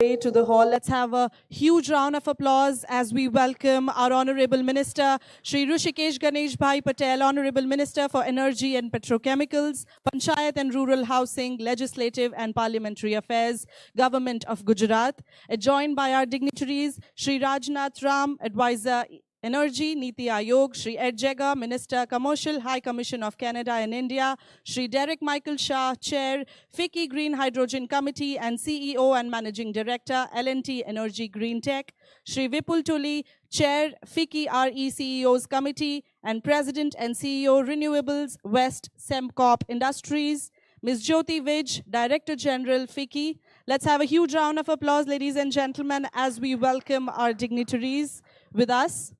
To the hall. Let's have a huge round of applause as we welcome our Honorable Minister, Shri Rushikesh Ganesh Bhai Patel, Honorable Minister for Energy and Petrochemicals, Panchayat and Rural Housing, Legislative and Parliamentary Affairs, Government of Gujarat, joined by our dignitaries, Shri Rajnath Ram, Advisor Energy, Niti Ayog, Shri Ed Jega, Minister, Commercial, High Commission of Canada and India, Shri Derek Michael Shah, Chair, FICCI Green Hydrogen Committee and CEO and Managing Director, L&T Energy Green Tech, Shri Vipul Tuli, Chair, FICCI RE CEOs Committee and President and CEO, Renewables West Semcorp Industries, Ms. Jyoti Vij, Director General, FICCI. Let's have a huge round of applause, ladies and gentlemen, as we welcome our dignitaries with us.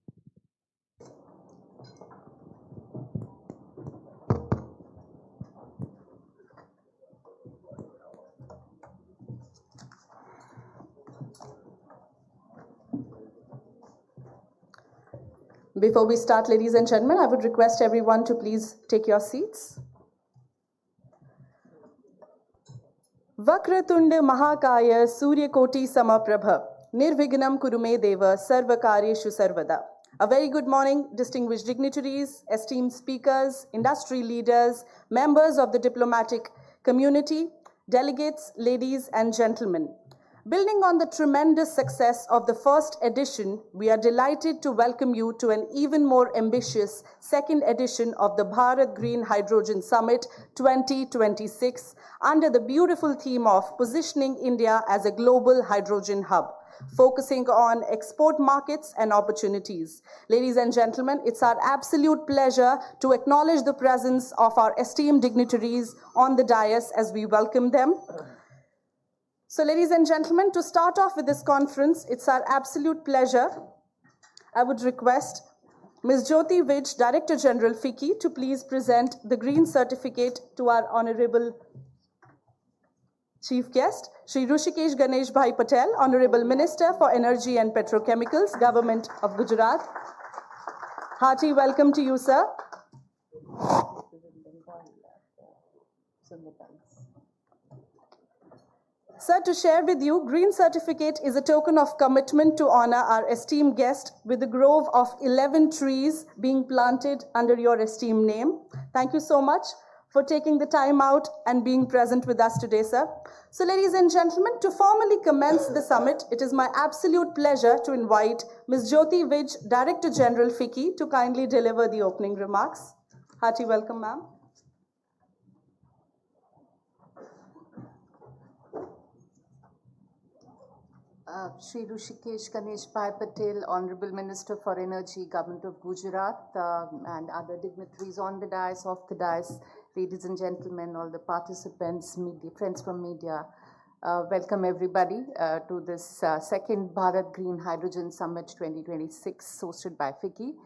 Before we start, ladies and gentlemen, I would request everyone to please take your seats. Vakratunda Mahakaya Suryakoti Samaprabha Nirvignam Kurume Deva Sarvakaryeshu Sarvada. A very good morning, distinguished dignitaries, esteemed speakers, industry leaders, members of the diplomatic community, delegates, ladies and gentlemen. Building on the tremendous success of the first edition, we are delighted to welcome you to an even more ambitious second edition of the Bharat Green Hydrogen Summit 2026 under the beautiful theme of positioning India as a global hydrogen hub, focusing on export markets and opportunities. Ladies and gentlemen, it's our absolute pleasure to acknowledge the presence of our esteemed dignitaries on the dais as we welcome them. So, ladies and gentlemen, to start off with this conference, it's our absolute pleasure. I would request Ms. Jyoti Vij, Director General, FICCI, to please present the Green Certificate to our Honorable Chief Guest, Shri Rushikesh Ganesh Bhai Patel, Honorable Minister for Energy and Petrochemicals, Government of Gujarat. Hearty welcome to you, sir. Sir, to share with you, Green Certificate is a token of commitment to honor our esteemed guest with a grove of 11 trees being planted under your esteemed name. Thank you so much for taking the time out and being present with us today, sir. So, ladies and gentlemen, to formally commence the summit, it is my absolute pleasure to invite Ms. Jyoti Vij, Director General, FICCI, to kindly deliver the opening remarks. Hearty welcome, ma'am. Shri Rushikesh Ganesh Bhai Patel, Honorable Minister for Energy, Government of Gujarat, and other dignitaries on the dais, off the dais, ladies and gentlemen, all the participants, media, friends from media, welcome everybody to this second Bharat Green Hydrogen Summit 2026 hosted by FICCI.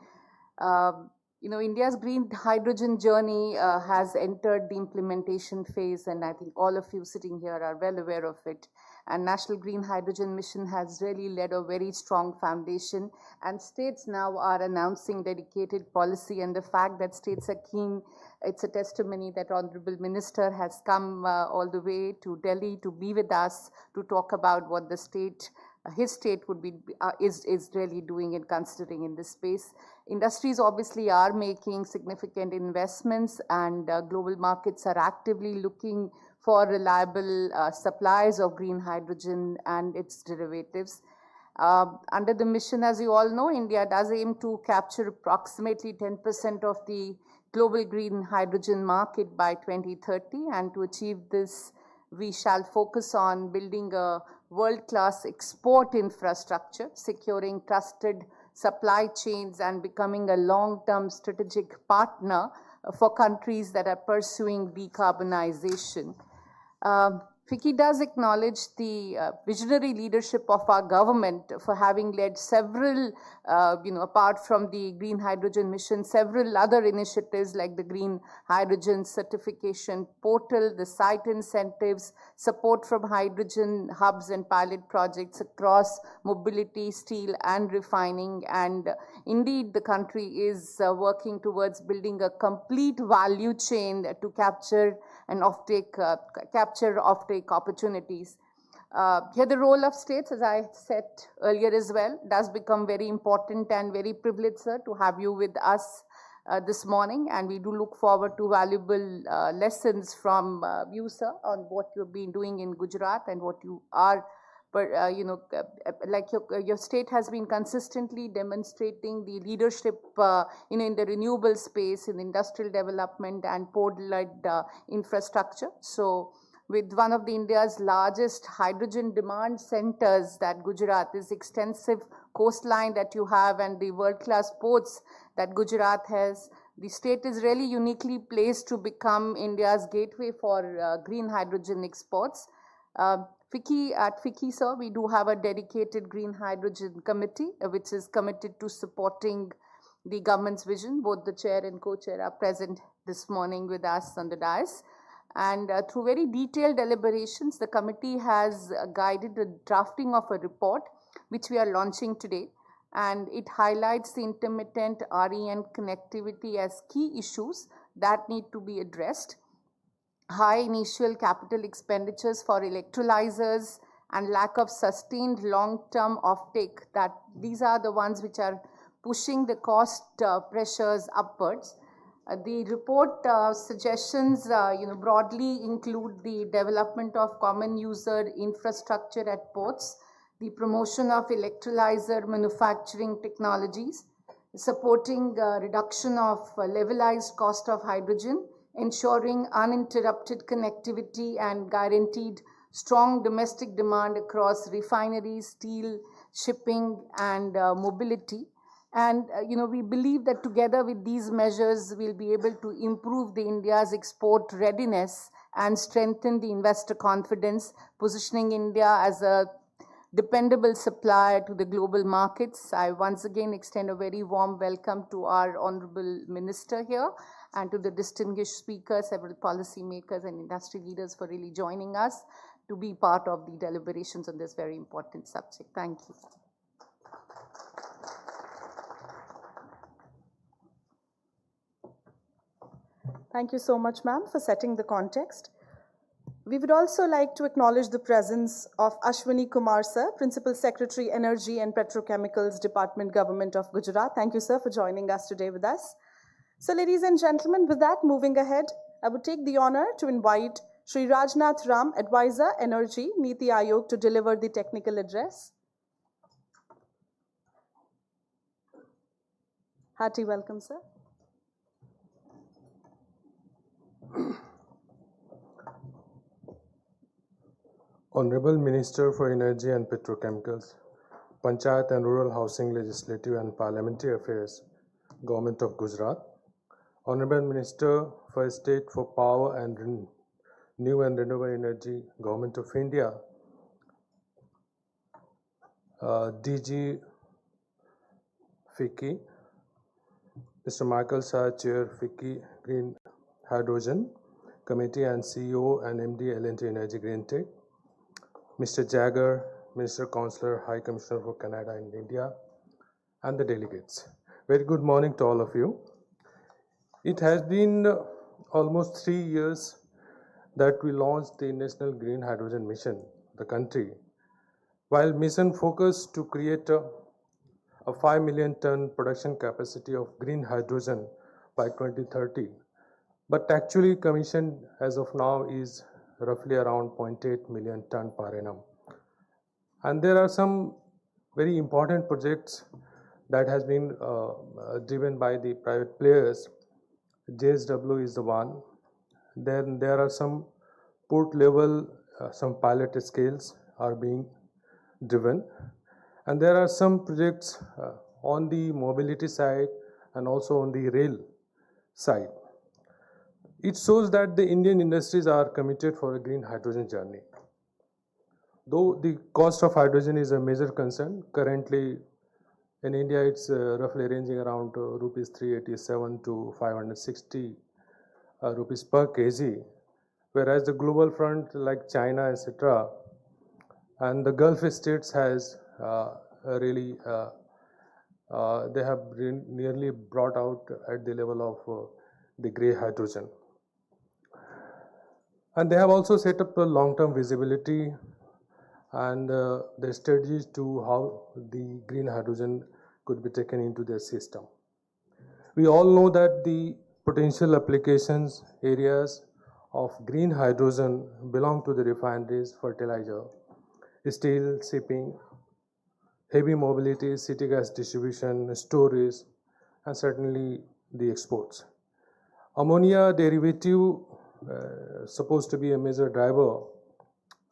India's green hydrogen journey has entered the implementation phase, and I think all of you sitting here are well aware of it. And National Green Hydrogen Mission has really led a very strong foundation, and states now are announcing dedicated policy, and the fact that states are keen, it's a testimony that Honorable Minister has come all the way to Delhi to be with us to talk about what the state, his state would be, is really doing and considering in this space. Industries obviously are making significant investments, and global markets are actively looking for reliable supplies of green hydrogen and its derivatives. Under the mission, as you all know, India does aim to capture approximately 10% of the global green hydrogen market by 2030, and to achieve this, we shall focus on building a world-class export infrastructure, securing trusted supply chains, and becoming a long-term strategic partner for countries that are pursuing decarbonization. FICCI does acknowledge the visionary leadership of our government for having led several, apart from the Green Hydrogen Mission, several other initiatives like the Green Hydrogen Certification Portal, the site incentives, support from hydrogen hubs and pilot projects across mobility, steel and refining. And indeed, the country is working towards building a complete value chain to capture and capture offtake opportunities. Here the role of states, as I said earlier as well, does become very important and very privileged, sir, to have you with us this morning, and we do look forward to valuable lessons from you, sir, on what you've been doing in Gujarat and what you are, like your state has been consistently demonstrating the leadership, in the renewable space, in industrial development and port-led infrastructure. So, with one of the India's largest hydrogen demand centers, that Gujarat, this extensive coastline that you have and the world-class ports that Gujarat has, the state is really uniquely placed to become India's gateway for green hydrogen exports. At FICCI, sir, we do have a dedicated green hydrogen committee, which is committed to supporting the government's vision. Both the chair and co-chair are present this morning with us on the dais. And through very detailed deliberations, the committee has guided the drafting of a report, which we are launching today. And it highlights the intermittent REN connectivity as key issues that need to be addressed. High initial capital expenditures for electrolyzers and lack of sustained long-term offtake, that these are the ones which are pushing the cost pressures upwards. The report suggestions broadly include the development of common user infrastructure at ports, the promotion of electrolyzer manufacturing technologies, supporting reduction of levelized cost of hydrogen, ensuring uninterrupted connectivity and guaranteed strong domestic demand across refineries, steel, shipping and mobility. And we believe that together with these measures, we'll be able to improve the India's export readiness and strengthen the investor confidence, positioning India as a dependable supplier to the global markets. I once again extend a very warm welcome to our Honorable Minister here and to the distinguished speakers, several policymakers and industry leaders for really joining us to be part of the deliberations on this very important subject. Thank you. Thank you so much, ma'am, for setting the context. We would also like to acknowledge the presence of Ashwini Kumar, sir, Principal Secretary, Energy and Petrochemicals Department, Government of Gujarat. Thank you, sir, for joining us today with us. So, ladies and gentlemen, with that, moving ahead, I would take the honor to invite Shri Rajnath Ram, Advisor, Energy, Niti Aayog, to deliver the technical address. Hearty welcome, sir. Honorable Minister for Energy and Petrochemicals, Panchayat and Rural Housing, Legislative and Parliamentary Affairs, Government of Gujarat, Honorable Minister for State for Power and New and Renewable Energy, Government of India, DG FICCI, Mr. Michael Shah, Chair FICCI Green Hydrogen Committee and CEO and MD L&T Energy Green Tech, Mr. Jagger, Minister Counselor, High Commissioner for Canada and India, and the delegates. Very good morning to all of you. It has been almost 3 years that we launched the National Green Hydrogen Mission, the country. While mission focused to create a 5 million ton production capacity of green hydrogen by 2030, but actually commissioned as of now is roughly around 0.8 million ton per annum. And there are some very important projects that has been driven by the private players. JSW is the one. Then there are some port level, some pilot scales are being driven. And there are some projects on the mobility side and also on the rail side. It shows that the Indian industries are committed for a green hydrogen journey. Though the cost of hydrogen is a major concern, currently in India it's roughly ranging around rupees 387 to 560 rupees per kg, whereas the global front like China, etc., and the Gulf states has really they have nearly brought out at the level of the grey hydrogen. And they have also set up a long-term visibility and the strategies to how the green hydrogen could be taken into their system. We all know that the potential applications areas of green hydrogen belong to the refineries, fertilizer, steel, shipping, heavy mobility, city gas distribution, storage, and certainly the exports. Ammonia derivative supposed to be a major driver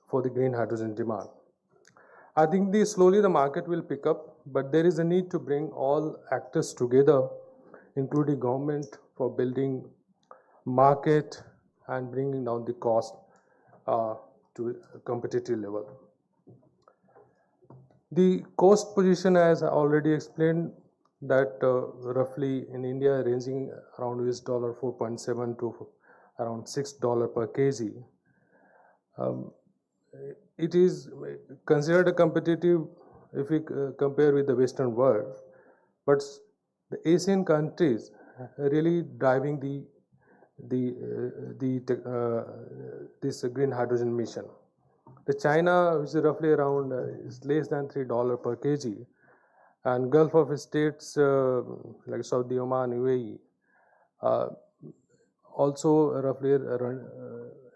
for the green hydrogen demand. I think slowly the market will pick up, but there is a need to bring all actors together, including government, for building market and bringing down the cost to a competitive level. The cost position, as I already explained, that roughly in India ranging around $4.7 to around $6 per kg. It is considered a competitive if we compare with the Western world, but the Asian countries are really driving this green hydrogen mission. The China, which is roughly around is less than $3 per kg, and Gulf of States like Saudi, Oman, UAE, also roughly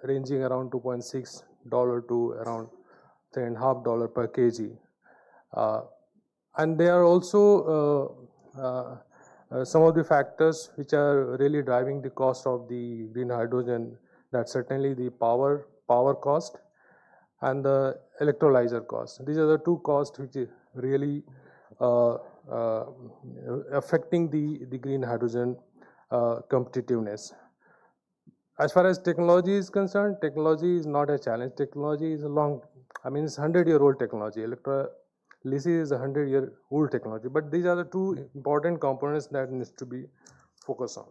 ranging around $2.6 to around $3.5 per kg. And there are also some of the factors which are really driving the cost of the green hydrogen. That's certainly the power cost and the electrolyzer cost. These are the two costs which are really affecting the green hydrogen competitiveness. As far as technology is concerned, technology is not a challenge. Technology is it's 100-year-old technology. Electrolysis is a 100-year-old technology. But these are the two important components that needs to be focused on.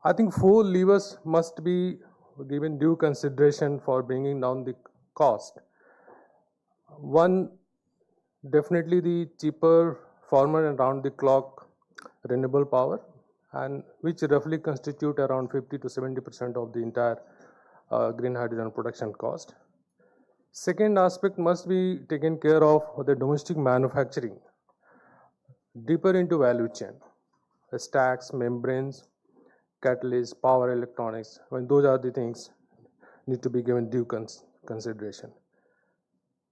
I think 4 levers must be given due consideration for bringing down the cost. One, definitely the cheaper, firmer and round-the-clock renewable power, and which roughly constitute around 50 to 70% of the entire green hydrogen production cost. Second aspect must be taken care of the domestic manufacturing, deeper into value chain, the stacks, membranes, catalysts, power electronics. When those are the things need to be given due consideration.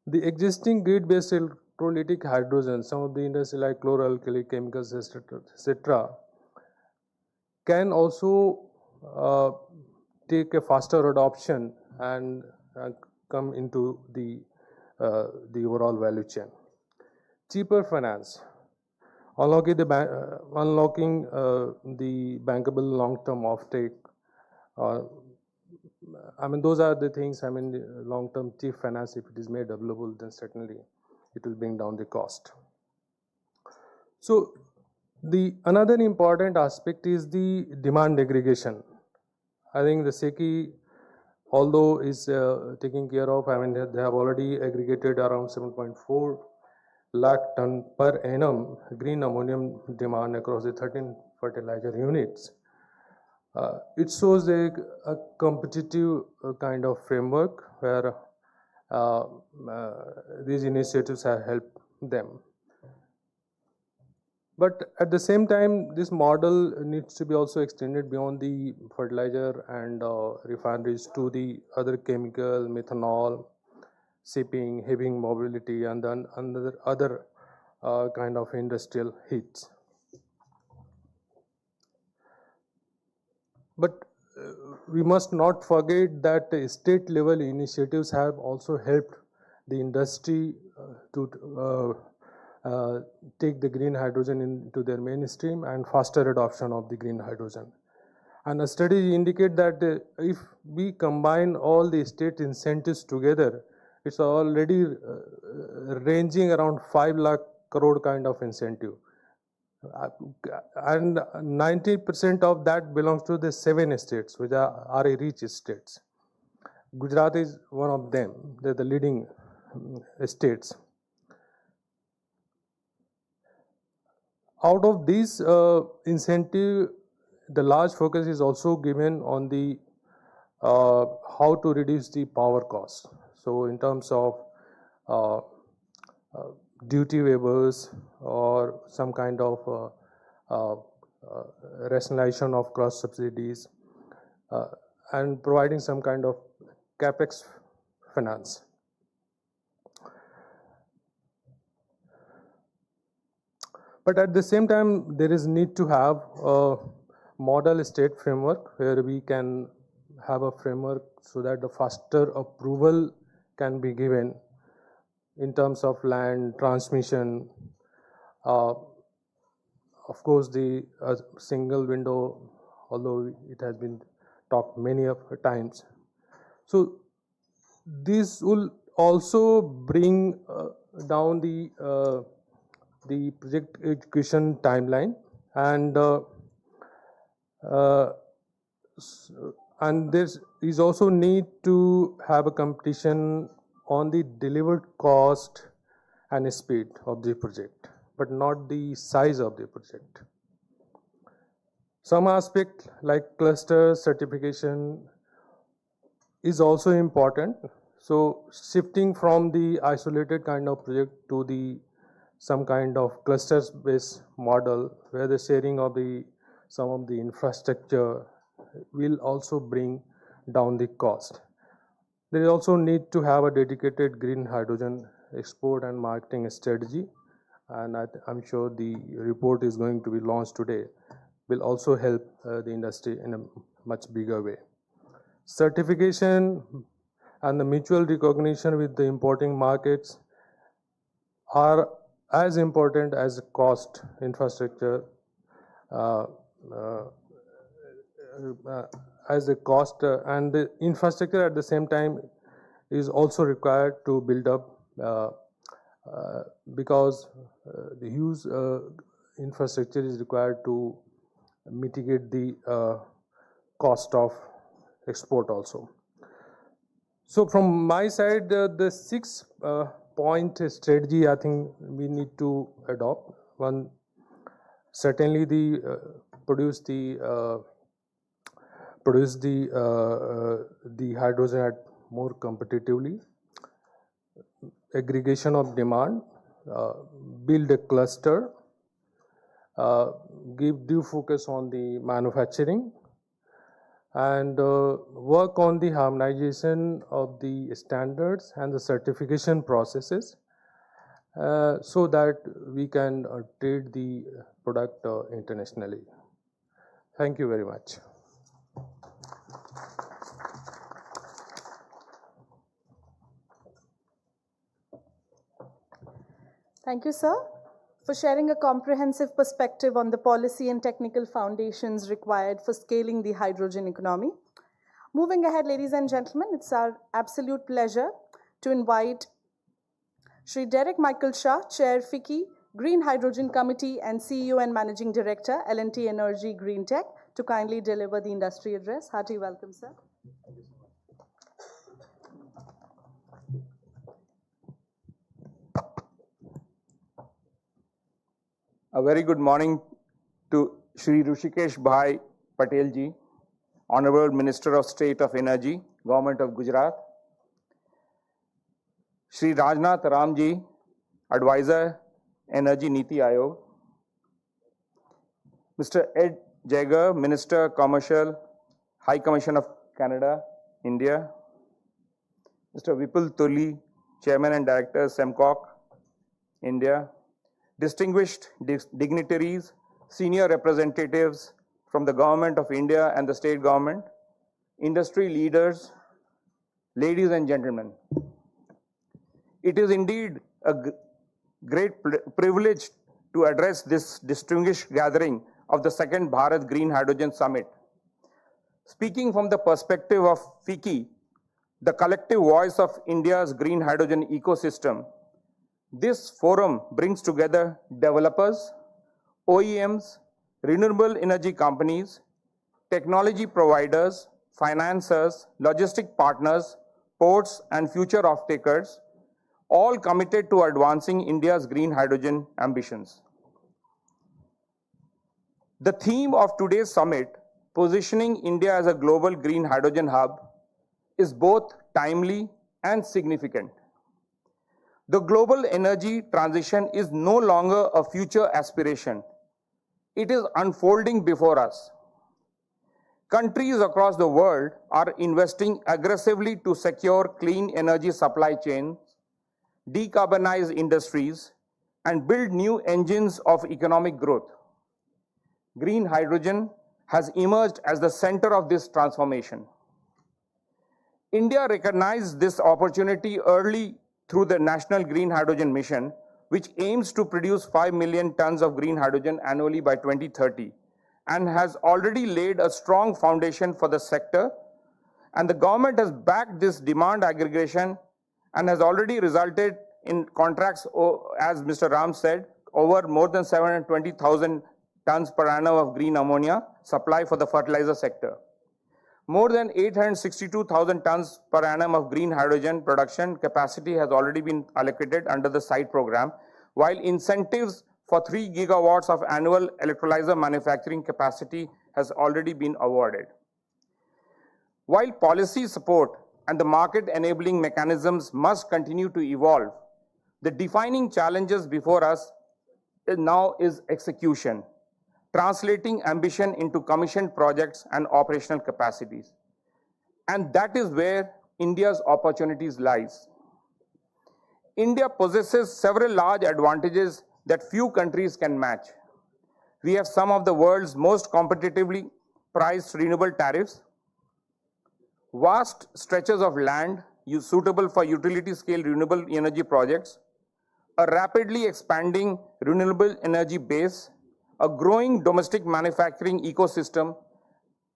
The existing grid-based electrolytic hydrogen, some of the industries like chloralkali chemicals, etc., can also take a faster adoption and come into the overall value chain. Cheaper finance, unlocking the bankable long-term offtake. Those are the things. Long-term cheap finance, if it is made available, then certainly it will bring down the cost. So another important aspect is the demand aggregation. I think the SECI, although is taking care of, they have already aggregated around 7.4 lakh ton per annum green ammonium demand across the 13 fertilizer units. It shows a competitive kind of framework where these initiatives have helped them. But at the same time, this model needs to be also extended beyond the fertilizer and refineries to the other chemical, methanol, shipping, heavy mobility, and then other kind of industrial heats. But we must not forget that state level initiatives have also helped the industry to take the green hydrogen into their mainstream and faster adoption of the green hydrogen. And a study indicate that if we combine all the state incentives together, it's already ranging around 5 lakh crore kind of incentive. And 90% of that belongs to the 7 states, which are rich states. Gujarat is one of them. They're the leading states. Out of these incentive, the large focus is also given on the how to reduce the power cost. So in terms of uh, duty waivers or some kind of uh, rationalization of cross subsidies uh, and providing some kind of capex finance. But at the same time, there is need to have a model state framework where we can have a framework so that the faster approval can be given in terms of land transmission. Of course, the single window, although it has been talked many of times. So this will also bring down the project execution timeline, and there is also need to have a competition on the delivered cost and speed of the project, but not the size of the project. Some aspect like cluster certification is also important. So shifting from the isolated kind of project to the some kind of clusters based model where the sharing of some of the infrastructure will also bring down the cost. There is also need to have a dedicated green hydrogen export and marketing strategy, and I'm sure the report is going to be launched today will also help the industry in a much bigger way. Certification and the mutual recognition with the importing markets are as important as the cost infrastructure, as the cost and the infrastructure at the same time is also required to build up because the huge infrastructure is required to mitigate the cost of export also. So from my side, the 6 point strategy I think we need to adopt. One, certainly produce the hydrogen at more competitively. Aggregation of demand, build a cluster, give due focus on the manufacturing, and work on the harmonization of the standards and the certification processes so that we can trade the product internationally. Thank you very much. Thank you, sir, for sharing a comprehensive perspective on the policy and technical foundations required for scaling the hydrogen economy. Moving ahead, ladies and gentlemen, it's our absolute pleasure to invite Shri Derek Michael Shah, Chair FICCI, Green Hydrogen Committee and CEO and Managing Director, L&T Energy Green Tech, to kindly deliver the industry address. Hearty welcome, sir. Thank you so much. A very good morning to Shri Rushikesh Bhai Patel ji, Honorable Minister of State of Energy, Government of Gujarat. Shri Rajnath Ram ji, Advisor, Energy Niti Ayog. Mr. Ed Jager, Minister, Commercial, High Commission of Canada, India. Mr. Vipul Tulli, Chairman and Director, SEMCOC, India. Distinguished dignitaries, senior representatives from the Government of India and the state government, industry leaders, ladies and gentlemen. It is indeed a great privilege to address this distinguished gathering of the second Bharat Green Hydrogen Summit. Speaking from the perspective of FICCI, the collective voice of India's green hydrogen ecosystem, this forum brings together developers, OEMs, renewable energy companies, technology providers, financiers, logistic partners, ports, and future off-takers, all committed to advancing India's green hydrogen ambitions. The theme of today's summit, positioning India as a global green hydrogen hub, is both timely and significant. The global energy transition is no longer a future aspiration. It is unfolding before us. Countries across the world are investing aggressively to secure clean energy supply chains, decarbonize industries, and build new engines of economic growth. Green hydrogen has emerged as the center of this transformation. India recognized this opportunity early through the National Green Hydrogen Mission, which aims to produce 5 million tons of green hydrogen annually by 2030, and has already laid a strong foundation for the sector. And the government has backed this demand aggregation and has already resulted in contracts, as Mr. Ram said, over more than 720,000 tons per annum of green ammonia supply for the fertilizer sector. More than 862,000 tons per annum of green hydrogen production capacity has already been allocated under the SITE program, while incentives for 3 gigawatts of annual electrolyzer manufacturing capacity has already been awarded. While policy support and the market enabling mechanisms must continue to evolve, the defining challenges before us now is execution, translating ambition into commissioned projects and operational capacities. And that is where India's opportunities lies. India possesses several large advantages that few countries can match. We have some of the world's most competitively priced renewable tariffs, vast stretches of land suitable for utility-scale renewable energy projects, a rapidly expanding renewable energy base, a growing domestic manufacturing ecosystem,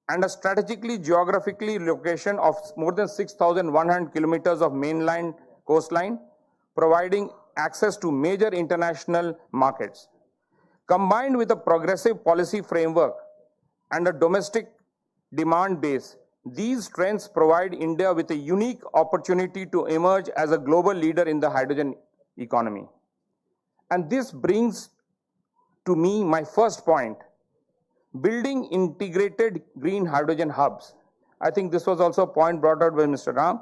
and a strategically geographically location of more than 6,100 kilometers of mainland coastline, providing access to major international markets. Combined with a progressive policy framework and a domestic demand base, these strengths provide India with a unique opportunity to emerge as a global leader in the hydrogen economy. And this brings to me my first point, building integrated green hydrogen hubs. I think this was also a point brought out by Mr. Ram,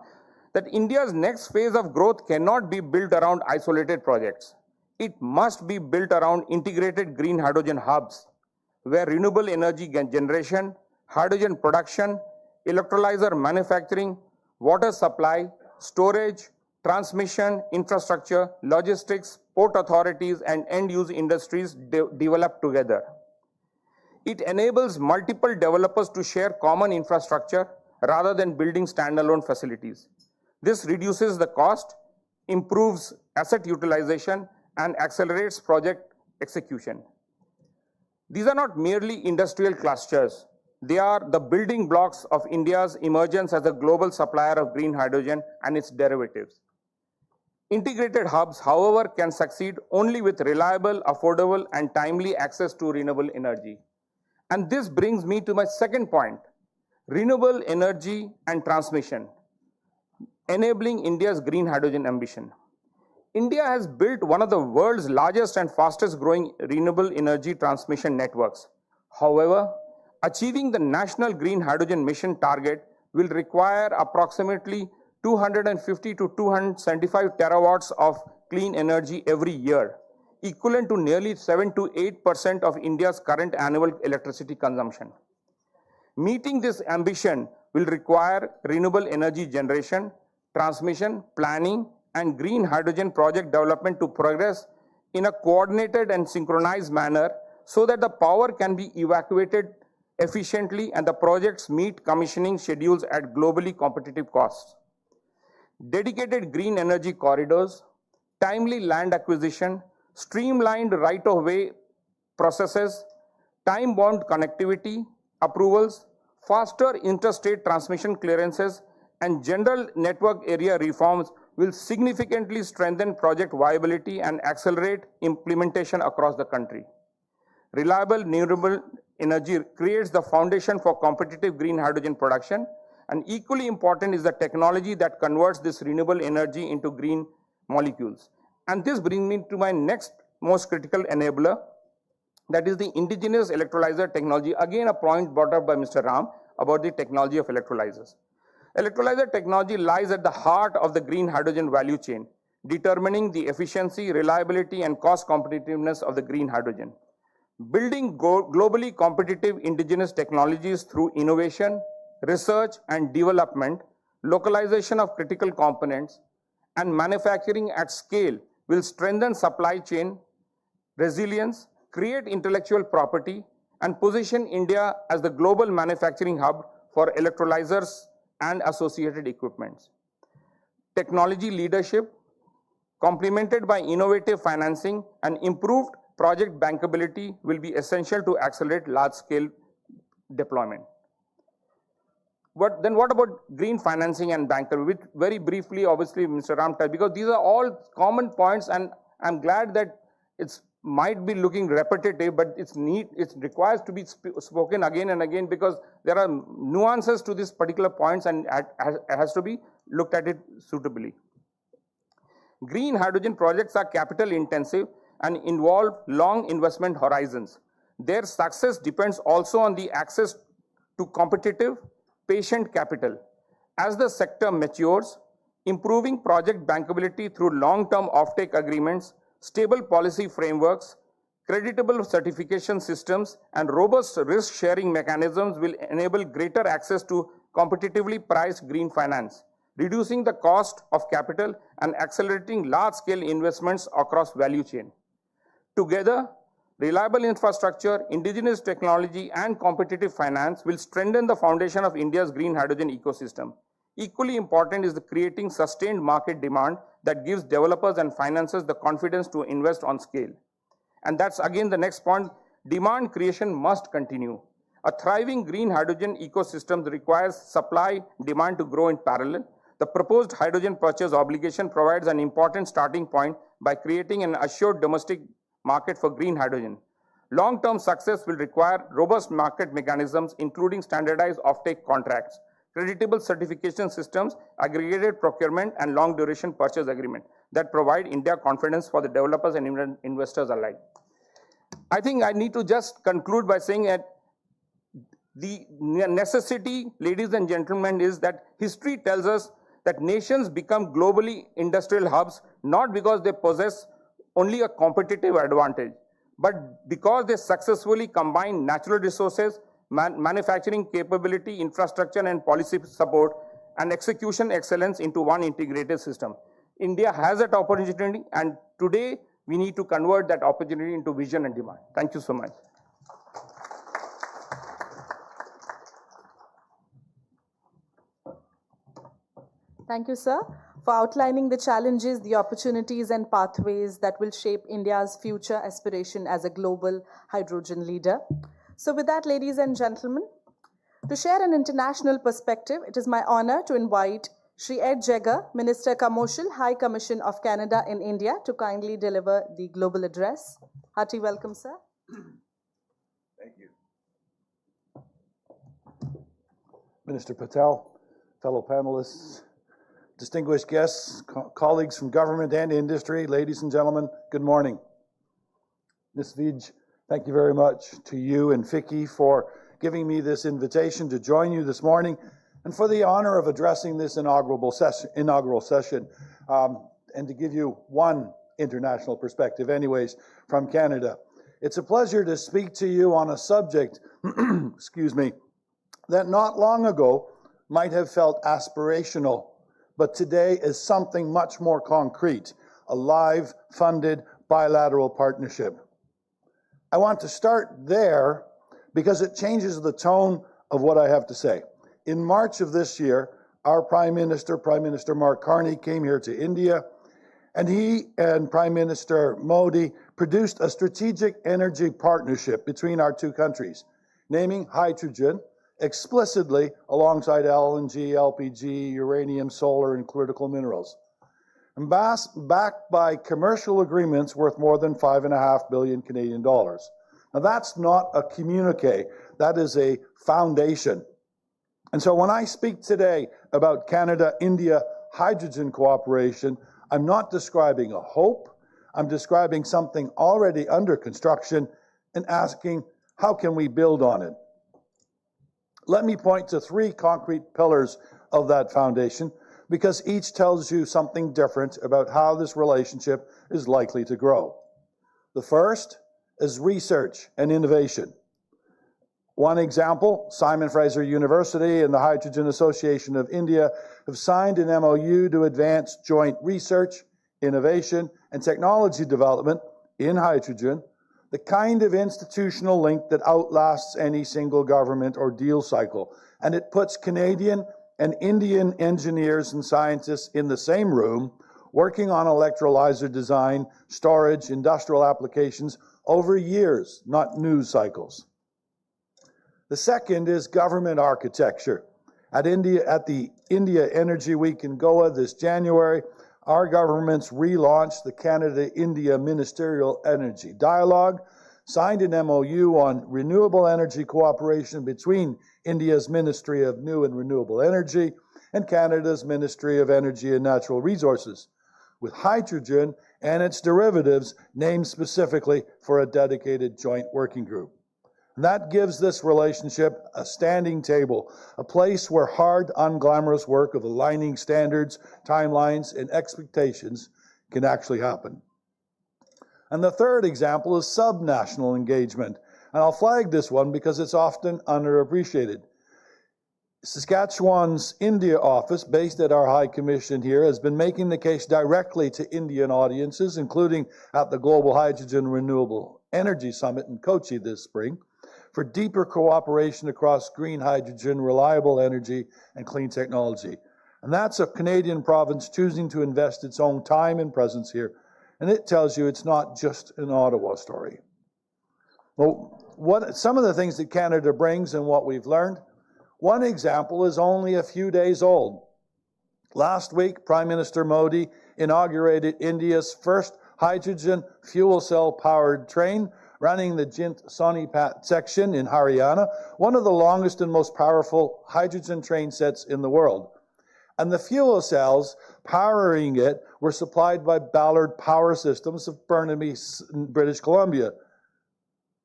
that India's next phase of growth cannot be built around isolated projects. It must be built around integrated green hydrogen hubs, where renewable energy generation, hydrogen production, electrolyzer manufacturing, water supply, storage, transmission, infrastructure, logistics, port authorities, and end-use industries develop together. It enables multiple developers to share common infrastructure rather than building standalone facilities. This reduces the cost, improves asset utilization, and accelerates project execution. These are not merely industrial clusters. They are the building blocks of India's emergence as a global supplier of green hydrogen and its derivatives. Integrated hubs, however, can succeed only with reliable, affordable, and timely access to renewable energy. And this brings me to my second point, renewable energy and transmission, enabling India's green hydrogen ambition. India has built one of the world's largest and fastest growing renewable energy transmission networks. However, achieving the National Green Hydrogen Mission target will require approximately 250 to 275 terawatts of clean energy every year, equivalent to nearly 7 to 8% of India's current annual electricity consumption. Meeting this ambition will require renewable energy generation, transmission, planning, and green hydrogen project development to progress in a coordinated and synchronized manner so that the power can be evacuated efficiently and the projects meet commissioning schedules at globally competitive costs. Dedicated green energy corridors, timely land acquisition, streamlined right-of-way processes, time-bound connectivity, approvals, faster interstate transmission clearances, and general network area reforms will significantly strengthen project viability and accelerate implementation across the country. Reliable renewable energy creates the foundation for competitive green hydrogen production, and equally important is the technology that converts this renewable energy into green molecules. And this brings me to my next most critical enabler, that is the indigenous electrolyzer technology. Again, a point brought up by Mr. Ram about the technology of electrolyzers. Electrolyzer technology lies at the heart of the green hydrogen value chain, determining the efficiency, reliability, and cost competitiveness of the green hydrogen. Building globally competitive indigenous technologies through innovation, research and development, localization of critical components, and manufacturing at scale will strengthen supply chain resilience, create intellectual property, and position India as the global manufacturing hub for electrolyzers and associated equipments. Technology leadership, complemented by innovative financing and improved project bankability, will be essential to accelerate large-scale deployment. What about green financing and bankability? Which very briefly, obviously, Mr. Ram touched, because these are all common points, and I'm glad that it's might be looking repetitive, but it requires to be spoken again and again, because there are nuances to these particular points and has to be looked at it suitably. Green hydrogen projects are capital intensive and involve long investment horizons. Their success depends also on the access to competitive, patient capital. As the sector matures, improving project bankability through long-term offtake agreements, stable policy frameworks, creditable certification systems, and robust risk-sharing mechanisms will enable greater access to competitively priced green finance, reducing the cost of capital and accelerating large-scale investments across value chain. Together, reliable infrastructure, indigenous technology, and competitive finance will strengthen the foundation of India's green hydrogen ecosystem. Equally important is the creating sustained market demand that gives developers and financiers the confidence to invest on scale. And that's again the next point, demand creation must continue. A thriving green hydrogen ecosystem requires supply demand to grow in parallel. The proposed hydrogen purchase obligation provides an important starting point by creating an assured domestic market for green hydrogen. Long-term success will require robust market mechanisms, including standardized offtake contracts, creditable certification systems, aggregated procurement, and long-duration purchase agreement that provide India confidence for the developers and investors alike. I think I need to just conclude by saying that the necessity, ladies and gentlemen, is that history tells us that nations become globally industrial hubs not because they possess only a competitive advantage, but because they successfully combine natural resources, manufacturing capability, infrastructure, and policy support, and execution excellence into one integrated system. India has that opportunity, and today we need to convert that opportunity into vision and demand. Thank you so much. Thank you, sir, for outlining the challenges, the opportunities, and pathways that will shape India's future aspiration as a global hydrogen leader. So with that, ladies and gentlemen, to share an international perspective, it is my honor to invite Shri Ed Jagger, Minister Commercial, High Commission of Canada in India, to kindly deliver the global address. Hearty welcome, sir. Thank you. Minister Patel, fellow panelists, distinguished guests, colleagues from government and industry, ladies and gentlemen, good morning. Ms. Vij, thank you very much to you and Vicky for giving me this invitation to join you this morning and for the honor of addressing this inaugural session and to give you one international perspective anyways from Canada. It's a pleasure to speak to you on a subject, excuse me, that not long ago might have felt aspirational, but today is something much more concrete, a live, funded, bilateral partnership. I want to start there because it changes the tone of what I have to say. In March of this year, our Prime Minister Mark Carney, came here to India, and he and Prime Minister Modi produced a strategic energy partnership between our two countries, naming hydrogen explicitly alongside LNG, LPG, uranium, solar, and critical minerals, and backed by commercial agreements worth more than 5.5 billion Canadian dollars. Now that's not a communique, that is a foundation. And so when I speak today about Canada-India hydrogen cooperation, I'm not describing a hope, I'm describing something already under construction and asking, how can we build on it? Let me point to three concrete pillars of that foundation because each tells you something different about how this relationship is likely to grow. The first is research and innovation. One example, Simon Fraser University and the Hydrogen Association of India have signed an MOU to advance joint research, innovation, and technology development in hydrogen, the kind of institutional link that outlasts any single government or deal cycle. And it puts Canadian and Indian engineers and scientists in the same room, working on electrolyzer design, storage, industrial applications over years, not news cycles. The second is government architecture. At the India Energy Week in Goa this January, our governments relaunched the Canada-India Ministerial Energy Dialogue, signed an MOU on renewable energy cooperation between India's Ministry of New and Renewable Energy and Canada's Ministry of Energy and Natural Resources, with hydrogen and its derivatives named specifically for a dedicated joint working group. And that gives this relationship a standing table, a place where hard, unglamorous work of aligning standards, timelines, and expectations can actually happen. And the third example is subnational engagement. And I'll flag this one because it's often underappreciated. Saskatchewan's India office, based at our High Commission here, has been making the case directly to Indian audiences, including at the Global Hydrogen Renewable Energy Summit in Kochi this spring, for deeper cooperation across green hydrogen, reliable energy, and clean technology. And that's a Canadian province choosing to invest its own time and presence here. And it tells you it's not just an Ottawa story. Well, some of the things that Canada brings and what we've learned, one example is only a few days old. Last week, Prime Minister Modi inaugurated India's first hydrogen fuel cell powered train running the Jint-Sonipat section in Haryana, one of the longest and most powerful hydrogen train sets in the world. And the fuel cells powering it were supplied by Ballard Power Systems of Burnaby, British Columbia.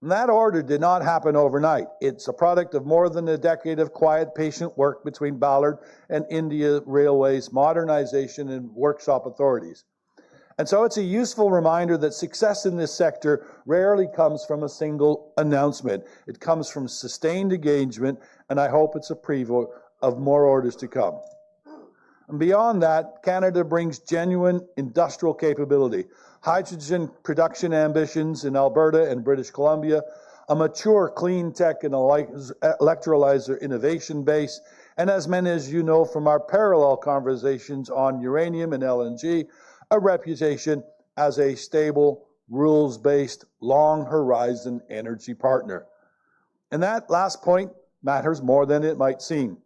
And that order did not happen overnight. It's a product of more than a decade of quiet, patient work between Ballard and India Railways Modernization and Workshop Authorities. And so it's a useful reminder that success in this sector rarely comes from a single announcement. It comes from sustained engagement, and I hope it's a preview of more orders to come. And beyond that, Canada brings genuine industrial capability, hydrogen production ambitions in Alberta and British Columbia, a mature clean tech and electrolyzer innovation base, and as many as you know from our parallel conversations on uranium and LNG, a reputation as a stable, rules-based, long-horizon energy partner. And that last point matters more than it might seem.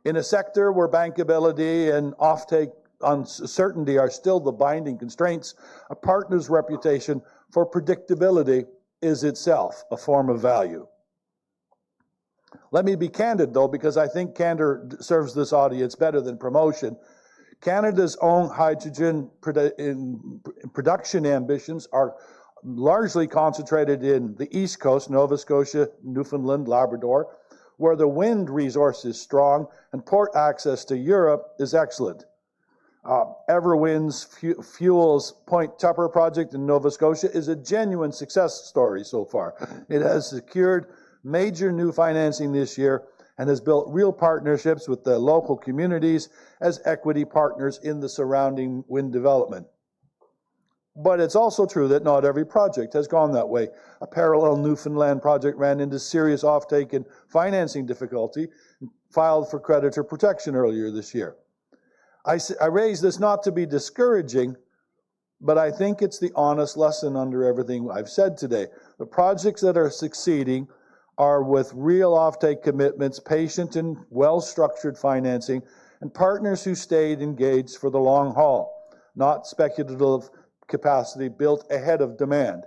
In a sector where bankability and offtake uncertainty are still the binding constraints, a partner's reputation for predictability is itself a form of value. Let me be candid, though, because I think candor serves this audience better than promotion. Canada's own hydrogen production ambitions are largely concentrated in the East Coast, Nova Scotia, Newfoundland, Labrador, where the wind resource is strong and port access to Europe is excellent. Everwind's Fuels Point Tupper project in Nova Scotia is a genuine success story so far. It has secured major new financing this year and has built real partnerships with the local communities as equity partners in the surrounding wind development. But it's also true that not every project has gone that way. A parallel Newfoundland project ran into serious offtake and financing difficulty and filed for creditor protection earlier this year. I raise this not to be discouraging, but I think it's the honest lesson under everything I've said today. The projects that are succeeding are with real offtake commitments, patient and well-structured financing, and partners who stayed engaged for the long haul, not speculative capacity built ahead of demand.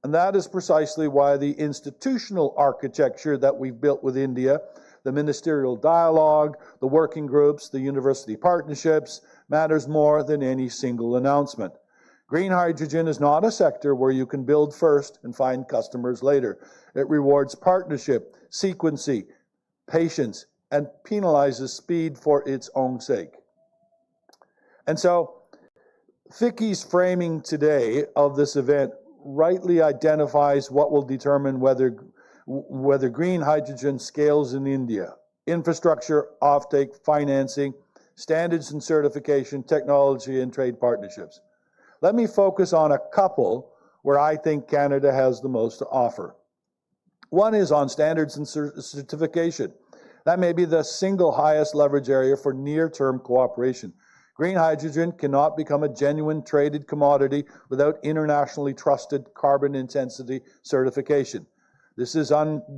And that is precisely why the institutional architecture that we've built with India, the ministerial dialogue, the working groups, the university partnerships, matters more than any single announcement. Green hydrogen is not a sector where you can build first and find customers later. It rewards partnership, sequencing, patience, and penalizes speed for its own sake. And so, FICCI's framing today of this event rightly identifies what will determine whether green hydrogen scales in India: infrastructure, offtake, financing, standards and certification, technology, and trade partnerships. Let me focus on a couple where I think Canada has the most to offer. One is on standards and certification. That may be the single highest leverage area for near-term cooperation. Green hydrogen cannot become a genuine traded commodity without internationally trusted carbon intensity certification. This is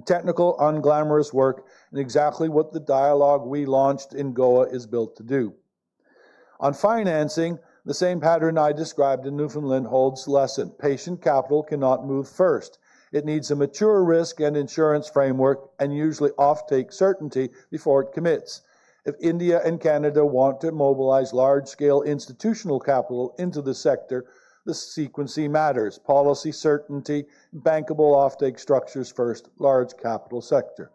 technical, unglamorous work, and exactly what the dialogue we launched in Goa is built to do. On financing, the same pattern I described in Newfoundland holds lesson. Patient capital cannot move first. It needs a mature risk and insurance framework and usually offtake certainty before it commits. If India and Canada want to mobilize large-scale institutional capital into the sector, the sequencing matters. Policy certainty, bankable offtake structures first, large capital sector.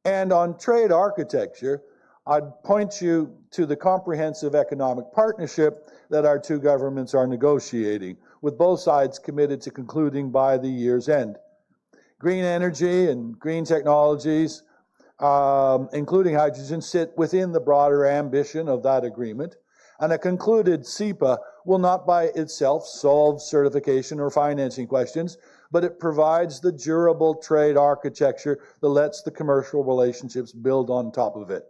And on trade architecture, I'd point you to the comprehensive economic partnership that our two governments are negotiating, with both sides committed to concluding by the year's end. Green energy and green technologies, including hydrogen, sit within the broader ambition of that agreement, and a concluded CEPA will not by itself solve certification or financing questions, but it provides the durable trade architecture that lets the commercial relationships build on top of it,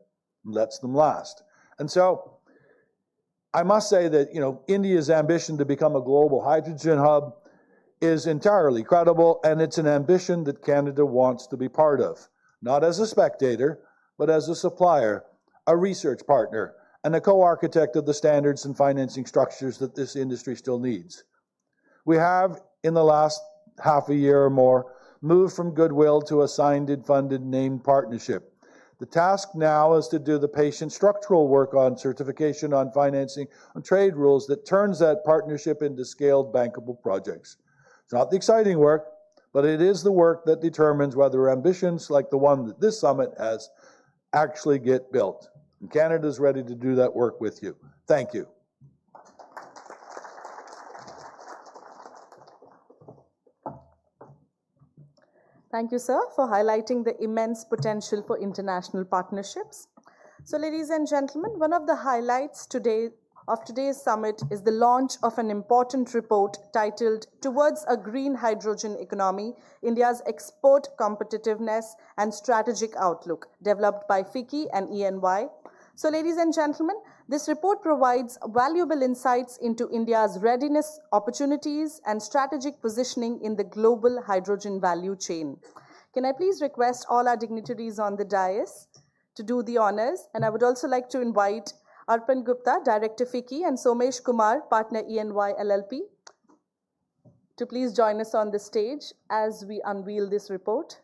and lets them last. And so, I must say that, India's ambition to become a global hydrogen hub is entirely credible, and it's an ambition that Canada wants to be part of, not as a spectator, but as a supplier, a research partner, and a co-architect of the standards and financing structures that this industry still needs. We have, in the last half a year or more, moved from goodwill to a signed and funded named partnership. The task now is to do the patient structural work on certification, on financing, on trade rules that turns that partnership into scaled bankable projects. It's not the exciting work, but it is the work that determines whether ambitions like the one that this summit has actually get built. And Canada is ready to do that work with you. Thank you. Thank you, sir, for highlighting the immense potential for international partnerships. So, ladies and gentlemen, one of the highlights of today's summit is the launch of an important report titled Towards a Green Hydrogen Economy, India's Export Competitiveness and Strategic Outlook, developed by FICCI and ENY. So, ladies and gentlemen, this report provides valuable insights into India's readiness, opportunities, and strategic positioning in the global hydrogen value chain. Can I please request all our dignitaries on the dais to do the honors? And I would also like to invite Arpan Gupta, Director FICCI, and Somesh Kumar, Partner ENY LLP, to please join us on the stage as we unveil this report.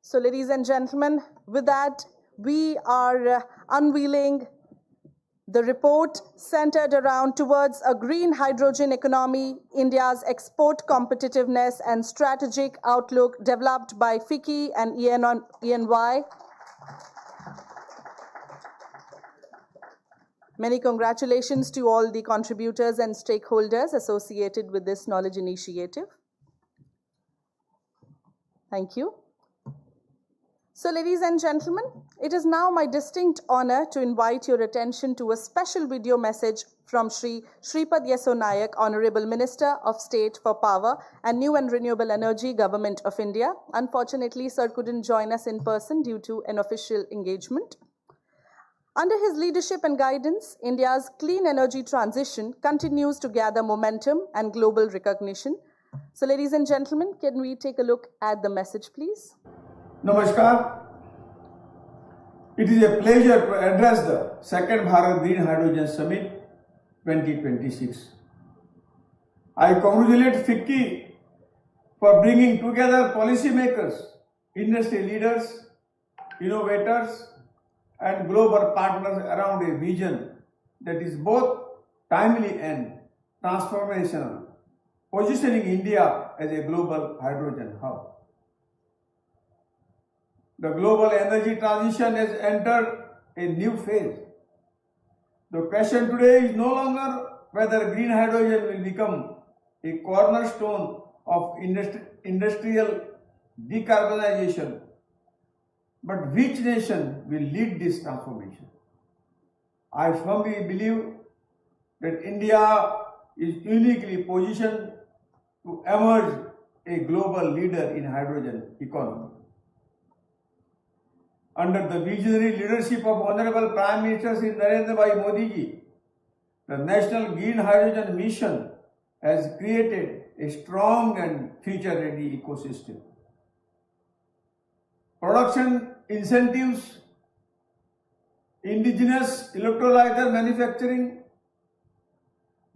So, ladies and gentlemen, with that, we are unveiling the report centered around Towards a Green Hydrogen Economy, India's Export Competitiveness and Strategic Outlook, developed by FICCI and ENY. Many congratulations to all the contributors and stakeholders associated with this knowledge initiative. Thank you. So, ladies and gentlemen, it is now my distinct honor to invite your attention to a special video message from Shri Shripad Yeso Nayak, Honorable Minister of State for Power and New and Renewable Energy, Government of India. Unfortunately, sir couldn't join us in person due to an official engagement. Under his leadership and guidance, India's clean energy transition continues to gather momentum and global recognition. So, ladies and gentlemen, can we take a look at the message, please? Namaskar. It is a pleasure to address the second Bharat Green Hydrogen Summit 2026. I congratulate FICCI for bringing together policymakers, industry leaders, innovators, and global partners around a vision that is both timely and transformational positioning India as a global hydrogen hub. The global energy transition has entered a new phase. The question today is no longer whether green hydrogen will become a cornerstone of industrial decarbonization, but which nation will lead this transformation. I firmly believe that India is uniquely positioned to emerge a global leader in hydrogen economy. Under the visionary leadership of Honorable Prime Minister Shri Narendra Bhai Modi ji, the National Green Hydrogen Mission has created a strong and future-ready ecosystem. Production incentives, indigenous electrolyzer manufacturing,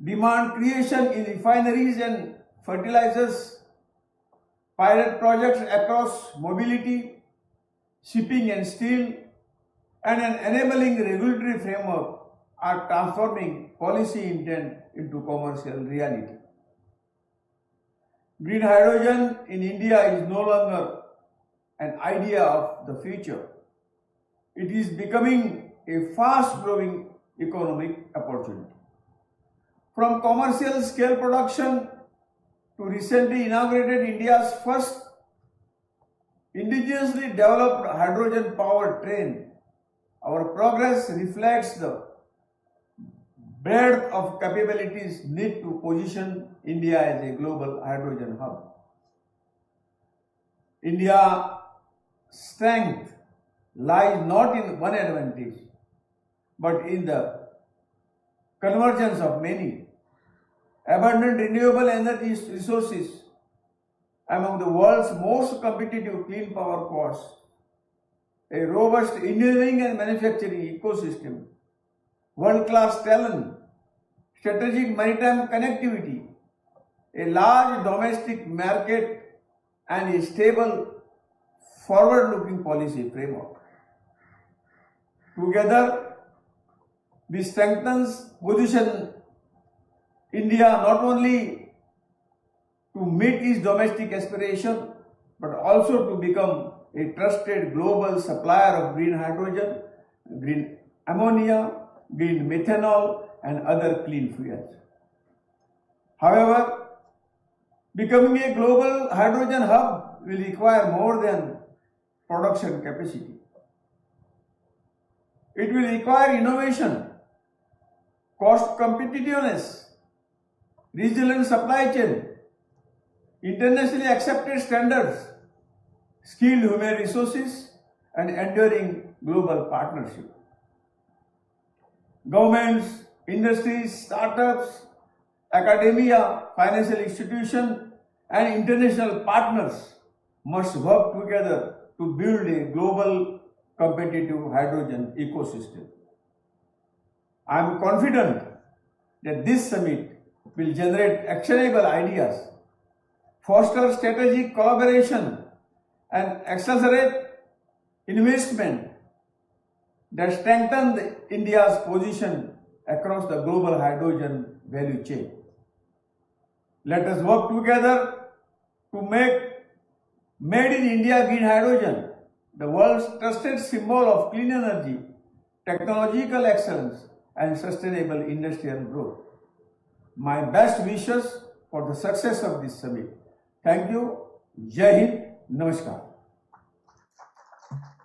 demand creation in refineries and fertilizers, pilot projects across mobility, shipping and steel, and an enabling regulatory framework are transforming policy intent into commercial reality. Green hydrogen in India is no longer an idea of the future. It is becoming a fast-growing economic opportunity. From commercial scale production to recently inaugurated India's first indigenously developed hydrogen powered train, our progress reflects the breadth of capabilities needed to position India as a global hydrogen hub. India's strength lies not in one advantage, but in the convergence of many. Abundant renewable energy resources among the world's most competitive clean power costs, a robust engineering and manufacturing ecosystem, world-class talent, strategic maritime connectivity, a large domestic market, and a stable, forward-looking policy framework. Together, this strengthens position India not only to meet its domestic aspiration, but also to become a trusted global supplier of green hydrogen, green ammonia, green methanol, and other clean fuels. However, becoming a global hydrogen hub will require more than production capacity. It will require innovation, cost competitiveness, resilient supply chain, internationally accepted standards, skilled human resources, and enduring global partnership. Governments, industries, startups, academia, financial institutions, and international partners must work together to build a global competitive hydrogen ecosystem. I am confident that this summit will generate actionable ideas, foster strategic collaboration, and accelerate investment that strengthen India's position across the global hydrogen value chain. Let us work together to make Made in India green hydrogen the world's trusted symbol of clean energy, technological excellence, and sustainable industrial growth. My best wishes for the success of this summit. Thank you. Jai Hind. Namaskar.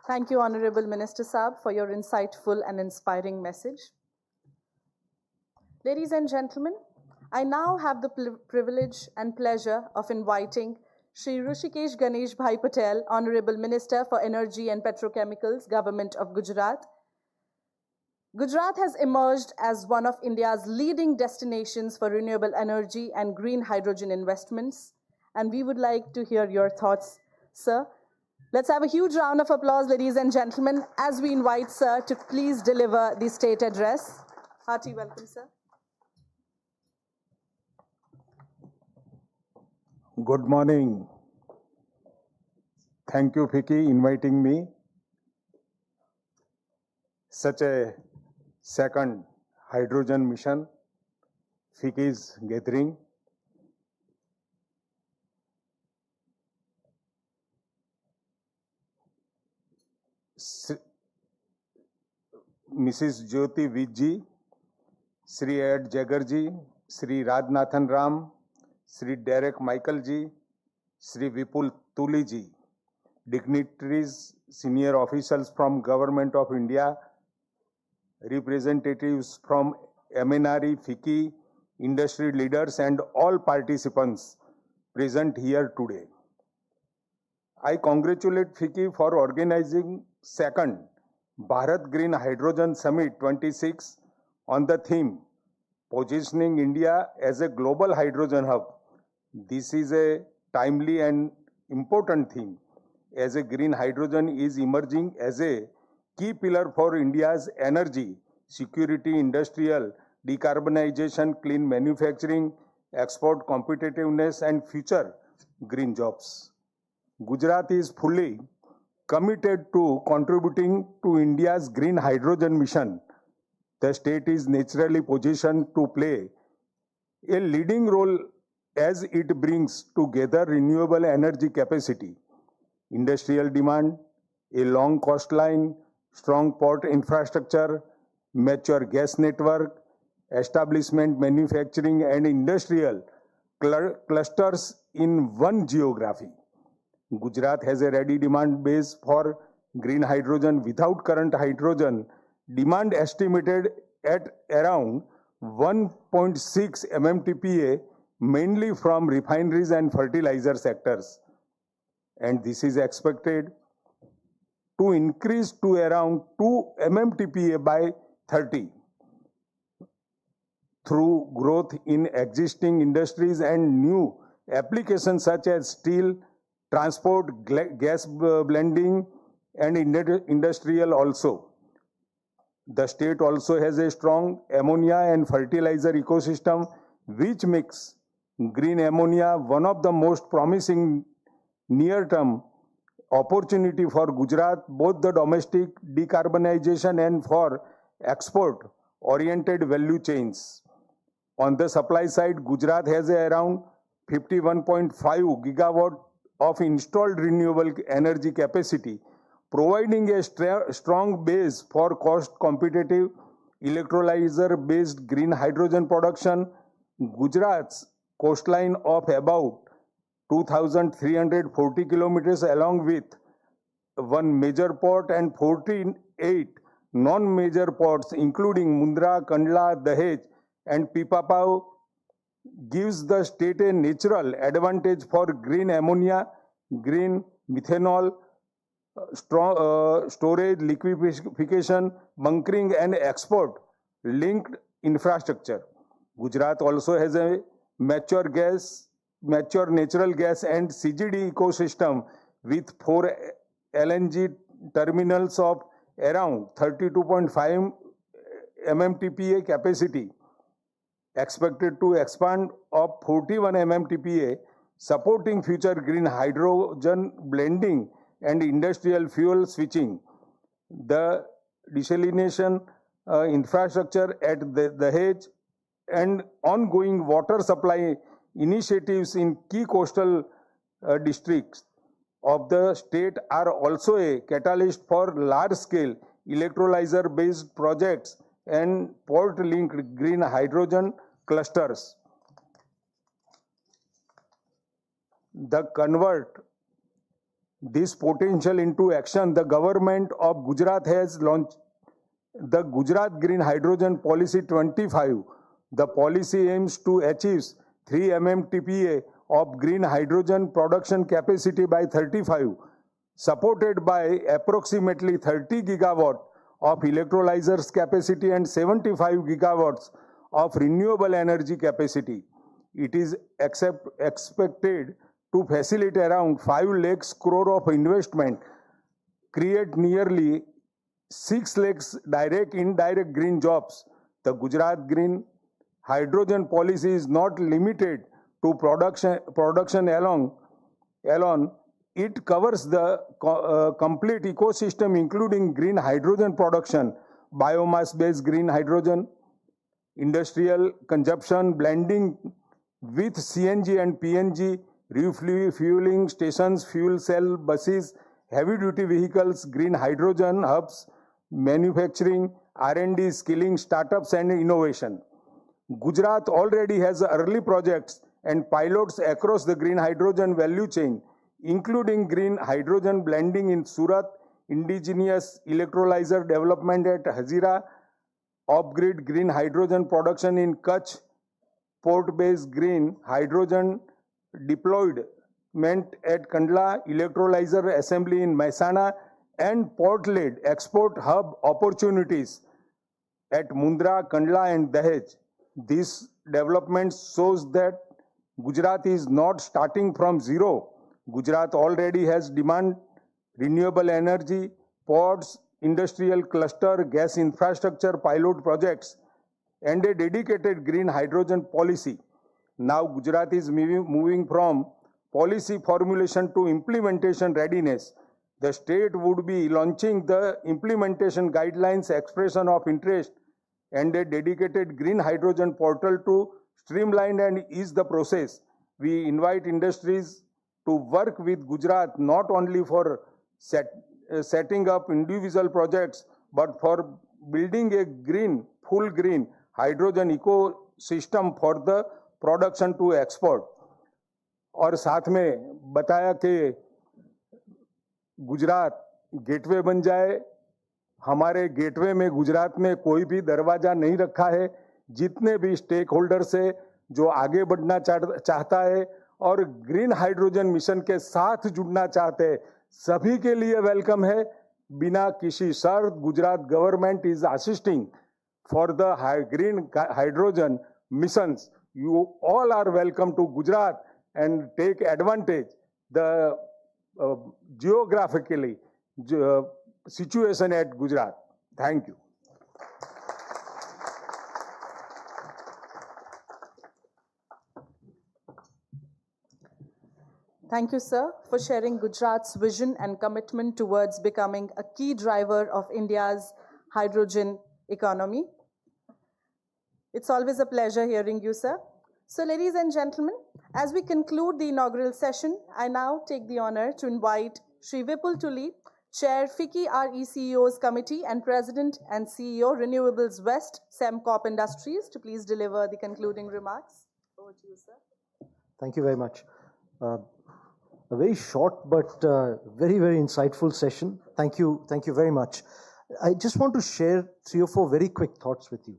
Thank you, Honorable Minister Saab, for your insightful and inspiring message. Ladies and gentlemen, I now have the privilege and pleasure of inviting Shri Hrishikesh Ganesh Bhai Patel, Honorable Minister for Energy and Petrochemicals, Government of Gujarat. Gujarat has emerged as one of India's leading destinations for renewable energy and green hydrogen investments, and we would like to hear your thoughts, sir. Let's have a huge round of applause, ladies and gentlemen, as we invite sir to please deliver the state address. Hearty welcome, sir. Good morning. Thank you, Vicky, inviting me. Such a second hydrogen mission, Vicky's gathering. Mrs. Jyoti Vijji, Sri Ed Jagarji, Sri Radnathan Ram, Sri Derek Michael Ji, Sri Vipul Tuli Ji, dignitaries, senior officials from Government of India, representatives from MNRE, FICCI, industry leaders and all participants present here today. I congratulate FICCI for organizing second Bharat Green Hydrogen Summit 26 on the theme Positioning India as a Global Hydrogen Hub. This is a timely and important theme as a green hydrogen is emerging as a key pillar for India's energy, security, industrial, decarbonization, clean manufacturing, export competitiveness and future green jobs. Gujarat is fully committed to contributing to India's green hydrogen mission. The state is naturally positioned to play a leading role as it brings together renewable energy capacity, industrial demand, a long coastline, strong port infrastructure, mature gas network, establishment, manufacturing and industrial clusters in one geography. Gujarat has a ready demand base for green hydrogen without current hydrogen demand estimated at around 1.6 MMTPA, mainly from refineries and fertilizer sectors. And this is expected to increase to around 2 MMTPA by 30 through growth in existing industries and new applications such as steel, transport, gas blending and industrial also. The state also has a strong ammonia and fertilizer ecosystem which makes green ammonia one of the most promising near-term opportunity for Gujarat, both the domestic decarbonization and for export-oriented value chains. On the supply side, Gujarat has around 51.5 gigawatt of installed renewable energy capacity, providing a strong base for cost-competitive electrolyzer-based green hydrogen production. Gujarat's coastline of about 2,340 kilometers along with one major port and 48 non-major ports including Mundra, Kandla, Dahej and Pipavav gives the state a natural advantage for green ammonia, green methanol, storage, liquefaction, bunkering and export linked infrastructure. Gujarat also has a mature natural gas and CGD ecosystem with 4 LNG terminals of around 32.5 MMTPA capacity, expected to expand of 41 MMTPA, supporting future green hydrogen blending and industrial fuel switching. The desalination infrastructure at Dahej and ongoing water supply initiatives in key coastal districts of the state are also a catalyst for large-scale electrolyzer-based projects and port-linked green hydrogen clusters. To convert this potential into action, the government of Gujarat has launched the Gujarat Green Hydrogen Policy 25. The policy aims to achieve 3 MMTPA of green hydrogen production capacity by 35, supported by approximately 30 gigawatt of electrolyzers capacity and 75 gigawatts of renewable energy capacity. It is expected to facilitate around 5 lakhs crore of investment, create nearly 6 lakhs direct indirect green jobs. The Gujarat Green Hydrogen policy is not limited to production alone. It covers the complete ecosystem including green hydrogen production, biomass-based green hydrogen, industrial consumption, blending with CNG and PNG, refueling stations, fuel cell buses heavy-duty vehicles, green hydrogen hubs, manufacturing, R&D, skilling, startups and innovation. Gujarat already has early projects and pilots across the green hydrogen value chain, including green hydrogen blending in Surat, indigenous electrolyzer development at Hazira, off-grid green hydrogen production in Kutch, port-based green hydrogen deployment at Kandla, electrolyzer assembly in Mehsana, and port-led export hub opportunities at Mundra, Kandla and Dahej. This development shows that Gujarat is not starting from zero. Gujarat already has demand, renewable energy, ports, industrial cluster, gas infrastructure, pilot projects, and a dedicated green hydrogen policy. Now Gujarat is moving from policy formulation to implementation readiness. The state would be launching the implementation guidelines, expression of interest, and a dedicated green hydrogen portal to streamline and ease the process. We invite industries to work with Gujarat not only for setting up individual projects, but for building a full green hydrogen ecosystem for the production to export. और साथ में बताया कि Gujarat gateway बन जाए. हमारे gateway में गुजरात में कोई भी दरवाजा नहीं रखा है. जितने भी स्टेक होल्डर से जो आगे बढ़ना चाहता है और ग्रीन हाइड्रोजन मिशन के साथ जुड़ना चाहते हैं, सभी के लिए वेलकम है. बिना किसी शर्त Gujarat government is assisting for the green hydrogen missions. You all are welcome to Gujarat and take advantage the geographically situation at Gujarat. Thank you. Thank you, sir, for sharing Gujarat's vision and commitment towards becoming a key driver of India's hydrogen economy. It's always a pleasure hearing you, sir. So, ladies and gentlemen, as we conclude the inaugural session, I now take the honor to invite Shri Vipul Tuli, Chair FICCI RECEO's Committee and President and CEO Renewables West, Semcop Industries, to please deliver the concluding remarks. Over to you, sir. Thank you very much. A very short but very, very insightful session. Thank you very much. I just want to share 3 or 4 very quick thoughts with you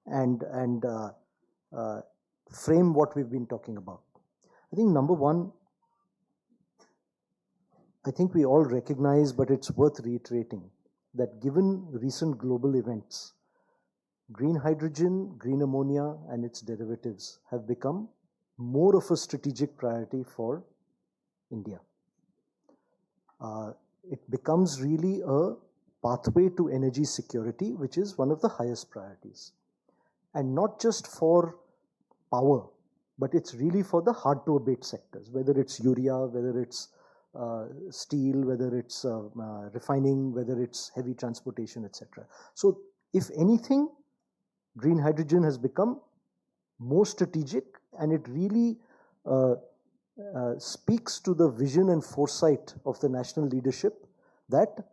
and frame what we've been talking about. I think number one, I think we all recognize, but it's worth reiterating, that given recent global events, green hydrogen, green ammonia, and its derivatives have become more of a strategic priority for India. It becomes really a pathway to energy security, which is one of the highest priorities. And not just for power, but it's really for the hard-to-abate sectors, whether it's urea, whether it's steel, whether it's refining, whether it's heavy transportation, etc. So, if anything, green hydrogen has become more strategic, and it really speaks to the vision and foresight of the national leadership that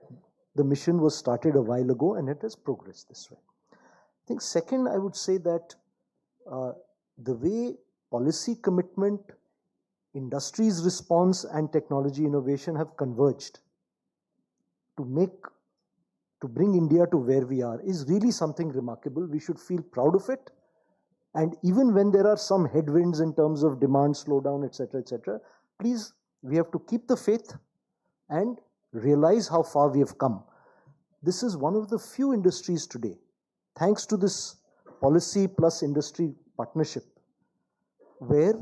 the mission was started a while ago and it has progressed this way. I think second, I would say that the way policy commitment, industry's response and technology innovation have converged to bring India to where we are is really something remarkable. We should feel proud of it. And even when there are some headwinds in terms of demand slowdown, etc., please, we have to keep the faith and realize how far we have come. This is one of the few industries today, thanks to this policy plus industry partnership, where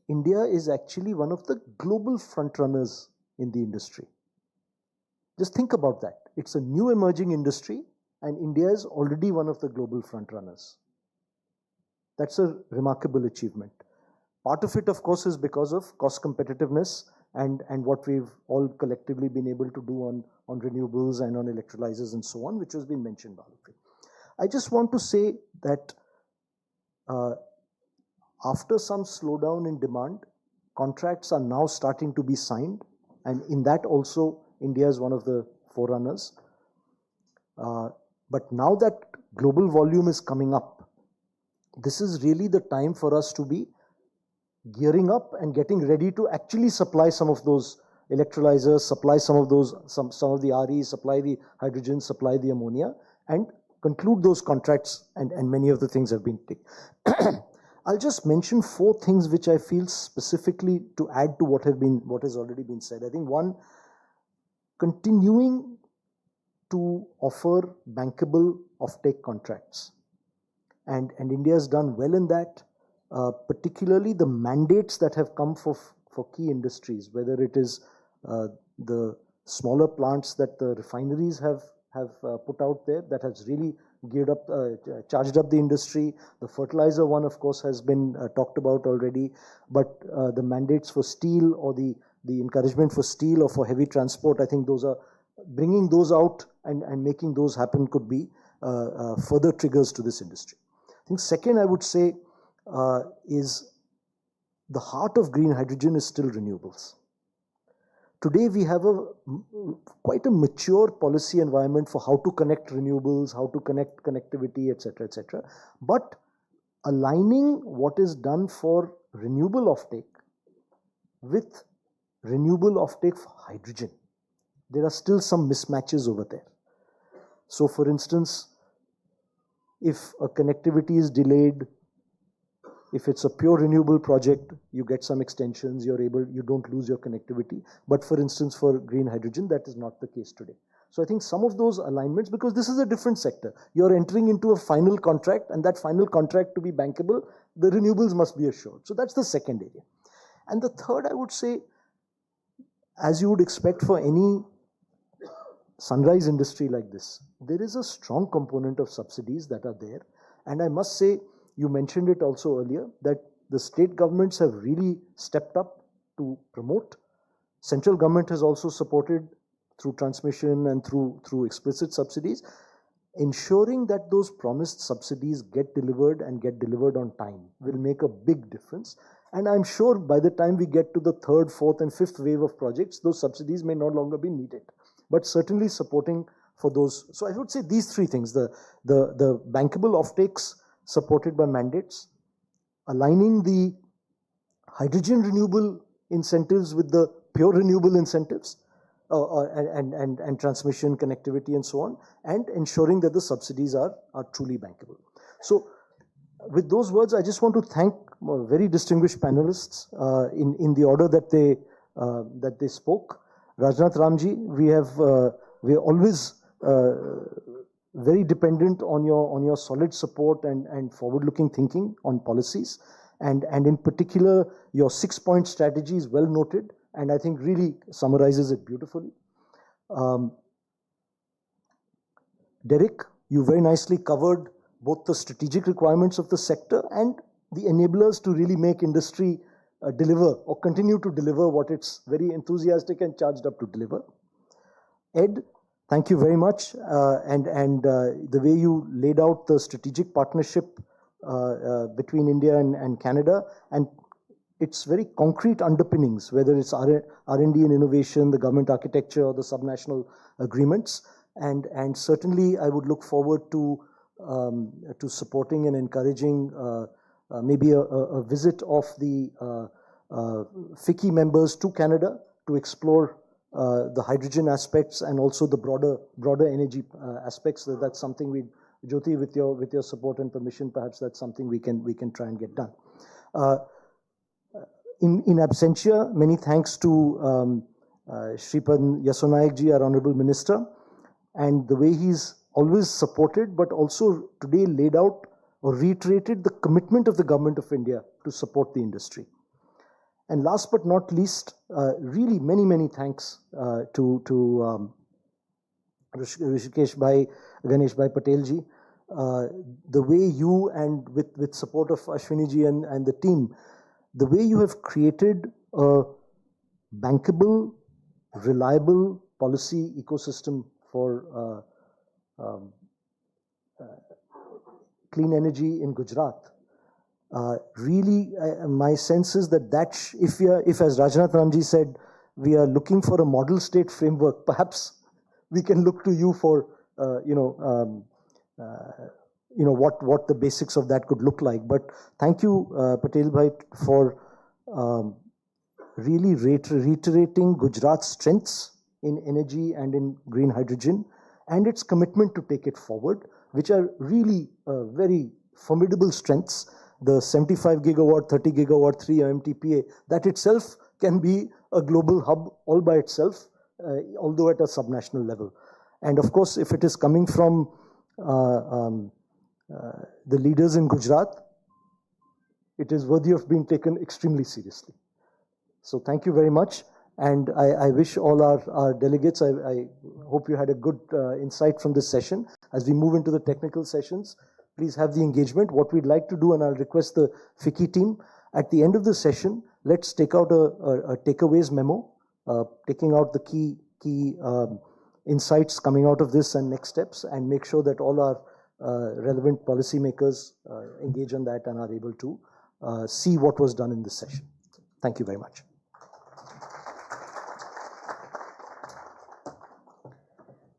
India is actually one of the global frontrunners in the industry. Just think about that. It's a new emerging industry, and India is already one of the global frontrunners. That's a remarkable achievement. Part of it, of course, is because of cost competitiveness and what we've all collectively been able to do on renewables and on electrolyzers and so on, which has been mentioned by all of you. I just want to say that after some slowdown in demand, contracts are now starting to be signed, and in that also India is one of the forerunners. But now that global volume is coming up, this is really the time for us to be gearing up and getting ready to actually supply some of those electrolyzers, supply some of the RE, supply the hydrogen, supply the ammonia, and conclude those contracts, and many of the things have been taken. I'll just mention 4 things which I feel specifically to add to what has already been said. I think one, continuing to offer bankable offtake contracts. And India has done well in that, particularly the mandates that have come for key industries, whether it is the smaller plants that the refineries have put out there, that has really geared up, charged up the industry. The fertilizer one, of course, has been talked about already, but the mandates for steel, or the encouragement for steel or for heavy transport, I think those are, bringing those out and making those happen could be further triggers to this industry. I think second, I would say, is the heart of green hydrogen is still renewables. Today we have quite a mature policy environment for how to connect renewables, how to connect connectivity, etc., etc. But aligning what is done for renewable offtake with renewable offtake for hydrogen, there are still some mismatches over there. So, for instance, if a connectivity is delayed, if it's a pure renewable project, you get some extensions, you don't lose your connectivity. But for instance, for green hydrogen, that is not the case today. So I think some of those alignments, because this is a different sector, you're entering into a final contract, and that final contract to be bankable, the renewables must be assured. So that's the second area. And the third, I would say, as you would expect for any sunrise industry like this, there is a strong component of subsidies that are there. And I must say, you mentioned it also earlier, that the state governments have really stepped up to promote. Central government has also supported through transmission and through explicit subsidies, ensuring that those promised subsidies get delivered and get delivered on time will make a big difference. And I'm sure by the time we get to the 3rd, 4th and 5th wave of projects, those subsidies may no longer be needed. But certainly supporting for those. So I would say these 3 things, the bankable offtakes supported by mandates, aligning the hydrogen renewable incentives with the pure renewable incentives, and transmission, connectivity and so on, and ensuring that the subsidies are truly bankable. So with those words, I just want to thank very distinguished panelists in the order that they spoke. Rajnath Ramji, we are always very dependent on your solid support and forward-looking thinking on policies, and in particular your 6-point strategy is well noted, and I think really summarizes it beautifully. Derek, you very nicely covered both the strategic requirements of the sector and the enablers to really make industry deliver or continue to deliver what it's very enthusiastic and charged up to deliver. Ed, thank you very much, and the way you laid out the strategic partnership between India and Canada, and its very concrete underpinnings, whether it's R&D and innovation, the government architecture, or the subnational agreements, and certainly I would look forward to supporting and encouraging maybe a visit of the FICCI members to Canada to explore the hydrogen aspects and also the broader energy aspects. That's something Jyoti, with your support and permission, perhaps that's something we can try and get done. In absentia, many thanks to Shripad Yasonayak ji, our Honorable Minister, and the way he's always supported, but also today laid out or reiterated the commitment of the Government of India to support the industry. And last but not least, really many thanks to Rishikesh Bhai, Ganesh Bhai Patel ji. The way you, and with support of Ashwini ji and the team, the way you have created a bankable, reliable policy ecosystem for clean energy in Gujarat. Really, my sense is that if as Rajnath Ramji said, we are looking for a model state framework. Perhaps we can look to you for, what the basics of that could look like. But thank you, Patel Bhai, for really reiterating Gujarat's strengths in energy and in green hydrogen and its commitment to take it forward, which are really very formidable strengths. The 75 gigawatt, 30 gigawatt, 3 MTPA, that itself can be a global hub all by itself, although at a subnational level. And of course, if it is coming from the leaders in Gujarat, it is worthy of being taken extremely seriously. So thank you very much. And I wish all our delegates, I hope you had a good insight from this session. As we move into the technical sessions, please have the engagement. What we'd like to do, and I'll request the FICCI team, at the end of the session, let's take out a takeaways memo, taking out the key insights coming out of this and next steps, and make sure that all our relevant policymakers engage on that and are able to see what was done in this session. Thank you very much.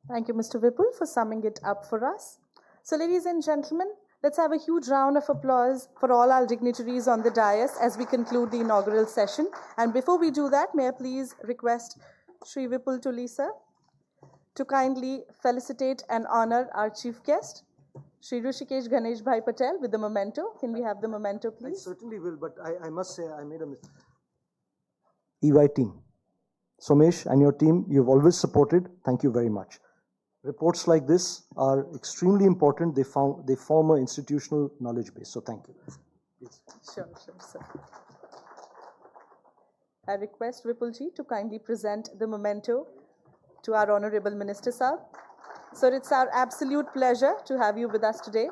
Thank you, Mr. Vipul, for summing it up for us. So, ladies and gentlemen, let's have a huge round of applause for all our dignitaries on the dais as we conclude the inaugural session. And before we do that, may I please request Shri Vipul Tuli sir to kindly felicitate and honor our chief guest, Shri Rushikesh Ganesh Bhai Patel, with the memento. Can we have the memento, please? I certainly will, but I must say I made a mistake. EY team, Somesh and your team, you've always supported. Thank you very much. Reports like this are extremely important. They form an institutional knowledge base. So thank you. Please. Sure, sir. I request Vipulji to kindly present the memento to our Honorable Minister Sir. Sir, it's our absolute pleasure to have you with us today.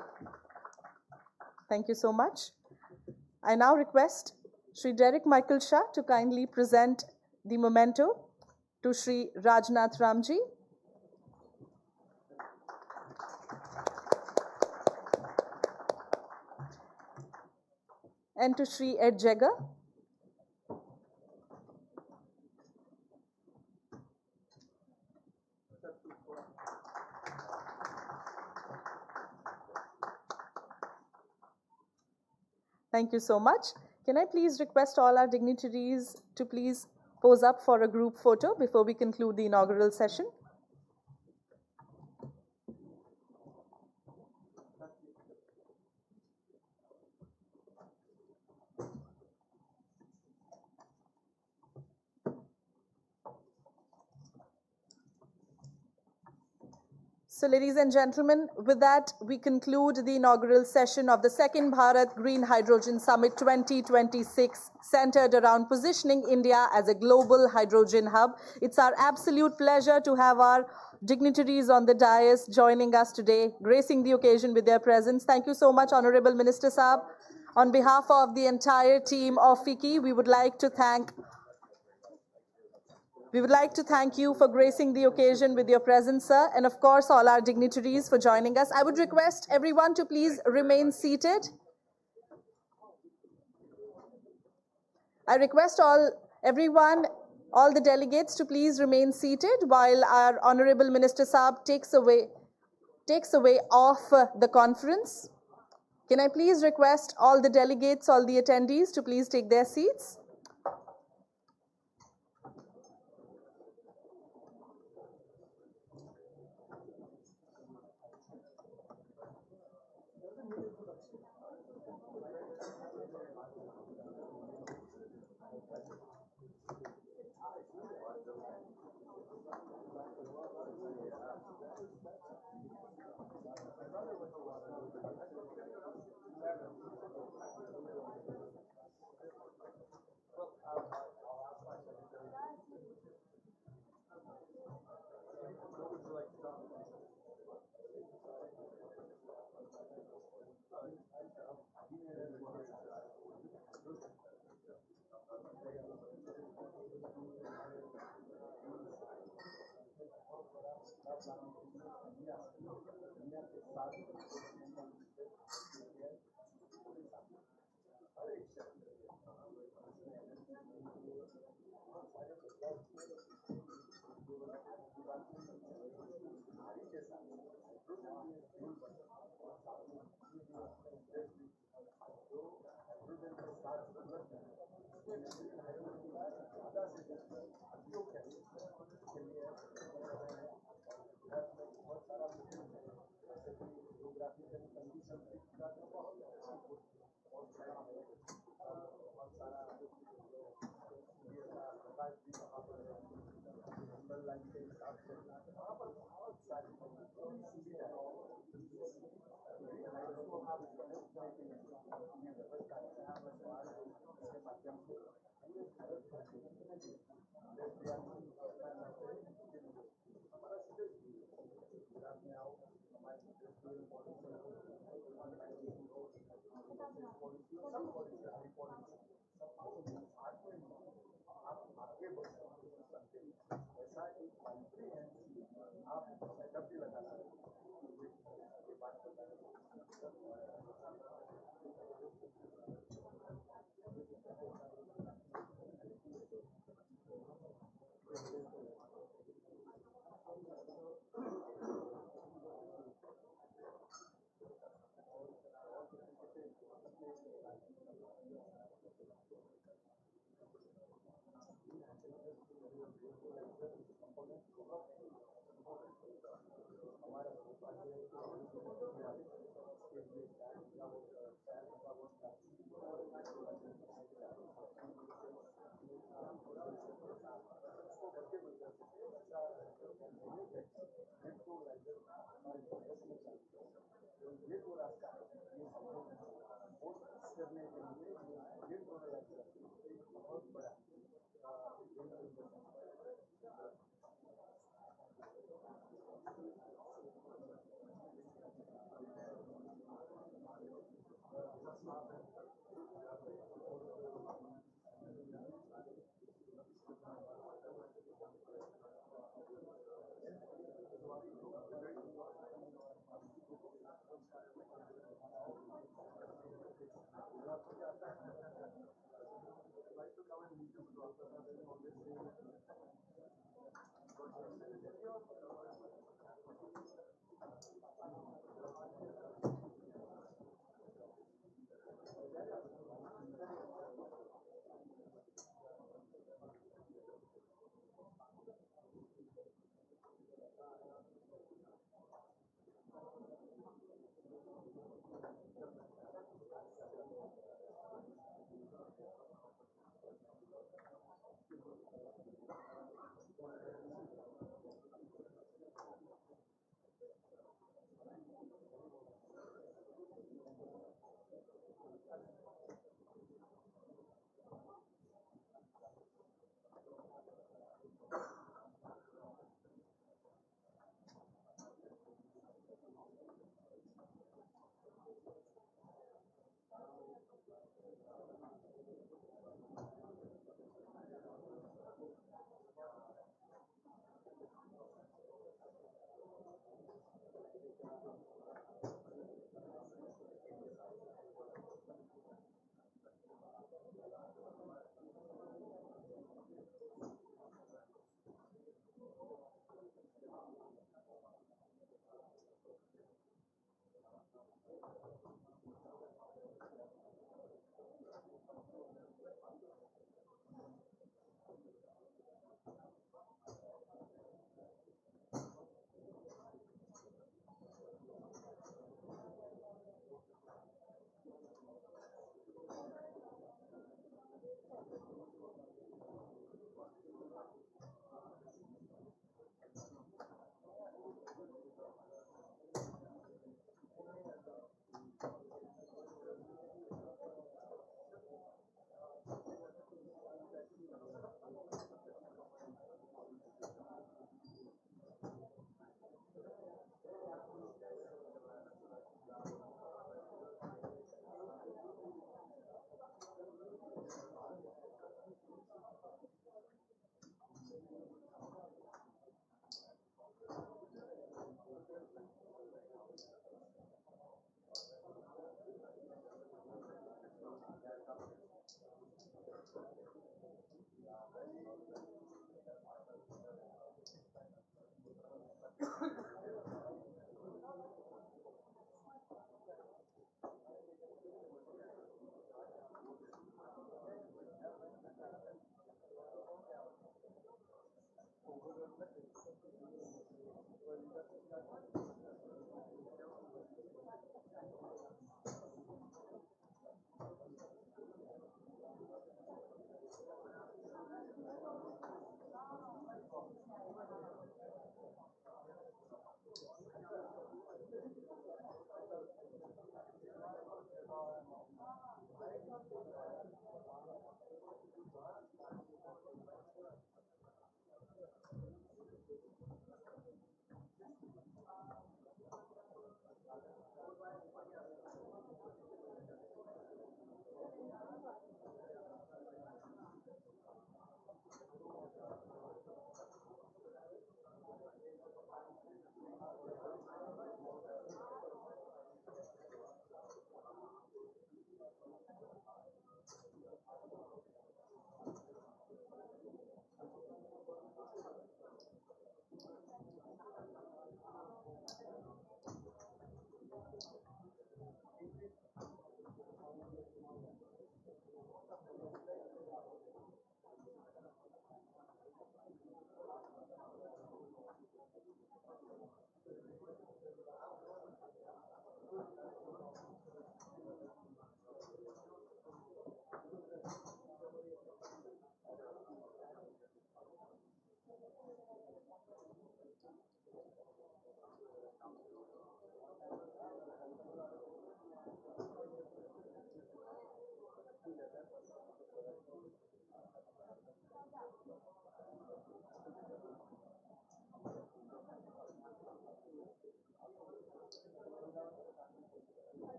Thank you so much. I now request Shri Derek Michael Shah to kindly present the memento to Shri Rajnath Ramji. And to Shri Ed Jagger. Thank you so much. Can I please request all our dignitaries to please pose up for a group photo before we conclude the inaugural session? So, ladies and gentlemen, with that, we conclude the inaugural session of the second Bharat Green Hydrogen Summit 2026, centered around positioning India as a global hydrogen hub. It's our absolute pleasure to have our dignitaries on the dais joining us today, gracing the occasion with their presence. Thank you so much, Honorable Minister Saab. On behalf of the entire team of FICCI, we would like to thank you for gracing the occasion with your presence, sir, and of course all our dignitaries for joining us. I would request everyone to please remain seated. I request all the delegates to please remain seated while our Honorable Minister Saab takes away off the conference. Can I please request all the delegates, all the attendees to please take their seats?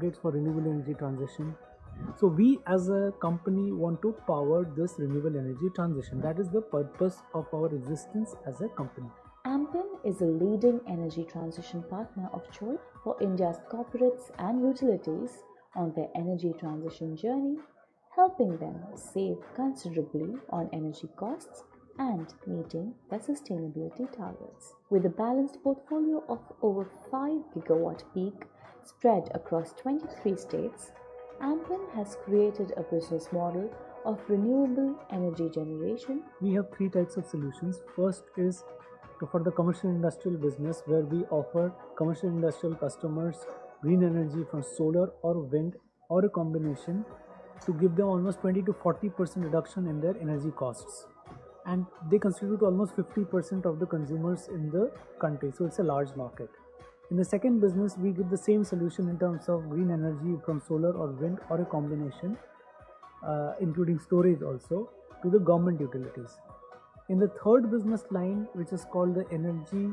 for renewable energy transition. So we as a company want to power this renewable energy transition. That is the purpose of our existence as a company. AMPEN is a leading energy transition partner of choice for India's corporates and utilities on their energy transition journey, helping them save considerably on energy costs and meeting their sustainability targets. With a balanced portfolio of over 5 gigawatt peak spread across 23 states, AMPEN has created a business model of renewable energy generation. We have three types of solutions. First is for the commercial industrial business, where we offer commercial industrial customers green energy from solar or wind or a combination to give them almost 20 to 40% reduction in their energy costs. And they constitute almost 50% of the consumers in the country. So it's a large market. In the second business, we give the same solution in terms of green energy from solar or wind or a combination, including storage also, to the government utilities. In the third business line, which is called the Energy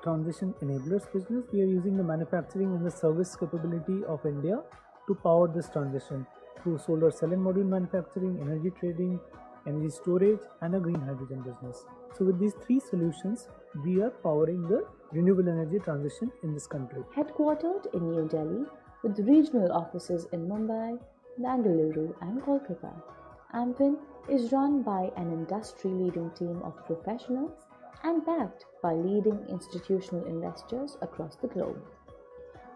Transition Enablers business, we are using the manufacturing and the service capability of India to power this transition through solar cell and module manufacturing, energy trading, energy storage, and a green hydrogen business. So with these three solutions, we are powering the renewable energy transition in this country. Headquartered in New Delhi with regional offices in Mumbai, Bengaluru, and Kolkata, AMPEN is run by an industry-leading team of professionals and backed by leading institutional investors across the globe.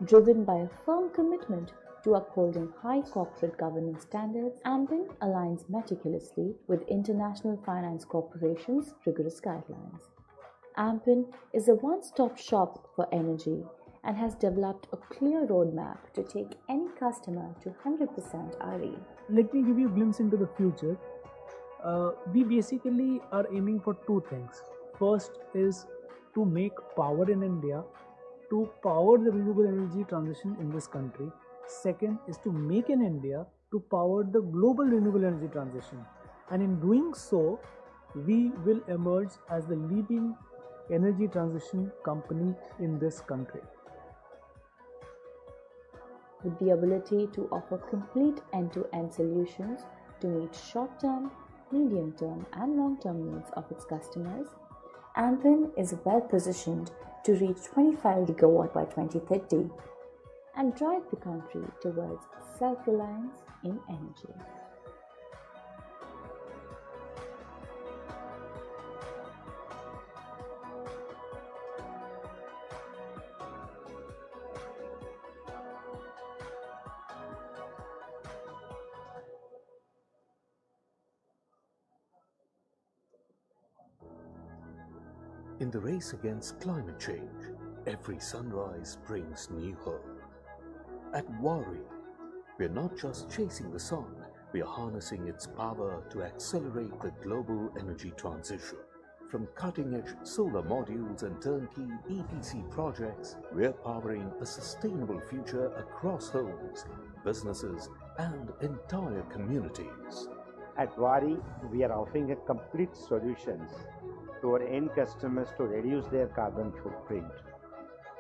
Driven by a firm commitment to upholding high corporate governance standards, AMPEN aligns meticulously with International Finance Corporation's rigorous guidelines. AMPEN is a one-stop shop for energy and has developed a clear roadmap to take any customer to 100% RE. Let me give you a glimpse into the future. We basically are aiming for two things. First is to make power in India, to power the renewable energy transition in this country. Second is to make in India to power the global renewable energy transition. And in doing so, we will emerge as the leading energy transition company in this country. With the ability to offer complete end-to-end solutions to meet short-term, medium-term and long-term needs of its customers, AMPEN is well positioned to reach 25 gigawatt by 2030 and drive the country towards self-reliance in energy. In the race against climate change, every sunrise brings new hope. At Wari, we are not just chasing the sun, we are harnessing its power to accelerate the global energy transition. From cutting-edge solar modules and turnkey EPC projects, we are powering a sustainable future across homes, businesses, and entire communities. At Wari, we are offering a complete solutions to our end customers to reduce their carbon footprint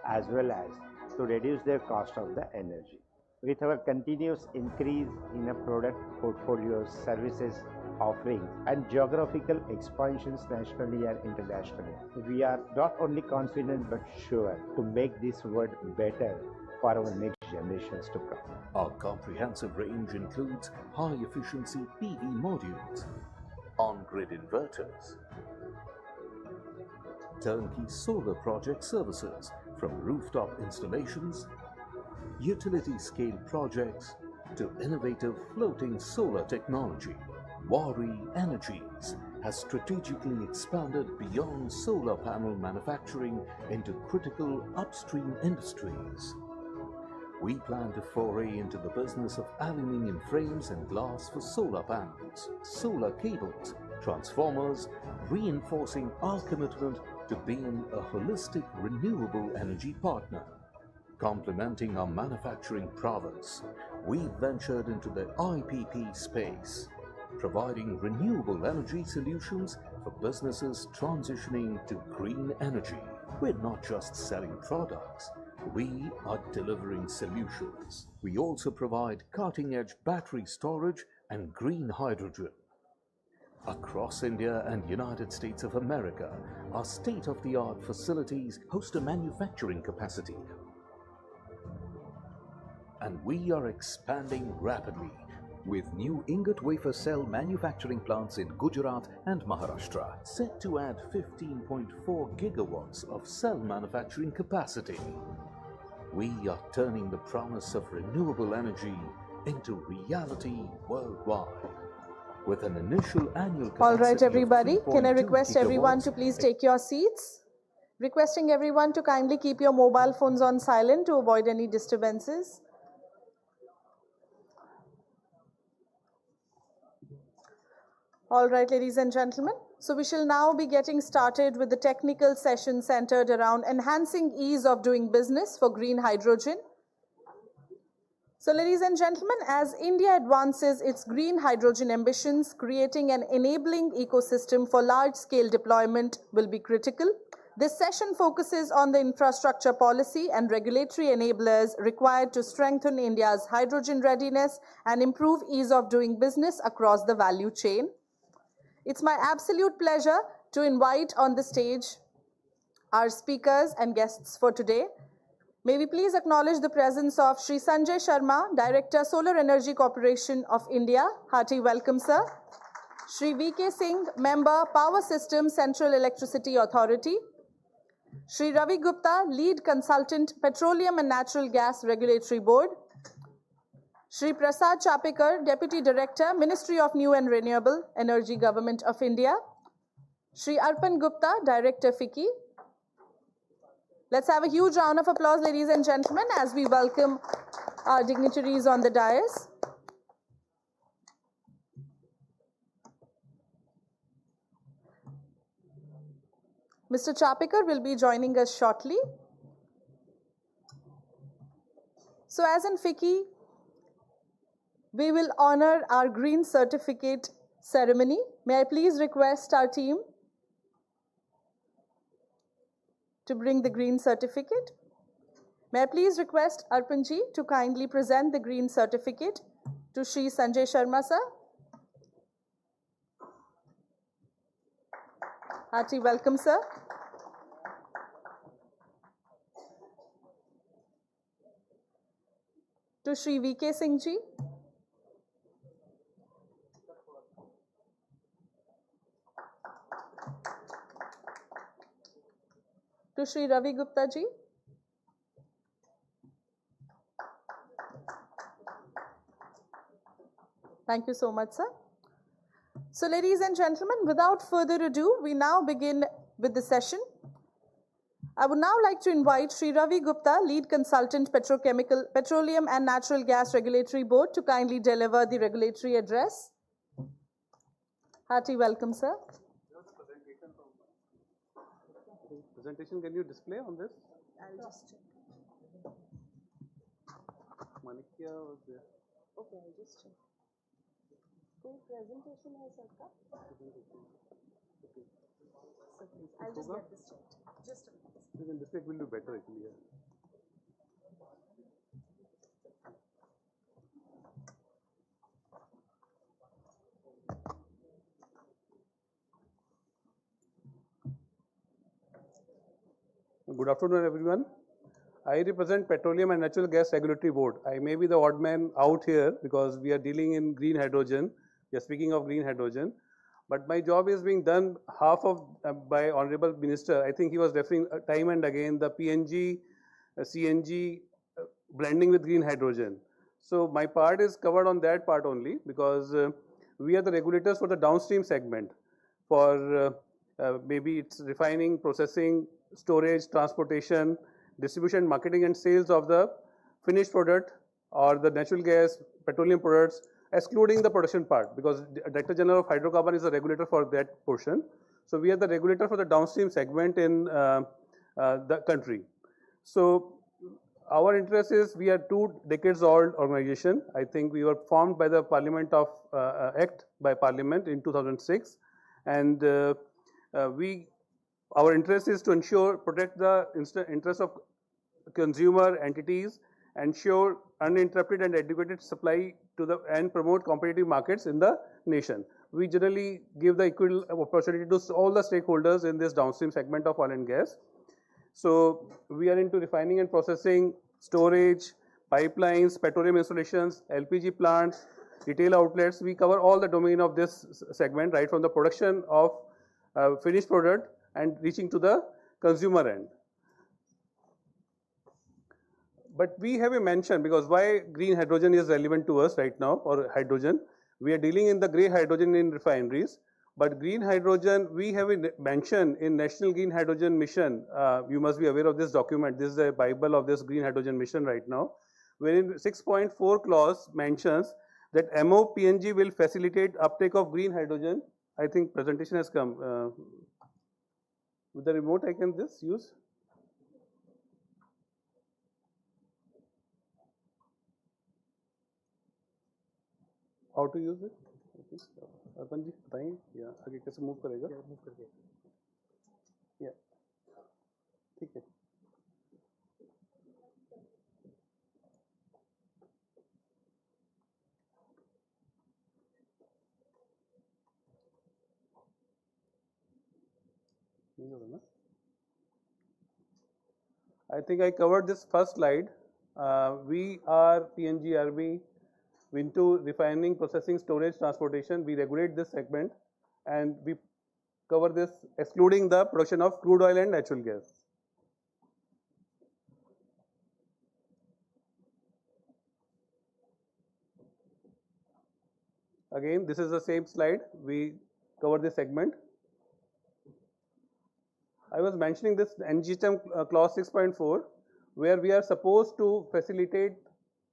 as well as to reduce their cost of the energy. With our continuous increase in a product portfolio, services offerings and geographical expansions nationally and internationally, we are not only confident but sure to make this world better for our next generations to come. Our comprehensive range includes high-efficiency PV modules, on-grid inverters, turnkey solar project services from rooftop installations, utility-scale projects to innovative floating solar technology. Wari Energies has strategically expanded beyond solar panel manufacturing into critical upstream industries. We plan to foray into the business of aluminium frames and glass for solar panels, solar cables, transformers, reinforcing our commitment to being a holistic renewable energy partner. Complementing our manufacturing prowess, we ventured into the IPP space, providing renewable energy solutions for businesses transitioning to green energy. We're not just selling products, We are delivering solutions. We also provide cutting-edge battery storage and green hydrogen. Across India and United States of America, our state-of-the-art facilities host a manufacturing capacity. And we are expanding rapidly with new ingot wafer cell manufacturing plants in Gujarat and Maharashtra, set to add 15.4 gigawatts of cell manufacturing capacity. We are turning the promise of renewable energy into reality worldwide. With an initial annual capacity All right, everybody, can I 3.2 request everyone gigawatts, to please take your seats? Requesting everyone to kindly keep your mobile phones on silent to avoid any disturbances. All right, ladies and gentlemen. So we shall now be getting started with the technical session centered around enhancing ease of doing business for green hydrogen. So ladies and gentlemen, as India advances its green hydrogen ambitions, creating an enabling ecosystem for large-scale deployment will be critical. This session focuses on the infrastructure policy and regulatory enablers required to strengthen India's hydrogen readiness and improve ease of doing business across the value chain. It's my absolute pleasure to invite on the stage our speakers and guests for today. May we please acknowledge the presence of Shri Sanjay Sharma, Director, Solar Energy Corporation of India. Hearty welcome, sir. Shri V.K. Singh, Member, Power Systems, Central Electricity Authority. Shri Ravi Gupta, Lead Consultant, Petroleum and Natural Gas Regulatory Board. Shri Prasad Chapekar, Deputy Director, Ministry of New and Renewable Energy, Government of India. Shri Arpan Gupta, Director, FICCI. Let's have a huge round of applause, ladies and gentlemen, as we welcome our dignitaries on the dais. Mr. Chapekar will be joining us shortly. So as in FICCI, we will honor our green certificate ceremony. May I please request our team to bring the green certificate? May I please request Arpanji to kindly present the green certificate to Shri Sanjay Sharma sir. Hearty welcome, sir. To Shri V.K. Singh ji. To Shri Ravi Gupta ji. Thank you so much, sir. So, ladies and gentlemen, without further ado, we now begin with the session. I would now like to invite Shri Ravi Gupta, Lead Consultant, Petroleum and Natural Gas Regulatory Board, to kindly deliver the regulatory address. Hearty welcome, sir. Presentation, can you display on this? I'll just check. Manikya was there. Okay, I'll just check. कोई presentation है sir का? Okay. Sir, please, I'll just get this checked. Just a minute. You can display, it will be better actually. Yeah. Good afternoon, everyone. I represent Petroleum and Natural Gas Regulatory Board. I may be the odd man out here because we are dealing in green hydrogen. We are speaking of green hydrogen. But my job is being done half of by Honorable Minister. I think he was referring time and again the PNG, CNG blending with green hydrogen. So my part is covered on that part only because we are the regulators for the downstream segment for maybe it's refining, processing, storage, transportation, distribution, marketing and sales of the finished product or the natural gas, petroleum products, excluding the production part because Director General of Hydrocarbon is the regulator for that portion. So we are the regulator for the downstream segment in the country. So our interest is we are 2 decades old organization. I think we were formed by the Parliament of Act by Parliament in 2006 and our interest is to ensure, protect the interest of consumer entities, ensure uninterrupted and adequate supply to the and promote competitive markets in the nation. We generally give the equal opportunity to all the stakeholders in this downstream segment of oil and gas. So we are into refining and processing, storage, pipelines, petroleum installations, LPG plants, retail outlets. We cover all the domain of this segment, right from the production of finished product and reaching to the consumer end. But we have a mention, because why green hydrogen is relevant to us right now, or hydrogen. We are dealing in the grey hydrogen in refineries, but green hydrogen, we have a mention in National Green Hydrogen Mission. You must be aware of this document. This is a Bible of this green hydrogen mission right now, wherein 6.4 clause mentions that MOPNG will facilitate uptake of green hydrogen. I think presentation has come. With the remote, I can this use? How to use it? अर्पण जी बताएं या आगे कैसे move करेगा? Move करके या ठीक है. I think I covered this first slide. We are PNGRB into refining, processing, storage, transportation. We regulate this segment and we cover this excluding the production of crude oil and natural gas. Again, this is the same slide. We cover this segment. I was mentioning this NGHM clause 6.4, where we are supposed to facilitate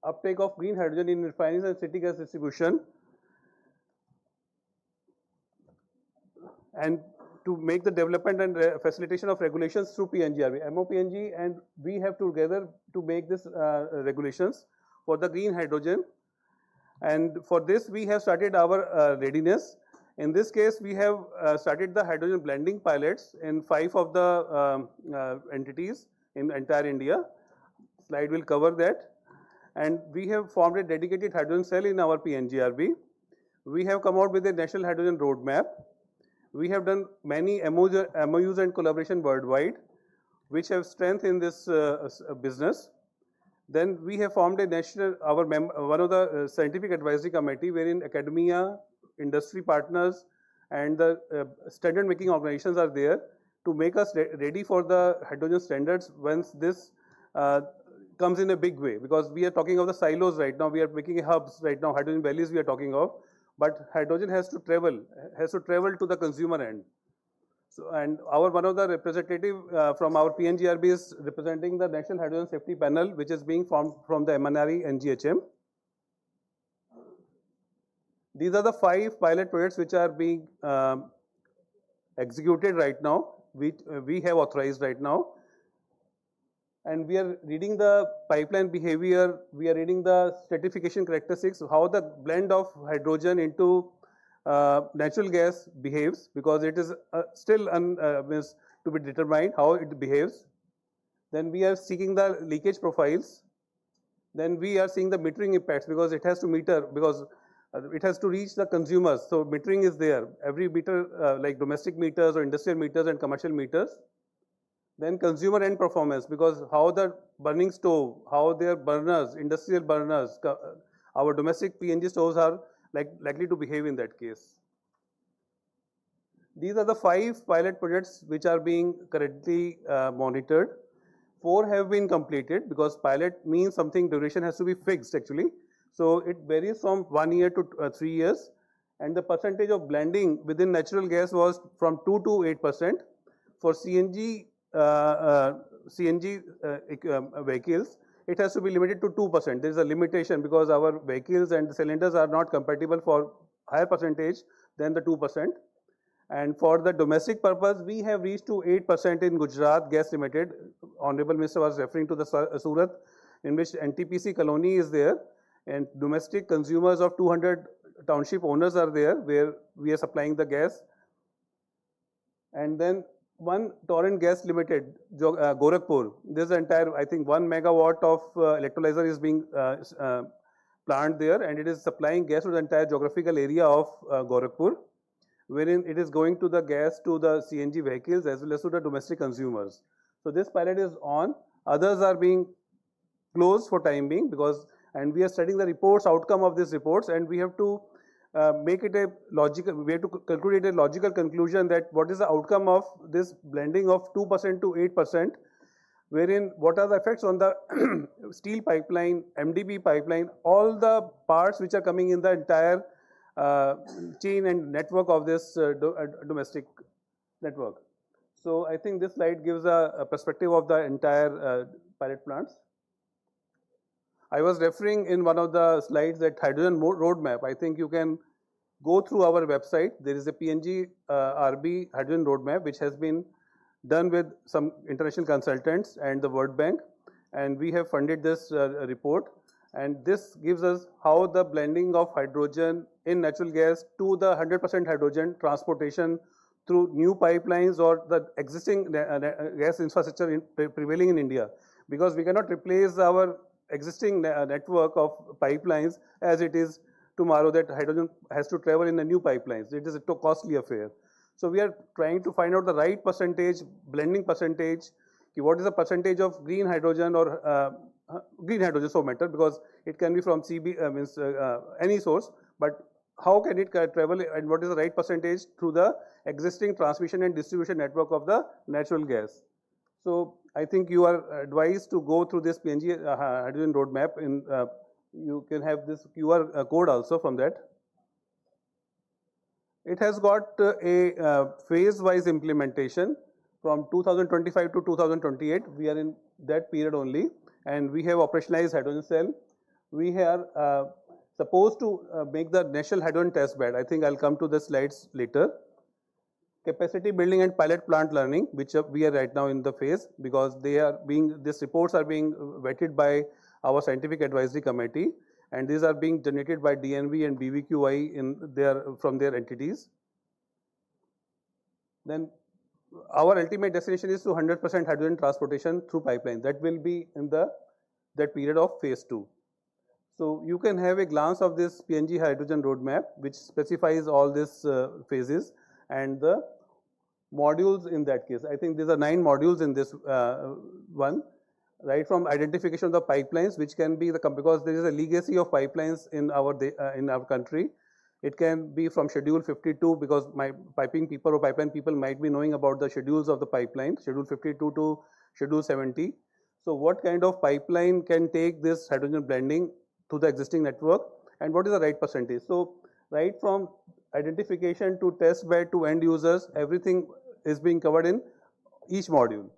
uptake of green hydrogen in refineries and city gas distribution, and to make the development and facilitation of regulations through PNGRB, MOPNG, and we have together to make this regulations for the green hydrogen. And for this, we have started our readiness. In this case, we have started the hydrogen blending pilots in 5 of the entities in entire India. Slide will cover that. And we have formed a dedicated hydrogen cell in our PNGRB. We have come out with a national hydrogen roadmap. We have done many MOUs and collaboration worldwide, which have strength in this business. Then we have formed a national, one of the scientific advisory committee, wherein academia, industry partners, and the standard making organizations are there to make us ready for the hydrogen standards once this comes in a big way, because we are talking of the silos right now. We are making hubs right now, hydrogen valleys we are talking of, but hydrogen has to travel to the consumer end. So, and one of the representative from our PNGRB is representing the National Hydrogen Safety Panel, which is being formed from the MNRE NGHM. These are the 5 pilot projects which are being executed right now, which we have authorized right now. And we are reading the pipeline behavior, we are reading the stratification characteristics, how the blend of hydrogen into natural gas behaves, because it is still to be determined how it behaves. Then we are seeking the leakage profiles. Then we are seeing the metering impacts, because it has to meter, because it has to reach the consumers. So metering is there. Every meter, like domestic meters or industrial meters and commercial meters. Then consumer end performance, because how the burning stove, how their burners, industrial burners, our domestic PNG stoves are likely to behave in that case. These are the 5 pilot projects which are being currently monitored. 4 have been completed, because pilot means something, duration has to be fixed actually. So it varies from 1 year to 3 years, and the percentage of blending within natural gas was from 2 to 8%. For CNG vehicles, it has to be limited to 2%. There is a limitation, because our vehicles and the cylinders are not compatible for higher percentage than the 2%. And for the domestic purpose, we have reached to 8% in Gujarat Gas Limited. Honorable Minister was referring to the Surat, in which NTPC colony is there, and domestic consumers of 200 township owners are there, where we are supplying the gas. And then one Torrent Gas Limited, Gorakhpur. This entire, I think, 1 megawatt of electrolyzer is being plant there, and it is supplying gas to the entire geographical area of Gorakhpur, wherein it is going to the gas to the CNG vehicles as well as to the domestic consumers. So this pilot is on. Others are being closed for time being because, and we are studying the reports, outcome of these reports, and we have to make it a logical, we have to calculate a logical conclusion that what is the outcome of this blending of 2% to 8%, wherein what are the effects on the steel pipeline, MDB pipeline, all the parts which are coming in the entire chain and network of this domestic network. So I think this slide gives a perspective of the entire pilot plants. I was referring in one of the slides that hydrogen roadmap. I think you can go through our website. There is a PNG RB hydrogen roadmap which has been done with some international consultants and the World Bank, and we have funded this report. And this gives us how the blending of hydrogen in natural gas to the 100% hydrogen transportation through new pipelines or the existing gas infrastructure prevailing in India, because we cannot replace our existing network of pipelines as it is tomorrow, that hydrogen has to travel in the new pipelines. It is a costly affair. So we are trying to find out the right percentage, blending percentage, what is the percentage of green hydrogen or green hydrogen so matter, because it can be from any source, but how can it travel and what is the right percentage through the existing transmission and distribution network of the natural gas. So I think you are advised to go through this PNG hydrogen roadmap. You can have this QR code also from that. It has got a phase-wise implementation from 2025 to 2028. We are in that period only, and we have operationalized hydrogen cell. We are supposed to make the national hydrogen test bed. I think I'll come to the slides later. Capacity building and pilot plant learning, which we are right now in the phase, because these reports are being vetted by our scientific advisory committee, and these are being generated by DNV and BVQI from their entities. Then our ultimate destination is to 100% hydrogen transportation through pipeline. That will be in that period of phase 2. So you can have a glance of this PNG hydrogen roadmap, which specifies all these phases and the modules in that case. I think there are 9 modules in this one, right from identification of the pipelines, which can be because there is a legacy of pipelines in our country. It can be from Schedule 52, because my piping people or pipeline people might be knowing about the schedules of the pipeline, Schedule 52 to Schedule 70. So what kind of pipeline can take this hydrogen blending to the existing network, and what is the right percentage? So right from identification to test bed to end users, everything is being covered in each module.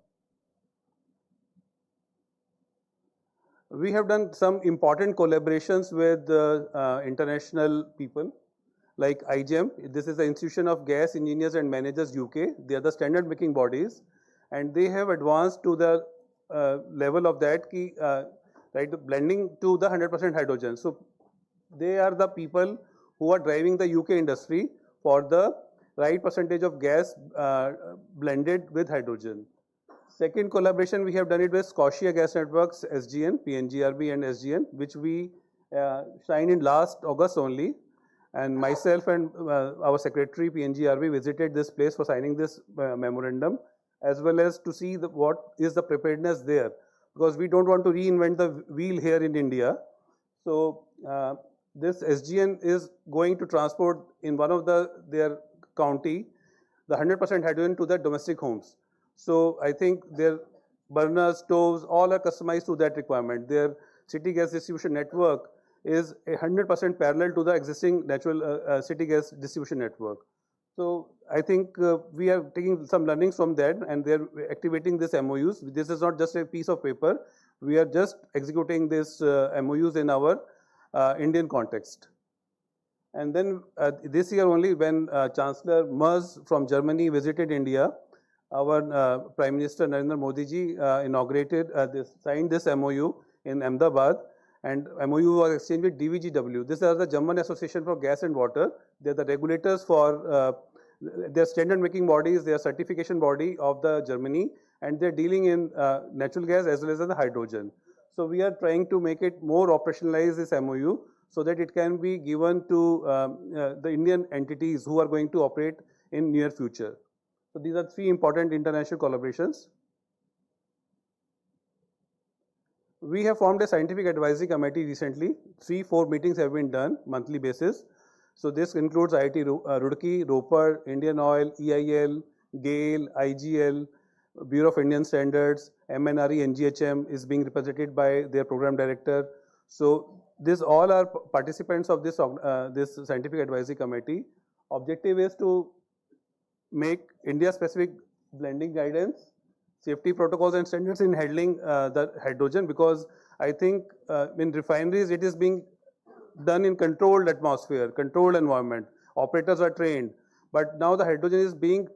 We have done some important collaborations with international people like IGEM. This is the Institution of Gas Engineers and Managers UK. They are the standard making bodies, and they have advanced to the level of that right, blending to the 100% hydrogen. So they are the people who are driving the UK industry for the right percentage of gas blended with hydrogen. Second collaboration, we have done it with Scotia Gas Networks, SGN, PNGRB and SGN, which we signed in last August only. And myself and our secretary, PNGRB, visited this place for signing this memorandum, as well as to see what is the preparedness there, because we don't want to reinvent the wheel here in India. So this SGN is going to transport in one of their county the 100% hydrogen to the domestic homes. So I think their burners, stoves, all are customized to that requirement. Their city gas distribution network is 100% parallel to the existing natural city gas distribution network. So I think we are taking some learnings from that, and they are activating this MOUs. This is not just a piece of paper. We are just executing this MOUs in our Indian context. And then this year only, when Chancellor Merz from Germany visited India, our Prime Minister Narendra Modi ji signed this MOU in Ahmedabad, and MOU was exchanged with DVGW. These are the German Association for Gas and Water. They are the regulators for They are standard making bodies, they are certification body of the Germany, and they're dealing in natural gas as well as the hydrogen. So we are trying to make it more operationalize this MOU so that it can be given to the Indian entities who are going to operate in near future. So these are three important international collaborations. We have formed a scientific advisory committee recently. 3-4 meetings have been done monthly basis. So this includes IIT Roorkee, Roper, Indian Oil, EIL, GAIL, IGL, Bureau of Indian Standards, MNRE, NGHM is being represented by their program director. So these all are participants of this scientific advisory committee. Objective is to make India-specific blending guidance, safety protocols and standards in handling the hydrogen, because I think in refineries it is being done in controlled atmosphere, controlled environment. Operators are trained, but now the hydrogen is being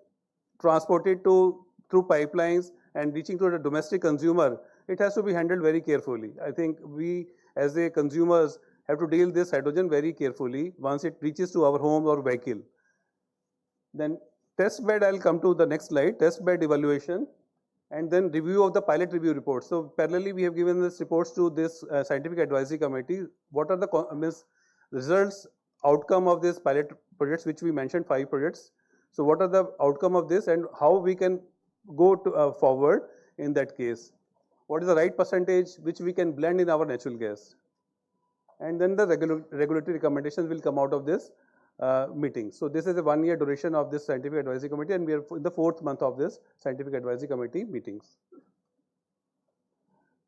transported through pipelines and reaching to the domestic consumer. It has to be handled very carefully. I think we as a consumers have to deal this hydrogen very carefully once it reaches to our home or vehicle. Then test bed, I'll come to the next slide, test bed evaluation, and then review of the pilot review reports. So parallelly, we have given this reports to this scientific advisory committee. What are the results, outcome of this pilot projects, which we mentioned 5 projects. So what are the outcome of this and how we can go to, forward in that case? What is the right percentage which we can blend in our natural gas? And then the regulatory recommendations will come out of this meeting. So this is a 1-year duration of this scientific advisory committee, and we are in the 4th month of this scientific advisory committee meetings.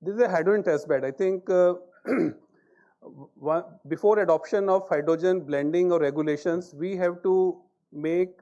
This is a hydrogen test bed. I think before adoption of hydrogen blending or regulations, we have to make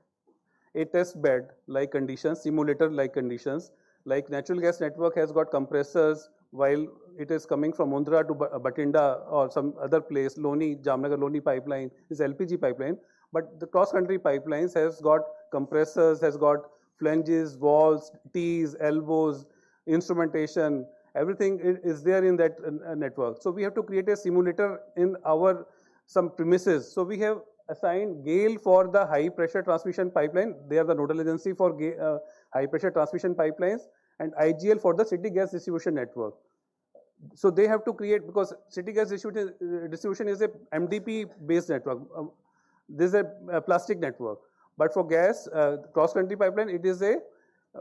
a test bed like conditions, simulator like conditions. Like natural gas network has got compressors while it is coming from Mundra to Batinda or some other place, Loni, Jamnagar Loni pipeline is LPG pipeline, but the cross-country pipelines has got compressors, has got flanges, walls, T's, elbows, instrumentation, everything is there in that network. So we have to create a simulator in our some premises. So we have assigned GAIL for the high pressure transmission pipeline. They are the nodal agency for high pressure transmission pipelines, and IGL for the city gas distribution network. So they have to create, because city gas distribution is a MDP based network. This is a plastic network, but for gas cross country pipeline it is a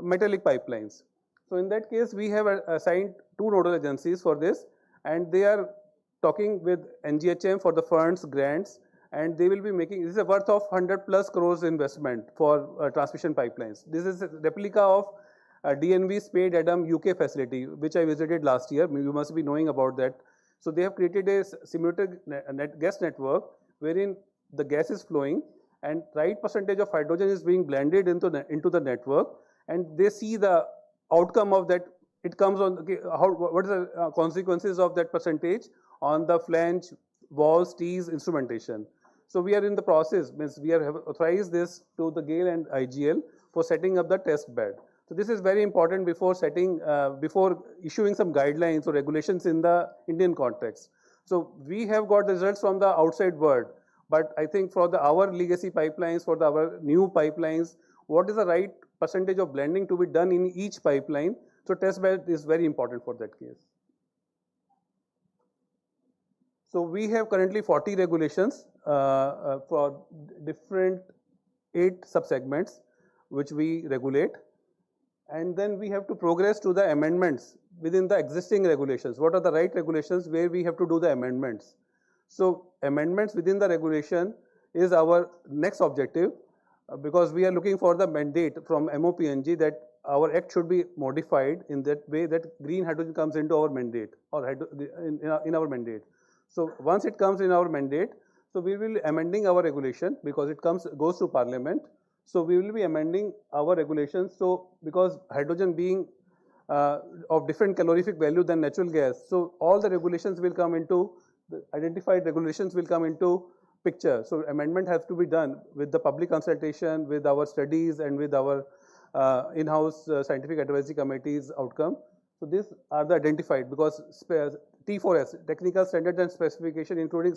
metallic pipelines. So in that case we have assigned 2 nodal agencies for this, and they are talking with NGHM for the funds, grants, and they will be making, this is a worth of 100+ crores investment for transmission pipelines. This is a replica of DNV Spade Adam UK facility, which I visited last year. You must be knowing about that. So they have created a simulated gas network wherein the gas is flowing and right percentage of hydrogen is being blended into the network, and they see the outcome of that. It comes on, okay, what is the consequences of that percentage on the flange, walls, T's, instrumentation. So we are in the process, means we have authorized this to the GAIL and IGL for setting up the test bed. So this is very important before setting, before issuing some guidelines or regulations in the Indian context. So we have got the results from the outside world, but I think for our legacy pipelines, for our new pipelines, what is the right percentage of blending to be done in each pipeline? So test bed is very important for that case. So we have currently 40 regulations for different 8 subsegments which we regulate. And then we have to progress to the amendments within the existing regulations. What are the right regulations where we have to do the amendments? So amendments within the regulation is our next objective, because we are looking for the mandate from MOPNG that our act should be modified in that way that green hydrogen comes into our mandate or in our mandate. So once it comes in our mandate, so we will be amending our regulation because it goes to Parliament. So we will be amending our regulations. So because hydrogen being of different calorific value than natural gas, so all the regulations will come into, the identified regulations will come into picture. So amendment has to be done with the public consultation, with our studies, and with our in-house scientific advisory committee's outcome. So these are the identified, because T4S, technical standards and specification, including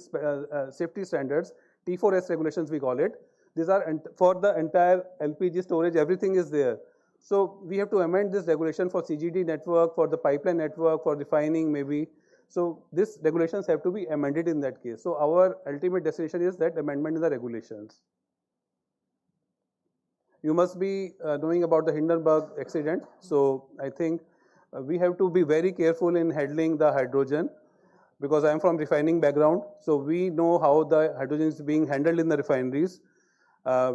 safety standards, T4S regulations we call it. These are for the entire LPG storage, everything is there. So we have to amend this regulation for CGD network, for the pipeline network, for refining maybe. So these regulations have to be amended in that case. So our ultimate destination is that amendment in the regulations. You must be knowing about the Hindenburg accident. So I think we have to be very careful in handling the hydrogen, because I am from refining background. So we know how the hydrogen is being handled in the refineries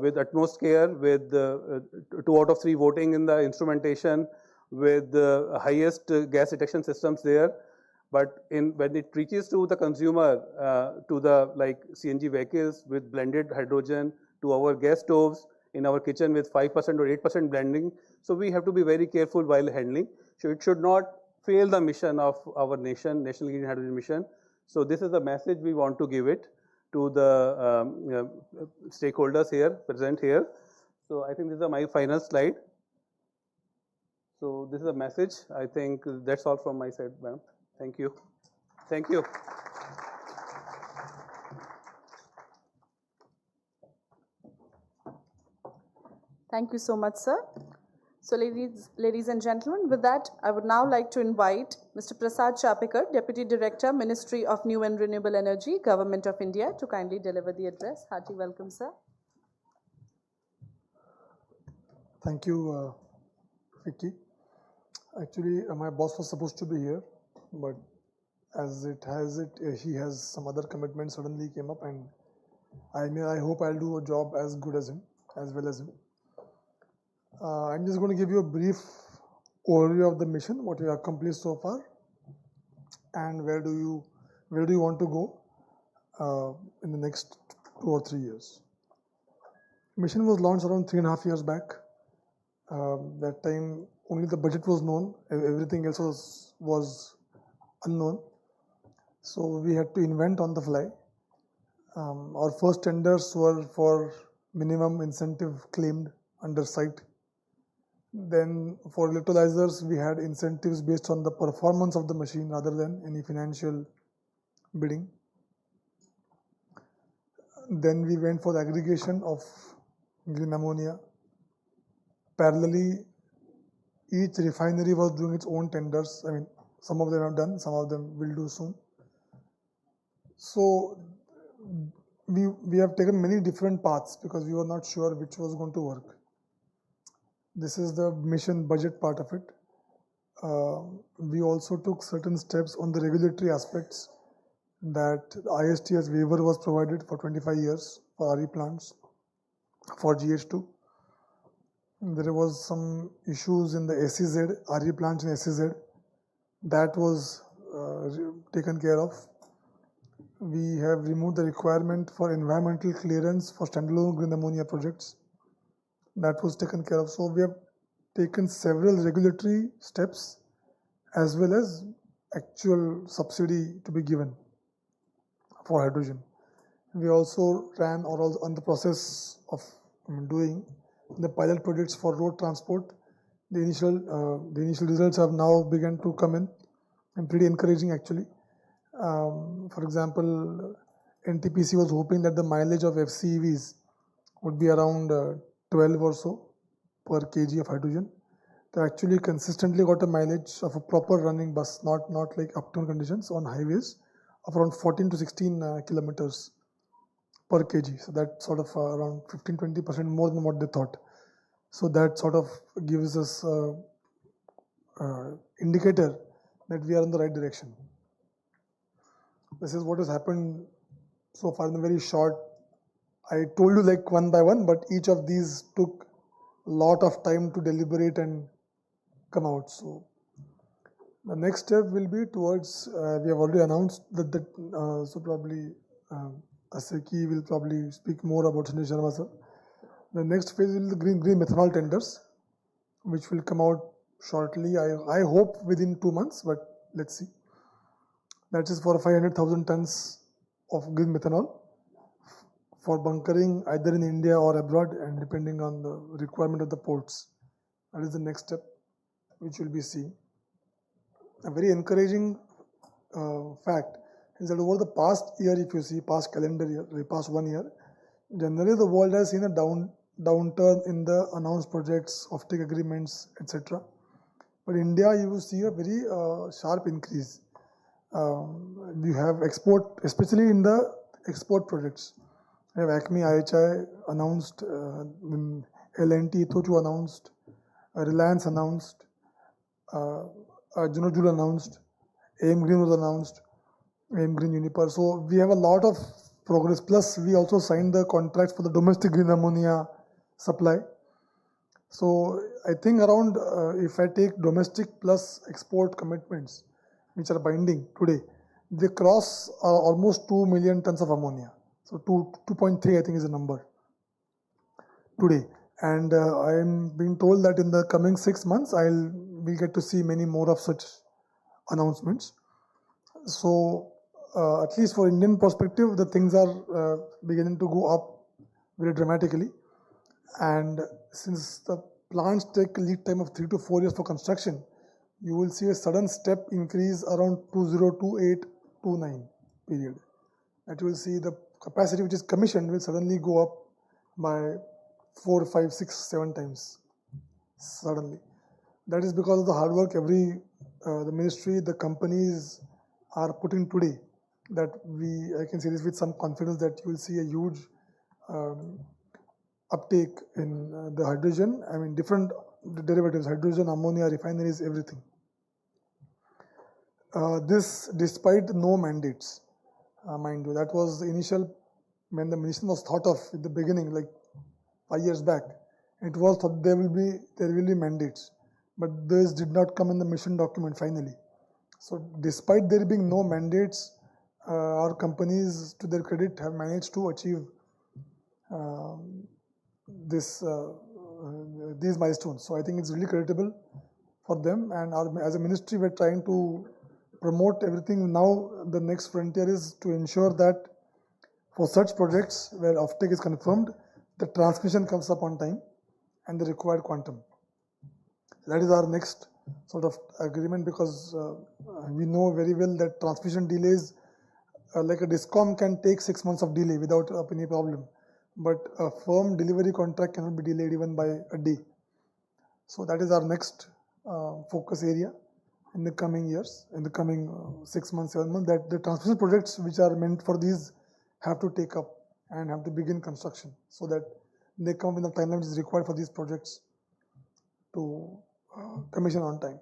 with utmost care, with 2 out of 3 voting in the instrumentation, with the highest gas detection systems there. But when it reaches to the consumer, to the like CNG vehicles with blended hydrogen, to our gas stoves in our kitchen with 5% or 8% blending, so we have to be very careful while handling. So it should not fail the mission of our nation, National Green Hydrogen Mission. So this is the message we want to give it to the stakeholders here, present here. So I think this is my final slide. So this is a message. I think that's all from my side, ma'am. Thank you. Thank you. Thank you so much, sir. So ladies and gentlemen, with that, I would now like to invite Mr. Prasad Chapekar, Deputy Director, Ministry of New and Renewable Energy, Government of India, to kindly deliver the address. Hearty welcome, sir. Thank you, Vicky. Actually, my boss was supposed to be here, but as it has he has some other commitments suddenly came up, and I hope I'll do a job as good as him, as well as him. I'm just going to give you a brief overview of the mission, what we have accomplished so far, and where do you want to go in the next 2 or 3 years. Mission was launched around 3.5 years back. That time only the budget was known, everything else was unknown. So we had to invent on the fly. Our first tenders were for minimum incentive claimed under site. Then for electrolyzers, we had incentives based on the performance of the machine rather than any financial bidding. Then we went for the aggregation of green ammonia. Parallelly, each refinery was doing its own tenders. I mean, some of them have done, some of them will do soon. So we have taken many different paths because we were not sure which was going to work. This is the mission budget part of it. We also took certain steps on the regulatory aspects, that ISTS waiver was provided for 25 years for RE plants, for GH2. There was some issues in the SEZ, RE plants in SEZ. That was taken care of. We have removed the requirement for environmental clearance for standalone green ammonia projects. That was taken care of. So we have taken several regulatory steps as well as actual subsidy to be given for hydrogen. We also ran or are on the process of doing the pilot projects for road transport. The initial results have now begun to come in and pretty encouraging actually. For example, NTPC was hoping that the mileage of FCEVs would be around 12 or so per kg of hydrogen. They actually consistently got a mileage of a proper running bus, not like uptown conditions on highways, of around 14 to 16 kilometers per kg. So that sort of around 15-20% more than what they thought. So that sort of gives us indicator that we are in the right direction. This is what has happened so far in a very short. I told you like one by one, but each of these took a lot of time to deliberate and come out. So the next step will be towards, we have already announced that, so probably Aseki will probably speak more about Sanjay Sharma sir. The next phase will be the green methanol tenders, which will come out shortly. I hope within 2 months, but let's see. That is for 500,000 tons of green methanol for bunkering either in India or abroad, and depending on the requirement of the ports. That is the next step which will be seen. A very encouraging fact is that over the past year, if you see past calendar year, past 1 year, generally the world has seen a downturn in the announced projects, offtake agreements, etc. But India, you will see a very sharp increase. You have export, especially in the export projects. You have Acme IHI announced, L&T Itochu announced, Reliance announced, Junojul announced, AM Green was announced, AM Green Uniper. So we have a lot of progress. Plus, we also signed the contracts for the domestic green ammonia supply. So I think around, if I take domestic plus export commitments, which are binding today, they cross almost 2 million tons of ammonia. So 2.3 I think is the number today. And I am being told that in the coming 6 months, we'll get to see many more of such announcements. So at least for Indian perspective, the things are beginning to go up very dramatically. And since the plants take a lead time of 3 to 4 years for construction, you will see a sudden step increase around 2028-29 period. That you will see the capacity which is commissioned will suddenly go up by 4, 5, 6, 7 times suddenly. That is because of the hard work the ministry, the companies are putting today. That I can say this with some confidence that you will see a huge uptake in the hydrogen. I mean, different derivatives, hydrogen, ammonia, refineries, everything. This despite no mandates, mind you. That was the initial, when the mission was thought of in the beginning, like 5 years back. It was thought there will be mandates, but this did not come in the mission document finally. So despite there being no mandates, our companies, to their credit, have managed to achieve these milestones. So I think it's really creditable for them, and as a ministry, we're trying to promote everything. Now the next frontier is to ensure that for such projects where offtake is confirmed, the transmission comes up on time and the required quantum. That is our next sort of agreement, because we know very well that transmission delays, like a DISCOM can take 6 months of delay without any problem, but a firm delivery contract cannot be delayed even by a day. So that is our next focus area in the coming years, in the coming 6 months, 7 months, that the transmission projects which are meant for these have to take up and have to begin construction, so that they come in the timeline which is required for these projects to commission on time.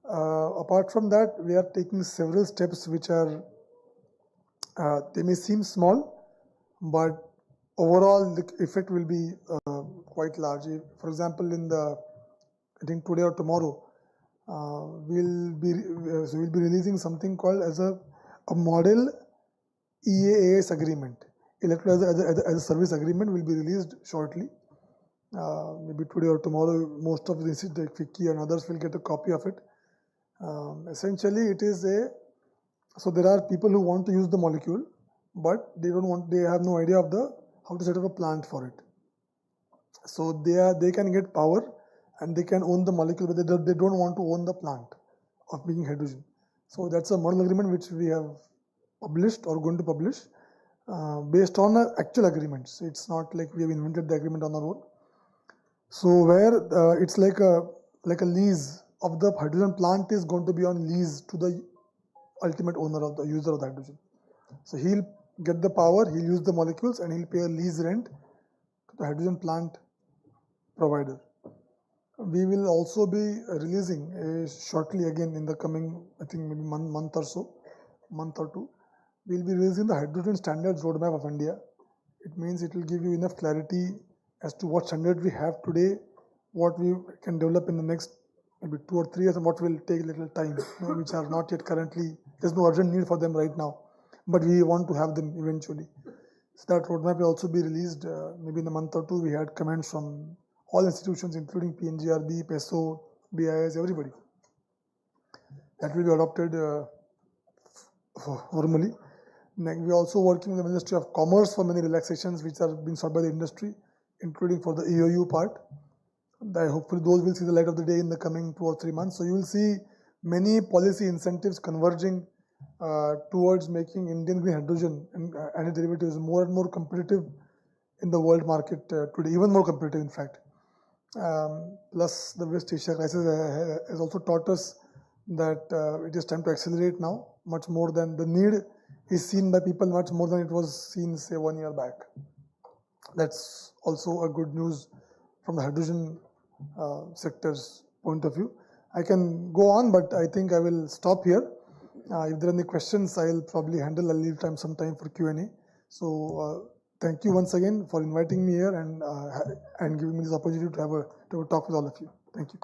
Apart from that, we are taking several steps which are, they may seem small, but overall the effect will be quite large. For example, I think today or tomorrow, we'll be releasing something called as a model EAAS agreement. Electrolyzer as a service agreement will be released shortly. Maybe today or tomorrow, most of the institutes like FICCI and others will get a copy of it. Essentially, it is so there are people who want to use the molecule, but they have no idea of how to set up a plant for it. So they can get power and they can own the molecule, but they don't want to own the plant of making hydrogen. So that's a model agreement which we have published or going to publish based on actual agreements. It's not like we have invented the agreement on our own. So where it's like a lease of the hydrogen plant is going to be on lease to the ultimate owner of the user of the hydrogen. So he'll get the power, he'll use the molecules, and he'll pay a lease rent to the hydrogen plant provider. We will also be releasing shortly again in the coming, I think maybe month or two, we'll be releasing the hydrogen standards roadmap of India. It means it will give you enough clarity as to what standard we have today, what we can develop in the next maybe 2 or 3 years, and what will take a little time, which are not yet currently, there's no urgent need for them right now, but we want to have them eventually. So that roadmap will also be released maybe in a month or two. We had comments from all institutions, including PNGRB, PESO, BIS, everybody. That will be adopted formally. We are also working with the Ministry of Commerce for many relaxations which are being sought by the industry, including for the EOU part. Hopefully those will see the light of the day in the coming 2 or 3 months. So you will see many policy incentives converging towards making Indian green hydrogen and its derivatives more and more competitive in the world market today, even more competitive in fact. Plus the West Asia crisis has also taught us that it is time to accelerate now, much more than the need is seen by people, much more than it was seen say 1 year back. That's also a good news from the hydrogen sector's point of view. I can go on, but I think I will stop here. If there are any questions, I'll probably handle. I'll leave some time for Q&A. So thank you once again for inviting me here and giving me this opportunity to have a talk with all of you. Thank you.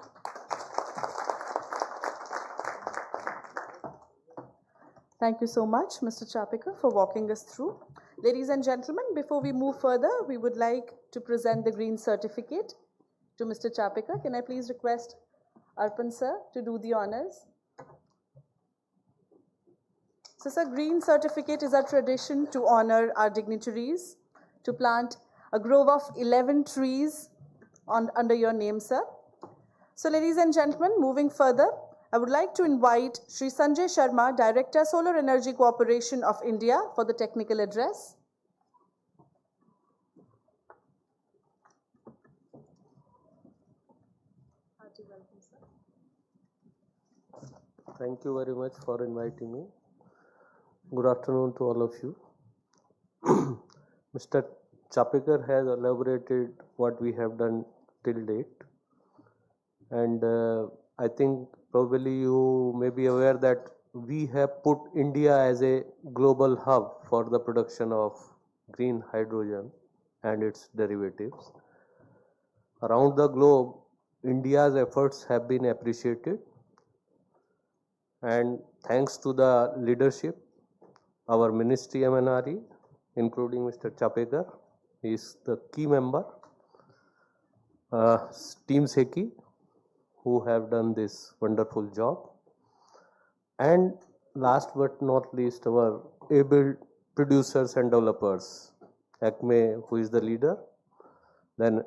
Thank you so much, Mr. Chapekar, for walking us through. Ladies and gentlemen, before we move further, we would like to present the green certificate to Mr. Chapekar. Can I please request Arpan sir to do the honors? So, sir, green certificate is a tradition to honor our dignitaries, to plant a grove of 11 trees under your name, sir. So, ladies and gentlemen, moving further, I would like to invite Shri Sanjay Sharma, Director, Solar Energy Corporation of India, for the technical address. Thank you very much for inviting me. Good afternoon to all of you. Mr. Chapekar has elaborated what we have done till date, and I think probably you may be aware that we have put India as a global hub for the production of green hydrogen and its derivatives. Around the globe, India's efforts have been appreciated, and thanks to the leadership, our Ministry MNRE, including Mr. Chapekar, is the key member, Team Seki, who have done this wonderful job, and last but not least, our able producers and developers, ACME, who is the leader, then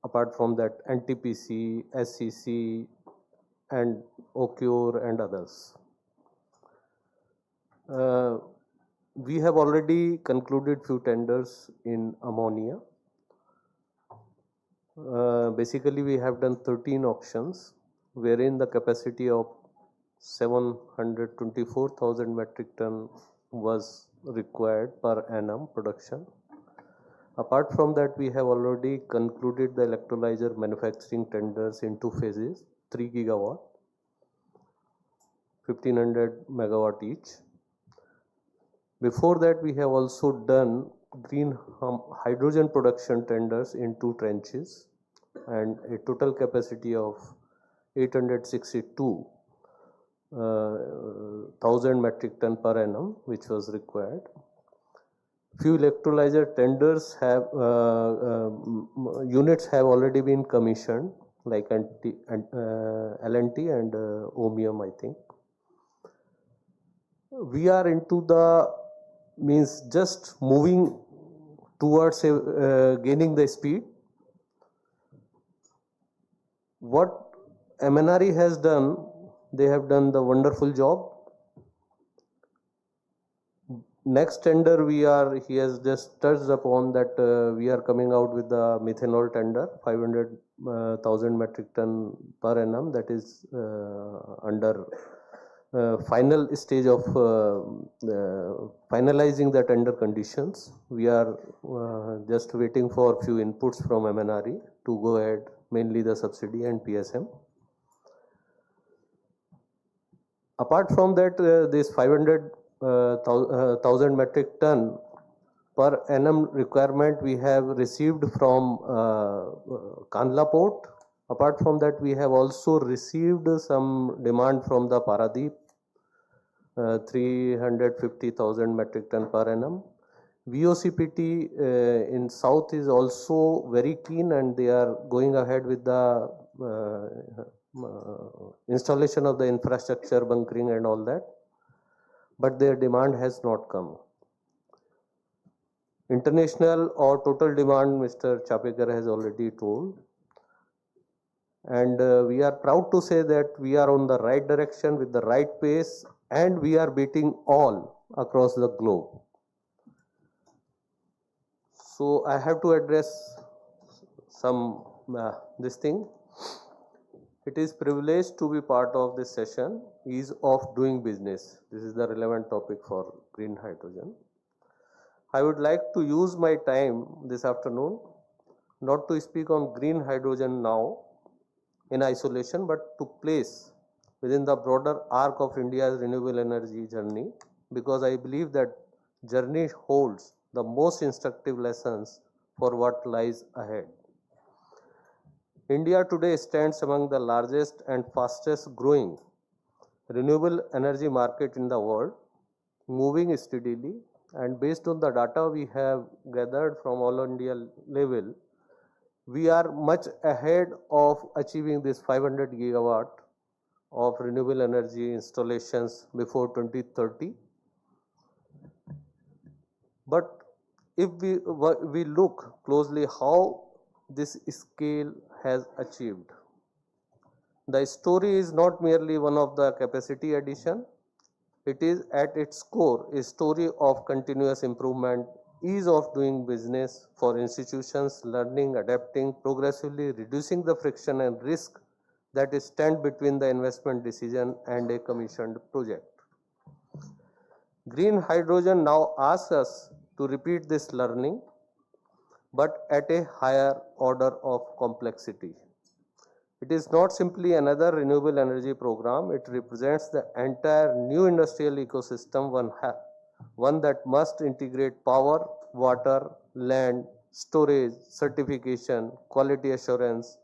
apart from that, NTPC, SCC, and OCURE and others. We have already concluded few tenders in ammonia. Basically, we have done 13 auctions, wherein the capacity of 724,000 metric ton was required per annum production. Apart from that, we have already concluded the electrolyzer manufacturing tenders in 2 phases, 3 gigawatt, 1500 megawatt each. Before that, we have also done green hydrogen production tenders in 2 trenches and a total capacity of 862,000 metric ton per annum, which was required. Few electrolyzer tenders have units have already been commissioned, like LNT and Ohmium, I think. We are into the just moving towards gaining the speed. What MNRE has done, they have done the wonderful job. Next tender he has just touched upon that we are coming out with the methanol tender, 500,000 metric ton per annum, that is under final stage of finalizing the tender conditions. We are just waiting for few inputs from MNRE to go ahead, mainly the subsidy and PSM. Apart from that, this 500,000 metric ton per annum requirement we have received from Kandla port. Apart from that, we have also received some demand from the Paradeep, 350,000 metric ton per annum. VOCPT in south is also very keen, and they are going ahead with the installation of the infrastructure, bunkering and all that, but their demand has not come. International or total demand, Mr. Chapekar has already told, and we are proud to say that we are on the right direction with the right pace, and we are beating all across the globe. So I have to address some this thing. It is privileged to be part of this session, ease of doing business. This is the relevant topic for green hydrogen. I would like to use my time this afternoon not to speak on green hydrogen now in isolation, but to place within the broader arc of India's renewable energy journey, because I believe that journey holds the most instructive lessons for what lies ahead. India today stands among the largest and fastest growing renewable energy market in the world, moving steadily, and based on the data we have gathered from all India level, we are much ahead of achieving this 500 gigawatt of renewable energy installations before 2030. But if we look closely how this scale has achieved, the story is not merely one of the capacity addition. It is at its core a story of continuous improvement, ease of doing business for institutions, learning, adapting, progressively reducing the friction and risk that stand between the investment decision and a commissioned project. Green hydrogen now asks us to repeat this learning, but at a higher order of complexity. It is not simply another renewable energy program, it represents the entire new industrial ecosystem, one that must integrate power, water, land, storage, certification, quality assurance,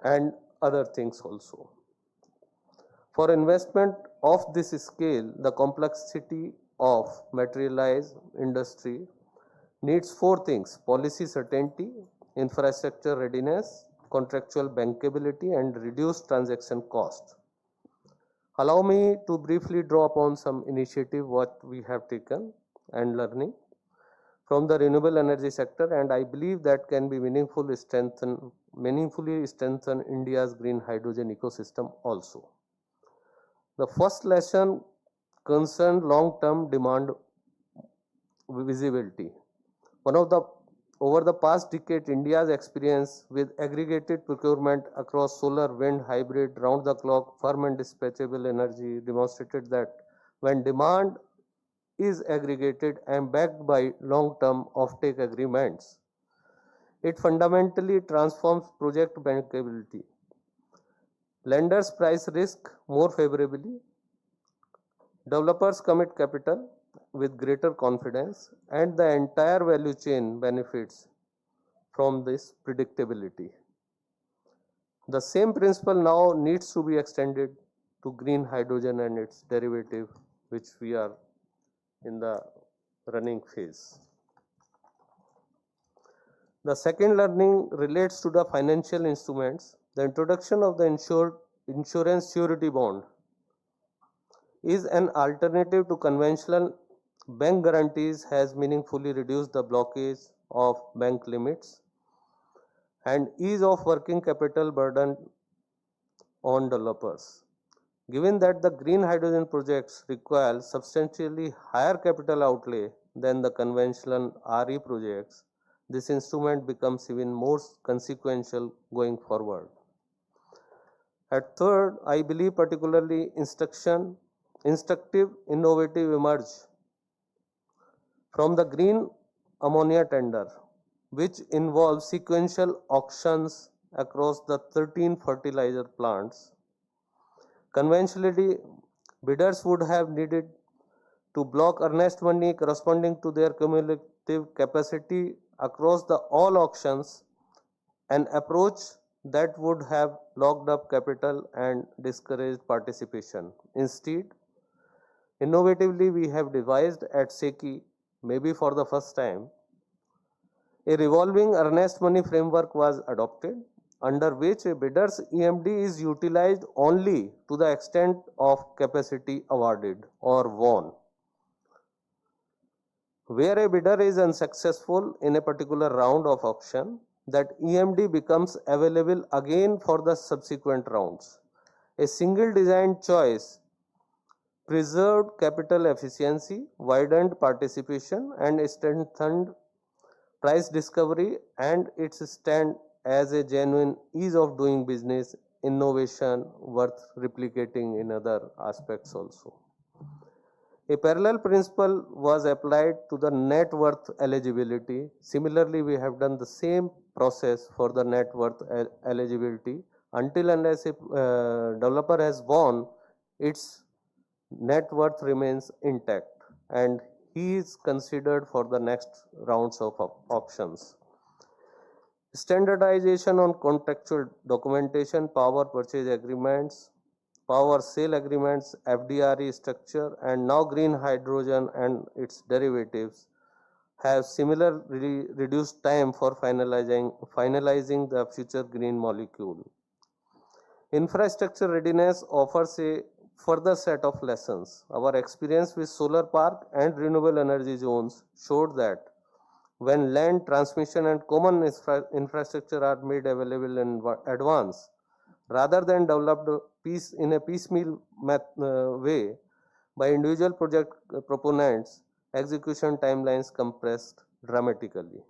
and other things also. For investment of this scale, the complexity of materialized industry needs four things: policy certainty, infrastructure readiness, contractual bankability, and reduced transaction cost. Allow me to briefly draw upon some initiative what we have taken and learning from the renewable energy sector, and I believe that can be meaningfully strengthen India's green hydrogen ecosystem also. The first lesson concerned long-term demand visibility. Over the past decade, India's experience with aggregated procurement across solar, wind, hybrid, round-the-clock, firm and dispatchable energy demonstrated that when demand is aggregated and backed by long-term offtake agreements, it fundamentally transforms project bankability. Lenders price risk more favorably, developers commit capital with greater confidence, and the entire value chain benefits from this predictability. The same principle now needs to be extended to green hydrogen and its derivative, which we are in the running phase. The second learning relates to the financial instruments. The introduction of the insurance surety bond is an alternative to conventional bank guarantees, has meaningfully reduced the blockage of bank limits and ease of working capital burden on developers. Given that the green hydrogen projects require substantially higher capital outlay than the conventional RE projects, this instrument becomes even more consequential going forward. At third, I believe particularly instructive, innovative emerge from the green ammonia tender, which involves sequential auctions across the 13 fertilizer plants. Conventionally, bidders would have needed to block earnest money corresponding to their cumulative capacity across the all auctions, an approach that would have locked up capital and discouraged participation. Instead, innovatively, we have devised at SECI, maybe for the first time, a revolving earnest money framework was adopted, under which a bidder's EMD is utilized only to the extent of capacity awarded or won. Where a bidder is unsuccessful in a particular round of auction, that EMD becomes available again for the subsequent rounds. A single design choice preserved capital efficiency, widened participation, and strengthened price discovery, and its stand as a genuine ease of doing business innovation worth replicating in other aspects also. A parallel principle was applied to the net worth eligibility. Similarly, we have done the same process for the net worth eligibility. Until unless a developer has won, its net worth remains intact and he is considered for the next rounds of auctions. Standardization on contractual documentation, power purchase agreements, power sale agreements, FDRE structure, and now green hydrogen and its derivatives have similarly reduced time for finalizing the future green molecule. Infrastructure readiness offers a further set of lessons. Our experience with solar park and renewable energy zones showed that when land, transmission, and common infrastructure are made available in advance, rather than developed in a piecemeal way by individual project proponents, execution timelines compressed dramatically.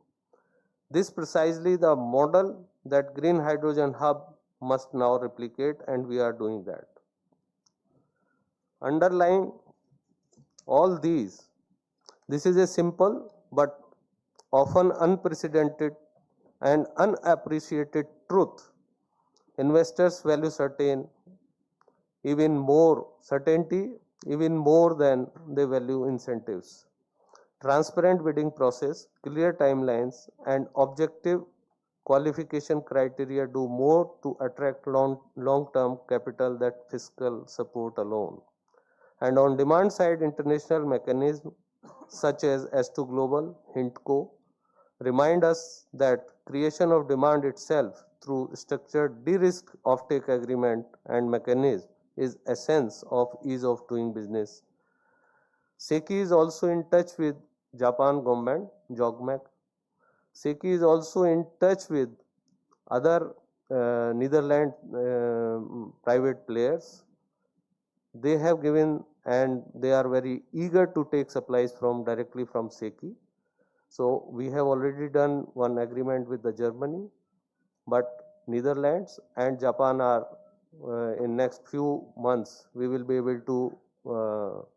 This is precisely the model that Green Hydrogen Hub must now replicate, and we are doing that. Underlying all these, this is a simple but often unprecedented and unappreciated truth. Investors value certainty even more than they value incentives. Transparent bidding process, clear timelines, and objective qualification criteria do more to attract long-term capital than fiscal support alone. And on demand side, international mechanisms such as S2 Global, HintCo, remind us that creation of demand itself through structured de-risk offtake agreement and mechanism is essence of ease of doing business. SECI is also in touch with Japan government, JOGMEC. SECI is also in touch with other Netherlands private players. They have given and they are very eager to take supplies directly from SECI. So we have already done one agreement with the Germany, but Netherlands and Japan are in next few months we will be able to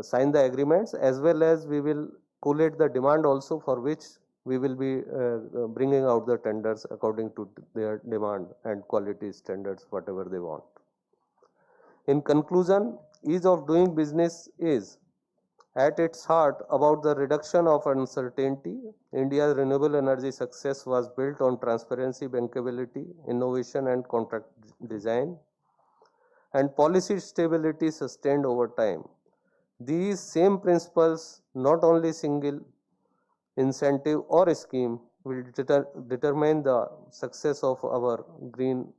sign the agreements, as well as we will collate the demand also, for which we will be bringing out the tenders according to their demand and quality standards, whatever they want. In conclusion, ease of doing business is at its heart about the reduction of uncertainty. India's renewable energy success was built on transparency, bankability, innovation, and contract design, and policy stability sustained over time. These same principles, not only single incentive or scheme, will determine the success of our green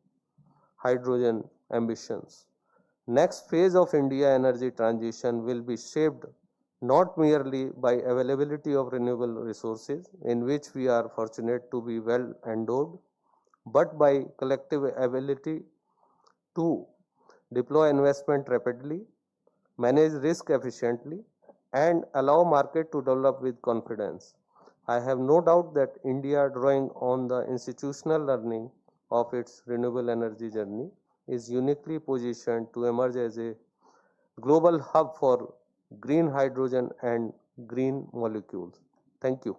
hydrogen ambitions. Next phase of India energy transition will be shaped not merely by availability of renewable resources, in which we are fortunate to be well endowed, but by collective ability to deploy investment rapidly, manage risk efficiently, and allow market to develop with confidence. I have no doubt that India, drawing on the institutional learning of its renewable energy journey, is uniquely positioned to emerge as a global hub for green hydrogen and green molecules. Thank you.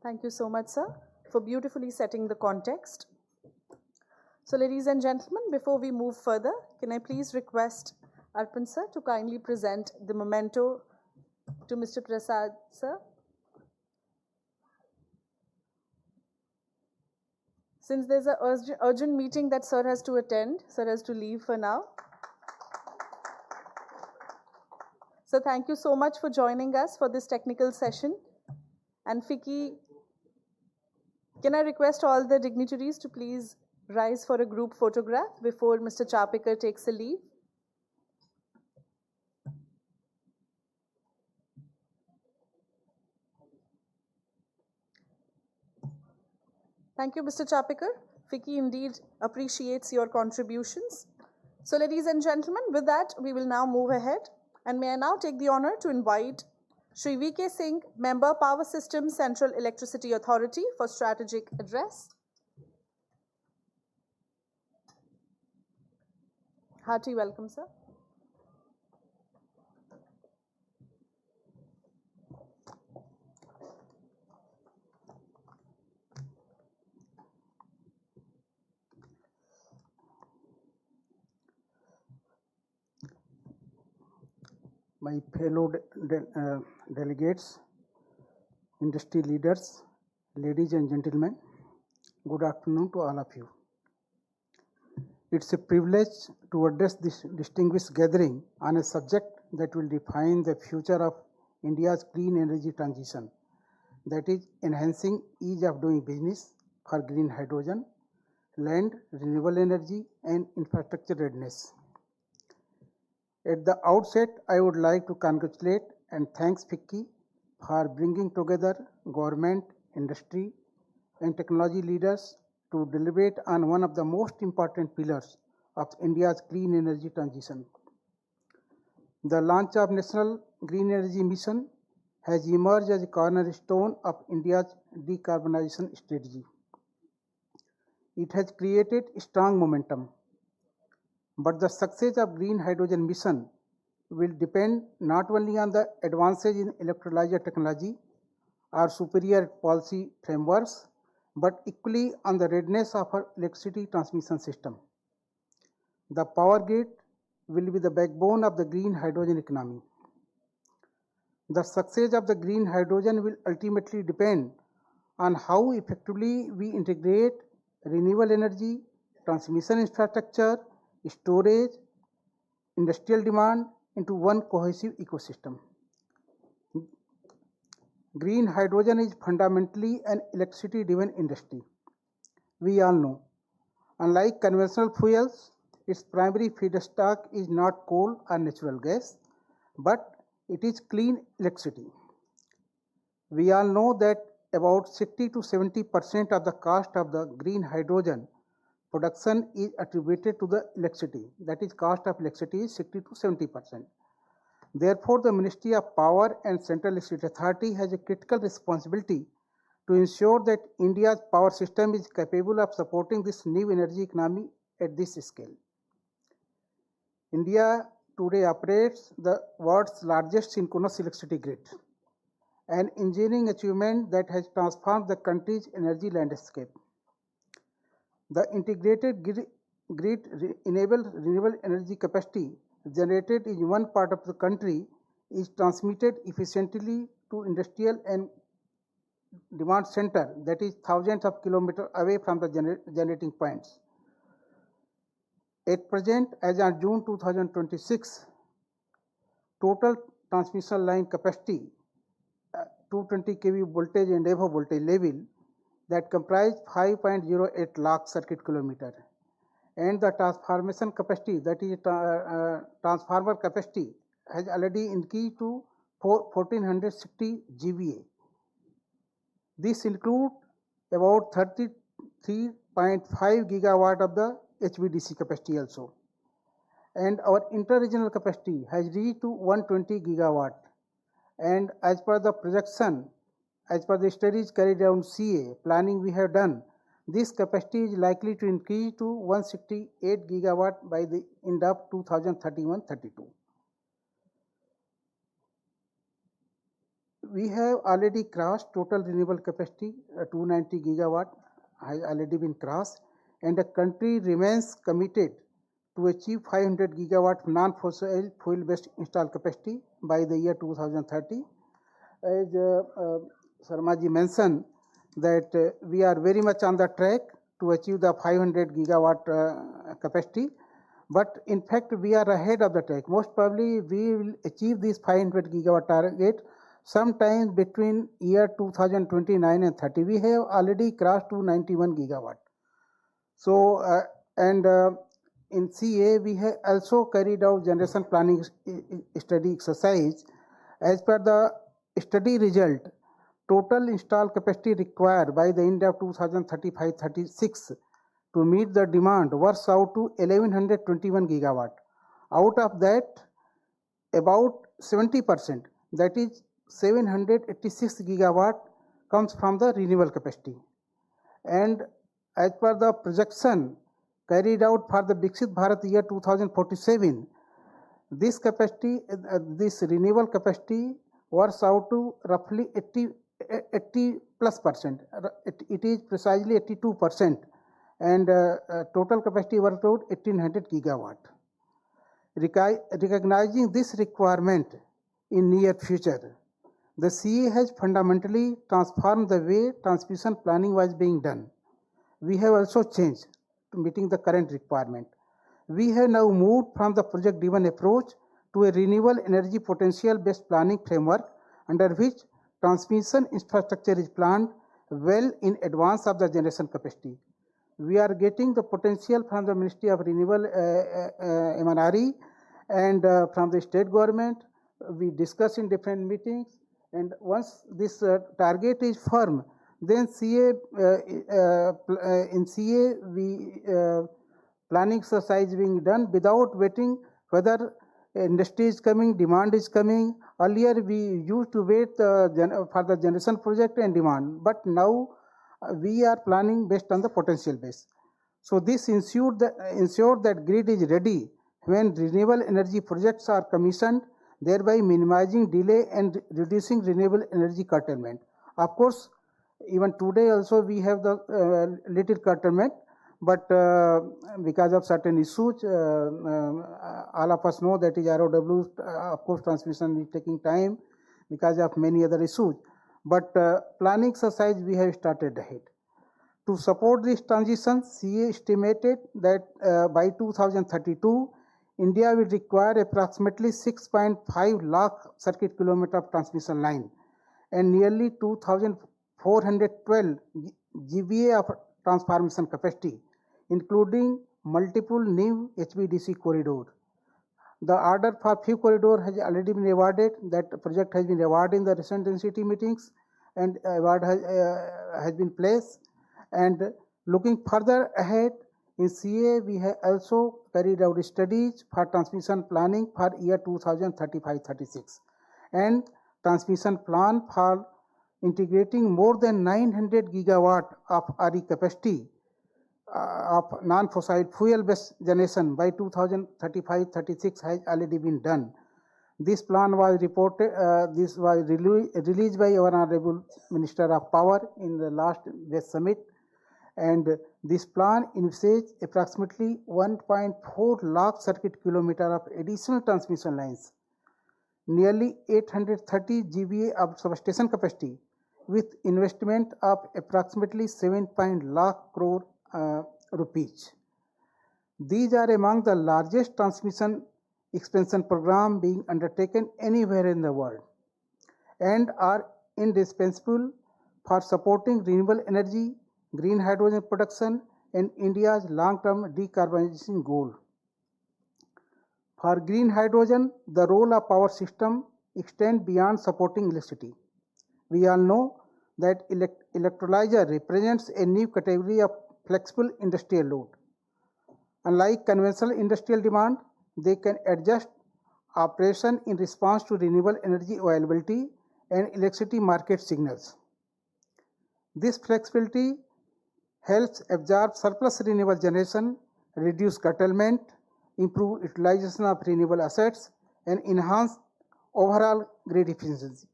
Thank you so much, sir, for beautifully setting the context. So, ladies and gentlemen, before we move further, can I please request Arpan sir to kindly present the memento to Mr. Prasad sir. Since there's an urgent meeting that sir has to attend, sir has to leave for now. So thank you so much for joining us for this technical session. And Fiki, can I request all the dignitaries to please rise for a group photograph before Mr. Chapekar takes a leave? Thank you, Mr. Chapekar. Fiki indeed appreciates your contributions. So ladies and gentlemen, with that, we will now move ahead. And may I now take the honor to invite Shri V.K. Singh, Member, Power Systems, Central Electricity Authority, for strategic address. Hearty welcome, sir. My fellow delegates, industry leaders, ladies and gentlemen, good afternoon to all of you. It's a privilege to address this distinguished gathering on a subject that will define the future of India's clean energy transition, that is enhancing ease of doing business for green hydrogen, land, renewable energy, and infrastructure readiness. At the outset, I would like to congratulate and thank FICCI for bringing together government, industry, and technology leaders to deliberate on one of the most important pillars of India's clean energy transition. The launch of National Green Energy Mission has emerged as a cornerstone of India's decarbonization strategy. It has created strong momentum. But the success of green hydrogen mission will depend not only on the advances in electrolyzer technology or superior policy frameworks, but equally on the readiness of our electricity transmission system. The power grid will be the backbone of the green hydrogen economy. The success of the green hydrogen will ultimately depend on how effectively we integrate renewable energy, transmission infrastructure, storage, industrial demand into one cohesive ecosystem. Green hydrogen is fundamentally an electricity-driven industry. We all know, unlike conventional fuels, its primary feedstock is not coal or natural gas, but it is clean electricity. We all know that about 60 to 70% of the cost of the green hydrogen production is attributed to the electricity. That is, cost of electricity is 60 to 70%. Therefore, the Ministry of Power and Central Electricity Authority has a critical responsibility to ensure that India's power system is capable of supporting this new energy economy at this scale. India today operates the world's largest synchronous electricity grid, an engineering achievement that has transformed the country's energy landscape. The integrated grid enables renewable energy capacity generated in one part of the country is transmitted efficiently to industrial and demand center, that is thousands of kilometers away from the generating points. At present, as on June 2026, total transmission line capacity 220 kV voltage and above voltage level that comprise 5.08 lakh circuit kilometer, and the transformation capacity, that is transformer capacity, has already increased to 1460 GVA. This includes about 33.5 gigawatt of the HVDC capacity also, and our inter-regional capacity has reached to 120 gigawatt. And as per the projection, as per the studies carried out CA planning we have done, this capacity is likely to increase to 168 gigawatt by the end of 2031-32. We have already crossed total renewable capacity, 290 gigawatt has already been crossed, and the country remains committed to achieve 500 gigawatt non-fossil fuel-based installed capacity by the year 2030. As Sarmaji mentioned, that we are very much on the track to achieve the 500 gigawatt capacity, but in fact we are ahead of the track. Most probably we will achieve this 500 gigawatt target sometime between year 2029 and 30. We have already crossed to 91 gigawatt. So in CA we have also carried out generation planning study exercise. As per the study result, total installed capacity required by the end of 2035-36 to meet the demand works out to 1121 gigawatt. Out of that, about 70%, that is 786 gigawatt, comes from the renewable capacity. And as per the projection carried out for the Viksit Bharat year 2047, this capacity, this renewable capacity works out to roughly 80 plus percent. It is precisely 82%, and total capacity works out 1800 gigawatt. Recognizing this requirement in near future, the CA has fundamentally transformed the way transmission planning was being done. We have also changed to meeting the current requirement. We have now moved from the project-driven approach to a renewable energy potential-based planning framework under which transmission infrastructure is planned well in advance of the generation capacity. We are getting the potential from the Ministry of Renewable MNRE and from the state government. We discuss in different meetings, and once this target is firm, then in CA we planning exercise being done without waiting whether industry is coming, demand is coming. Earlier we used to wait for the generation project and demand, but now we are planning based on the potential base. So this ensure that grid is ready when renewable energy projects are commissioned, thereby minimizing delay and reducing renewable energy curtailment. Of course, even today also we have the little curtailment, but because of certain issues, all of us know that is ROW, of course transmission is taking time because of many other issues. But planning exercise we have started ahead. To support this transition, CA estimated that by 2032, India will require approximately 6.5 lakh circuit kilometer of transmission line and nearly 2,412 GVA of transformation capacity, including multiple new HVDC corridors. The order for few corridors has already been awarded. That project has been awarded in the recent density meetings, and award has been placed. And looking further ahead, in CA we have also carried out studies for transmission planning for year 2035-36 and transmission plan for integrating more than 900 gigawatt of RE capacity of non-fossil fuel-based generation by 2035-36 has already been done. This plan was reported. This was released by our Honorable Minister of Power in the last West Summit, and this plan envisages approximately 1.4 lakh circuit kilometer of additional transmission lines, nearly 830 GVA of substation capacity, with investment of approximately 7 lakh crore rupees. These are among the largest transmission expansion program being undertaken anywhere in the world and are indispensable for supporting renewable energy, green hydrogen production, and India's long-term decarbonization goal. For green hydrogen, the role of power system extends beyond supporting electricity. We all know that electrolyzer represents a new category of flexible industrial load. Unlike conventional industrial demand, they can adjust operation in response to renewable energy availability and electricity market signals. This flexibility helps absorb surplus renewable generation, reduce curtailment, improve utilization of renewable assets, and enhance overall grid efficiency.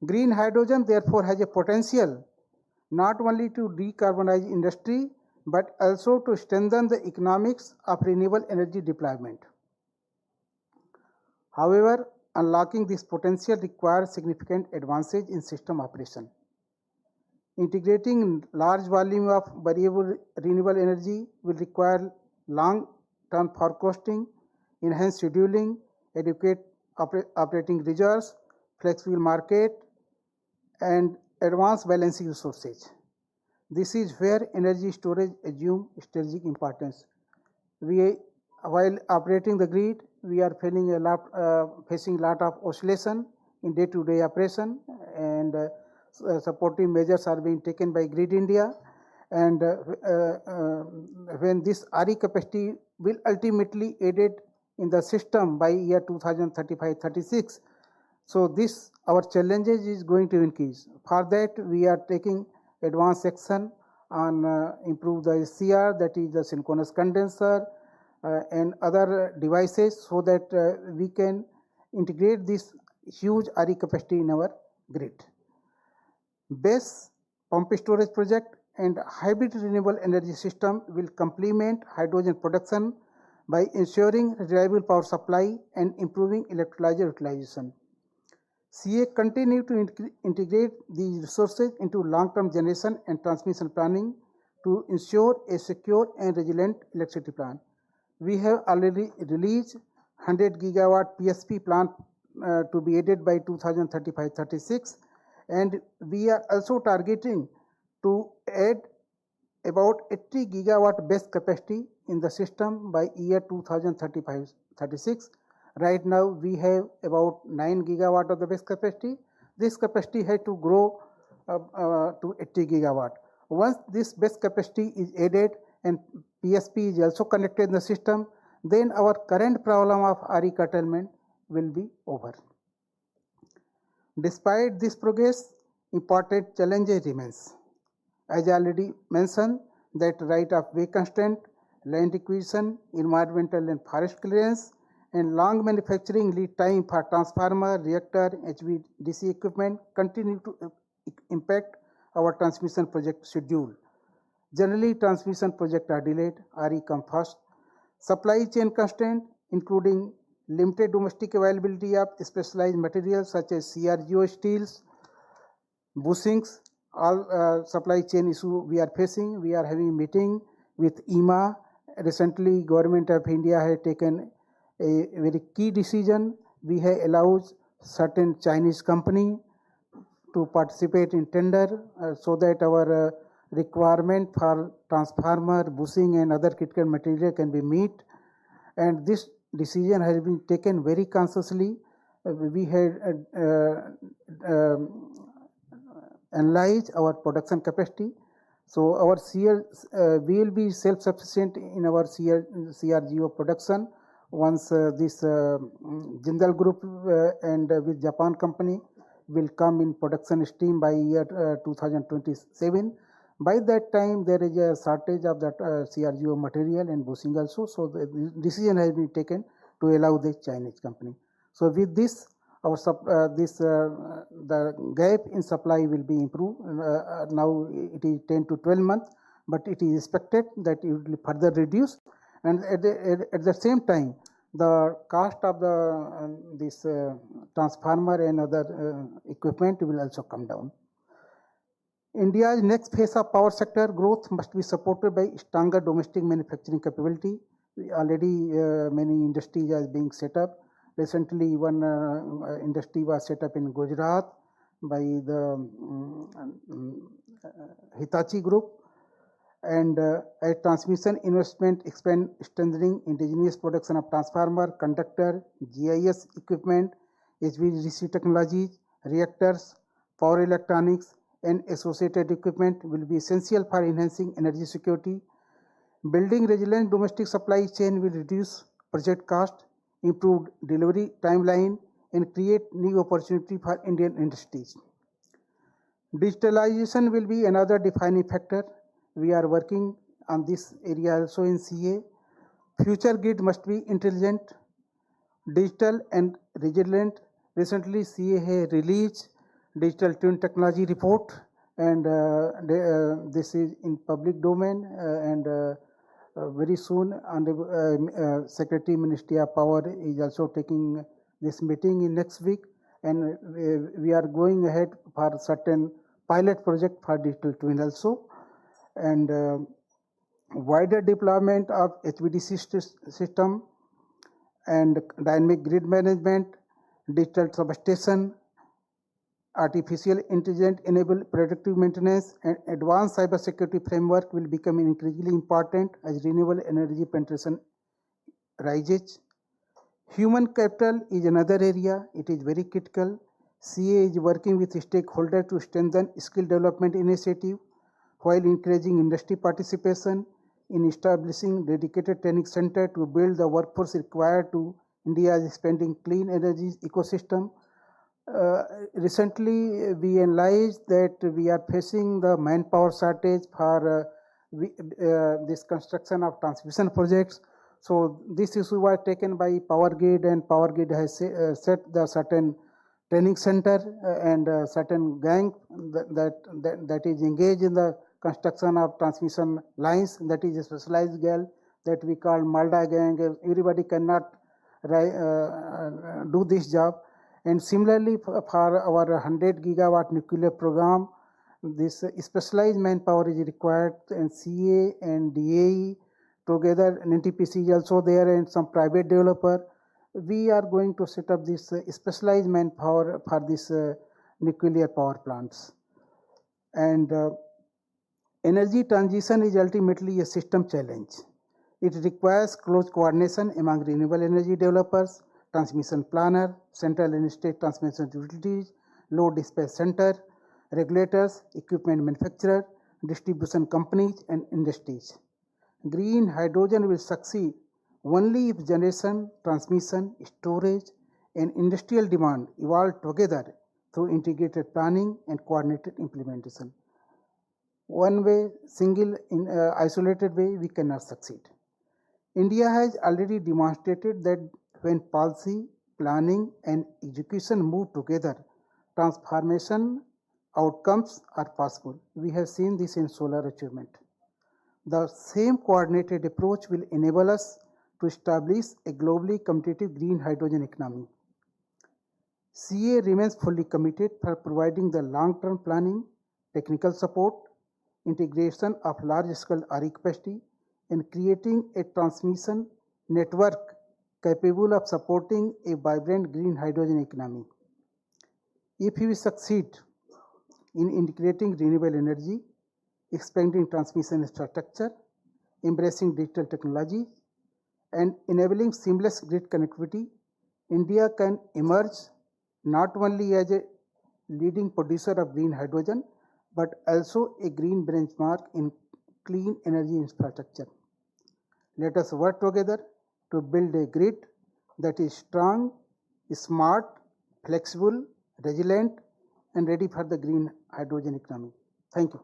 Green hydrogen therefore has a potential not only to decarbonize industry but also to strengthen the economics of renewable energy deployment. However, unlocking this potential requires significant advances in system operation. Integrating large volume of variable renewable energy will require long-term forecasting, enhanced scheduling, adequate operating reserves, flexible market, and advanced balancing resources. This is where energy storage assumes strategic importance. While operating the grid, we are facing a lot of oscillation in day-to-day operation, and supportive measures are being taken by Grid India, and when this RE capacity will ultimately added in the system by year 2035-36. So this our challenges is going to increase. For that we are taking advanced action on improve the SCR, that is the synchronous condenser, and other devices, so that we can integrate this huge RE capacity in our grid. BESS pumped storage project and hybrid renewable energy system will complement hydrogen production by ensuring reliable power supply and improving electrolyzer utilization. CA continue to integrate these resources into long-term generation and transmission planning to ensure a secure and resilient electricity plant. We have already released 100 gigawatt PSP plant to be added by 2035-36, and we are also targeting to add about 80 gigawatt BESS capacity in the system by year 2035-36. Right now we have about 9 gigawatt of the BESS capacity. This capacity has to grow to 80 gigawatt. Once this BESS capacity is added and PSP is also connected in the system, then our current problem of RE curtailment will be over. Despite this progress, important challenges remains. As I already mentioned, that right of way constraint, land acquisition, environmental and forest clearance, and long manufacturing lead time for transformer, reactor, HVDC equipment continue to impact our transmission project schedule. Generally, transmission projects are delayed, RE come first. Supply chain constraint, including limited domestic availability of specialized materials such as CRGO steels, bushings, all supply chain issue we are facing. We are having meeting with EMA. Recently, Government of India has taken a very key decision. We have allowed certain Chinese company to participate in tender so that our requirement for transformer, bushing and other critical material can be met. And this decision has been taken very consciously. We had analyzed our production capacity. So our we will be self-sufficient in our CRGO production once this Jindal Group and with Japan company will come in production stream by year 2027. By that time, there is a shortage of that CRGO material and bushing also. So the decision has been taken to allow the Chinese company. So with this, our the gap in supply will be improved. Now it is 10 to 12 months, but it is expected that it will further reduce. And at the same time, the cost of the this transformer and other equipment will also come down. India's next phase of power sector growth must be supported by stronger domestic manufacturing capability. Already many industries are being set up. Recently, one industry was set up in Gujarat by the Hitachi Group. And a transmission investment expand strengthening indigenous production of transformer, conductor, GIS equipment, HVDC technologies, reactors, power electronics, and associated equipment will be essential for enhancing energy security. Building resilient domestic supply chain will reduce project cost, improve delivery timeline, and create new opportunity for Indian industries. Digitalization will be another defining factor. We are working on this area also in CA. Future grid must be intelligent, digital and resilient. Recently, CA has released Digital Twin Technology Report, and this is in public domain, and very soon the Secretary Ministry of Power is also taking this meeting in next week, and we are going ahead for certain pilot project for digital twin also, and wider deployment of HVDC system and dynamic grid management, digital substation, artificial intelligence enable predictive maintenance, and advanced cybersecurity framework will become increasingly important as renewable energy penetration rises. Human capital is another area. It is very critical. CA is working with stakeholders to strengthen skill development initiative while encouraging industry participation in establishing dedicated training center to build the workforce required to India's expanding clean energy ecosystem. Recently, we realized that we are facing the manpower shortage for this construction of transmission projects. So this issue was taken by Power Grid, and Power Grid has set the certain training center and certain gang that is engaged in the construction of transmission lines. That is a specialized gang that we call Malda gang. Everybody cannot do this job. And similarly, for our 100 gigawatt nuclear program, this specialized manpower is required, and CA and DAE together, and NTPC is also there, and some private developer. We are going to set up this specialized manpower for this nuclear power plants. And energy transition is ultimately a system challenge. It requires close coordination among renewable energy developers, transmission planner, central and state transmission utilities, load dispatch center, regulators, equipment manufacturer, distribution companies, and industries. Green hydrogen will succeed only if generation, transmission, storage, and industrial demand evolve together through integrated planning and coordinated implementation. One way, isolated way, we cannot succeed. India has already demonstrated that when policy, planning, and execution move together, transformation outcomes are possible. We have seen this in solar achievement. The same coordinated approach will enable us to establish a globally competitive green hydrogen economy. CA remains fully committed for providing the long-term planning, technical support, integration of large-scale RE capacity, and creating a transmission network capable of supporting a vibrant green hydrogen economy. If we succeed in integrating renewable energy, expanding transmission infrastructure, embracing digital technology, and enabling seamless grid connectivity, India can emerge not only as a leading producer of green hydrogen, but also a green benchmark in clean energy infrastructure. Let us work together to build a grid that is strong, smart, flexible, resilient, and ready for the green hydrogen economy. Thank you.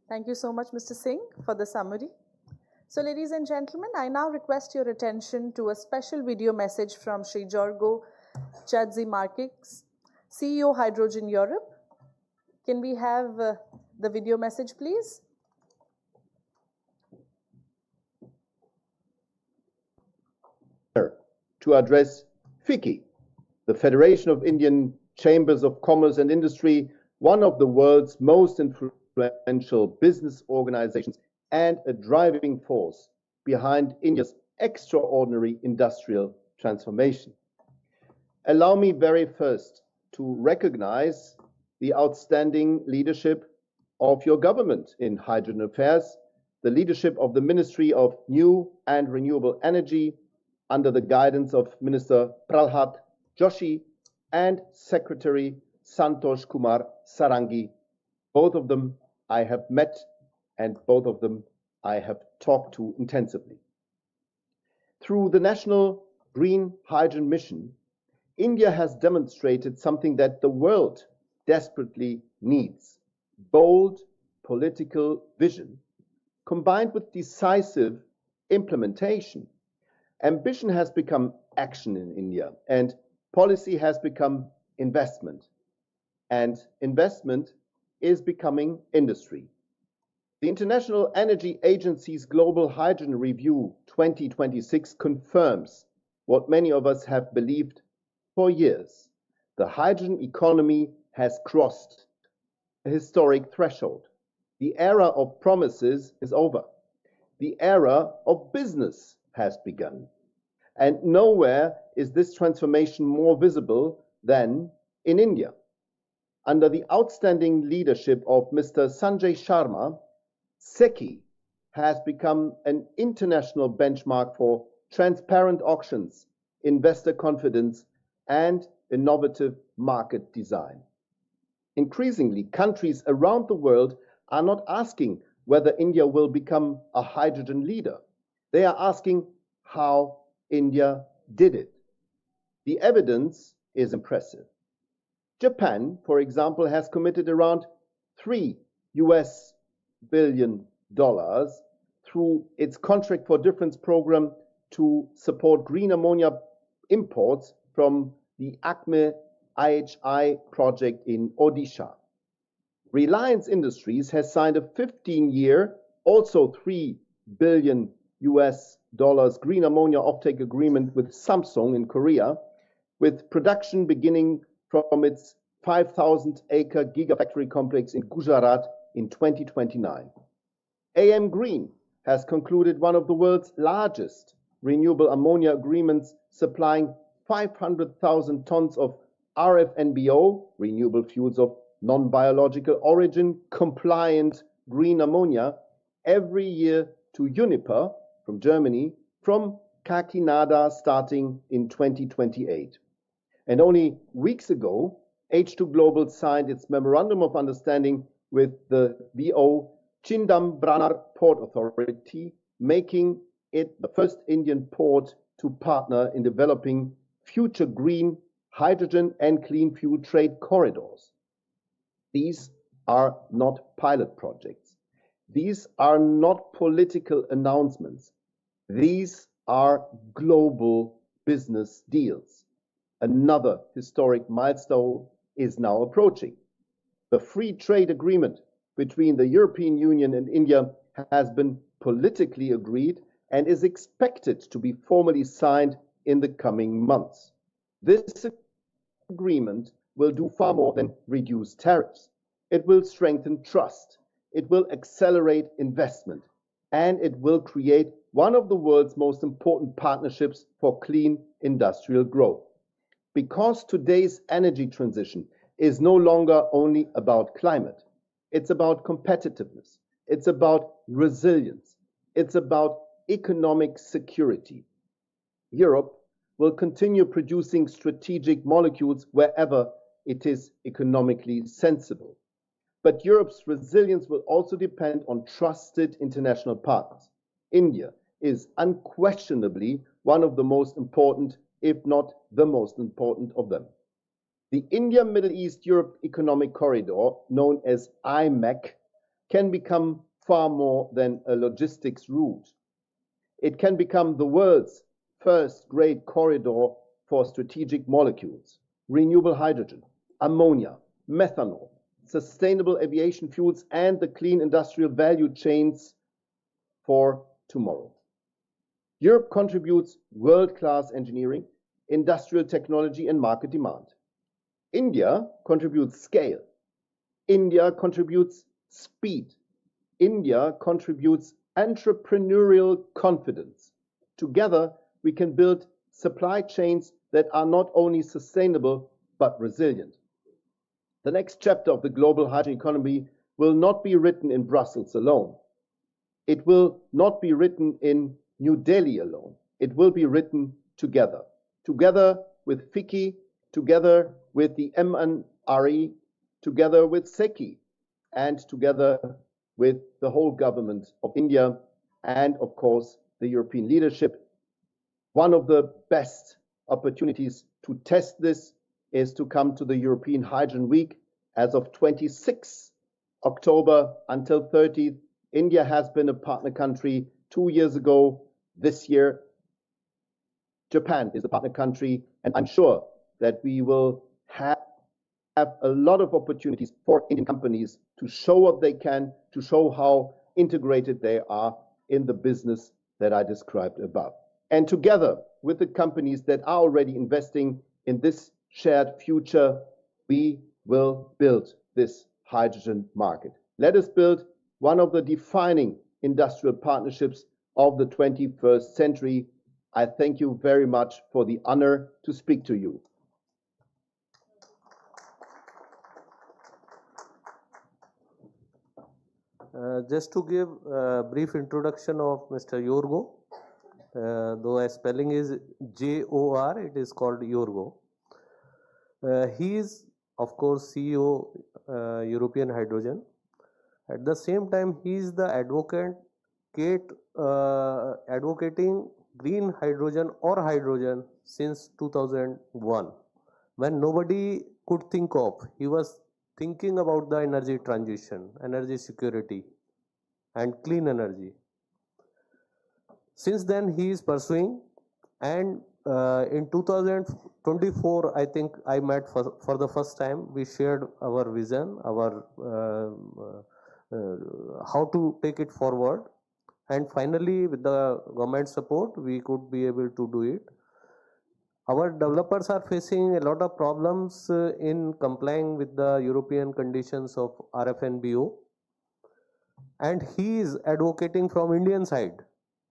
Thank you so much, Mr. Singh, for the summary. So, ladies and gentlemen, I now request your attention to a special video message from Sri Jorgo Chadzimarkis, CEO Hydrogen Europe. Can we have the video message, please? To address FICCI, the Federation of Indian Chambers of Commerce and Industry, one of the world's most influential business organizations and a driving force behind India's extraordinary industrial transformation. Allow me very first to recognize the outstanding leadership of your government in hydrogen affairs, the leadership of the Ministry of New and Renewable Energy under the guidance of Minister Pralhat Joshi and Secretary Santosh Kumar Sarangi. Both of them I have met, and both of them I have talked to intensively. Through the National Green Hydrogen Mission, India has demonstrated something that the world desperately needs: bold political vision combined with decisive implementation. Ambition has become action in India, and policy has become investment, and investment is becoming industry. The International Energy Agency's Global Hydrogen Review 2026 confirms what many of us have believed for years. The hydrogen economy has crossed a historic threshold. The era of promises is over. The era of business has begun. And nowhere is this transformation more visible than in India. Under the outstanding leadership of Mr. Sanjay Sharma, SECI has become an international benchmark for transparent auctions, investor confidence, and innovative market design. Increasingly, countries around the world are not asking whether India will become a hydrogen leader. They are asking how India did it. The evidence is impressive. Japan, for example, has committed around $3 billion through its Contract for Difference program to support green ammonia imports from the ACME IHI project in Odisha. Reliance Industries has signed a 15-year, also $3 billion green ammonia offtake agreement with Samsung in Korea, with production beginning from its 5,000-acre gigafactory complex in Gujarat in 2029. AM Green has concluded one of the world's largest renewable ammonia agreements, supplying 500,000 tons of RFNBO, renewable fuels of non-biological origin, compliant green ammonia, every year to Uniper from Germany, from Kakinada starting in 2028. And only weeks ago, H2 Global signed its Memorandum of Understanding with the VO Chindambranar Port Authority, making it the first Indian port to partner in developing future green hydrogen and clean fuel trade corridors. These are not pilot projects. These are not political announcements. These are global business deals. Another historic milestone is now approaching. The free trade agreement between the European Union and India has been politically agreed and is expected to be formally signed in the coming months. This agreement will do far more than reduce tariffs. It will strengthen trust, it will accelerate investment, and it will create one of the world's most important partnerships for clean industrial growth. Because today's energy transition is no longer only about climate. It's about competitiveness. It's about resilience. It's about economic security. Europe will continue producing strategic molecules wherever it is economically sensible. But Europe's resilience will also depend on trusted international partners. India is unquestionably one of the most important, if not the most important of them. The India-Middle East-Europe Economic Corridor, known as IMEC, can become far more than a logistics route. It can become the world's first great corridor for strategic molecules, renewable hydrogen, ammonia, methanol, sustainable aviation fuels, and the clean industrial value chains for tomorrow. Europe contributes world-class engineering, industrial technology, and market demand. India contributes scale. India contributes speed. India contributes entrepreneurial confidence. Together, we can build supply chains that are not only sustainable, but resilient. The next chapter of the global hydrogen economy will not be written in Brussels alone. It will not be written in New Delhi alone. It will be written together. Together with FICCI, together with the MNRE, together with SECI, and together with the whole government of India and, of course, the European leadership. One of the best opportunities to test this is to come to the European Hydrogen Week. As of 26 October until 30th, India has been a partner country 2 years ago. This year, Japan is a partner country, and I'm sure that we will have a lot of opportunities for Indian companies to show what they can, to show how integrated they are in the business that I described above. And together with the companies that are already investing in this shared future, we will build this hydrogen market. Let us build one of the defining industrial partnerships of the 21st century. I thank you very much for the honor to speak to you. Just to give a brief introduction of Mr. Yorgo. though a spelling is JOR, it is called Yorgo. He is, of course, CEO European Hydrogen. At the same time, he is the advocating green hydrogen or hydrogen since 2001, when nobody could think of. He was thinking about the energy transition, energy security, and clean energy. Since then, he is pursuing, and in 2024, I think I met for the first time. We shared our vision, our how to take it forward, and finally, with the government support, we could be able to do it. Our developers are facing a lot of problems in complying with the European conditions of RFNBO, and he is advocating from Indian side,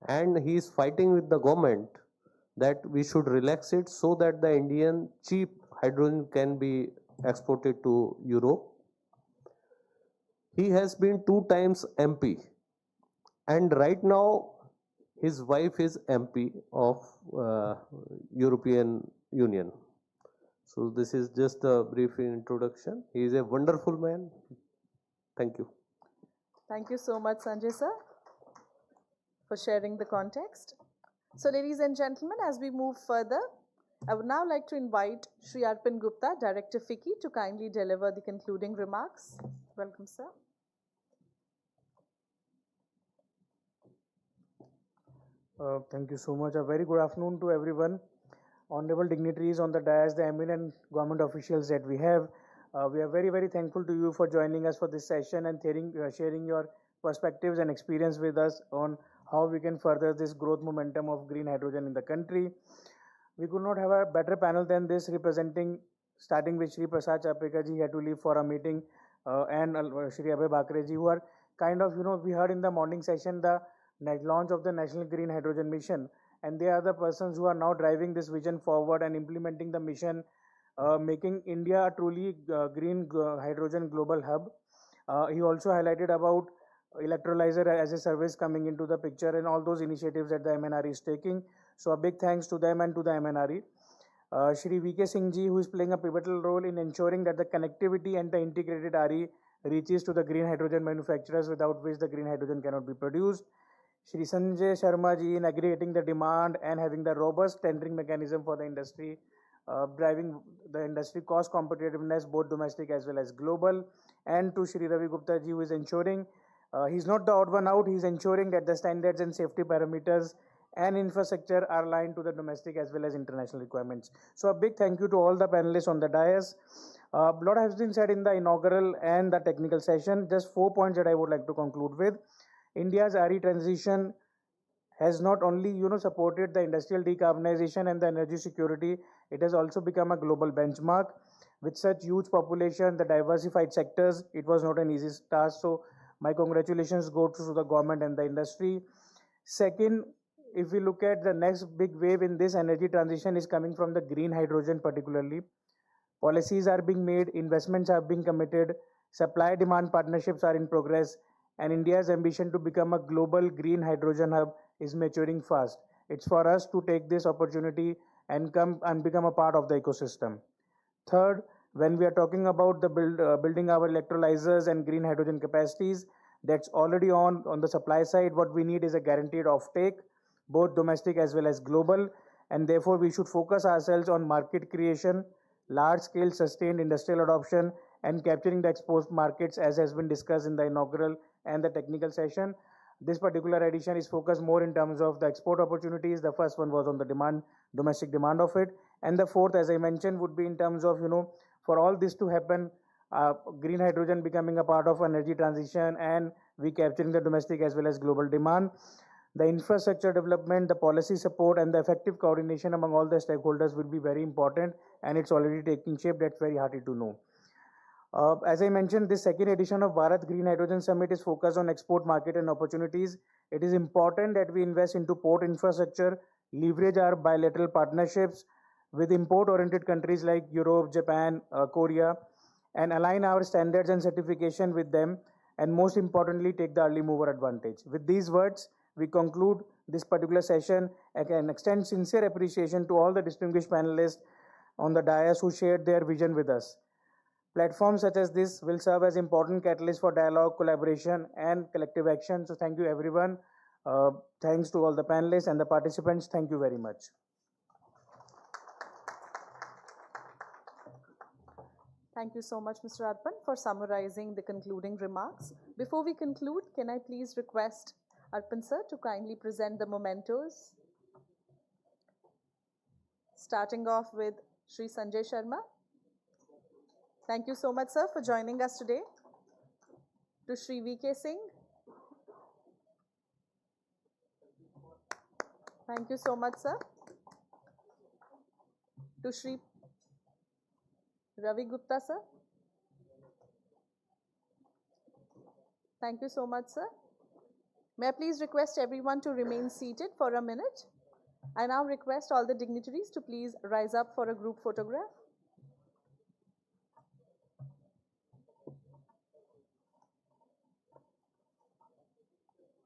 and he is fighting with the government that we should relax it so that the Indian cheap hydrogen can be exported to Europe. He has been 2 times MP, and right now his wife is MP of European Union. So this is just a brief introduction. He is a wonderful man. Thank you. Thank you so much, Sanjay sir, for sharing the context. So ladies and gentlemen, as we move further, I would now like to invite Shri Arpin Gupta, Director FICCI, to kindly deliver the concluding remarks. Welcome, sir. Thank you so much. A very good afternoon to everyone. Honorable dignitaries on the dais, the eminent government officials that we have. We are very, very thankful to you for joining us for this session and sharing your perspectives and experience with us on how we can further this growth momentum of green hydrogen in the country. We could not have a better panel than this, starting with Shri Prasad Chapekar ji, had to leave for a meeting, and Shri Abhay Bakre ji, who are kind of, we heard in the morning session the launch of the National Green Hydrogen Mission, and they are the persons who are now driving this vision forward and implementing the mission, making India a truly green hydrogen global hub. He also highlighted about electrolyzer as a service coming into the picture and all those initiatives that the MNRE is taking. So a big thanks to them and to the MNRE. Shri VK Singh ji, who is playing a pivotal role in ensuring that the connectivity and the integrated RE reaches to the green hydrogen manufacturers, without which the green hydrogen cannot be produced. Shri Sanjay Sharma ji, in aggregating the demand and having the robust tendering mechanism for the industry, driving the industry cost competitiveness, both domestic as well as global. And to Shri Ravi Gupta ji, who is ensuring, he's not the odd one out, he's ensuring that the standards and safety parameters and infrastructure are aligned to the domestic as well as international requirements. So a big thank you to all the panelists on the dais. A lot has been said in the inaugural and the technical session. Just 4 points that I would like to conclude with. India's RE transition has not only supported the industrial decarbonization and the energy security, it has also become a global benchmark. With such huge population, the diversified sectors, it was not an easy task. So my congratulations go to the government and the industry. Second, if we look at the next big wave in this energy transition is coming from the green hydrogen particularly. Policies are being made, investments are being committed, supply-demand partnerships are in progress, and India's ambition to become a global green hydrogen hub is maturing fast. It's for us to take this opportunity and come and become a part of the ecosystem. Third, when we are talking about the building our electrolyzers and green hydrogen capacities, that's already on the supply side. What we need is a guaranteed offtake, both domestic as well as global, and therefore we should focus ourselves on market creation, large-scale sustained industrial adoption, and capturing the export markets, as has been discussed in the inaugural and the technical session. This particular edition is focused more in terms of the export opportunities. The first one was on the demand, domestic demand of it. And the fourth, as I mentioned, would be in terms of, for all this to happen, green hydrogen becoming a part of energy transition and we capturing the domestic as well as global demand. The infrastructure development, the policy support, and the effective coordination among all the stakeholders will be very important, and it's already taking shape. That's very hearty to know. As I mentioned, this second edition of Bharat Green Hydrogen Summit is focused on export market and opportunities. It is important that we invest into port infrastructure, leverage our bilateral partnerships with import-oriented countries like Europe, Japan, Korea, and align our standards and certification with them, and most importantly, take the early mover advantage. With these words, we conclude this particular session. I can extend sincere appreciation to all the distinguished panelists on the dais who shared their vision with us. Platforms such as this will serve as important catalysts for dialogue, collaboration, and collective action. So thank you everyone. Thanks to all the panelists and the participants. Thank you very much. Thank you so much, Mr. Arpan, for summarizing the concluding remarks. Before we conclude, can I please request Arpan sir to kindly present the mementos? Starting off with Shri Sanjay Sharma. Thank you so much, sir, for joining us today. To Shri V.K. Singh. Thank you so much, sir. To Shri Ravi Gupta, sir. Thank you so much, sir. May I please request everyone to remain seated for a minute? I now request all the dignitaries to please rise up for a group photograph.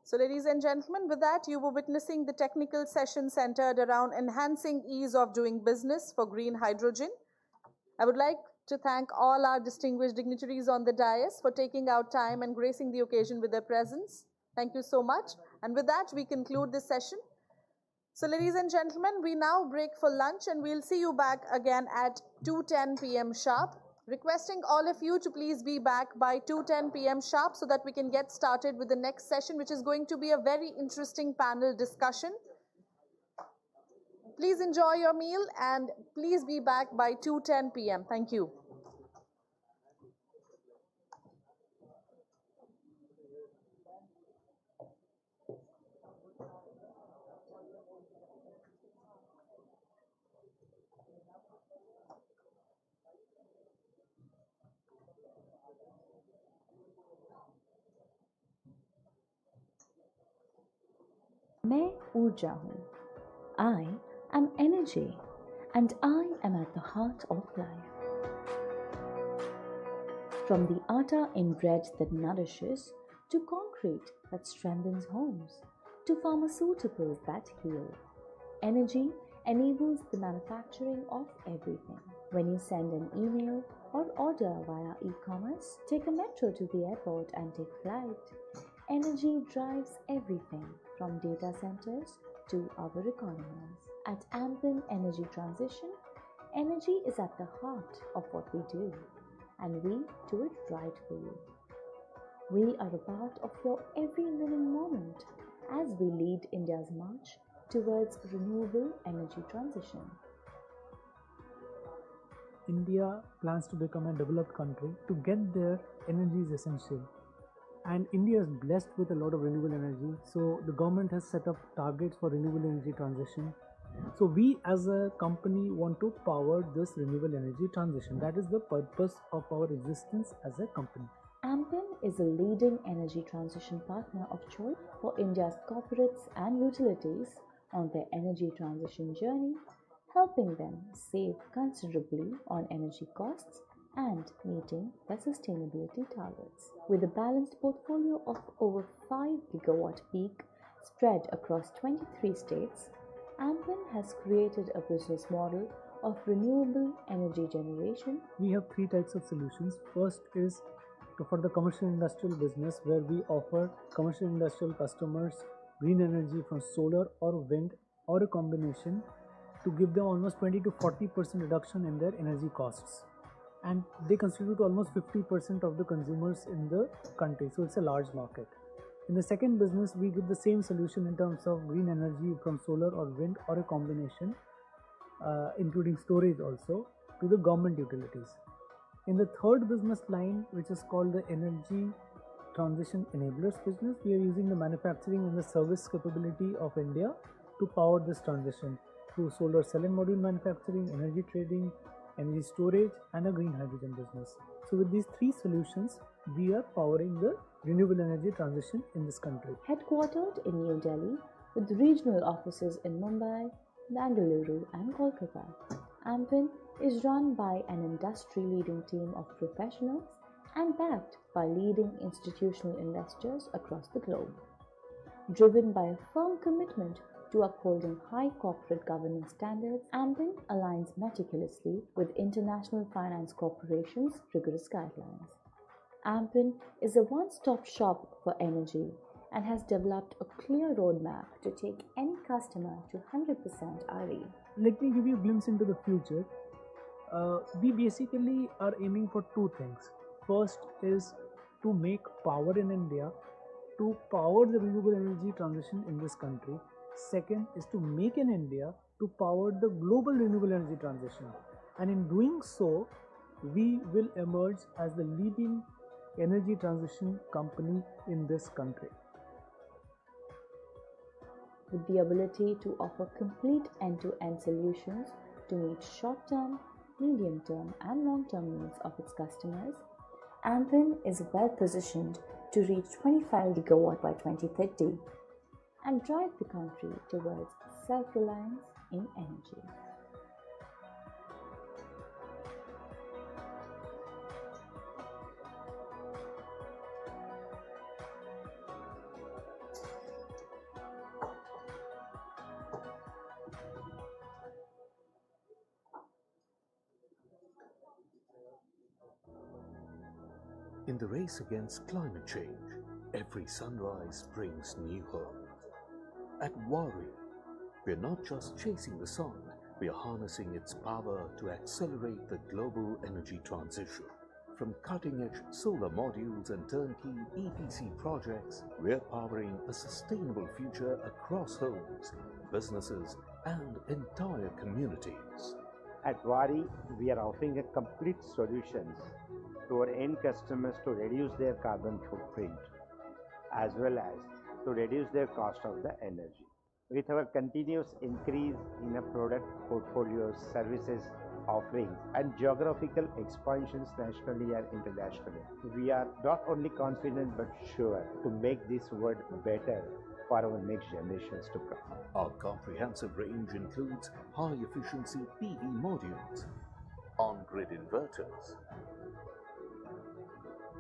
So ladies and gentlemen, with that, you were witnessing the technical session centered around enhancing ease of doing business for green hydrogen. I would like to thank all our distinguished dignitaries on the dais for taking out time and gracing the occasion with their presence. Thank you so much. And with that, we conclude this session. So ladies and gentlemen, we now break for lunch and we'll see you back again at 2:10 p.m. sharp. Requesting all of you to please be back by 2:10 p.m. sharp so that we can get started with the next session, which is going to be a very interesting panel discussion. Please enjoy your meal and please be back by 2:10 p.m. Thank you. मैं ऊर्जा हूँ. I am energy and I am at the heart of life. From the atta in bread that nourishes, to concrete that strengthens homes, to pharmaceuticals that heal, energy enables the manufacturing of everything. When you send an email or order via e-commerce, take a metro to the airport and take flight, energy drives everything from data centers to our economies. At Ampen Energy Transition, energy is at the heart of what we do, and we do it right for you. We are a part of your every living moment as we lead India's march towards renewable energy transition. India plans to become a developed country. To get there, energy is essential. And India is blessed with a lot of renewable energy. So the government has set up targets for renewable energy transition. So we as a company want to power this renewable energy transition. That is the purpose of our existence as a company. Ampen is a leading energy transition partner of choice for India's corporates and utilities on their energy transition journey, helping them save considerably on energy costs and meeting their sustainability targets. With a balanced portfolio of over 5 gigawatt peak spread across 23 states, Ampen has created a business model of renewable energy generation. We have 3 types of solutions. First is for the commercial industrial business, where we offer commercial industrial customers green energy from solar or wind or a combination to give them almost 20 to 40% reduction in their energy costs. And they constitute almost 50% of the consumers in the country, so it's a large market. In the second business, we give the same solution in terms of green energy from solar or wind or a combination, including storage also, to the government utilities. In the third business line, which is called the Energy Transition Enablers business, we are using the manufacturing and the service capability of India to power this transition through solar cell and module manufacturing, energy trading, energy storage, and a green hydrogen business. So with these 3 solutions, we are powering the renewable energy transition in this country. Headquartered in New Delhi with regional offices in Mumbai, Bengaluru, and Kolkata, Ampen is run by an industry-leading team of professionals and backed by leading institutional investors across the globe. Driven by a firm commitment to upholding high corporate governance standards, AMPIN aligns meticulously with International Finance Corporation's rigorous guidelines. AMPIN is a one-stop shop for energy and has developed a clear roadmap to take any customer to 100% RE. Let me give you a glimpse into the future. We basically are aiming for two things. First is to make power in India to power the renewable energy transition in this country. Second is to make in India to power the global renewable energy transition. And in doing so, we will emerge as the leading energy transition company in this country. With the ability to offer complete end-to-end solutions to meet short-term, medium-term and long-term needs of its customers, AMPIN is well positioned to reach 25 gigawatt by 2030 and drive the country towards self-reliance in energy. In the race against climate change, every sunrise brings new hope. At Wari, we're not just chasing the sun, we are harnessing its power to accelerate the global energy transition. From cutting-edge solar modules and turnkey EPC projects, we're powering a sustainable future across homes, businesses, and entire communities. At Wari, we are offering a complete solutions to our end customers to reduce their carbon footprint as well as to reduce their cost of the energy. With our continuous increase in a product portfolio, services offerings and geographical expansions nationally and internationally, we are not only confident but sure to make this world better for our next generations to come. Our comprehensive range includes high-efficiency PV modules, on-grid inverters,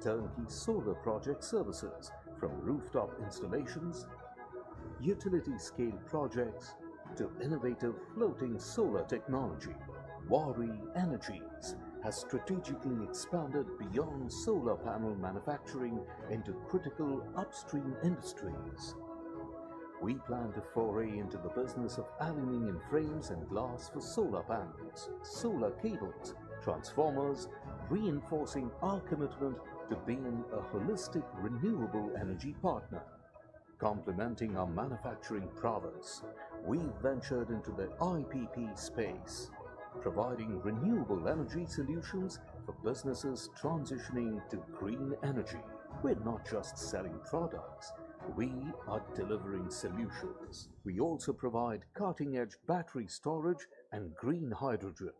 turnkey solar project services from rooftop installations, utility-scale projects to innovative floating solar technology. Wari Energies has strategically expanded beyond solar panel manufacturing into critical upstream industries. We plan to foray into the business of aluminium frames and glass for solar panels, solar cables, transformers, reinforcing our commitment to being a holistic renewable energy partner. Complementing our manufacturing prowess, we've ventured into the IPP space, providing renewable energy solutions for businesses transitioning to green energy. We're not just selling products, we are delivering solutions. We also provide cutting-edge battery storage and green hydrogen.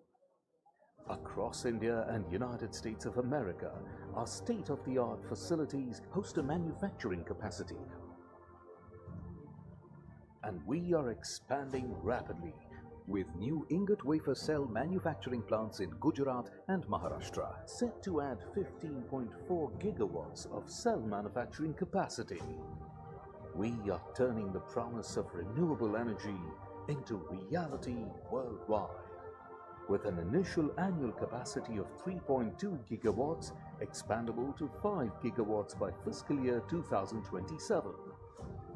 Across India and United States of America, our state-of-the-art facilities host a manufacturing capacity. And we are expanding rapidly with new ingot wafer cell manufacturing plants in Gujarat and Maharashtra, set to add 15.4 gigawatts of cell manufacturing capacity. We are turning the promise of renewable energy into reality worldwide. With an initial annual capacity of 3.2 gigawatts, expandable to 5 gigawatts by fiscal year 2027.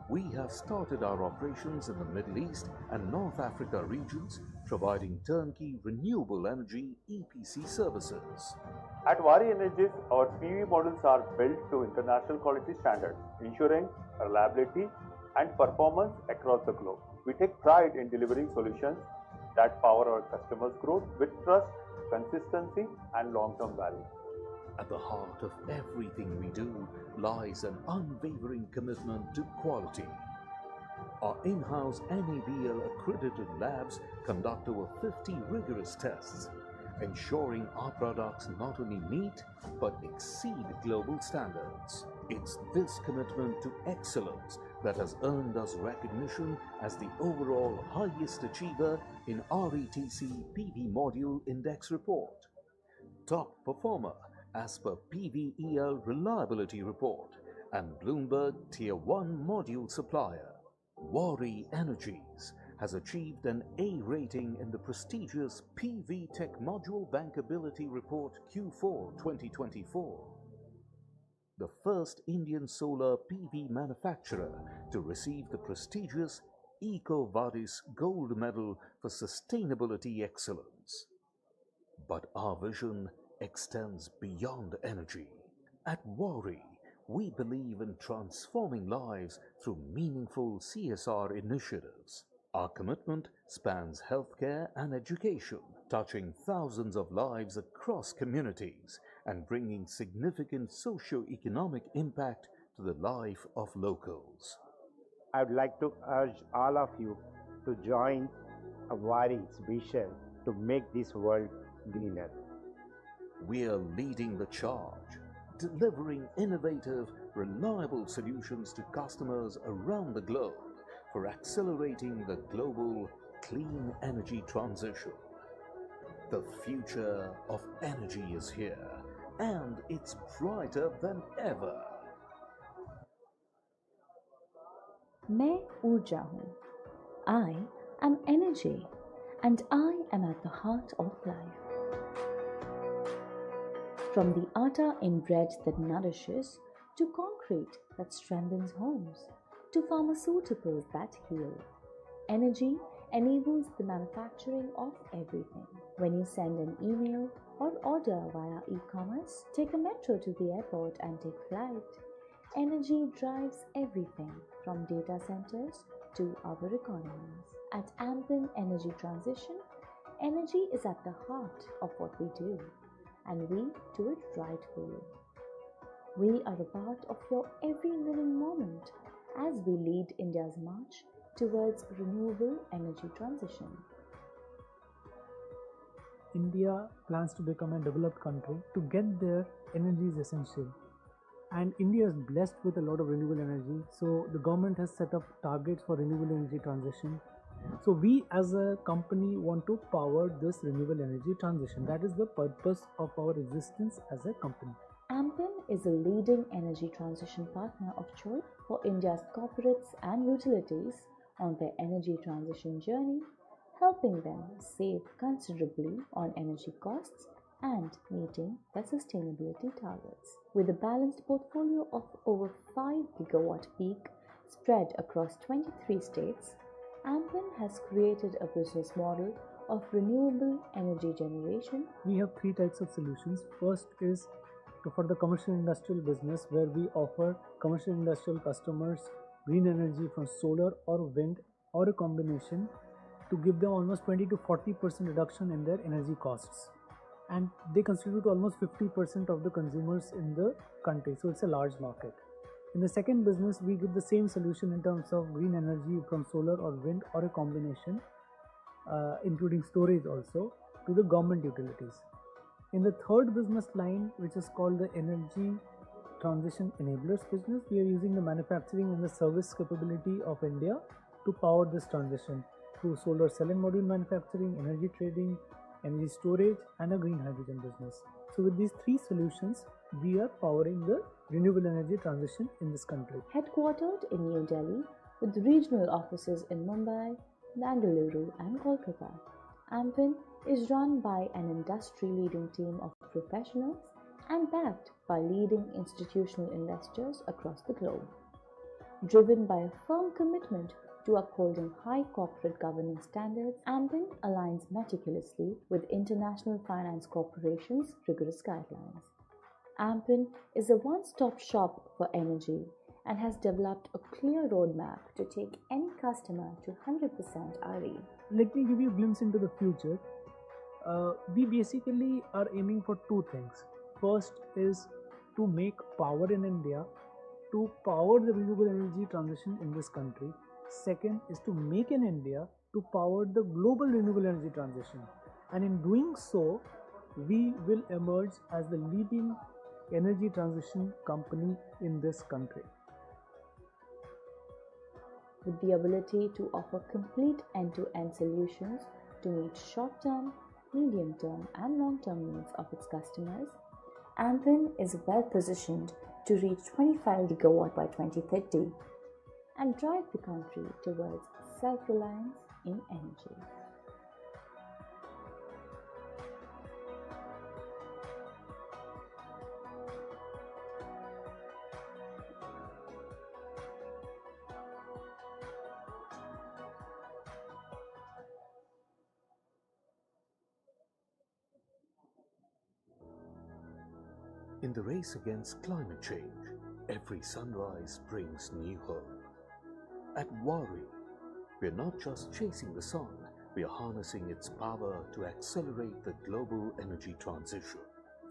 We have started our operations in the Middle East and North Africa regions, providing turnkey renewable energy EPC services. At Wari Energies, our PV models are built to international quality standards, ensuring reliability and performance across the globe. We take pride in delivering solutions that power our customers' growth with trust, consistency, and long-term value. At the heart of everything we do lies an unwavering commitment to quality. Our in-house NABL accredited labs conduct over 50 rigorous tests, ensuring our products not only meet but exceed global standards. It's this commitment to excellence that has earned us recognition as the overall highest achiever in RETC PV Module Index Report, top performer as per PVEL Reliability Report, and Bloomberg Tier 1 module supplier, Waaree Energies has achieved an A rating in the prestigious PV Tech Module Bankability Report Q4 2024. The first Indian solar PV manufacturer to receive the prestigious EcoVadis Gold Medal for Sustainability Excellence. But our vision extends beyond energy. At Waaree, we believe in transforming lives through meaningful CSR initiatives. Our commitment spans healthcare and education, touching thousands of lives across communities and bringing significant socio-economic impact to the life of locals. I would like to urge all of you to join Waaree's vision to make this world greener. We are leading the charge, delivering innovative, reliable solutions to customers around the globe for accelerating the global clean energy transition. The future of energy is here, and it's brighter than ever. मैं ऊर्जा हूँ. I am energy, and I am at the heart of life. From the atta in bread that nourishes, to concrete that strengthens homes, to pharmaceuticals that heal, energy enables the manufacturing of everything. When you send an email or order via e-commerce, take a metro to the airport and take flight, energy drives everything from data centers to our economies. At Ampin Energy Transition, energy is at the heart of what we do, and we do it right for you. We are a part of your every living moment as we lead India's march towards renewable energy transition. India plans to become a developed country. To get there, energy is essential. And India is blessed with a lot of renewable energy. So the government has set up targets for renewable energy transition. So we as a company want to power this renewable energy transition. That is the purpose of our existence as a company. Ampin is a leading energy transition partner of choice for India's corporates and utilities on their energy transition journey, helping them save considerably on energy costs and meeting their sustainability targets. With a balanced portfolio of over 5 gigawatt peak spread across 23 states, Ampin has created a business model of renewable energy generation. We have three types of solutions. First is for the commercial industrial business, where we offer commercial industrial customers green energy from solar or wind or a combination to give them almost 20 to 40% reduction in their energy costs. And they constitute almost 50% of the consumers in the country. So it's a large market. In the second business, we give the same solution in terms of green energy from solar or wind or a combination, including storage also, to the government utilities. In the third business line, which is called the Energy Transition Enablers business, we are using the manufacturing and the service capability of India to power this transition through solar cell and module manufacturing, energy trading, energy storage, and a green hydrogen business. So with these three solutions, we are powering the renewable energy transition in this country. Headquartered in New Delhi with regional offices in Mumbai, Bengaluru, and Kolkata, Ampin is run by an industry-leading team of professionals and backed by leading institutional investors across the globe. Driven by a firm commitment to upholding high corporate governance standards, Ampin aligns meticulously with International Finance Corporation's rigorous guidelines. Ampin is a one-stop shop for energy and has developed a clear roadmap to take any customer to 100% RE. Let me give you a glimpse into the future. We basically are aiming for two things. First is to make power in India, to power the renewable energy transition in this country. Second is to make in India to power the global renewable energy transition. And in doing so, we will emerge as the leading energy transition company in this country. With the ability to offer complete end-to-end solutions to meet short-term, medium-term and long-term needs of its customers, Ampin is well positioned to reach 25 gigawatt by 2030 and drive the country towards self-reliance in energy. In the race against climate change, every sunrise brings new hope. At Wari, we're not just chasing the sun, we are harnessing its power to accelerate the global energy transition.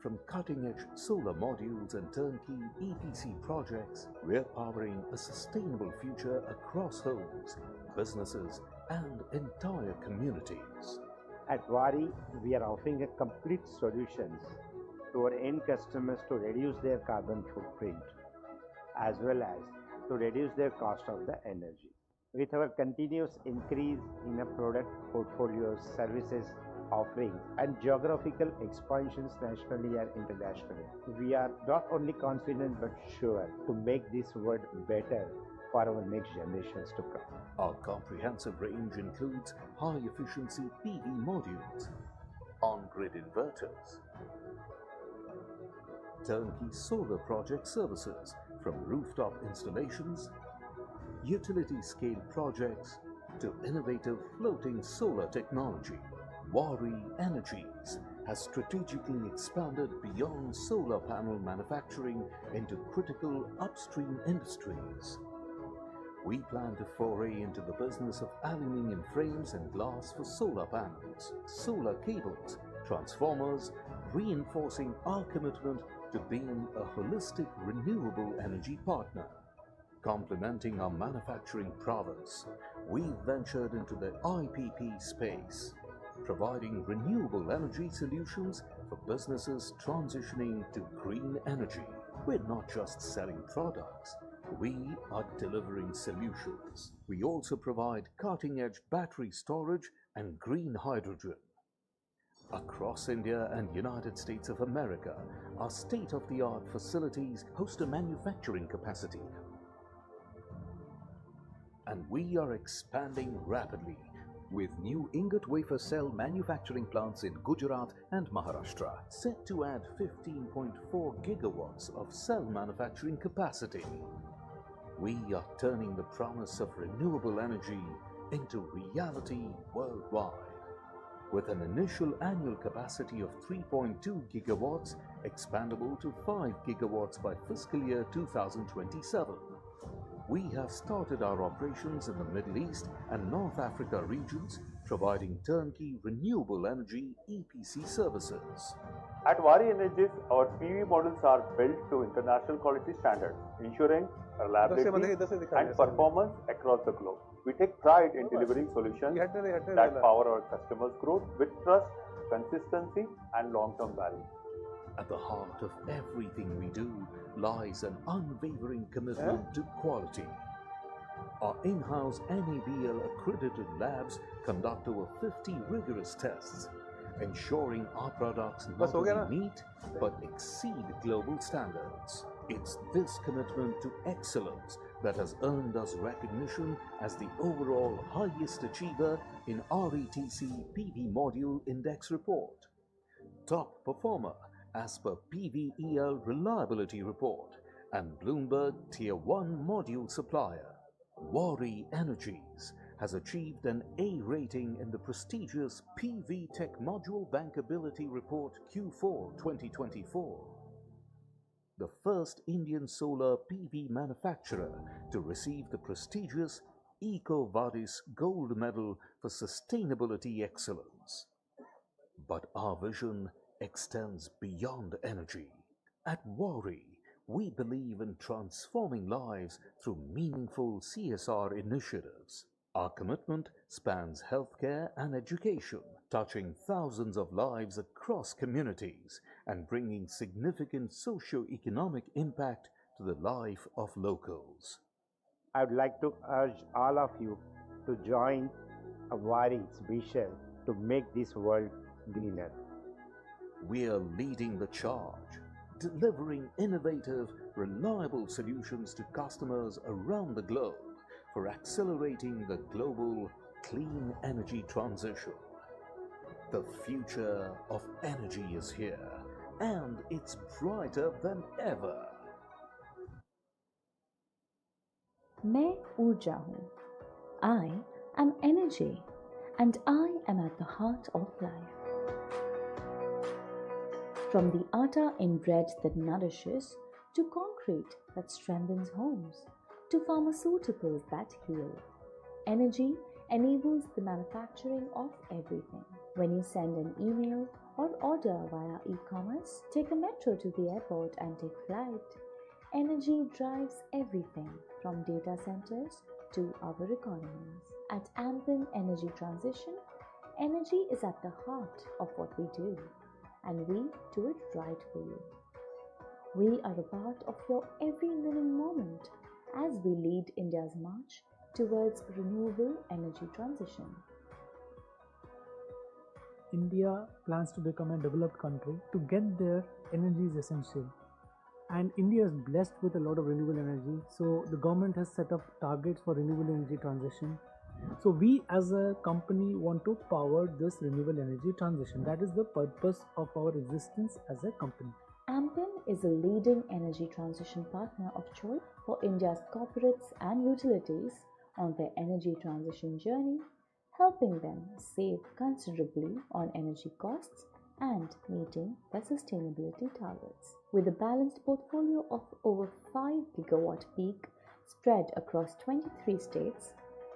From cutting-edge solar modules and turnkey EPC projects, we're powering a sustainable future across homes, businesses, and entire communities. At Wari, we are offering a complete solutions to our end customers to reduce their carbon footprint as well as to reduce their cost of the energy. With our continuous increase in our product portfolios, services, offerings and geographical expansions nationally and internationally, we are not only confident but sure to make this world better for our next generations to come. Our comprehensive range includes high-efficiency PV modules, on-grid inverters, turnkey solar project services from rooftop installations, utility-scale projects to innovative floating solar technology. Wari Energies has strategically expanded beyond solar panel manufacturing into critical upstream industries. We plan to foray into the business of aluminium frames and glass for solar panels, solar cables, transformers, reinforcing our commitment to being a holistic renewable energy partner. Complementing our manufacturing prowess, we've ventured into the IPP space, providing renewable energy solutions for businesses transitioning to green energy. We're not just selling products, we are delivering solutions. We also provide cutting-edge battery storage and green hydrogen. Across India and United States of America, our state-of-the-art facilities host a manufacturing capacity. And we are expanding rapidly with new ingot wafer cell manufacturing plants in Gujarat and Maharashtra, set to add 15.4 gigawatts of cell manufacturing capacity. We are turning the promise of renewable energy into reality worldwide. With an initial annual capacity of 3.2 gigawatts, expandable to 5 gigawatts by fiscal year 2027. We have started our operations in the Middle East and North Africa regions, providing turnkey renewable energy EPC services. At Wari Energies, our PV models are built to international quality standards, ensuring reliability and performance across the globe. We take pride in delivering solutions that power our customers' growth with trust, consistency, and long-term value. At the heart of everything we do lies an unwavering commitment to quality. Our in-house NABL accredited labs conduct over 50 rigorous tests, ensuring our products not only meet but exceed global standards. It's this commitment to excellence that has earned us recognition as the overall highest achiever in RETC PV Module Index Report, top performer as per PVEL Reliability Report, and Bloomberg Tier 1 Module Supplier. Wari Energies has achieved an A rating in the prestigious PV Tech Module Bankability Report Q4 2024. The first Indian solar PV manufacturer to receive the prestigious EcoVadis Gold Medal for Sustainability Excellence. But our vision extends beyond energy. At Wari, we believe in transforming lives through meaningful CSR initiatives. Our commitment spans healthcare and education, touching thousands of lives across communities and bringing significant socio-economic impact to the life of locals. I would like to urge all of you to join Wari's vision to make this world greener. We are leading the charge, delivering innovative, reliable solutions to customers around the globe for accelerating the global clean energy transition. The future of energy is here, and it's brighter than ever. मैं ऊर्जा हूँ. I am energy, and I am at the heart of life. From the atta in bread that nourishes, to concrete that strengthens homes, to pharmaceuticals that heal, energy enables the manufacturing of everything. When you send an email or order via e-commerce, take a metro to the airport and take flight, energy drives everything from data centers to our economies. At Ampin Energy Transition, energy is at the heart of what we do, and we do it right for you. We are a part of your every living moment as we lead India's march towards renewable energy transition. India plans to become a developed country. To get there, energy is essential. And India is blessed with a lot of renewable energy. So the government has set up targets for renewable energy transition. So we as a company want to power this renewable energy transition. That is the purpose of our existence as a company. Ampin is a leading energy transition partner of choice for India's corporates and utilities on their energy transition journey, helping them save considerably on energy costs and meeting their sustainability targets. With a balanced portfolio of over 5 gigawatt peak spread across 23 states,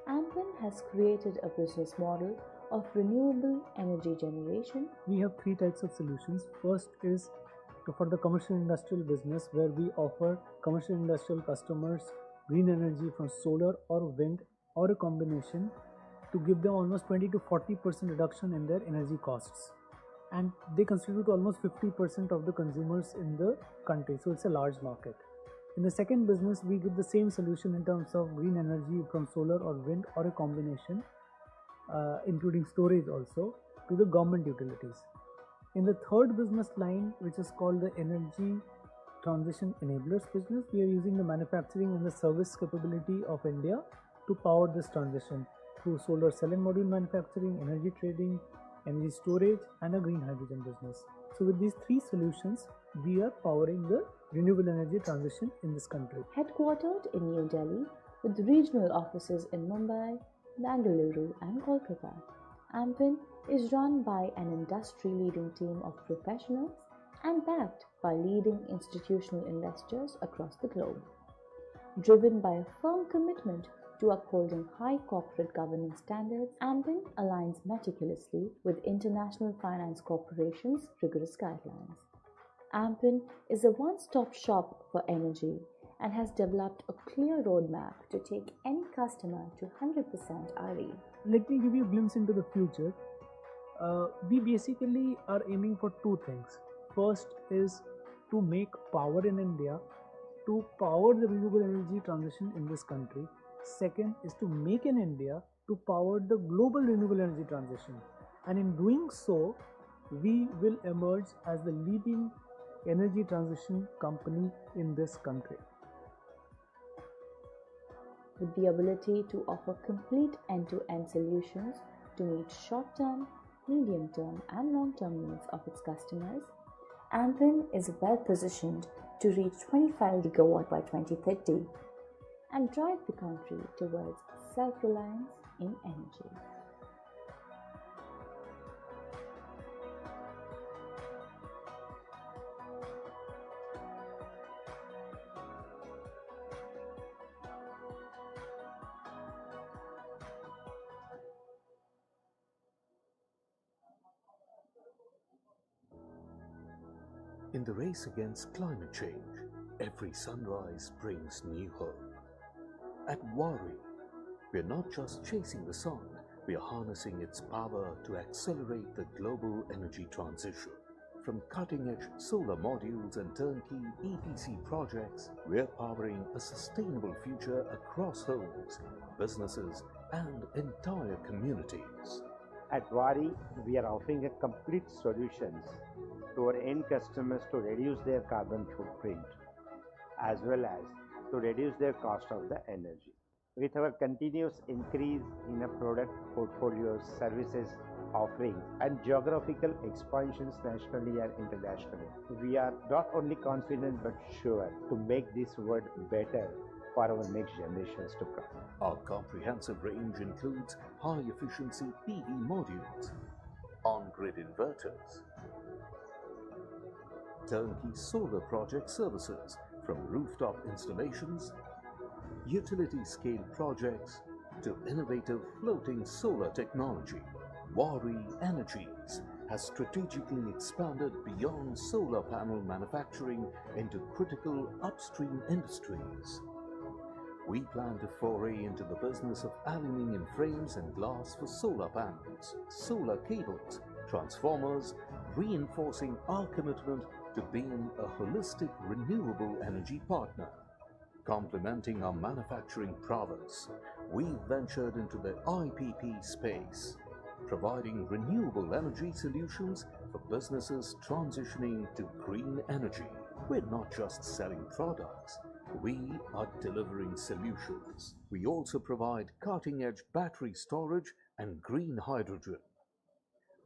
Ampin has created a business model of renewable energy generation. We have 3 types of solutions. First is for the commercial industrial business, where we offer commercial industrial customers green energy from solar or wind or a combination to give them almost 20 to 40% reduction in their energy costs. And they constitute almost 50% of the consumers in the country, so it's a large market. In the second business, we give the same solution in terms of green energy from solar or wind or a combination, including storage also, to the government utilities. In the third business line, which is called the Energy Transition Enablers business, we are using the manufacturing and the service capability of India to power this transition through solar cell and module manufacturing, energy trading, energy storage, and a green hydrogen business. So with these 3 solutions, we are powering the renewable energy transition in this country. Headquartered in New Delhi with regional offices in Mumbai, Bengaluru, and Kolkata, Ampin is run by an industry-leading team of professionals and backed by leading institutional investors across the globe. Driven by a firm commitment to upholding high corporate governance standards, Ampin aligns meticulously with International Finance Corporation's rigorous guidelines. Ampin is a one-stop shop for energy and has developed a clear roadmap to take any customer to 100% RE. Let me give you a glimpse into the future. We basically are aiming for 2 things. First is to make power in India, to power the renewable energy transition in this country. Second is to make in India to power the global renewable energy transition. And in doing so, we will emerge as the leading energy transition company in this country. With the ability to offer complete end-to-end solutions to meet short-term, medium-term, and long-term needs of its customers, Ampin is well positioned to reach 25 gigawatt by 2030 and drive the country towards self-reliance in energy. In the race against climate change, every sunrise brings new hope. At Wari, we are not just chasing the sun, we are harnessing its power to accelerate the global energy transition. From cutting-edge solar modules and turnkey EPC projects, we are powering a sustainable future across homes, businesses, and entire communities. At Wari, we are offering a complete solutions to our end customers to reduce their carbon footprint as well as to reduce their cost of the energy. With our continuous increase in our product portfolios, services, offerings, and geographical expansions nationally and internationally, we are not only confident but sure to make this world better for our next generations to come. Our comprehensive range includes high-efficiency PV modules, on-grid inverters, turnkey solar project services from rooftop installations, utility-scale projects to innovative floating solar technology. Waaree Energies has strategically expanded beyond solar panel manufacturing into critical upstream industries. We plan to foray into the business of aluminium frames and glass for solar panels, solar cables, transformers, reinforcing our commitment to being a holistic renewable energy partner. Complementing our manufacturing prowess, we've ventured into the IPP space, providing renewable energy solutions for businesses transitioning to green energy. We're not just selling products, we are delivering solutions. We also provide cutting-edge battery storage and green hydrogen.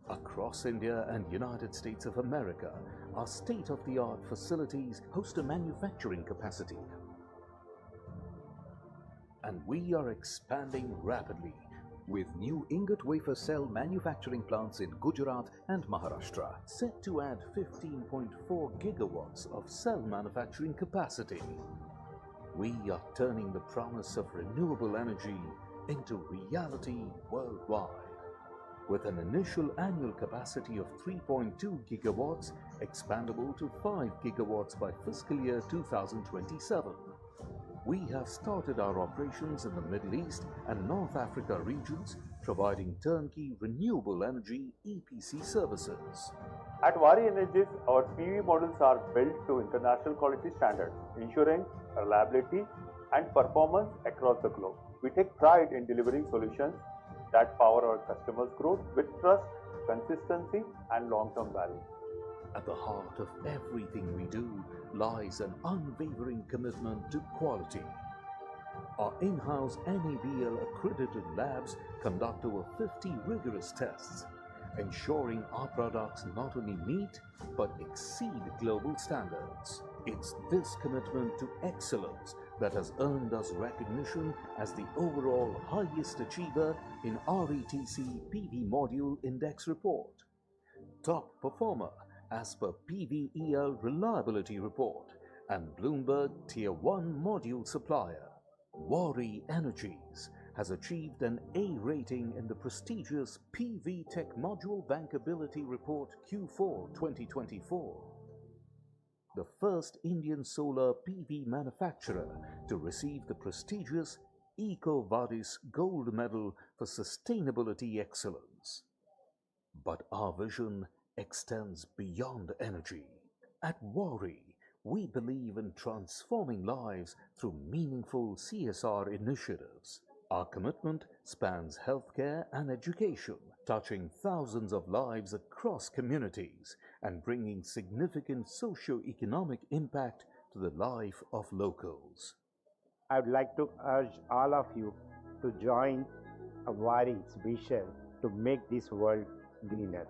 Across India and United States of America, our state-of-the-art facilities host a manufacturing capacity. And we are expanding rapidly with new ingot wafer cell manufacturing plants in Gujarat and Maharashtra, set to add 15.4 gigawatts of cell manufacturing capacity. We are turning the promise of renewable energy into reality worldwide. With an initial annual capacity of 3.2 gigawatts, expandable to 5 gigawatts by fiscal year 2027. We have started our operations in the Middle East and North Africa regions, providing turnkey renewable energy EPC services. At Waaree Energies, our PV models are built to international quality standards, ensuring reliability and performance across the globe. We take pride in delivering solutions that power our customers' growth with trust, consistency, and long-term value. At the heart of everything we do lies an unwavering commitment to quality. Our in-house NABL accredited labs conduct over 50 rigorous tests, ensuring our products not only meet but exceed global standards. It's this commitment to excellence that has earned us recognition as the overall highest achiever in RETC PV Module Index Report, top performer as per PVEL Reliability Report, and Bloomberg Tier 1 Module Supplier. Waaree Energies has achieved an A rating in the prestigious PV Tech Module Bankability Report Q4 2024. The first Indian solar PV manufacturer to receive the prestigious EcoVadis Gold Medal for Sustainability Excellence. But our vision extends beyond energy. At Waaree, we believe in transforming lives through meaningful CSR initiatives. Our commitment spans healthcare and education, touching thousands of lives across communities and bringing significant socio-economic impact to the life of locals. I would like to urge all of you to join Waaree's vision to make this world greener.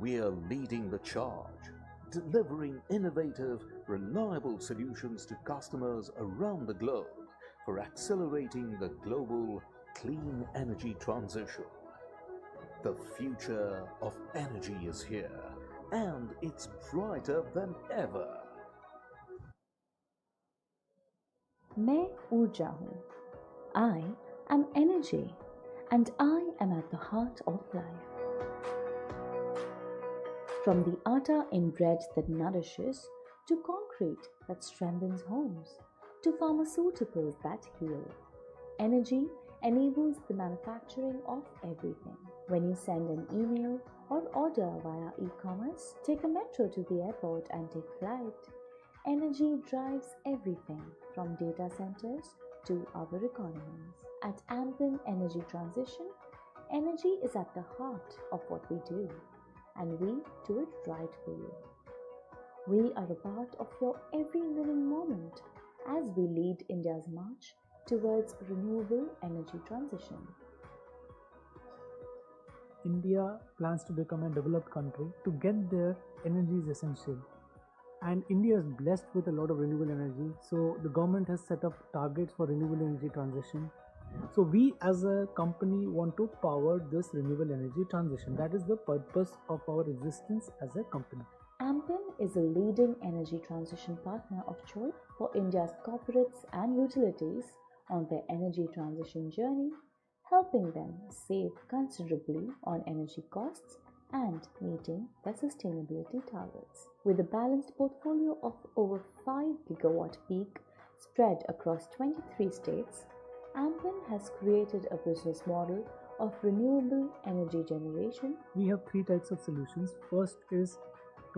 We are leading the charge, delivering innovative, reliable solutions to customers around the globe for accelerating the global clean energy transition. The future of energy is here, and it's brighter than ever. मैं ऊर्जा हूँ. I am energy, and I am at the heart of life. From the atta in bread that nourishes, to concrete that strengthens homes, to pharmaceuticals that heal, energy enables the manufacturing of everything. When you send an email or order via e-commerce, take a metro to the airport and take flight, energy drives everything from data centers to our economies. At Ampin Energy Transition, energy is at the heart of what we do. and we do it right for you. We are a part of your every living moment as we lead India's march towards renewable energy transition. India plans to become a developed country. To get there, energy is essential. And India is blessed with a lot of renewable energy. So the government has set up targets for renewable energy transition. So we as a company want to power this renewable energy transition. That is the purpose of our existence as a company. AMPIN is a leading energy transition partner of choice for India's corporates and utilities on their energy transition journey, helping them save considerably on energy costs and meeting their sustainability targets. With a balanced portfolio of over 5 gigawatt peak spread across 23 states, AMPIN has created a business model of renewable energy generation. We have three types of solutions. First is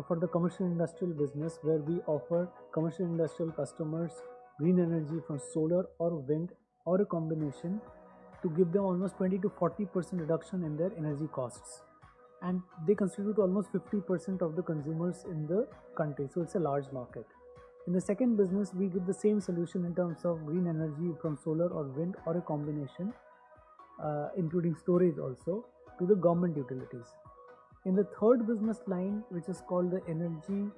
for the commercial industrial business, where we offer commercial industrial customers green energy from solar or wind or a combination to give them almost 20 to 40% reduction in their energy costs. And they constitute almost 50% of the consumers in the country. So it's a large market. In the second business, we give the same solution in terms of green energy from solar or wind or a combination, including storage also, to the government utilities. In the third business line, which is called the Energy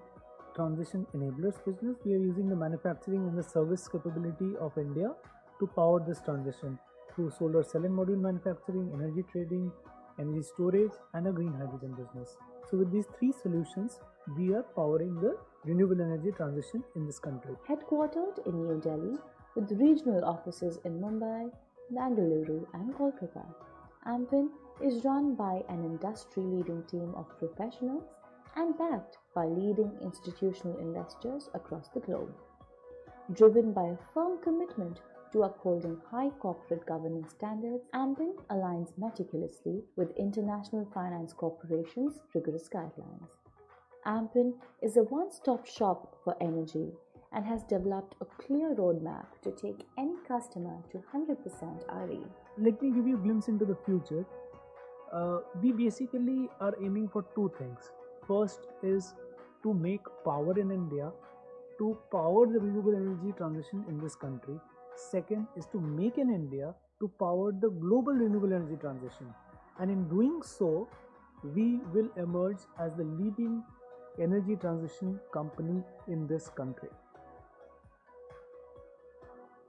Transition Enablers business, we are using the manufacturing and the service capability of India to power this transition through solar cell and module manufacturing, energy trading, energy storage, and a green hydrogen business. So with these three solutions, we are powering the renewable energy transition in this country. Headquartered in New Delhi with regional offices in Mumbai, Bengaluru, and Kolkata, AMPIN is run by an industry-leading team of professionals and backed by leading institutional investors across the globe. Driven by a firm commitment to upholding high corporate governance standards, AMPIN aligns meticulously with International Finance Corporation's rigorous guidelines. AMPIN is a one-stop shop for energy and has developed a clear roadmap to take any customer to 100% RE. Let me give you a glimpse into the future. We basically are aiming for two things. First is to make power in India, to power the renewable energy transition in this country. Second is to make in India to power the global renewable energy transition. And in doing so, we will emerge as the leading energy transition company in this country.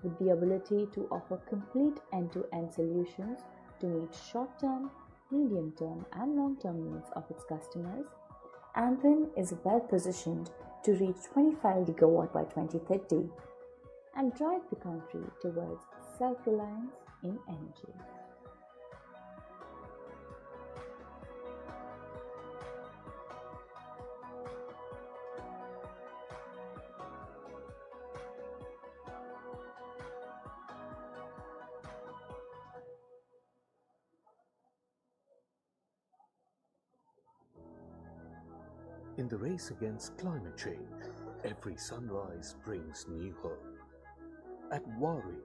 With the ability to offer complete end-to-end solutions to meet short-term, medium-term and long-term needs of its customers, AMPIN is well positioned to reach 25 gigawatt by 2030 and drive the country towards self-reliance in energy. In the race against climate change, every sunrise brings new hope. At Wari,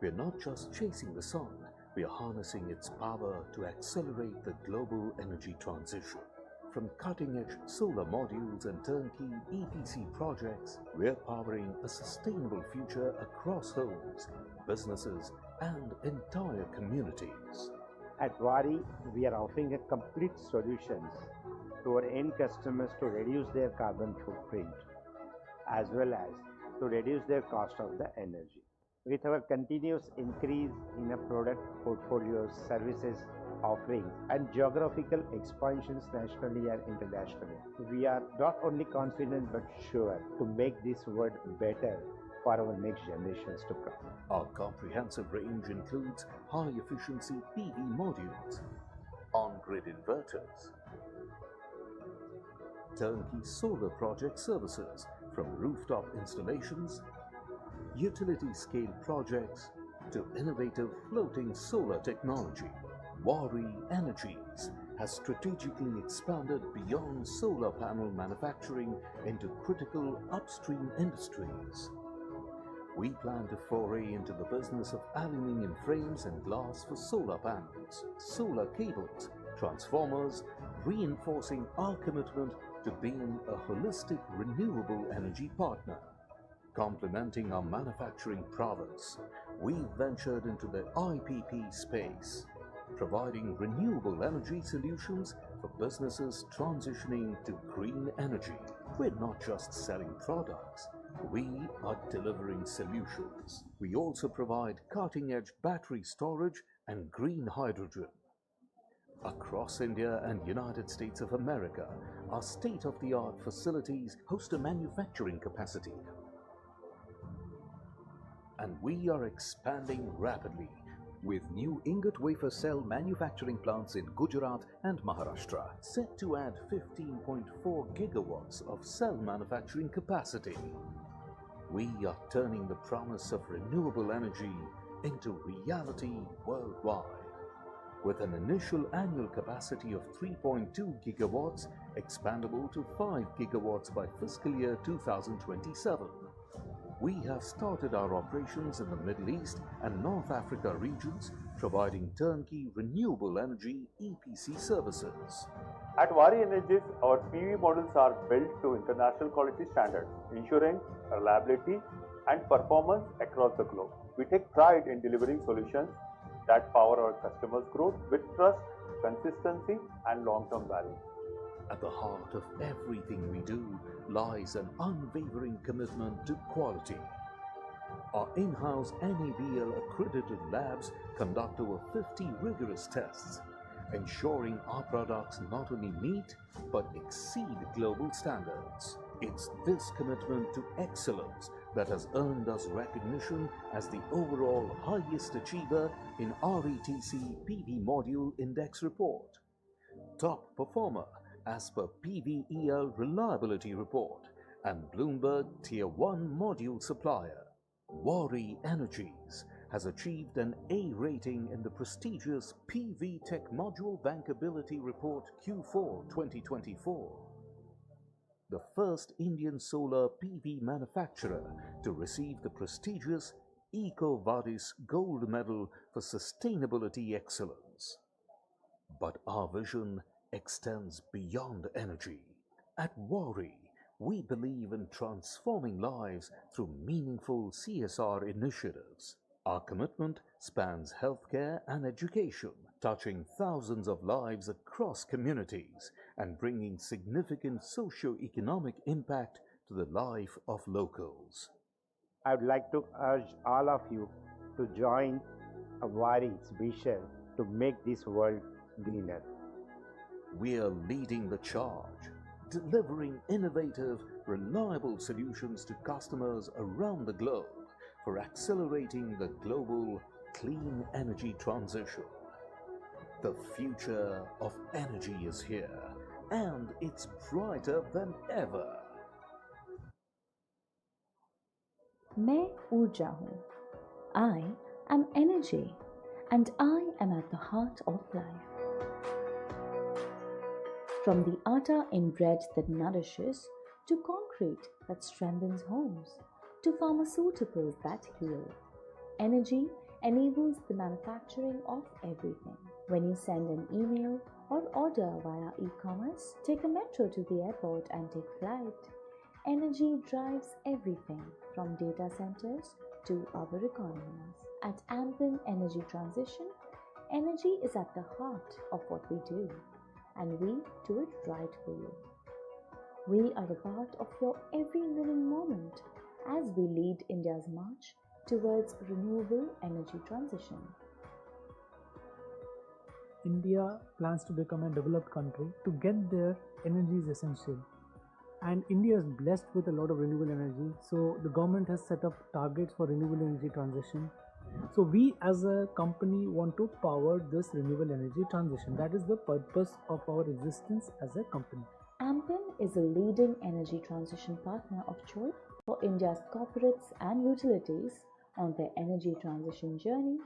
we are not just chasing the sun, we are harnessing its power to accelerate the global energy transition. From cutting-edge solar modules and turnkey EPC projects, we are powering a sustainable future across homes, businesses, and entire communities. At Wari, we are offering a complete solutions to our end customers to reduce their carbon footprint as well as to reduce their cost of the energy. With our continuous increase in a product portfolio, services offerings and geographical expansions nationally and internationally, we are not only confident but sure to make this world better for our next generations to come. Our comprehensive range includes high-efficiency PV modules, on-grid inverters, turnkey solar project services from rooftop installations, utility-scale projects to innovative floating solar technology. Wari Energies has strategically expanded beyond solar panel manufacturing into critical upstream industries. We plan to foray into the business of aluminium frames and glass for solar panels, solar cables, transformers, reinforcing our commitment to being a holistic renewable energy partner. Complementing our manufacturing prowess, we've ventured into the IPP space, providing renewable energy solutions for businesses transitioning to green energy. We're not just selling products, we are delivering solutions. We also provide cutting-edge battery storage and green hydrogen. Across India and United States of America, our state-of-the-art facilities host a manufacturing capacity. And we are expanding rapidly, with new ingot wafer cell manufacturing plants in Gujarat and Maharashtra, set to add 15.4 gigawatts of cell manufacturing capacity. We are turning the promise of renewable energy into reality worldwide, with an initial annual capacity of 3.2 gigawatts, expandable to 5 gigawatts by fiscal year 2027. We have started our operations in the Middle East and North Africa regions, providing turnkey renewable energy EPC services. At Vari Energies, our PV models are built to international quality standards, ensuring reliability and performance across the globe. We take pride in delivering solutions that power our customers' growth with trust, consistency, and long-term value. At the heart of everything we do lies an unwavering commitment to quality. Our in-house NABL accredited labs conduct over 50 rigorous tests, ensuring our products not only meet but exceed global standards. It's this commitment to excellence that has earned us recognition as the overall highest achiever in RETC PV Module Index Report, top performer as per PVEL Reliability Report, and Bloomberg Tier 1 Module Supplier. Vari Energies has achieved an A rating in the prestigious PV Tech Module Bankability Report Q4 2024. The first Indian solar PV manufacturer to receive the prestigious EcoVadis Gold Medal for Sustainability Excellence. But our vision extends beyond energy. At Vari, we believe in transforming lives through meaningful CSR initiatives. Our commitment spans healthcare and education, touching thousands of lives across communities and bringing significant socio-economic impact to the life of locals. I would like to urge all of you to join Vari's vision to make this world greener. We are leading the charge, delivering innovative, reliable solutions to customers around the globe for accelerating the global clean energy transition. The future of energy is here, and it's brighter than ever. मैं ऊर्जा हूँ. I am energy, and I am at the heart of life. From the atta in bread that nourishes, to concrete that strengthens homes, to pharmaceuticals that heal, energy enables the manufacturing of everything. When you send an email or order via e-commerce, take a metro to the airport and take flight, energy drives everything from data centers to our economies. At Ampin Energy Transition, energy is at the heart of what we do, and we do it right for you. We are a part of your every living moment as we lead India's march towards renewable energy transition. India plans to become a developed country. To get there, energy is essential. And India is blessed with a lot of renewable energy. So the government has set up targets for renewable energy transition. So we as a company want to power this renewable energy transition. That is the purpose of our existence as a company. Ampin is a leading energy transition partner of choice for India's corporates and utilities on their energy transition journey,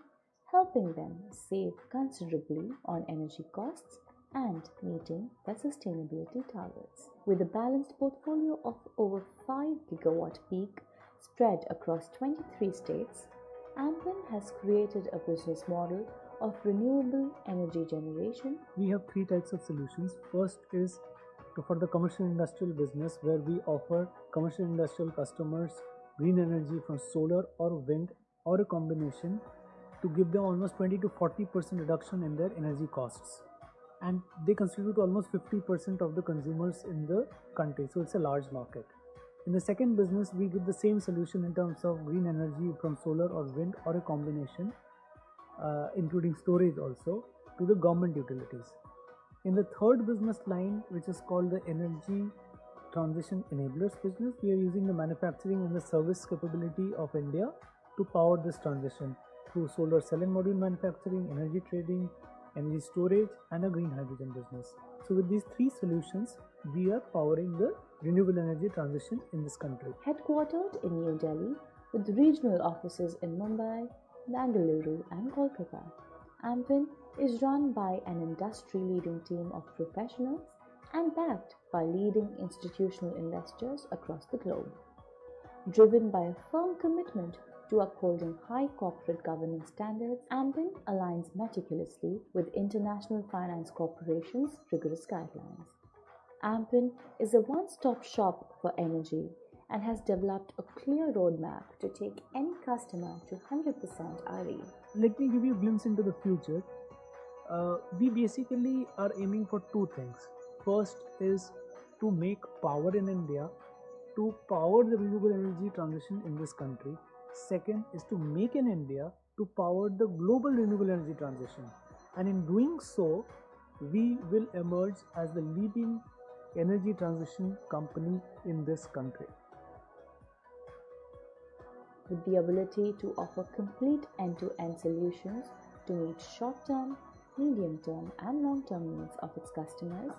helping them save considerably on energy costs and meeting their sustainability targets. With a balanced portfolio of over 5 gigawatt peak spread across 23 states, Ampen has created a business model of renewable energy generation. We have three types of solutions. First is for the commercial industrial business, where we offer commercial industrial customers green energy from solar or wind or a combination to give them almost 20 to 40% reduction in their energy costs. And they constitute almost 50% of the consumers in the country. So it's a large market. In the second business, we give the same solution in terms of green energy from solar or wind or a combination, including storage also, to the government utilities. In the third business line, which is called the Energy Transition Enablers business, we are using the manufacturing and the service capability of India to power this transition through solar cell and module manufacturing, energy trading, energy storage, and a green hydrogen business. So with these three solutions, we are powering the renewable energy transition in this country. Headquartered in New Delhi with regional offices in Mumbai, Bangalore, and Kolkata, Ampen is run by an industry-leading team of professionals and backed by leading institutional investors across the globe. Driven by a firm commitment to upholding high corporate governance standards, Ampen aligns meticulously with international finance corporations' rigorous guidelines. Ampen is a one-stop shop for energy and has developed a clear roadmap to take any customer to 100% RE. Let me give you a glimpse into the future. We basically are aiming for two things. First is to make power in India to power the renewable energy transition in this country. Second is to make in India to power the global renewable energy transition. And in doing so, we will emerge as the leading energy transition company in this country. With the ability to offer complete end-to-end solutions to meet short-term, medium-term, and long-term needs of its customers,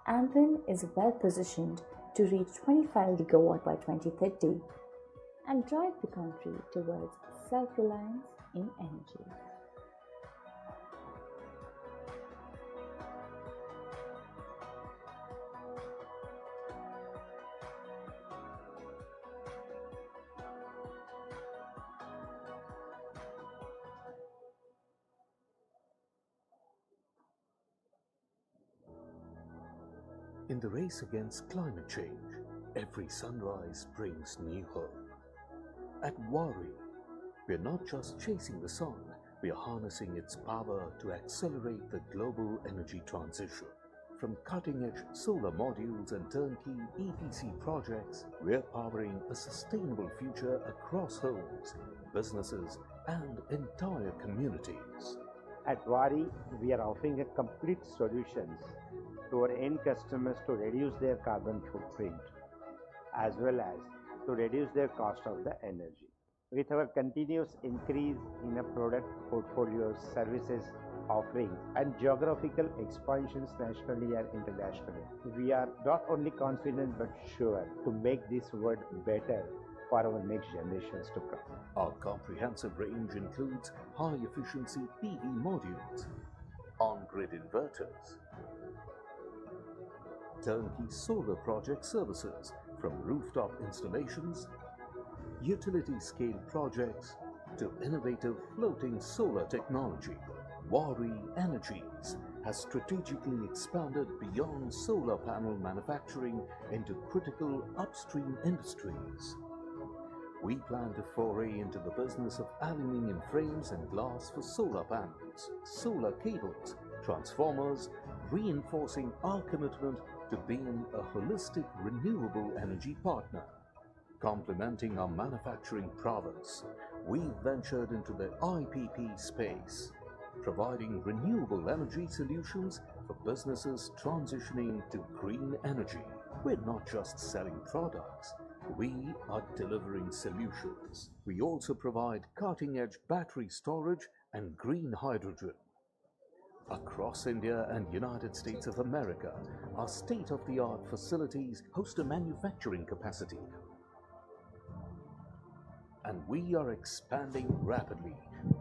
Ampen is well positioned to reach 25 gigawatt by 2030 and drive the country towards self-reliance in energy. In the race against climate change, every sunrise brings new hope. At Wari, we're not just chasing the sun, we are harnessing its power to accelerate the global energy transition. From cutting-edge solar modules and turnkey EPC projects, we're powering a sustainable future across homes, businesses, and entire communities. At Wari, we are offering a complete solutions to our end customers to reduce their carbon footprint as well as to reduce their cost of the energy. With our continuous increase in a product portfolio, services offerings, and geographical expansions nationally and internationally, we are not only confident but sure to make this world better for our next generations to come. Our comprehensive range includes high-efficiency PV modules, on-grid inverters, turnkey solar project services from rooftop installations, utility-scale projects to innovative floating solar technology. Wari Energies has strategically expanded beyond solar panel manufacturing into critical upstream industries. We plan to foray into the business of aluminium frames and glass for solar panels, solar cables, transformers, reinforcing our commitment to being a holistic renewable energy partner. Complementing our manufacturing prowess, we ventured into the IPP space, providing renewable energy solutions for businesses transitioning to green energy. We're not just selling products, we are delivering solutions. We also provide cutting-edge battery storage and green hydrogen. Across India and United States of America, our state-of-the-art facilities host a manufacturing capacity. And we are expanding rapidly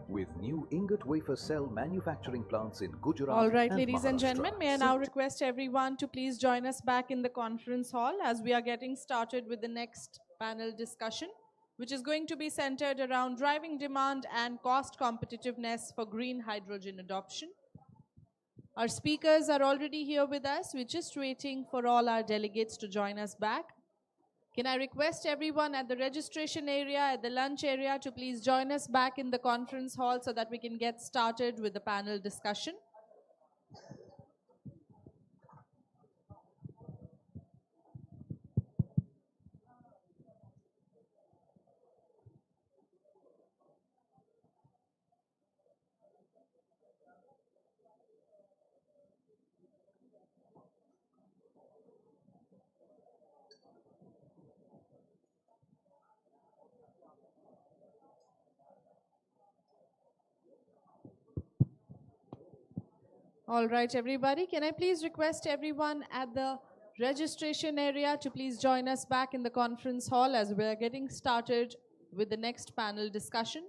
with new ingot wafer cell manufacturing plants in Gujarat. All right, and ladies and Maharashtra. gentlemen, may I now request everyone to please join us back in the conference hall as we are getting started with the next panel discussion. which is going to be centered around driving demand and cost competitiveness for green hydrogen adoption. Our speakers are already here with us. We're just waiting for all our delegates to join us back. Can I request everyone at the registration area, at the lunch area, to please join us back in the conference hall so that we can get started with the panel discussion. All right, everybody. Can I please request everyone at the registration area to please join us back in the conference hall as we are getting started with the next panel discussion.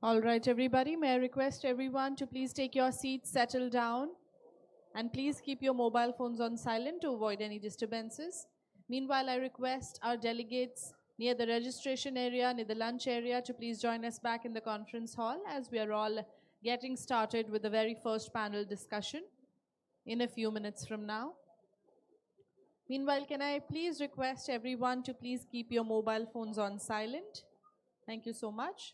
All right, everybody, may I request everyone to please take your seats, settle down, and please keep your mobile phones on silent to avoid any disturbances. Meanwhile, I request our delegates near the registration area, near the lunch area, to please join us back in the conference hall as we are all getting started with the very first panel discussion in a few minutes from now. Meanwhile, can I please request everyone to please keep your mobile phones on silent? Thank you so much.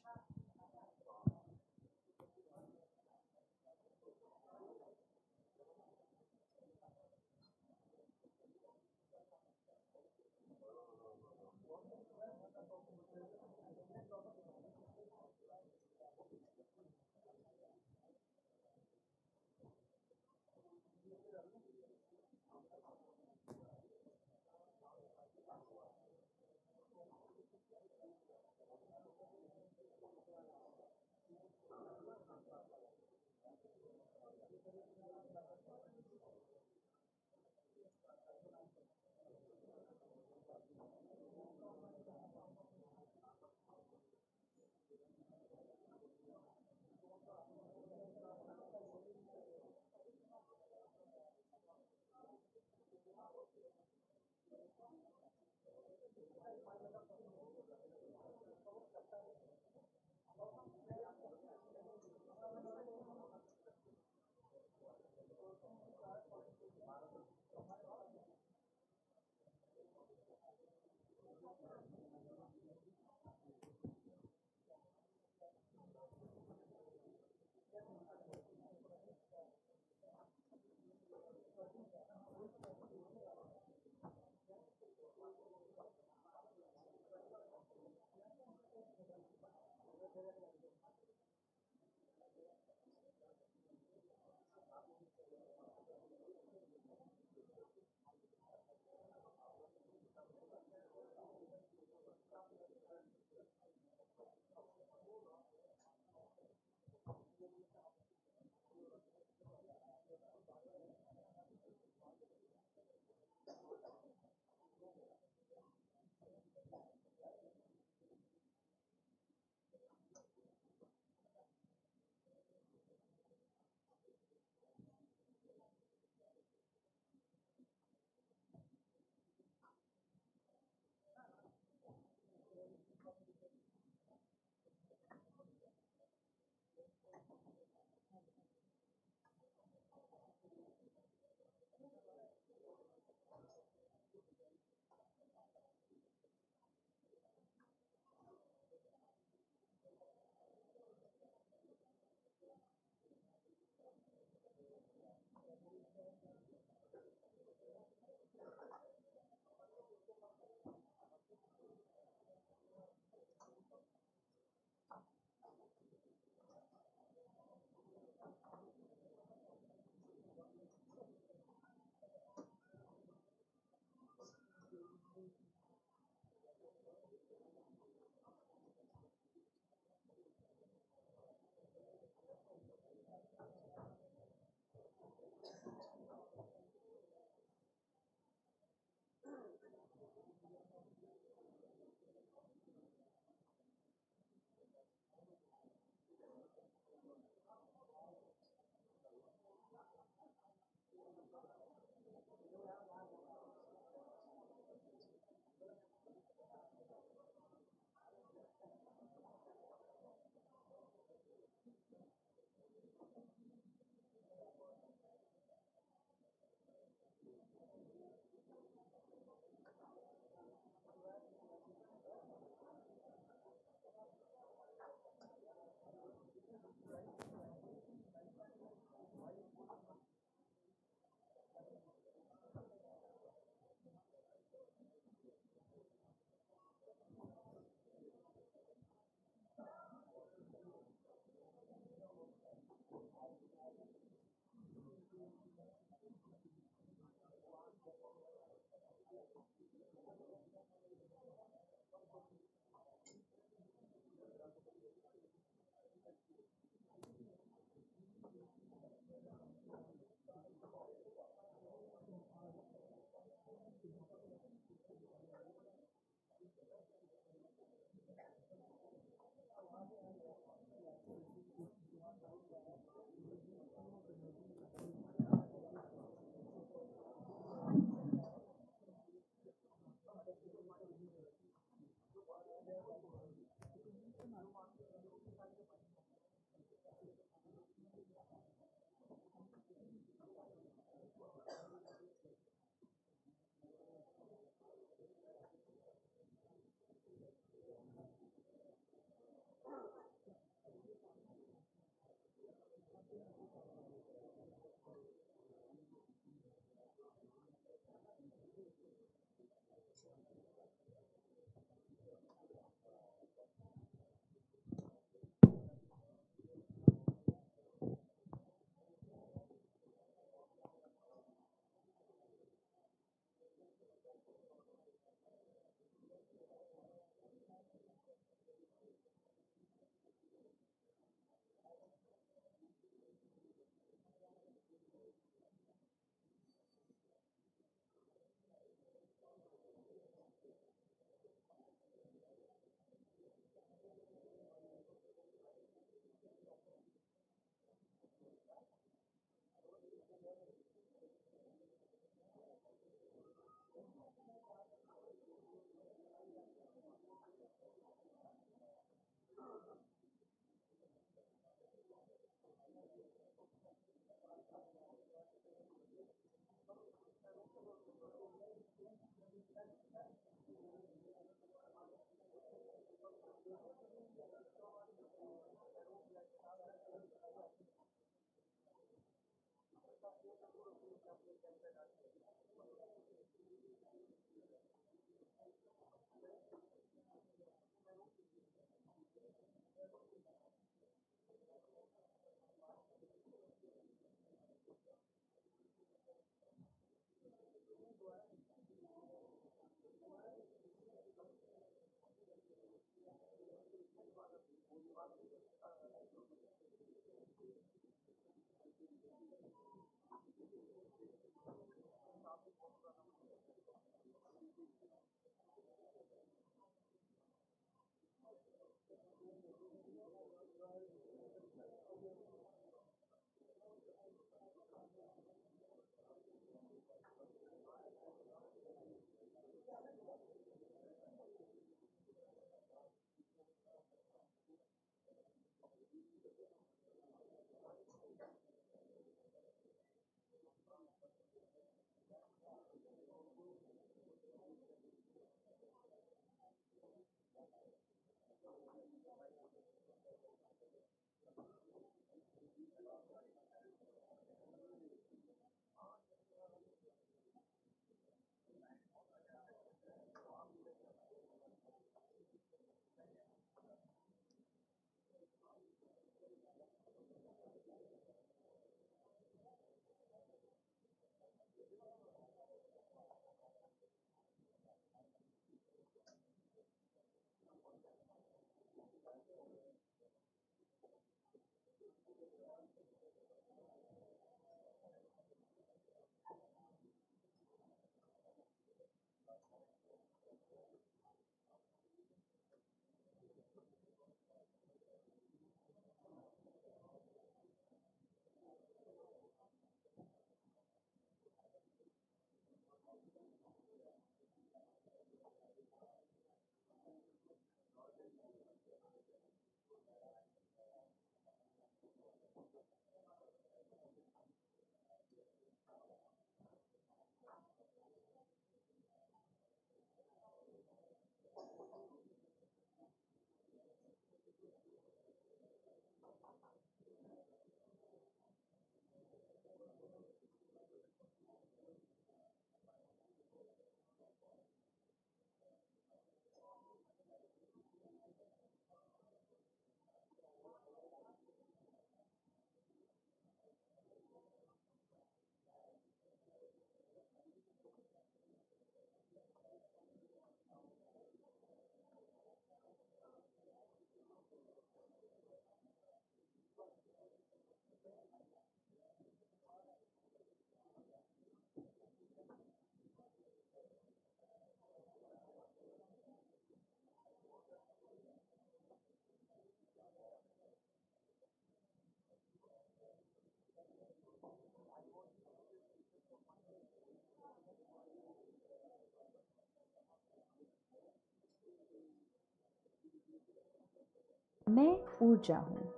मैं ऊर्जा हूँ.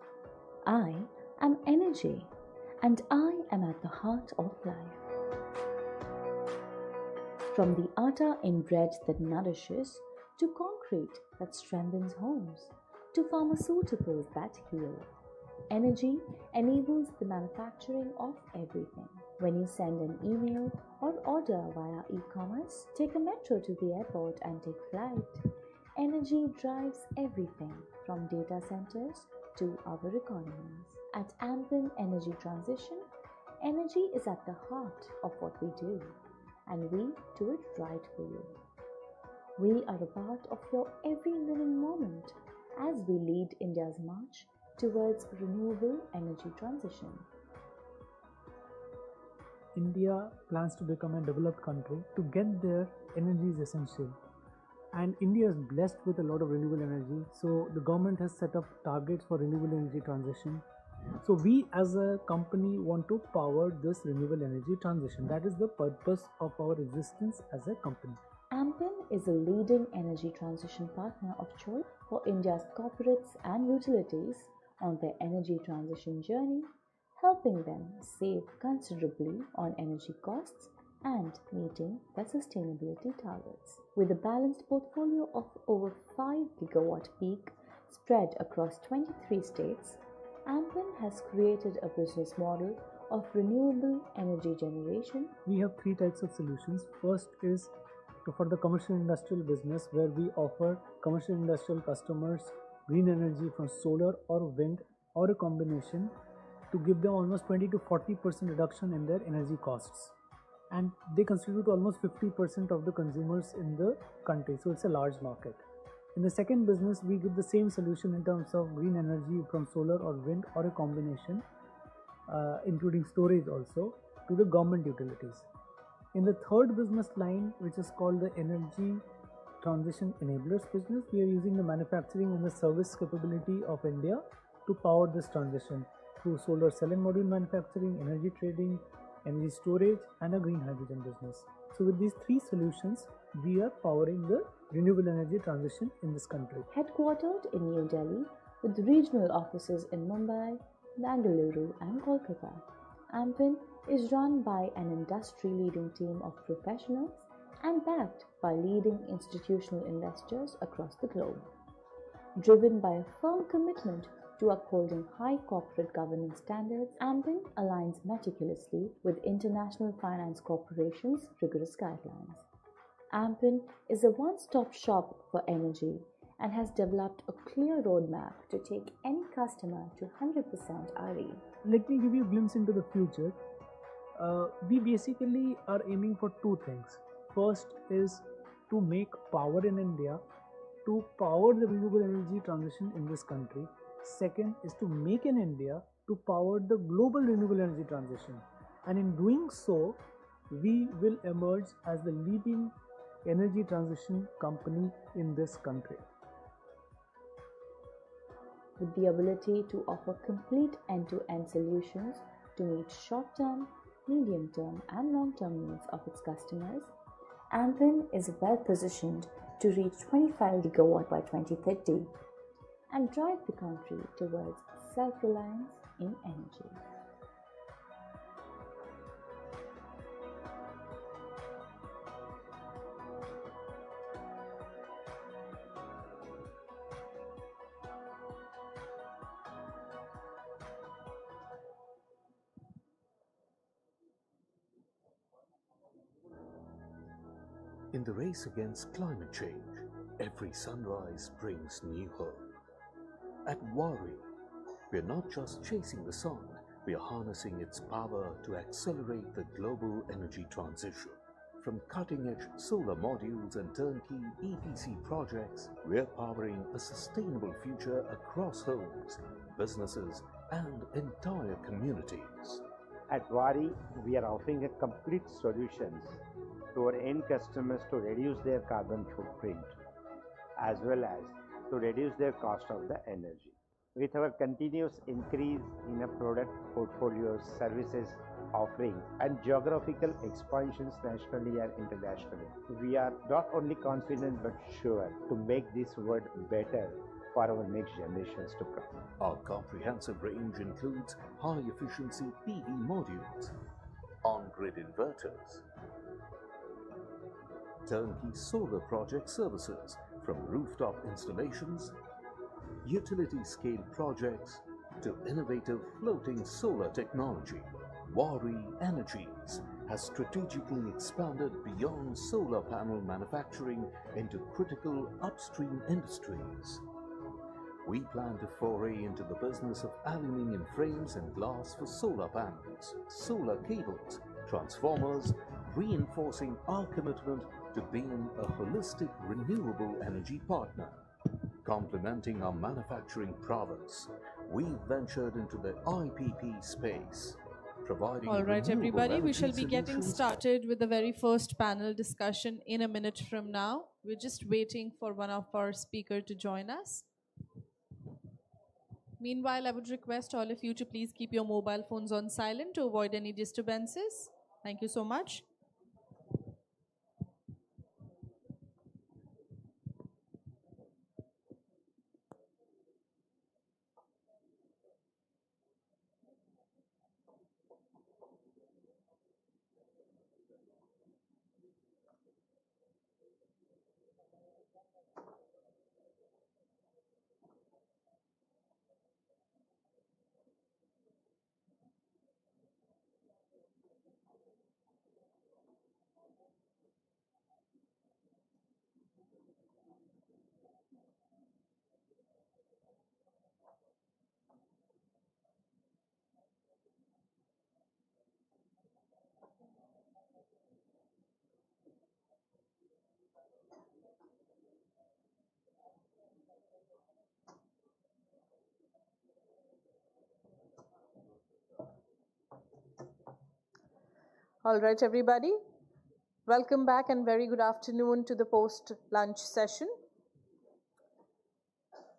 I am energy, and I am at the heart of life. From the atta in bread that nourishes, to concrete that strengthens homes, to pharmaceuticals that heal, energy enables the manufacturing of everything. When you send an email or order via e-commerce, take a metro to the airport and take flight, energy drives everything from data centers to our economies. At Ampin Energy Transition, energy is at the heart of what we do, and we do it right for you. We are a part of your every living moment as we lead India's march towards renewable energy transition. India plans to become a developed country. To get there, energy is essential. And India is blessed with a lot of renewable energy. So the government has set up targets for renewable energy transition. So we as a company want to power this renewable energy transition. That is the purpose of our existence as a company. Ampin is a leading energy transition partner of choice for India's corporates and utilities on their energy transition journey, helping them save considerably on energy costs and meeting their sustainability targets. With a balanced portfolio of over 5 gigawatt peak spread across 23 states, Ampin has created a business model of renewable energy generation. We have three types of solutions. First is for the commercial industrial business, where we offer commercial industrial customers green energy from solar or wind or a combination to give them almost 20 to 40% reduction in their energy costs. And they constitute almost 50% of the consumers in the country, so it's a large market. In the second business, we give the same solution in terms of green energy from solar or wind or a combination, including storage also, to the government utilities. In the third business line, which is called the Energy Transition Enablers business, we are using the manufacturing and the service capability of India to power this transition through solar cell and module manufacturing, energy trading, energy storage, and a green hydrogen business. So with these three solutions, we are powering the renewable energy transition in this country. Headquartered in New Delhi with regional offices in Mumbai, Bengaluru, and Kolkata, Ampin is run by an industry-leading team of professionals and backed by leading institutional investors across the globe. Driven by a firm commitment to upholding high corporate governance standards, Ampin aligns meticulously with International Finance Corporation's rigorous guidelines. Ampin is a one-stop shop for energy and has developed a clear roadmap to take any customer to 100% RE. Let me give you a glimpse into the future. We basically are aiming for two things. First is to make power in India to power the renewable energy transition in this country. Second is to make in India to power the global renewable energy transition. And in doing so, we will emerge as the leading energy transition company in this country. With the ability to offer complete end-to-end solutions to meet short-term, medium-term, and long-term needs of its customers, Ampin is well positioned to reach 25 gigawatt by 2030 and drive the country towards self-reliance in energy. In the race against climate change, every sunrise brings new hope. At Wari, we are not just chasing the sun, we are harnessing its power to accelerate the global energy transition. From cutting-edge solar modules and turnkey EPC projects, we are powering a sustainable future across homes, businesses, and entire communities. At Wari, we are offering a complete solutions to our end customers to reduce their carbon footprint as well as to reduce their cost of the energy. With our continuous increase in a product portfolio, services offerings and geographical expansions nationally and internationally, we are not only confident but sure to make this world better for our next generations to come. Our comprehensive range includes high-efficiency PV modules, on-grid inverters, turnkey solar project services from rooftop installations, utility-scale projects to innovative floating solar technology. Waaree Energies has strategically expanded beyond solar panel manufacturing into critical upstream industries. We plan to foray into the business of aluminium frames and glass for solar panels, solar cables, transformers, reinforcing our commitment to being a holistic renewable energy partner. Complementing our manufacturing prowess, we've ventured into the IPP space, providing All right, renewable everybody, we energy shall be getting solutions. started with the very first panel discussion in a minute from now. We're just waiting for one of our speakers to join us. Meanwhile, I would request all of you to please keep your mobile phones on silent to avoid any disturbances. Thank you so much. All right, everybody. Welcome back and very good afternoon to the post-lunch session.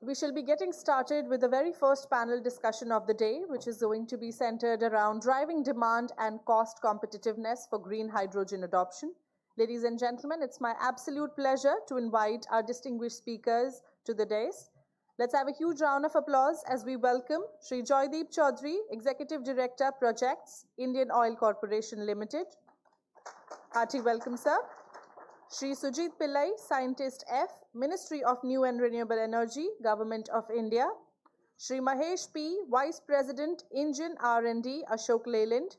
We shall be getting started with the very first panel discussion of the day, which is going to be centered around driving demand and cost competitiveness for green hydrogen adoption. Ladies and gentlemen, it's my absolute pleasure to invite our distinguished speakers to the dais. Let's have a huge round of applause as we welcome Shri Joydeep Chaudhary, Executive Director, Projects, Indian Oil Corporation Limited. Hearty welcome, sir. Shri Sujit Pillai, Scientist F, Ministry of New and Renewable Energy, Government of India. Shri Mahesh P, Vice President, Engine R&D, Ashok Leyland.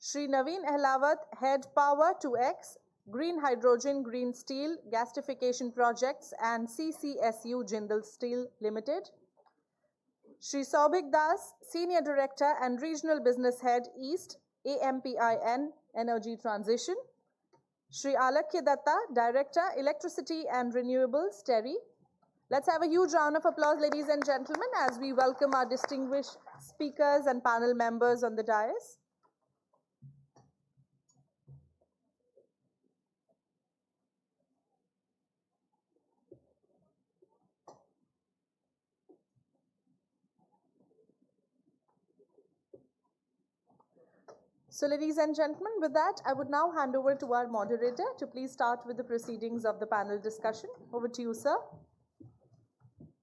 Shri Naveen Ehlawat, Head Power 2X, Green Hydrogen, Green Steel, Gasification Projects and CCSU Jindal Steel Limited. Shri Saubhik Das, Senior Director and Regional Business Head, East, AMPIN, Energy Transition. Shri Alakya Datta, Director, Electricity and Renewables, TERI. Let's have a huge round of applause, ladies and gentlemen, as we welcome our distinguished speakers and panel members on the dais. So, ladies and gentlemen, with that, I would now hand over to our moderator to please start with the proceedings of the panel discussion. Over to you, sir.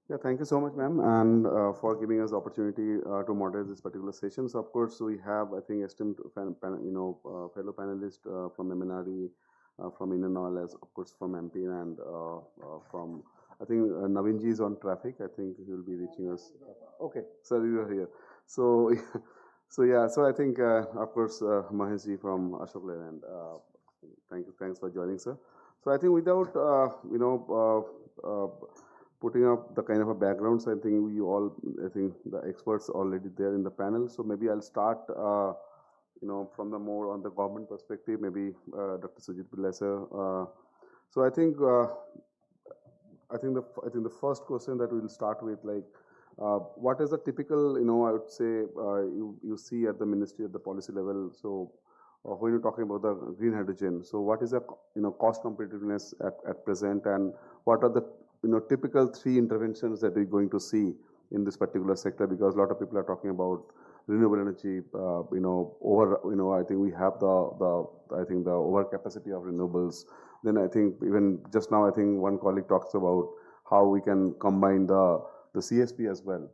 Yeah, thank you so much, ma'am, and for giving us the opportunity to moderate this particular session. So, of course, we have, I think, esteemed fellow panelists from MNRE, from Indian Oil, as of course from MP, and from, I think, Naveenji is on traffic. I think he will be reaching us. Okay, sir, you are here. So. So I think, of course, Maheshji from Ashok Leyland, thanks for joining, sir. So I think without, putting up the kind of a background, so I think I think the experts already there in the panel. So maybe I'll start, from the more on the government perspective, maybe Dr. Sujit Pillai, sir. So I think the first question that we'll start with, like, what is the typical, I would say, you see at the ministry, at the policy level? So when you're talking about the green hydrogen, so what is the cost competitiveness at present, and what are the typical three interventions that we're going to see in this particular sector? Because a lot of people are talking about renewable energy, I think we have the overcapacity of renewables. Then I think even just now, I think one colleague talks about how we can combine the CSP as well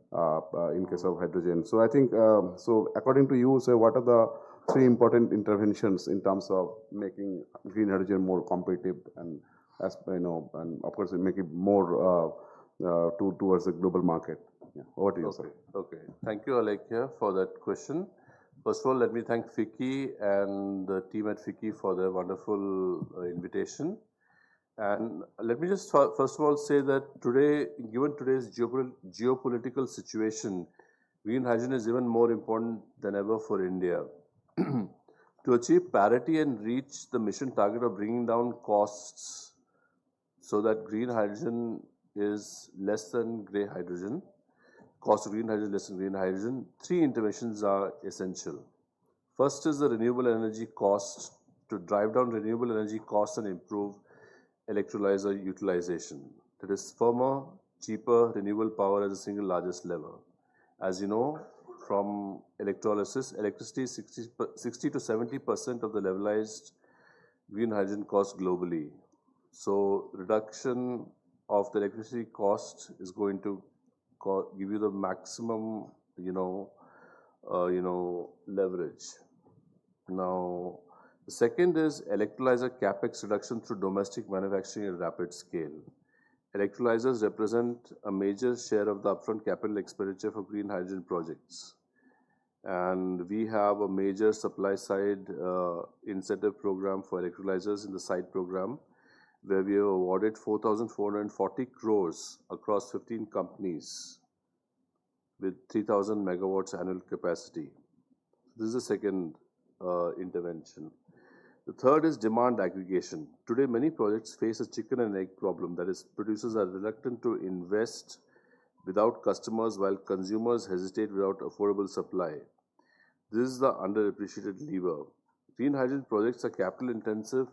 in case of hydrogen. So I think, so according to you, so what are the three important interventions in terms of making green hydrogen more competitive and, as you know, and of course make it more towards the global market? Yeah. Over to you, sir. Okay. Thank you, Alekhya, for that question. First of all, let me thank FICCI and the team at FICCI for their wonderful invitation. And let me just first of all say that today, given today's geopolitical situation, green hydrogen is even more important than ever for India. To achieve parity and reach the mission target of bringing down costs so that green hydrogen is less than grey hydrogen, cost of green hydrogen less than green hydrogen, three interventions are essential. First is the renewable energy cost, to drive down renewable energy costs and improve electrolyzer utilization. That is firmer, cheaper renewable power as the single largest lever. As you know, from electrolysis, electricity is 60 to 70% of the levelized green hydrogen cost globally. So reduction of the electricity cost is going to give you the maximum, leverage. Now, the second is electrolyzer capex reduction through domestic manufacturing at rapid scale. Electrolyzers represent a major share of the upfront capital expenditure for green hydrogen projects. And we have a major supply side incentive program for electrolyzers in the site program, where we have awarded 4,440 crores across 15 companies with 3,000 megawatts annual capacity. This is the second intervention. The third is demand aggregation. Today, many projects face a chicken and egg problem. That is, producers are reluctant to invest without customers, while consumers hesitate without affordable supply. This is the underappreciated lever. Green hydrogen projects are capital intensive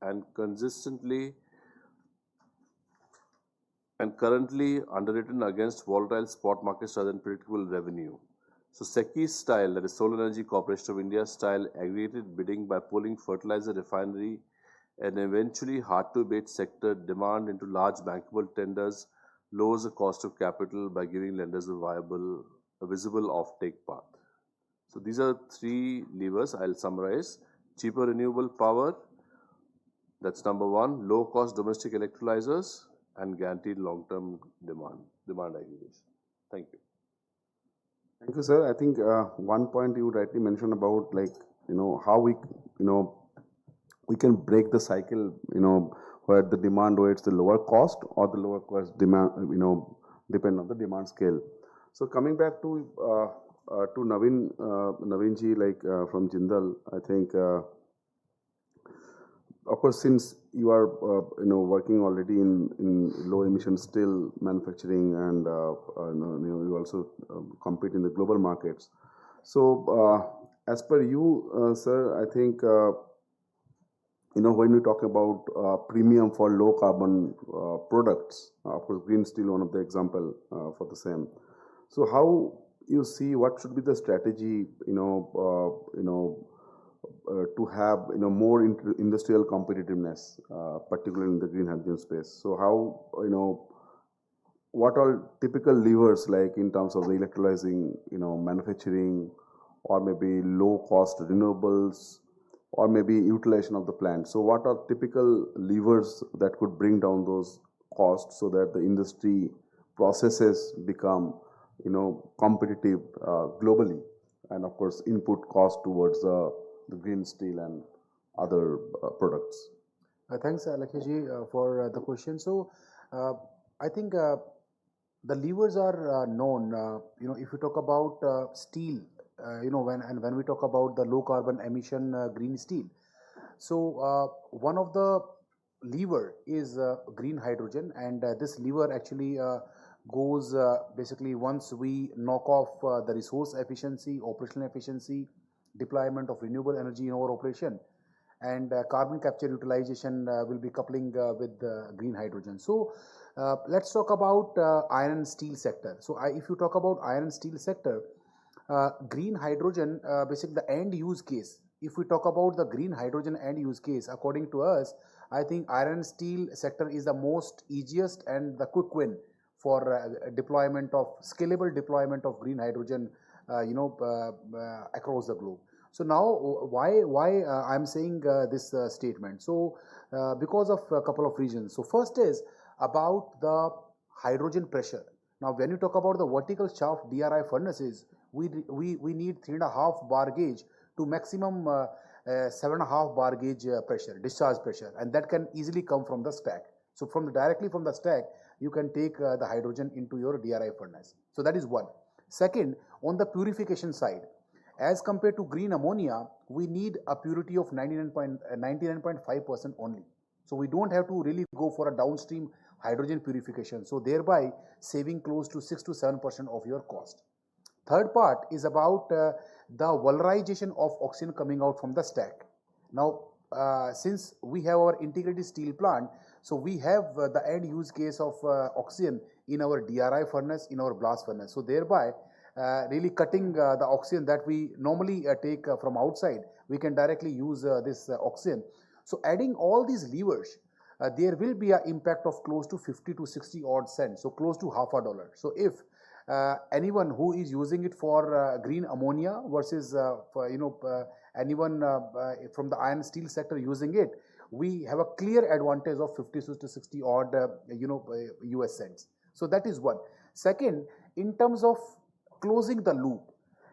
and currently underwritten against volatile spot markets rather than predictable revenue. So SECI style, that is Solar Energy Corporation of India style, aggregated bidding by pulling fertilizer, refinery, and eventually hard-to-abate sector demand into large bankable tenders lowers the cost of capital by giving lenders a visible off-take path. So these are three levers. I'll summarize. Cheaper renewable power, that's number one. Low-cost domestic electrolyzers, and guaranteed long-term demand aggregation. Thank you. Thank you, sir. I think one point you rightly mentioned about, like, how we can break the cycle, where the demand waits the lower cost or the lower cost demand, depend on the demand scale. So coming back to Navinji, like from Jindal, I think, of course, since you are, working already in low emission steel manufacturing, and you also compete in the global markets. So, as per you, sir, I think, when we talk about premium for low carbon products, of course, green steel, one of the example for the same. So, how you see what should be the strategy, to have more industrial competitiveness, particularly in the green hydrogen space. So how what are typical levers, like in terms of the electrolyzing, manufacturing, or maybe low cost renewables, or maybe utilization of the plant. So what are typical levers that could bring down those costs so that the industry processes become competitive globally, and of course input cost towards the green steel and other products? Thanks, Alekhya, for the question. So, I think the levers are known. If you talk about steel, when we talk about the low carbon emission green steel, so one of the lever is green hydrogen, and this lever actually goes basically once we knock off the resource efficiency, operational efficiency, deployment of renewable energy in our operation, and carbon capture utilization will be coupling with green hydrogen. So let's talk about iron and steel sector. So if you talk about iron and steel sector, green hydrogen, basically the end use case, if we talk about the green hydrogen end use case, according to us, I think iron and steel sector is the most easiest and the quick win for deployment of scalable deployment of green hydrogen, across the globe. So now, why I'm saying this statement? So because of a couple of reasons. So first is about the hydrogen pressure. Now, when you talk about the vertical shaft DRI furnaces, we need 3.5 bar gauge to maximum 7.5 bar gauge pressure, discharge pressure, and that can easily come from the stack. So directly from the stack, you can take the hydrogen into your DRI furnace. So that is one. Second, on the purification side, as compared to green ammonia, we need a purity of 99.5% only. So we don't have to really go for a downstream hydrogen purification. So thereby saving close to 6 to 7% of your cost. Third part is about the valorization of oxygen coming out from the stack. Now, since we have our integrated steel plant, so we have the end use case of oxygen in our DRI furnace, in our blast furnace. So thereby really cutting the oxygen that we normally take from outside, we can directly use this oxygen. So adding all these levers, there will be an impact of close to 50 to 60 odd cents, so close to $0.50. So if anyone who is using it for green ammonia versus anyone from the iron steel sector using it, we have a clear advantage of 50 to 60 odd US cents. So that is one. Second, in terms of closing the loop,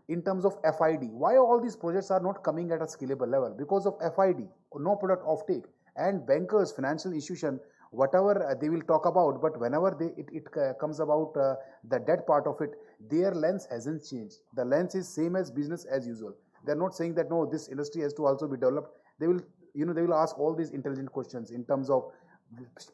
in terms of FID, why all these projects are not coming at a scalable level? Because of FID, no product offtake, and bankers, financial institution, whatever they will talk about, but whenever it comes about the debt part of it, their lens hasn't changed. The lens is same as business as usual. They're not saying that no, this industry has to also be developed. They will, they will ask all these intelligent questions in terms of,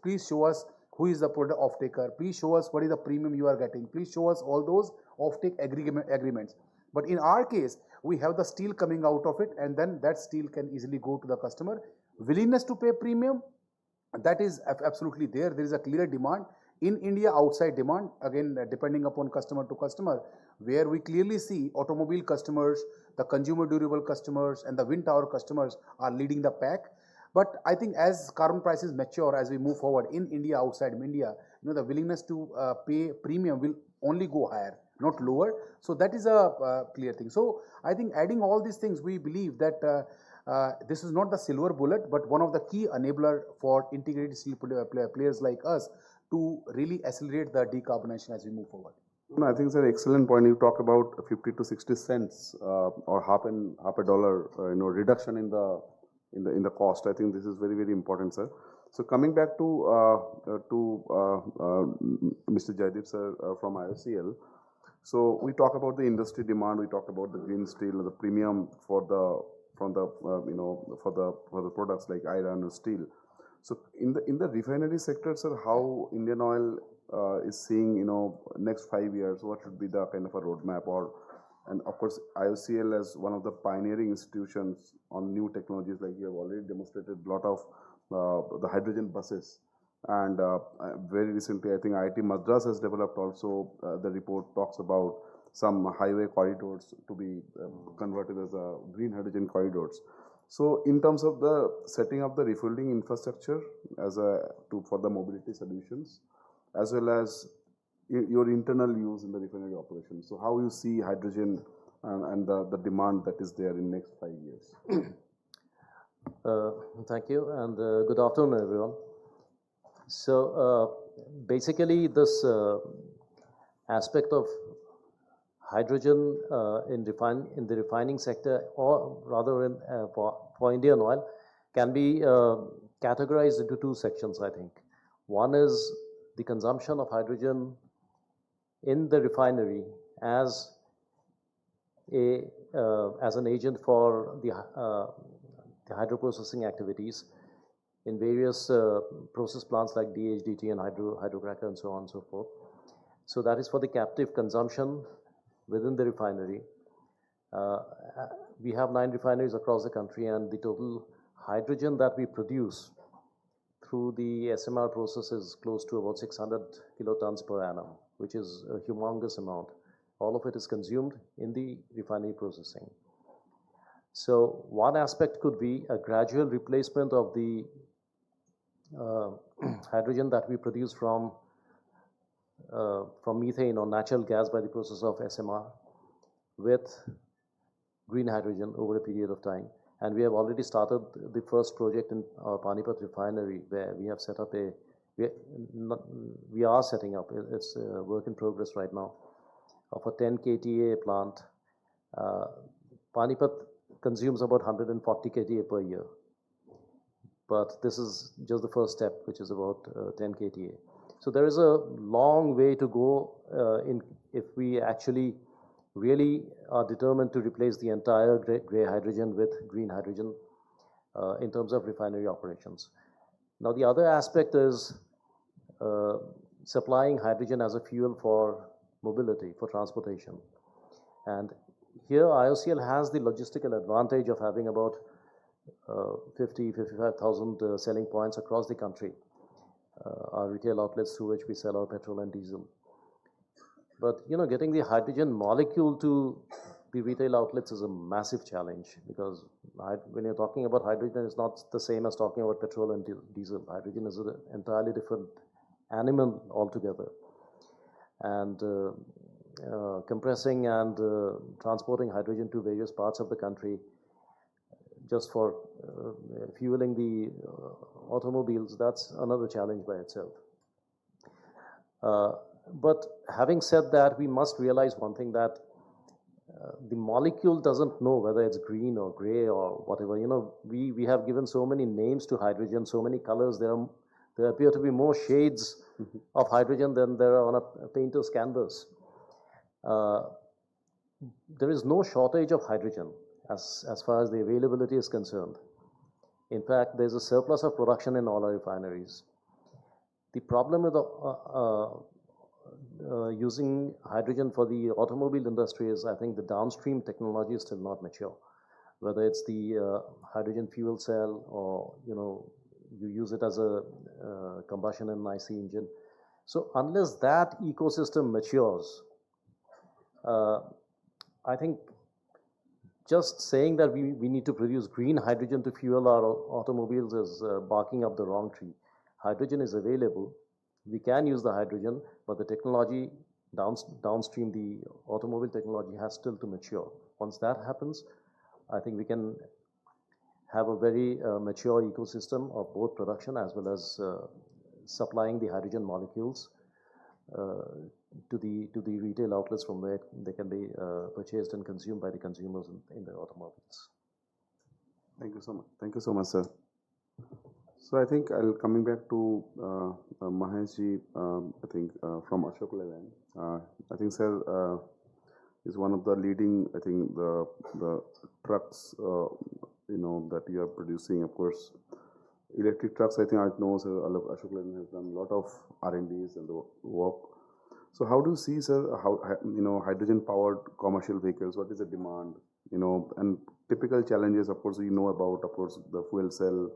please show us who is the product off-taker, please show us what is the premium you are getting, please show us all those off-take agreements. But in our case, we have the steel coming out of it, and then that steel can easily go to the customer. Willingness to pay premium, that is absolutely there. There is a clear demand in India, outside demand, again depending upon customer to customer, where we clearly see automobile customers, the consumer durable customers, and the wind tower customers are leading the pack. But I think as carbon prices mature, as we move forward in India, outside India, the willingness to pay premium will only go higher, not lower. So that is a clear thing. So I think adding all these things, we believe that this is not the silver bullet, but one of the key enabler for integrated steel players like us to really accelerate the decarbonization as we move forward. I think it's an excellent point. You talk about 50 to 60 cents or half a dollar, reduction in the cost. I think this is very, very important, sir. So coming back to Mr. Jaideep sir from IOCL. So we talk about the industry demand. We talk about the green steel, the premium for the products like iron and steel. So in the refinery sector, sir, how Indian Oil is seeing next 5 years, what should be the kind of a roadmap, and of course IOCL as one of the pioneering institutions on new technologies, like you have already demonstrated a lot of the hydrogen buses, and very recently I think IIT Madras has developed also the report talks about some highway corridors to be converted as a green hydrogen corridors. So in terms of the setting up the refueling infrastructure for the mobility solutions, as well as your internal use in the refinery operation. So how you see hydrogen and the demand that is there in next 5 years? Thank you, and good afternoon, everyone. So basically this aspect of hydrogen in the refining sector, or rather for Indian Oil, can be categorized into two sections, I think. One is the consumption of hydrogen in the refinery as an agent for the hydroprocessing activities in various process plants like DHDT and hydrocracker and so on and so forth. So that is for the captive consumption within the refinery. We have 9 refineries across the country, and the total hydrogen that we produce through the SMR process is close to about 600 kilotons per annum, which is a humongous amount. All of it is consumed in the refinery processing. So one aspect could be a gradual replacement of the hydrogen that we produce from methane or natural gas by the process of SMR with green hydrogen over a period of time. And we have already started the first project in our Panipat refinery, where we have set up we are setting up, it's a work in progress right now, of a 10 KTA plant. Panipat consumes about 140 KTA per year. But this is just the first step, which is about 10 KTA. So there is a long way to go if we actually really are determined to replace the entire gray hydrogen with green hydrogen in terms of refinery operations. Now, the other aspect is supplying hydrogen as a fuel for mobility, for transportation. And here IOCL has the logistical advantage of having about 55,000 selling points across the country, our retail outlets through which we sell our petrol and diesel. But getting the hydrogen molecule to the retail outlets is a massive challenge, because when you're talking about hydrogen, it's not the same as talking about petrol and diesel. Hydrogen is an entirely different animal altogether. And compressing and transporting hydrogen to various parts of the country just for fueling the automobiles, that's another challenge by itself. But having said that, we must realize one thing, that the molecule doesn't know whether it's green or gray or whatever. We have given so many names to hydrogen, so many colors. There appear to be more shades of hydrogen than there are on a painter's canvas. There is no shortage of hydrogen as far as the availability is concerned. In fact, there's a surplus of production in all our refineries. The problem with using hydrogen for the automobile industry is, I think, the downstream technology is still not mature. Whether it's the hydrogen fuel cell, or you use it as a combustion in an IC engine. So unless that ecosystem matures, I think just saying that we need to produce green hydrogen to fuel our automobiles is barking up the wrong tree. Hydrogen is available. We can use the hydrogen, but the technology downstream, the automobile technology, has still to mature. Once that happens, I think we can have a very mature ecosystem of both production as well as supplying the hydrogen molecules to the retail outlets from where they can be purchased and consumed by the consumers in their automobiles. Thank you so much. Thank you so much, sir. So I think coming back to Maheshji, I think from Ashok Leyland. I think, sir, is one of the leading, I think, the trucks, that you are producing. Of course, electric trucks, I think I know, sir, Ashok Leyland has done a lot of R&Ds and the work. So how do you see, sir, how hydrogen-powered commercial vehicles? What is the demand? And typical challenges, of course, about, of course, the fuel cell.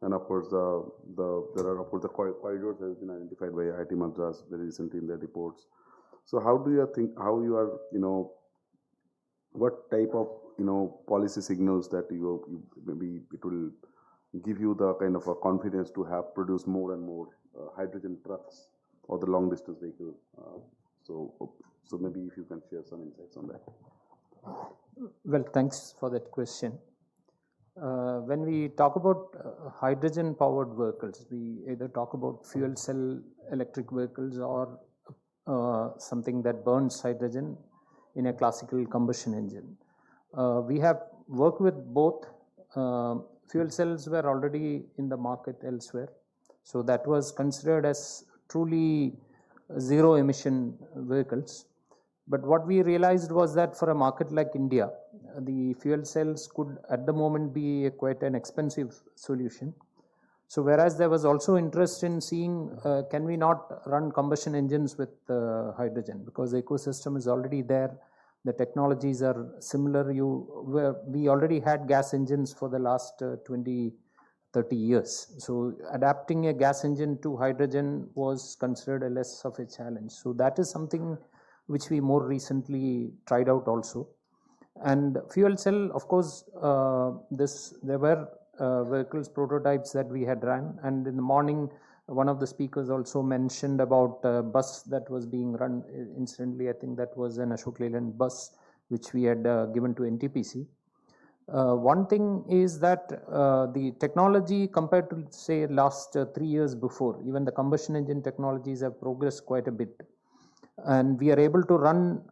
And of course, there are, of course, the corridors has been identified by IIT Madras very recently in their reports. So how do you think, how you are, what type of, policy signals that you maybe it will give you the kind of a confidence to have produce more and more hydrogen trucks or the long distance vehicle? So maybe if you can share some insights on that. Well, thanks for that question. When we talk about hydrogen-powered vehicles, we either talk about fuel cell electric vehicles or something that burns hydrogen in a classical combustion engine. We have worked with both. Fuel cells were already in the market elsewhere, so that was considered as truly zero-emission vehicles. But what we realized was that for a market like India, the fuel cells could at the moment be quite an expensive solution. So whereas there was also interest in seeing can we not run combustion engines with hydrogen, because the ecosystem is already there, the technologies are similar. We already had gas engines for the last 20-30 years. So adapting a gas engine to hydrogen was considered a less of a challenge. So that is something which we more recently tried out also. And fuel cell, of course, there were vehicles prototypes that we had run. And in the morning, one of the speakers also mentioned about bus that was being run. Incidentally, I think that was an Ashok Leyland bus which we had given to NTPC. One thing is that the technology compared to say last 3 years before, even the combustion engine technologies have progressed quite a bit. And we are able to run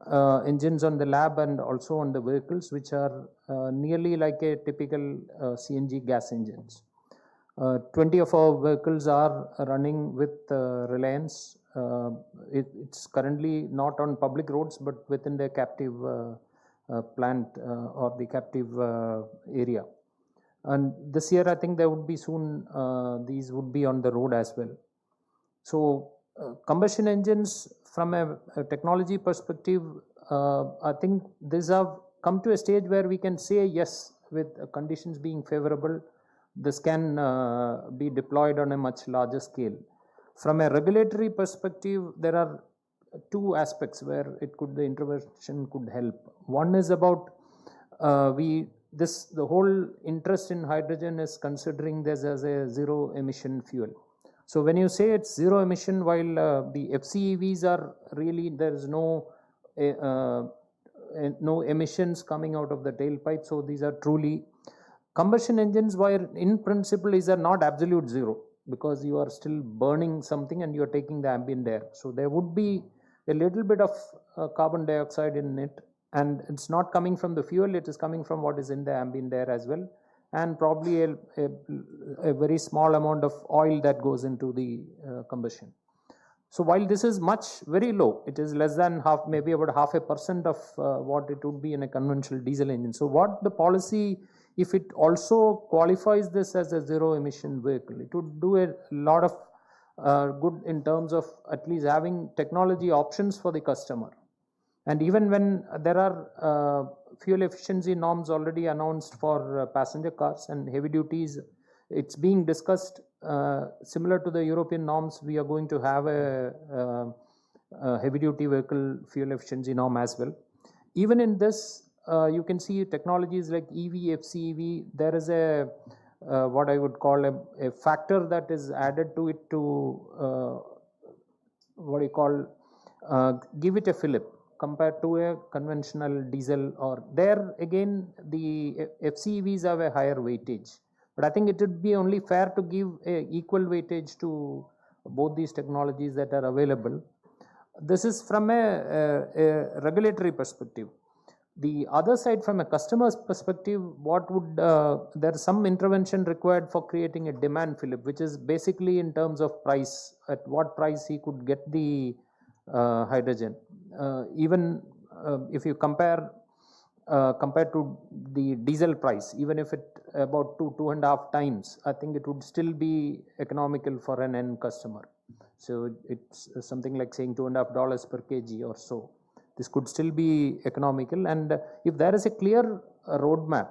engines on the lab and also on the vehicles, which are nearly like a typical CNG gas engines. 20 of our vehicles are running with Reliance. It's currently not on public roads, but within their captive plant or the captive area. And this year, I think there would be soon, these would be on the road as well. So combustion engines, from a technology perspective, I think these have come to a stage where we can say yes, with conditions being favorable, this can be deployed on a much larger scale. From a regulatory perspective, there are two aspects where the intervention could help. One is about the whole interest in hydrogen is considering this as a zero emission fuel. So when you say it's zero emission, while the FCEVs are really, there is no emissions coming out of the tailpipe. So these are truly combustion engines, where in principle these are not absolute zero, because you are still burning something and you are taking the ambient air. So there would be a little bit of carbon dioxide in it, and it's not coming from the fuel, it is coming from what is in the ambient air as well, and probably a very small amount of oil that goes into the combustion. So while this is very low, it is less than half, maybe about 0.5% of what it would be in a conventional diesel engine. So what the policy, if it also qualifies this as a zero emission vehicle, it would do a lot of good in terms of at least having technology options for the customer. And even when there are fuel efficiency norms already announced for passenger cars and heavy duties, it's being discussed similar to the European norms. We are going to have a heavy duty vehicle fuel efficiency norm as well. Even in this, you can see technologies like EV, FCEV, there is a what I would call a factor that is added to it to give it a fillip compared to a conventional diesel. Or there again, the FCEVs have a higher weightage. But I think it would be only fair to give a equal weightage to both these technologies that are available. This is from a regulatory perspective. The other side, from a customer's perspective, there is some intervention required for creating a demand fillip, which is basically in terms of price, at what price he could get the hydrogen. Even if you compared to the diesel price, even if it about 2.5 times, I think it would still be economical for an end customer. So it's something like saying $2.5 per kg or so. This could still be economical, and if there is a clear roadmap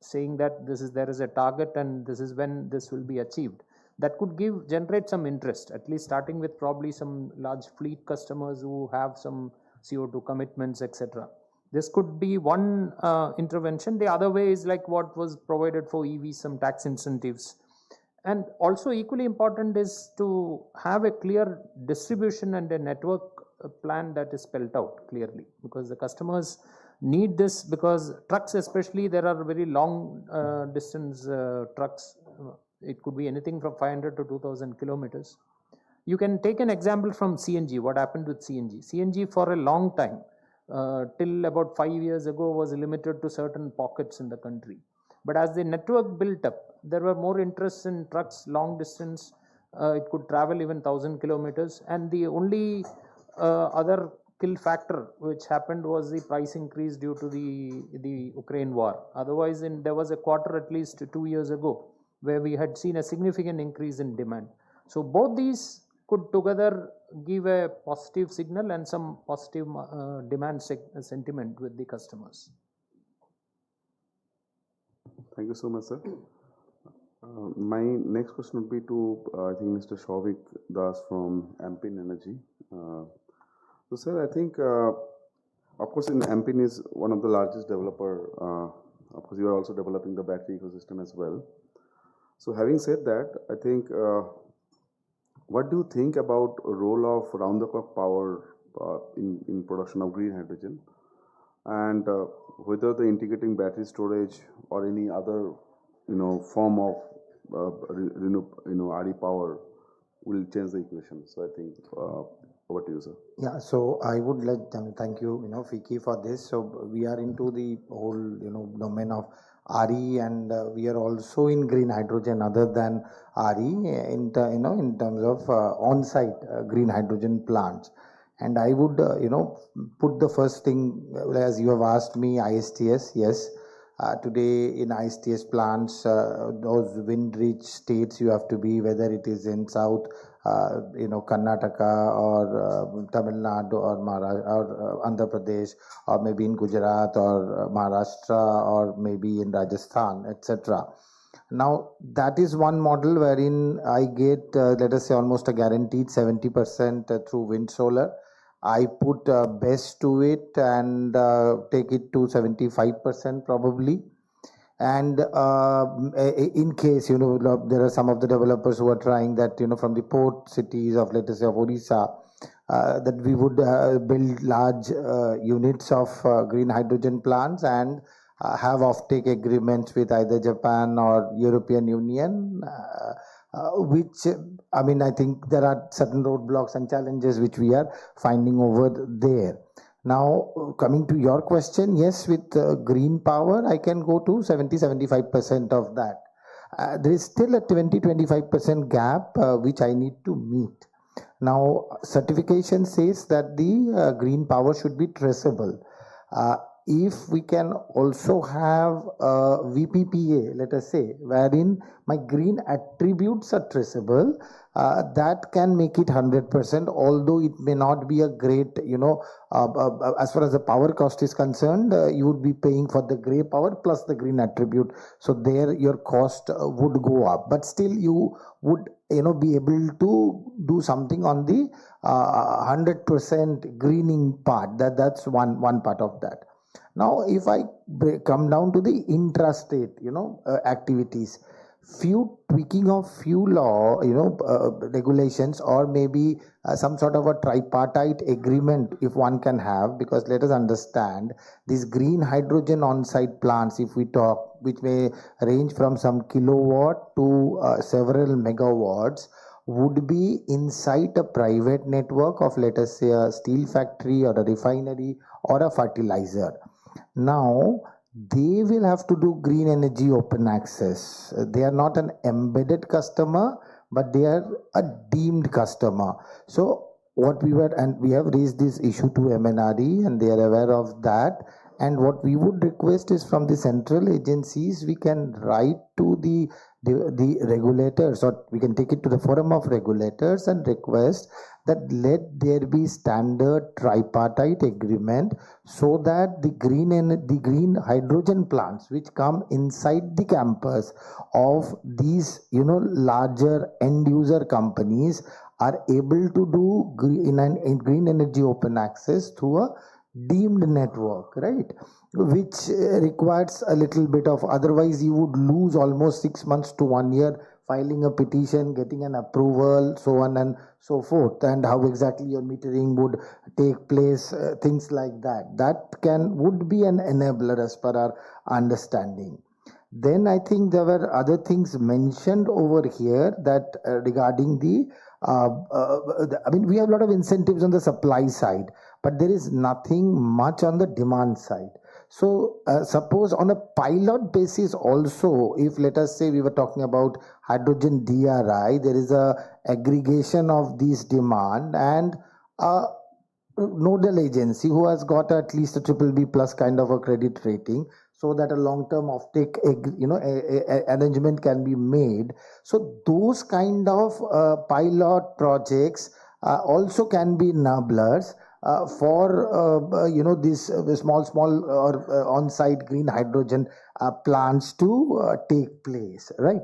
saying that there is a target and this is when this will be achieved, that could generate some interest, at least starting with probably some large fleet customers who have some CO2 commitments, etc. This could be one intervention. The other way is like what was provided for EVs, some tax incentives. And also equally important is to have a clear distribution and a network plan that is spelled out clearly, because the customers need this, because trucks especially, there are very long distance trucks. It could be anything from 500 to 2000 kilometers. You can take an example from CNG, what happened with CNG. CNG for a long time, till about 5 years ago, was limited to certain pockets in the country. But as the network built up, there were more interest in trucks, long distance. It could travel even 1000 kilometers. And the only other kill factor which happened was the price increase due to the Ukraine war. Otherwise, there was a quarter at least 2 years ago where we had seen a significant increase in demand. So both these could together give a positive signal and some positive demand sentiment with the customers. Thank you so much, sir. My next question would be to, I think, Mr. Shovik Das from Ampin Energy. So, sir, I think, of course, Ampin is one of the largest developer. Of course, you are also developing the battery ecosystem as well. So having said that, I think, what do you think about a role of round-the-clock power in production of green hydrogen, and whether the integrating battery storage or any other, form of RE power will change the equation? So I think over to you, sir. Yeah, so I would like thank you, Fiki, for this. So we are into the whole, domain of RE, and we are also in green hydrogen other than RE in terms of on-site green hydrogen plants. And I would, put the first thing, as you have asked me, ISTS. Yes, today in ISTS plants, those wind-rich states you have to be, whether it is in south, Karnataka or Tamil Nadu or Maharashtra or Andhra Pradesh, or maybe in Gujarat or Maharashtra, or maybe in Rajasthan, etc. Now, that is one model wherein I get, let us say, almost a guaranteed 70% through wind solar. I put BESS to it and take it to 75% probably. And in case, there are some of the developers who are trying that, from the port cities of, let us say, of Odisha, that we would build large units of green hydrogen plants and have offtake agreements with either Japan or European Union, which, I think there are certain roadblocks and challenges which we are finding over there. Now, coming to your question, yes, with green power, I can go to 70-75% of that. There is still a 20-25% gap which I need to meet. Now, certification says that the green power should be traceable. If we can also have a VPPA, let us say, wherein my green attributes are traceable, that can make it 100%, although it may not be a great, as far as the power cost is concerned, you would be paying for the gray power plus the green attribute. So there your cost would go up, but still you would, be able to do something on the 100% greening part. That's one part of that. Now, if I come down to the intrastate, activities, few tweaking of few law, regulations, or maybe some sort of a tripartite agreement if one can have, because let us understand these green hydrogen on-site plants, if we talk, which may range from some kilowatt to several megawatts, would be inside a private network of, let us say, a steel factory or a refinery or a fertilizer. Now, they will have to do green energy open access. They are not an embedded customer, but they are a deemed customer. So what we have raised this issue to MNRE, and they are aware of that. And what we would request is from the central agencies, we can write to the regulators, or we can take it to the forum of regulators and request that let there be standard tripartite agreement, so that the green hydrogen plants which come inside the campus of these larger end user companies are able to do green energy open access through a deemed network, right, which requires a little bit of, otherwise you would lose almost 6 months to 1 year filing a petition, getting an approval, so on and so forth, and how exactly your metering would take place, things like that. That would be an enabler as per our understanding. Then I think there were other things mentioned over here that regarding the, we have a lot of incentives on the supply side, but there is nothing much on the demand side. So suppose on a pilot basis also, if let us say we were talking about hydrogen DRI, there is a aggregation of these demand and a nodal agency who has got at least a BBB plus kind of a credit rating, so that a long-term offtake, arrangement can be made. So those kind of pilot projects also can be enablers for these small or on-site green hydrogen plants to take place, right?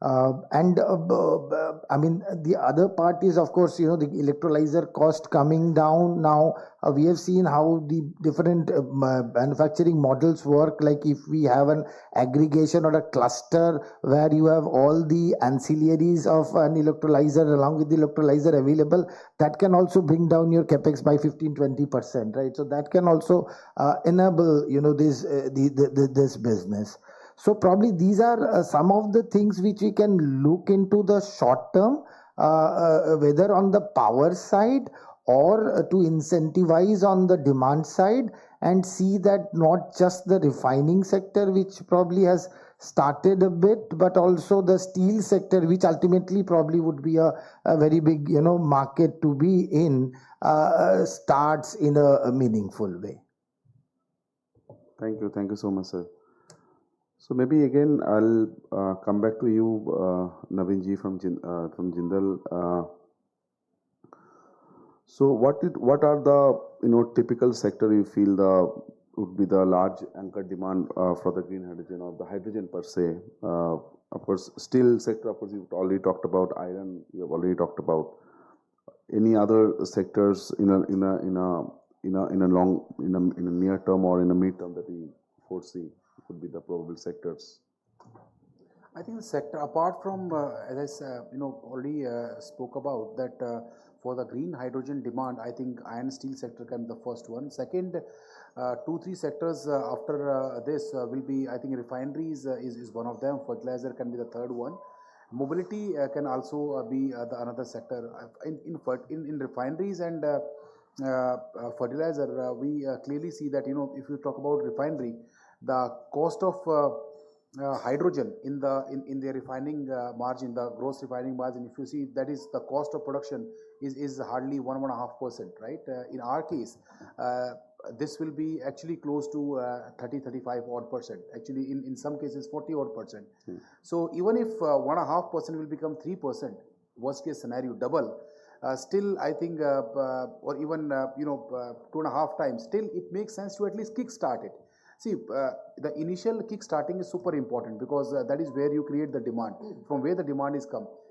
I mean, the other part is, of course, you know, the electrolyzer cost coming down. Now, we have seen how the different manufacturing models work. Like if we have an aggregation or a cluster where you have all the ancillaries of an electrolyzer along with the electrolyzer available, that can also bring down your capex by 15-20%, right? So that can also enable, you know, this business. So probably these are some of the things which we can look into the short term, whether on the power side or to incentivize on the demand side, and see that not just the refining sector, which probably has started a bit, but also the steel sector, which ultimately probably would be a very big, you know, market to be in, starts in a meaningful way. Thank you so much, sir. So maybe again I'll come back to you, Navinji from Jindal. So what are the typical sector you feel would be the large anchor demand for the green hydrogen or the hydrogen per se? Of course, steel sector. Of course, you've already talked about iron. You have already talked about any other sectors in a near term or in a mid term that we foresee could be the probable sectors. I think the sector, apart from, as I already spoke about, that for the green hydrogen demand, I think iron steel sector can be the first one. Second, 2-3 sectors after this will be, I think refineries is one of them. Fertilizer can be the third one. Mobility can also be another sector. In refineries and fertilizer, we clearly see that, if you talk about refinery, the cost of hydrogen in the refining margin, the gross refining margin, if you see, that is the cost of production is hardly 1.5%, right? In our case, this will be actually close to 30-35 odd percent. Actually, in some cases 40 odd percent. So even if 1.5% will become 3%, worst case scenario double. Still, I think, or even 2.5 times, still it makes sense to at least kickstart it. See, the initial kick-starting is super important because that is where you create the demand, from where the demand is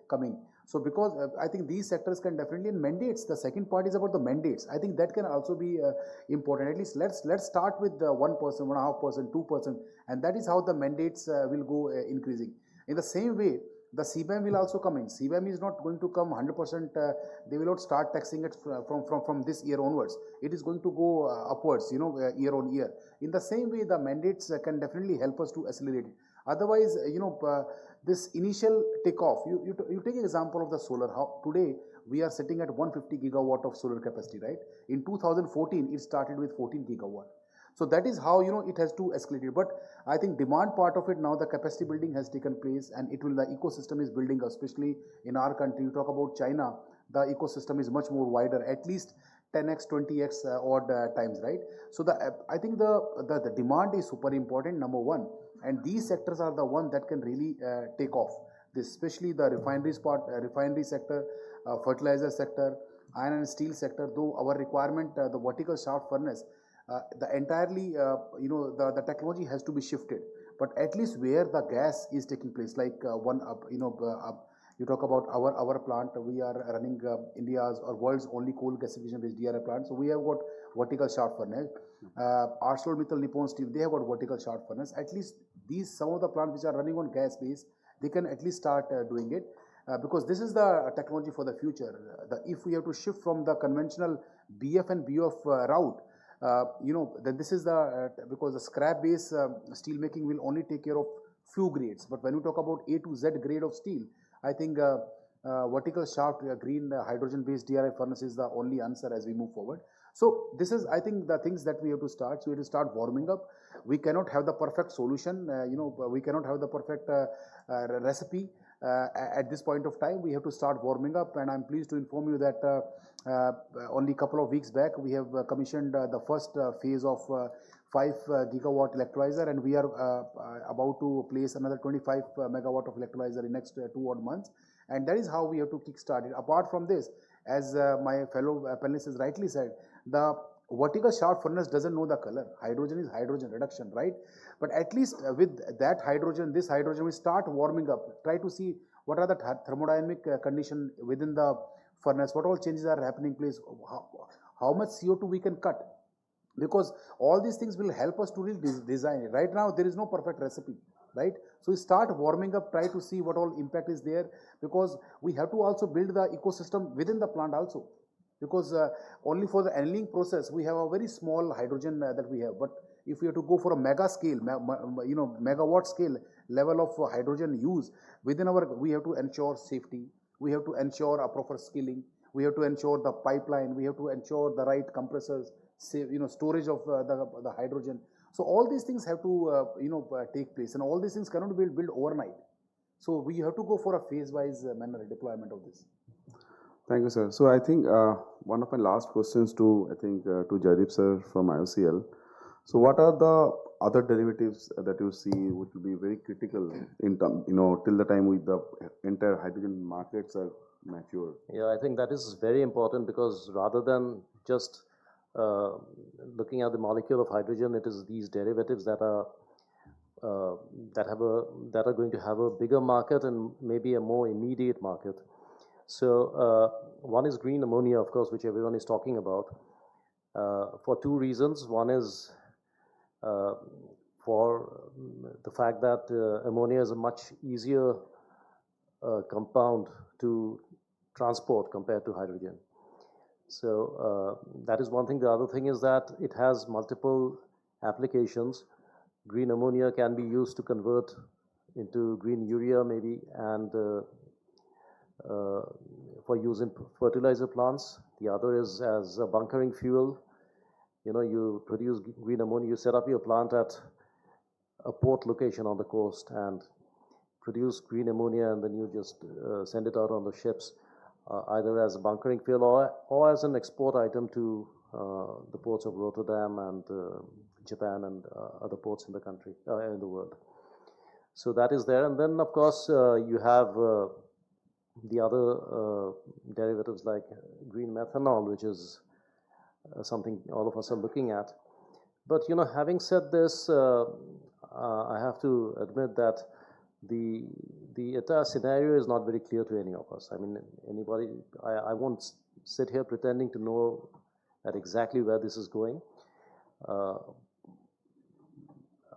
coming. So because I think these sectors can definitely, and mandates, the second part is about the mandates. I think that can also be important. At least let's start with 1%, 1.5%, 2%, and that is how the mandates will go increasing. In the same way, the CBAM will also come in. CBAM is not going to come 100%. They will not start taxing it from this year onwards. It is going to go upwards, year on year. In the same way, the mandates can definitely help us to accelerate it. Otherwise, this initial takeoff, you take an example of the solar. How today we are sitting at 150 gigawatt of solar capacity, right? In 2014, it started with 14 gigawatt. So that is how, it has to escalate. But I think demand part of it now, the capacity building has taken place, and the ecosystem is building, especially in our country. You talk about China, the ecosystem is much more wider, at least 10x, 20x odd times, right? So I think the demand is super important, number one, and these sectors are the one that can really take off. This, especially the refineries part, refinery sector, fertilizer sector, iron and steel sector. Though our requirement, the vertical shaft furnace, the entirely, the technology has to be shifted. But at least where the gas is taking place, like you talk about our plant, we are running India's or world's only coal gasification based DRI plant. So we have got vertical shaft furnace. ArcelorMittal, Nippon Steel, they have got vertical shaft furnace. At least some of the plants which are running on gas base, they can at least start doing it. Because this is the technology for the future. If we have to shift from the conventional BF and BOF route, then this is because the scrap base steel making will only take care of few grades. But when we talk about A to Z grade of steel, I think vertical shaft green hydrogen based DRI furnace is the only answer as we move forward. So this is, I think, the things that we have to start. So we have to start warming up. We cannot have the perfect solution. We cannot have the perfect recipe at this point of time. We have to start warming up, and I'm pleased to inform you that only a couple of weeks back we have commissioned the first phase of 5 gigawatt electrolyzer, and we are about to place another 25 megawatt of electrolyzer in next 2 odd months. And that is how we have to kickstart it. Apart from this, as my fellow panelists has rightly said, the vertical shaft furnace doesn't know the color. Hydrogen is hydrogen reduction, right? But at least with that hydrogen, this hydrogen will start warming up. Try to see what are the thermodynamic condition within the furnace, what all changes are happening, please, how much CO2 we can cut. Because all these things will help us to really design it. Right now, there is no perfect recipe, right? So we start warming up, try to see what all impact is there, because we have to also build the ecosystem within the plant also. Because only for the annealing process, we have a very small hydrogen that we have. But if we have to go for a mega scale, megawatt scale level of hydrogen use within our, we have to ensure safety, we have to ensure a proper skilling, we have to ensure the pipeline, we have to ensure the right compressors, storage of the hydrogen. So all these things have to take place, and all these things cannot be built overnight. So we have to go for a phase-wise manner deployment of this. Thank you, sir. So I think one of my last questions to Jaideep sir from IOCL. So what are the other derivatives that you see which will be very critical in term, till the time with the entire hydrogen markets are mature? Yeah, I think that is very important, because rather than just looking at the molecule of hydrogen, it is these derivatives that are going to have a bigger market and maybe a more immediate market. So one is green ammonia, of course, which everyone is talking about, for two reasons. One is for the fact that ammonia is a much easier compound to transport compared to hydrogen. So that is one thing. The other thing is that it has multiple applications. Green ammonia can be used to convert into green urea maybe, and for use in fertilizer plants. The other is as a bunkering fuel. You produce green ammonia, you set up your plant at a port location on the coast and produce green ammonia, and then you just send it out on the ships, either as a bunkering fuel or as an export item to the ports of Rotterdam and Japan and other ports in the country, in the world. So that is there. And then, of course, you have the other derivatives like green methanol, which is something all of us are looking at. But, having said this, I have to admit that the entire scenario is not very clear to any of us. I mean, I won't sit here pretending to know at exactly where this is going.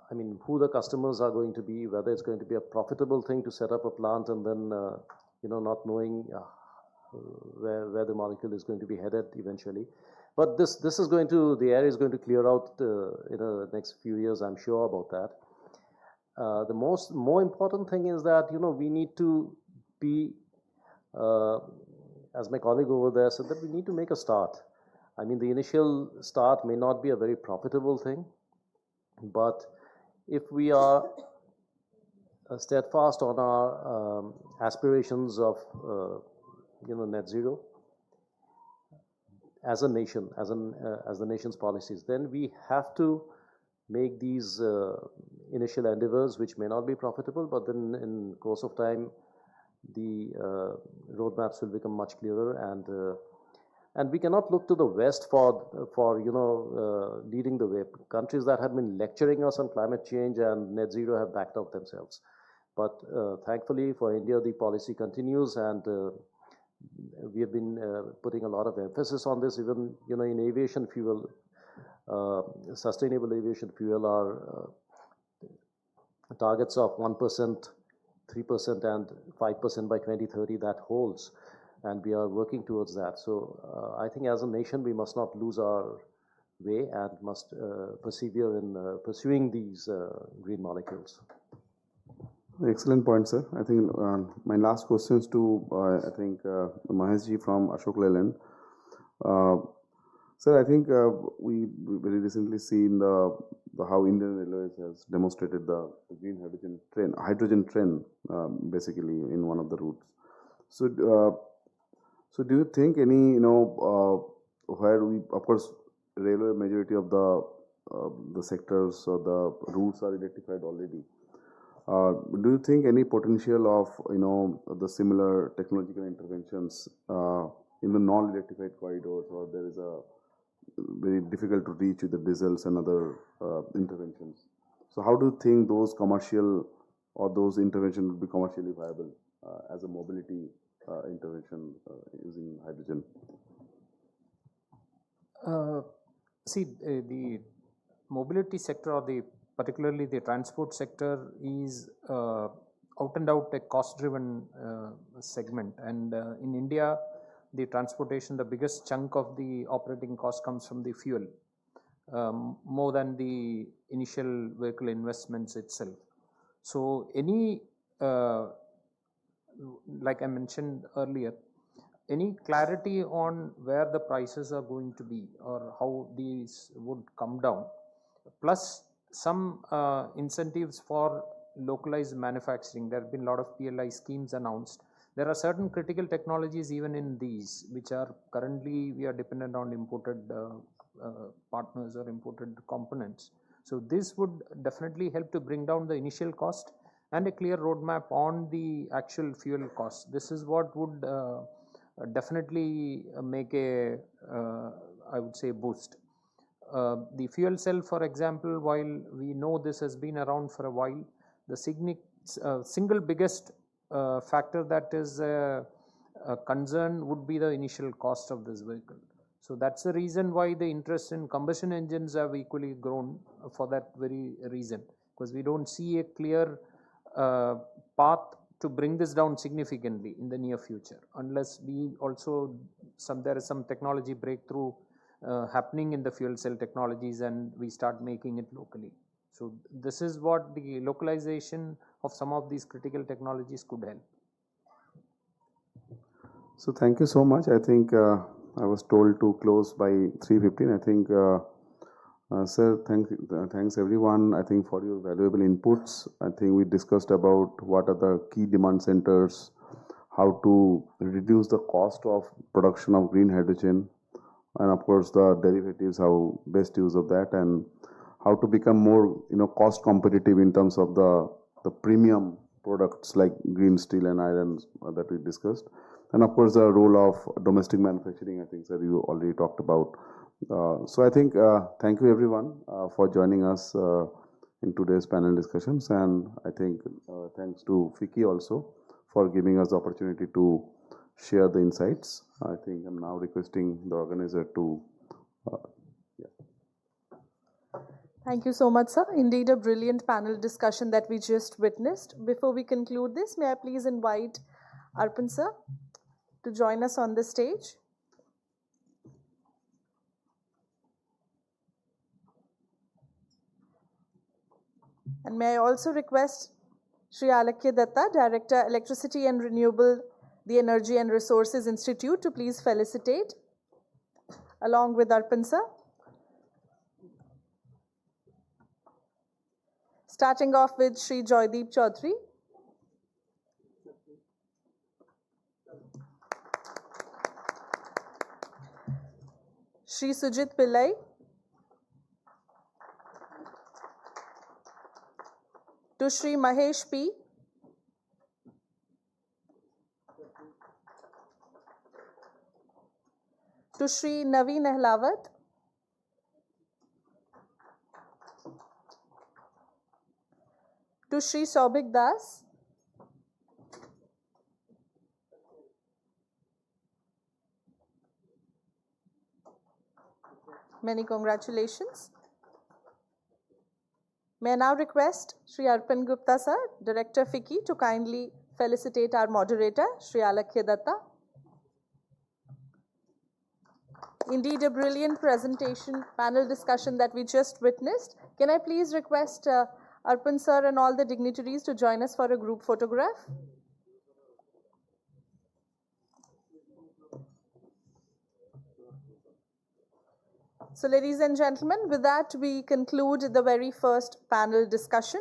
I mean, who the customers are going to be, whether it's going to be a profitable thing to set up a plant and then, not knowing where the molecule is going to be headed eventually. But this is going to, the air is going to clear out in the next few years, I'm sure about that. The more important thing is that, we need to be, as my colleague over there said, that we need to make a start. I mean, the initial start may not be a very profitable thing, but if we are steadfast on our aspirations of, net zero, as a nation, as the nation's policies, then we have to make these initial endeavors, which may not be profitable, but then in course of time, the roadmaps will become much clearer, and we cannot look to the West for leading the way. Countries that have been lecturing us on climate change and net zero have backed out themselves. But thankfully for India, the policy continues, and we have been putting a lot of emphasis on this. Even in aviation fuel, sustainable aviation fuel are targets of 1%, 3%, and 5% by 2030. That holds, and we are working towards that. So I think as a nation, we must not lose our way and must persevere in pursuing these green molecules. Excellent point, sir. I think my last questions to Maheshji from Ashok Leyland. Sir, I think we very recently seen how Indian Railways has demonstrated the green hydrogen train, basically in one of the routes. So do you think any where we, of course, railway majority of the sectors or the routes are electrified already. Do you think any potential of the similar technological interventions in the non-electrified corridors, or there is very difficult to reach with the diesels and other interventions. So how do you think those commercial or those interventions would be commercially viable as a mobility intervention using hydrogen? The mobility sector, or particularly the transport sector, is out and out a cost-driven segment. And in India, the transportation, the biggest chunk of the operating cost comes from the fuel, more than the initial vehicle investments itself. So any, like I mentioned earlier, any clarity on where the prices are going to be or how these would come down, plus some incentives for localized manufacturing. There have been a lot of PLI schemes announced. There are certain critical technologies even in these, which are currently we are dependent on imported partners or imported components. So this would definitely help to bring down the initial cost and a clear roadmap on the actual fuel cost. This is what would definitely make a, I would say, boost. The fuel cell, for example, while we know this has been around for a while, the single biggest factor that is a concern would be the initial cost of this vehicle. So that's the reason why the interest in combustion engines have equally grown for that very reason, because we don't see a clear path to bring this down significantly in the near future, unless we also there is some technology breakthrough happening in the fuel cell technologies and we start making it locally. So this is what the localization of some of these critical technologies could help. So thank you so much. I think I was told to close by 3:15. I think, sir, thanks everyone, I think, for your valuable inputs. I think we discussed about what are the key demand centers, how to reduce the cost of production of green hydrogen, and of course the derivatives, how best use of that, and how to become more cost competitive in terms of the premium products like green steel and iron that we discussed. And of course, the role of domestic manufacturing, I think, sir, you already talked about. So I think, thank you everyone for joining us in today's panel discussions. And I think thanks to FICCI also for giving us the opportunity to share the insights. I think I'm now requesting the organizer to, Thank you so much, sir. Indeed, a brilliant panel discussion that we just witnessed. Before we conclude this, may I please invite Arpan, sir, to join us on the stage. And may I also request Shri Alakya Datta, Director, Electricity and Renewable, the Energy and Resources Institute, to please felicitate, along with Arpan, sir. Starting off with Shri Joydeep Chaudhary. Shri Sujit Pillai. To Shri Mahesh P. To Shri Naveen Ahlawat. To Shri Saubhik Das. Many congratulations. May I now request Shri Arpan Gupta, sir, Director FICCI, to kindly felicitate our moderator, Shri Alakya Datta. Indeed, a brilliant presentation, panel discussion that we just witnessed. Can I please request Arpan, sir, and all the dignitaries to join us for a group photograph? So, ladies and gentlemen, with that, we conclude the very first panel discussion.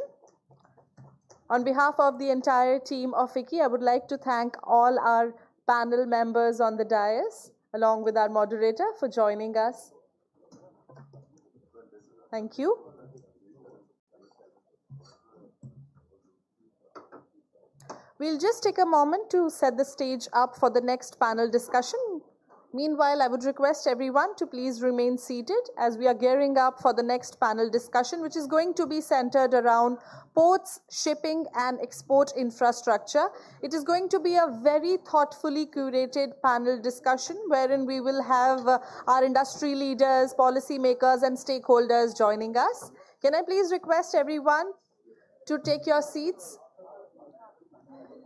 On behalf of the entire team of FICCI, I would like to thank all our panel members on the dais, along with our moderator, for joining us. Thank you. We'll just take a moment to set the stage up for the next panel discussion. Meanwhile, I would request everyone to please remain seated as we are gearing up for the next panel discussion, which is going to be centered around ports, shipping, and export infrastructure. It is going to be a very thoughtfully curated panel discussion wherein we will have our industry leaders, policy makers, and stakeholders joining us. Can I please request everyone to take your seats?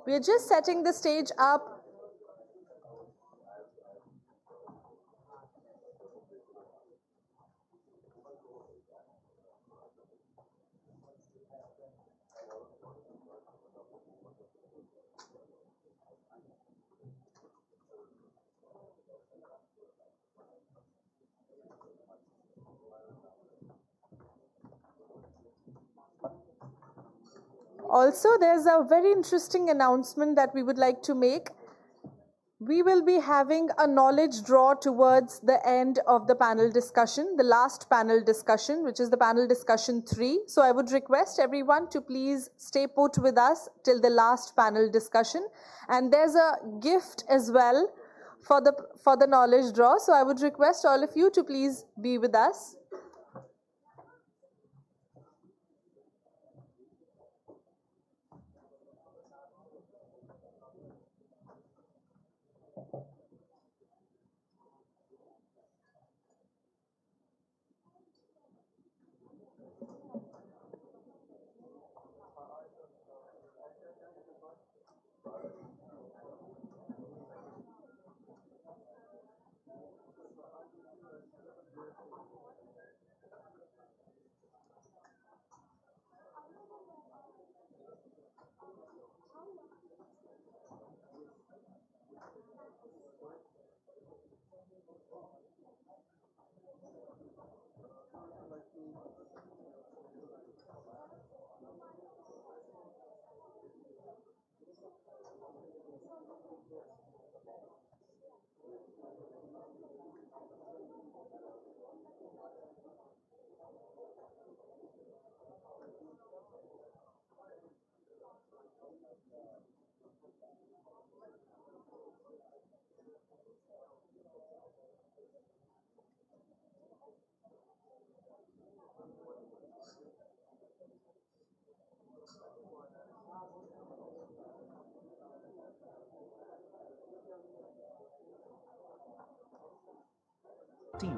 We are just setting the stage up. Also, there's a very interesting announcement that we would like to make. We will be having a knowledge draw towards the end of the panel discussion, the last panel discussion, which is the panel discussion 3. So I would request everyone to please stay put with us till the last panel discussion. And there's a gift as well for the knowledge draw. So I would request all of you to please be with us.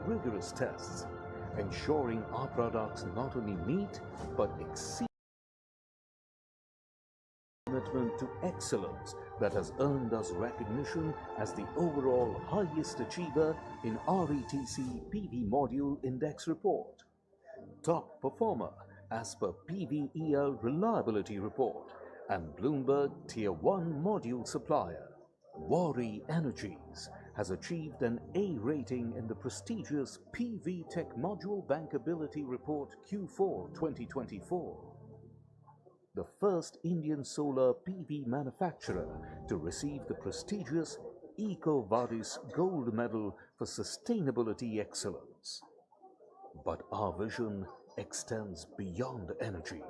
Rigorous tests, ensuring our products not only meet but exceed commitment to excellence that has earned us recognition as the overall highest achiever in RETC PV Module Index Report, top performer as per PVEL Reliability Report, and Bloomberg Tier 1 Module Supplier. Waaree Energies has achieved an A rating in the prestigious PV Tech Module Bankability Report Q4 2024. The first Indian solar PV manufacturer to receive the prestigious EcoVadis Gold Medal for Sustainability Excellence. But our vision extends beyond energy.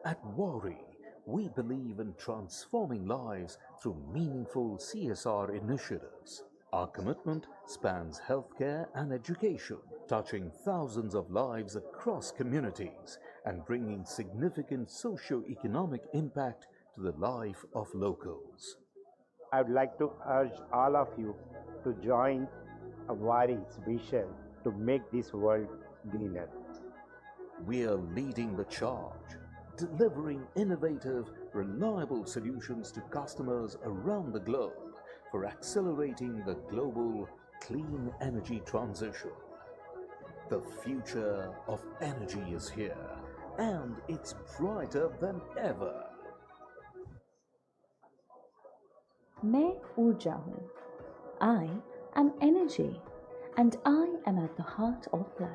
At Waaree, we believe in transforming lives through meaningful CSR initiatives. Our commitment spans healthcare and education, touching thousands of lives across communities and bringing significant socio-economic impact to the life of locals. I would like to urge all of you to join Waaree's vision to make this world greener. We are leading the charge, delivering innovative, reliable solutions to customers around the globe for accelerating the global clean energy transition. The future of energy is here, and it's brighter than ever. मैं ऊर्जा हूँ. I am energy, and I am at the heart of life.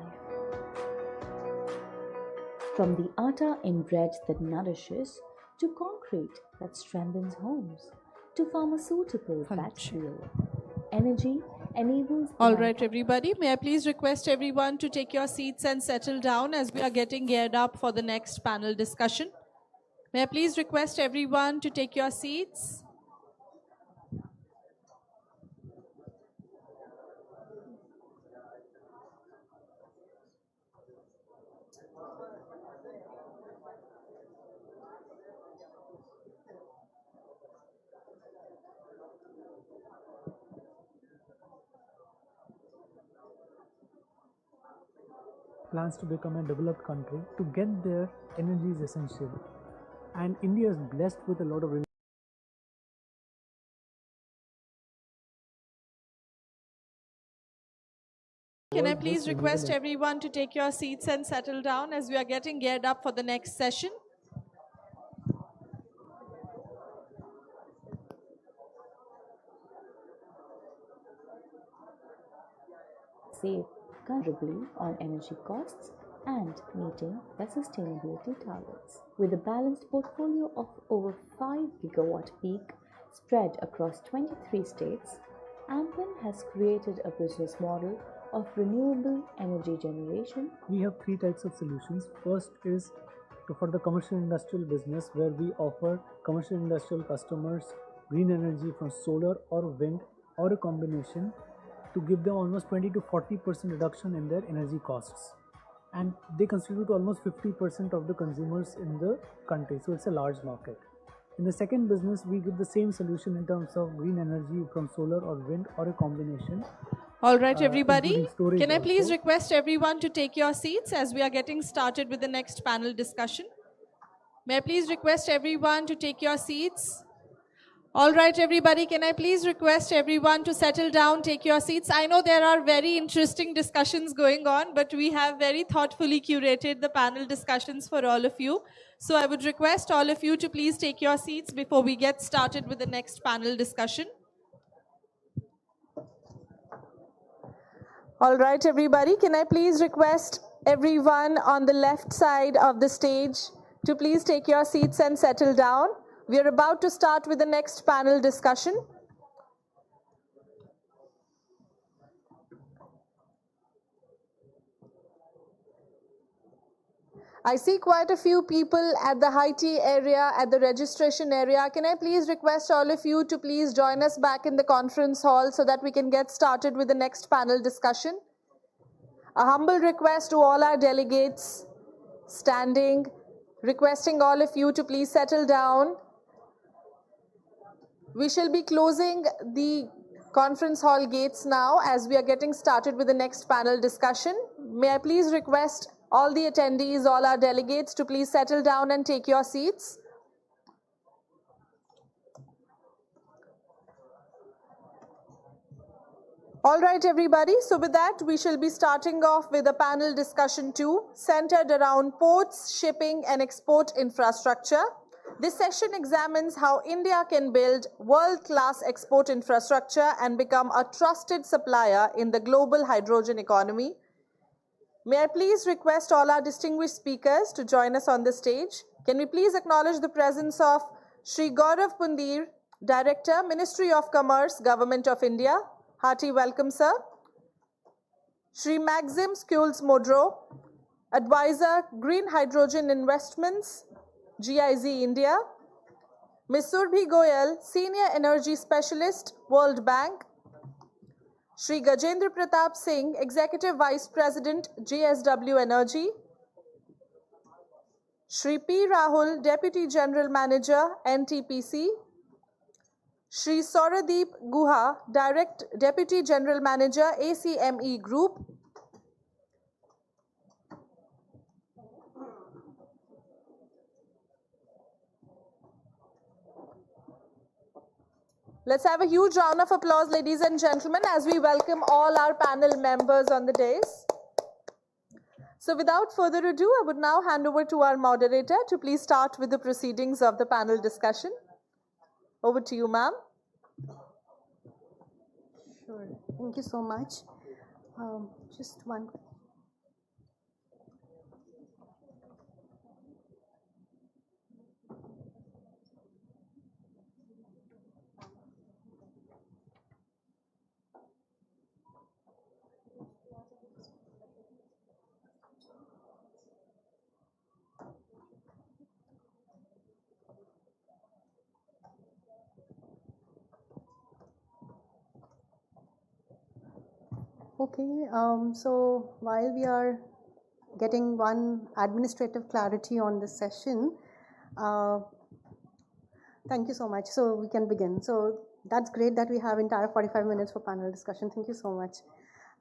From the atta in bread that nourishes, to concrete that strengthens homes, to pharmaceuticals that heal. Energy enables... All right, everybody. May I please request everyone to take your seats and settle down as we are getting geared up for the next panel discussion. May I please request everyone to take your seats. plans to become a developed country, to get there, energy is essential. And India is blessed with a lot of Can I please request everyone to take your seats and settle down as we are getting geared up for the next session? Save considerably on energy costs and meeting their sustainability targets. With a balanced portfolio of over 5 gigawatt peak spread across 23 states, Ampin has created a business model of renewable energy generation. We have three types of solutions. First is for the commercial industrial business, where we offer commercial industrial customers green energy from solar or wind or a combination to give them almost 20 to 40% reduction in their energy costs. And they constitute almost 50% of the consumers in the country. So it's a large market. In the second business, we give the same solution in terms of green energy from solar or wind or a combination. All right, everybody. Can I also. please request everyone to take your seats as we are getting started with the next panel discussion? May I please request everyone to take your seats? All right, everybody, can I please request everyone to settle down, take your seats? I know there are very interesting discussions going on, but we have very thoughtfully curated the panel discussions for all of you. So I would request all of you to please take your seats before we get started with the next panel discussion. All right, everybody, can I please request everyone on the left side of the stage to please take your seats and settle down? We are about to start with the next panel discussion. I see quite a few people at the high tea area, at the registration area. Can I please request all of you to please join us back in the conference hall so that we can get started with the next panel discussion? A humble request to all our delegates standing, requesting all of you to please settle down. We shall be closing the conference hall gates now as we are getting started with the next panel discussion. May I please request all the attendees, all our delegates to please settle down and take your seats. All right, everybody. So with that, we shall be starting off with a panel discussion 2, centered around ports, shipping, and export infrastructure. This session examines how India can build world-class export infrastructure and become a trusted supplier in the global hydrogen economy. May I please request all our distinguished speakers to join us on the stage. Can we please acknowledge the presence of Shri Gaurav Pundir, Director, Ministry of Commerce, Government of India. Hearty welcome, sir. Shri Maxim Skules Modro, Advisor, Green Hydrogen Investments, GIZ India. Ms. Surbhi Goyal, Senior Energy Specialist, World Bank. Shri Gajendra Pratap Singh, Executive Vice President, JSW Energy. Shri P. Rahul, Deputy General Manager, NTPC. Shri Sauradeep Guha, Deputy General Manager, ACME Group. Let's have a huge round of applause, ladies and gentlemen, as we welcome all our panel members on the dais. So without further ado, I would now hand over to our moderator to please start with the proceedings of the panel discussion. Over to you, ma'am. Sure. Thank you so much. Just one question. Okay, so while we are getting one administrative clarity on this session, thank you so much. So we can begin. So that's great that we have entire 45 minutes for panel discussion. Thank you so much.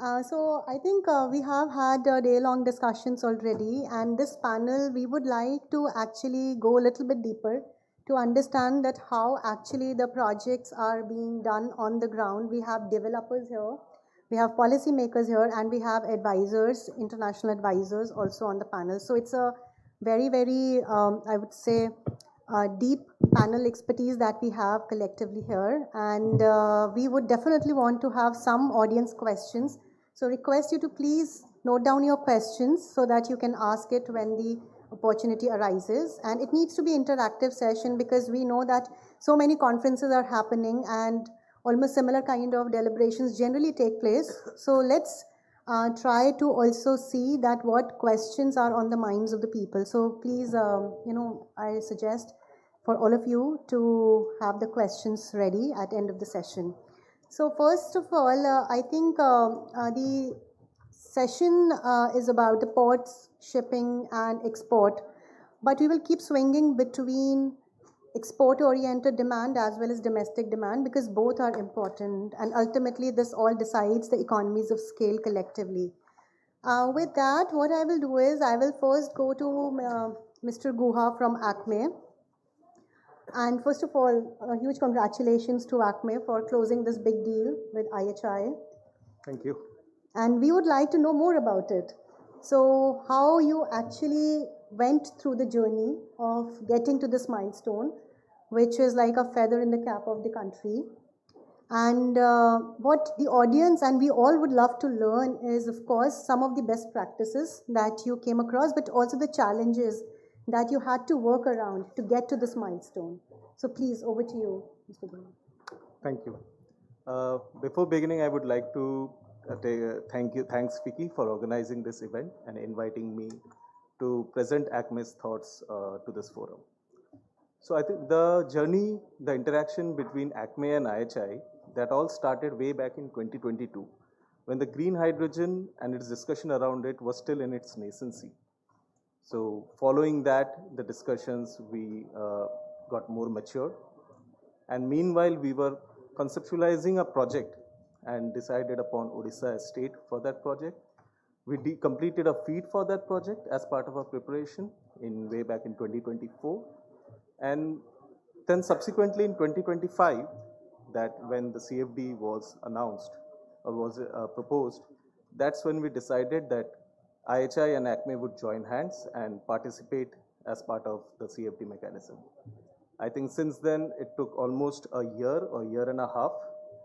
So I think we have had day-long discussions already, and this panel we would like to actually go a little bit deeper to understand that how actually the projects are being done on the ground. We have developers here, we have policymakers here, and we have advisors, international advisors also on the panel. So it's a very, very, I would say, deep panel expertise that we have collectively here. And we would definitely want to have some audience questions. So request you to please note down your questions so that you can ask it when the opportunity arises. And it needs to be interactive session because we know that so many conferences are happening and almost similar kind of deliberations generally take place. So let's try to also see that what questions are on the minds of the people. So please, I suggest for all of you to have the questions ready at the end of the session. So first of all, I think the session is about the ports, shipping and export, but we will keep swinging between export-oriented demand as well as domestic demand because both are important, and ultimately this all decides the economies of scale collectively. With that, what I will do is I will first go to Mr. Guha from ACME. And first of all, a huge congratulations to ACME for closing this big deal with IHI. Thank you. And we would like to know more about it. So how you actually went through the journey of getting to this milestone, which is like a feather in the cap of the country. And what the audience and we all would love to learn is, of course, some of the best practices that you came across, but also the challenges that you had to work around to get to this milestone. So please, over to you, Mr. Gupta. Thank you. Before beginning, I would like to thanks Vicky for organizing this event and inviting me to present ACME's thoughts to this forum. So I think the journey, the interaction between ACME and IHI, that all started way back in 2022, when the green hydrogen and its discussion around it was still in its nascency. So following that, the discussions, we got more mature. And meanwhile, we were conceptualizing a project and decided upon Odisha as state for that project. We completed a feed for that project as part of our preparation in way back in 2024. And then subsequently in 2025, that when the CFD was announced or was proposed, that's when we decided that IHI and ACME would join hands and participate as part of the CFD mechanism. I think since then it took almost a year or year and a half,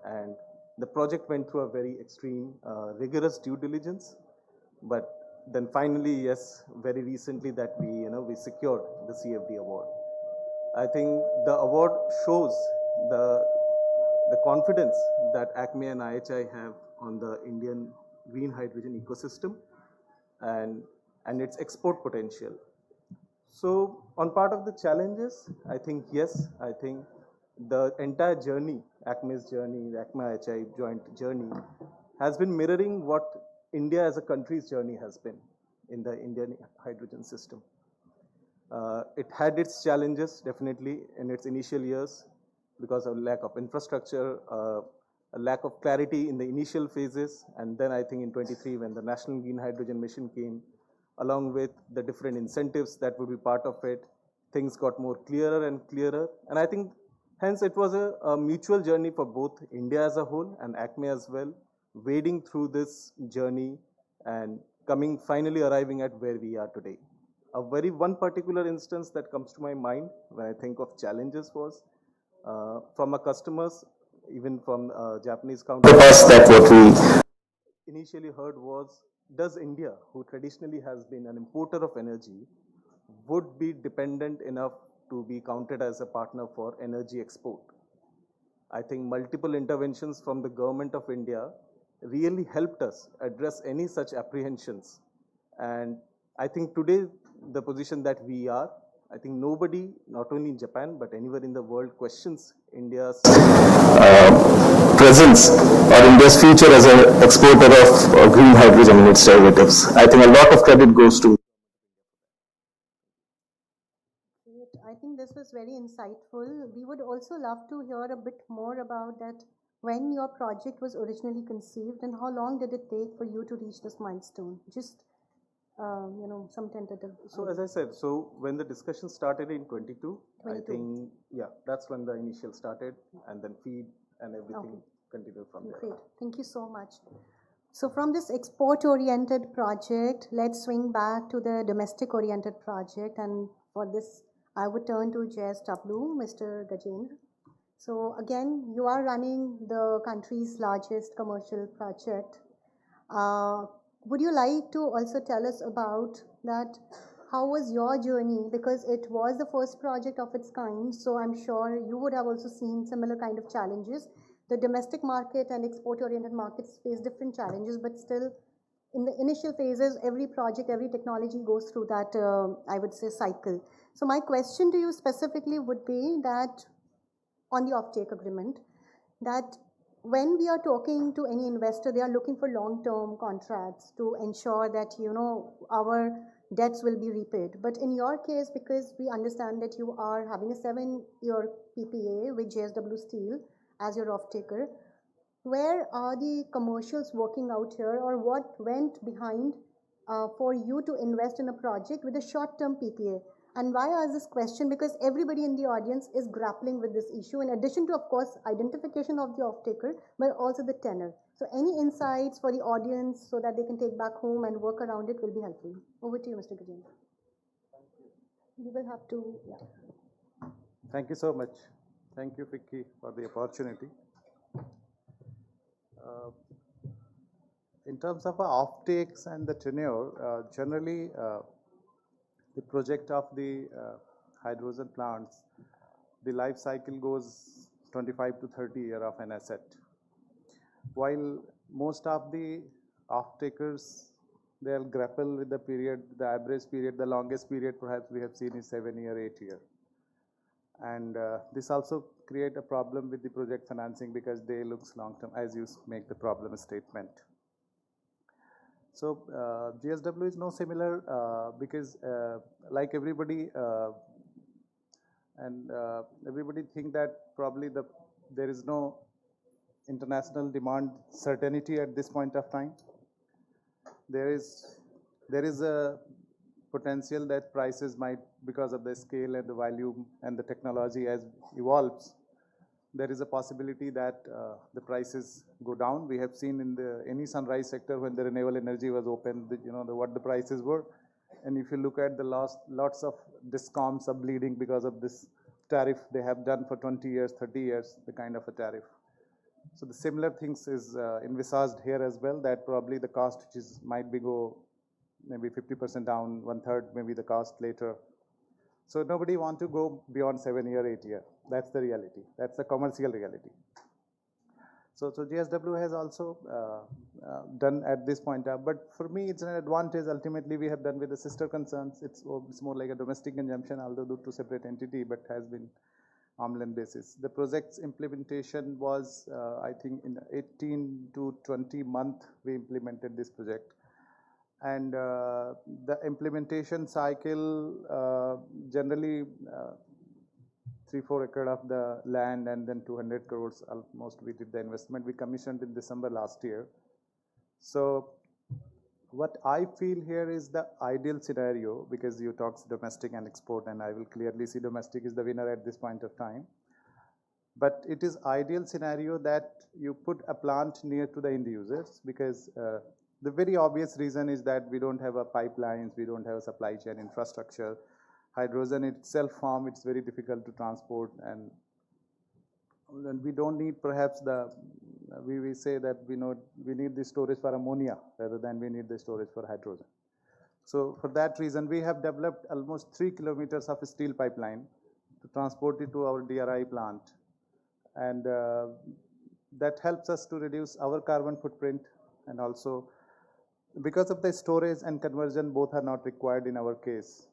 and the project went through a very extreme, rigorous due diligence. But then finally, yes, very recently that we secured the CFD award. I think the award shows the confidence that ACME and IHI have on the Indian green hydrogen ecosystem and its export potential. So on part of the challenges, I think, yes, I think the entire journey, ACME's journey, the ACME-IHI joint journey, has been mirroring what India as a country's journey has been in the Indian hydrogen system. It had its challenges, definitely, in its initial years because of lack of infrastructure, a lack of clarity in the initial phases, and then I think in 23 when the National Green Hydrogen Mission came, along with the different incentives that would be part of it, things got more clearer and clearer. And I think hence it was a mutual journey for both India as a whole and ACME as well, wading through this journey and finally arriving at where we are today. One particular instance that comes to my mind when I think of challenges was from our customers, even from Japanese counterparts, that what we initially heard was, does India, who traditionally has been an importer of energy, would be dependent enough to be counted as a partner for energy export? I think multiple interventions from the government of India really helped us address any such apprehensions. And I think today, the position that we are, I think nobody, not only in Japan, but anywhere in the world, questions India's presence or India's future as an exporter of green hydrogen and its derivatives. I think a lot of credit goes to. I think this was very insightful. We would also love to hear a bit more about that. when your project was originally conceived and how long did it take for you to reach this milestone? Just, some tentative. So as I said, so when the discussion started in 22, I 22. think, yeah, that's when the initial started, and then feed and everything Okay. continued from there. Great. Thank you so much. So from this export-oriented project, let's swing back to the domestic-oriented project. And for this, I would turn to JSW, Mr. Gajendra. So again, you are running the country's largest commercial project. Would you like to also tell us about that? How was your journey? Because it was the first project of its kind, so I'm sure you would have also seen similar kind of challenges. The domestic market and export-oriented markets face different challenges, but still, in the initial phases, every project, every technology goes through that, I would say, cycle. So my question to you specifically would be that on the offtake agreement, that when we are talking to any investor, they are looking for long-term contracts to ensure that, our debts will be repaid. But in your case, because we understand that you are having a 7-year PPA with JSW Steel as your off-taker, where are the commercials working out here, or what went behind for you to invest in a project with a short-term PPA? And why I ask this question? Because everybody in the audience is grappling with this issue, in addition to, of course, identification of the off-taker, but also the tenor. So any insights for the audience so that they can take back home and work around it will be helpful. Over to you, Mr. Gajendra. You will have to, yeah. Thank you so much. Thank you, Vicky, for the opportunity. In terms of offtakes and the tenure, generally, the project of the hydrogen plants, the life cycle goes 25 to 30 years of an asset. While most of the off-takers, they'll grapple with the period, the average period, the longest period perhaps we have seen is 7 year, 8 year. And this also create a problem with the project financing because they looks long-term as you make the problem statement. So GSW is no similar because like everybody everybody think that probably there is no international demand certainty at this point of time. There is a potential that prices might, because of the scale and the volume and the technology as evolves, there is a possibility that the prices go down. We have seen in any sunrise sector when the renewable energy was open, what the prices were. And if you look at the lots of discoms are bleeding because of this tariff they have done for 20 years, 30 years, the kind of a tariff. So the similar things is envisaged here as well, that probably the cost might be go maybe 50% down, 1/3 maybe the cost later. So nobody want to go beyond 7 year, 8 year. That's the reality. That's the commercial reality. So GSW has also done at this point up. But for me, it's an advantage. Ultimately, we have done with the sister concerns. It's more like a domestic consumption, although due to separate entity, but has been arm's length basis. The project's implementation was, I think, in 18 to 20 months we implemented this project. And the implementation cycle generally 3-4 acres of the land and then 200 crores almost we did the investment. We commissioned in December last year. So what I feel here is the ideal scenario, because you talk domestic and export, and I will clearly see domestic is the winner at this point of time. But it is ideal scenario that you put a plant near to the end users, because the very obvious reason is that we don't have a pipelines, we don't have a supply chain infrastructure. Hydrogen itself form, it's very difficult to transport, and we don't need perhaps we say that we need the storage for ammonia rather than we need the storage for hydrogen. So for that reason, we have developed almost 3 kilometers of steel pipeline to transport it to our DRI plant. And that helps us to reduce our carbon footprint, and also because of the storage and conversion, both are not required in our case.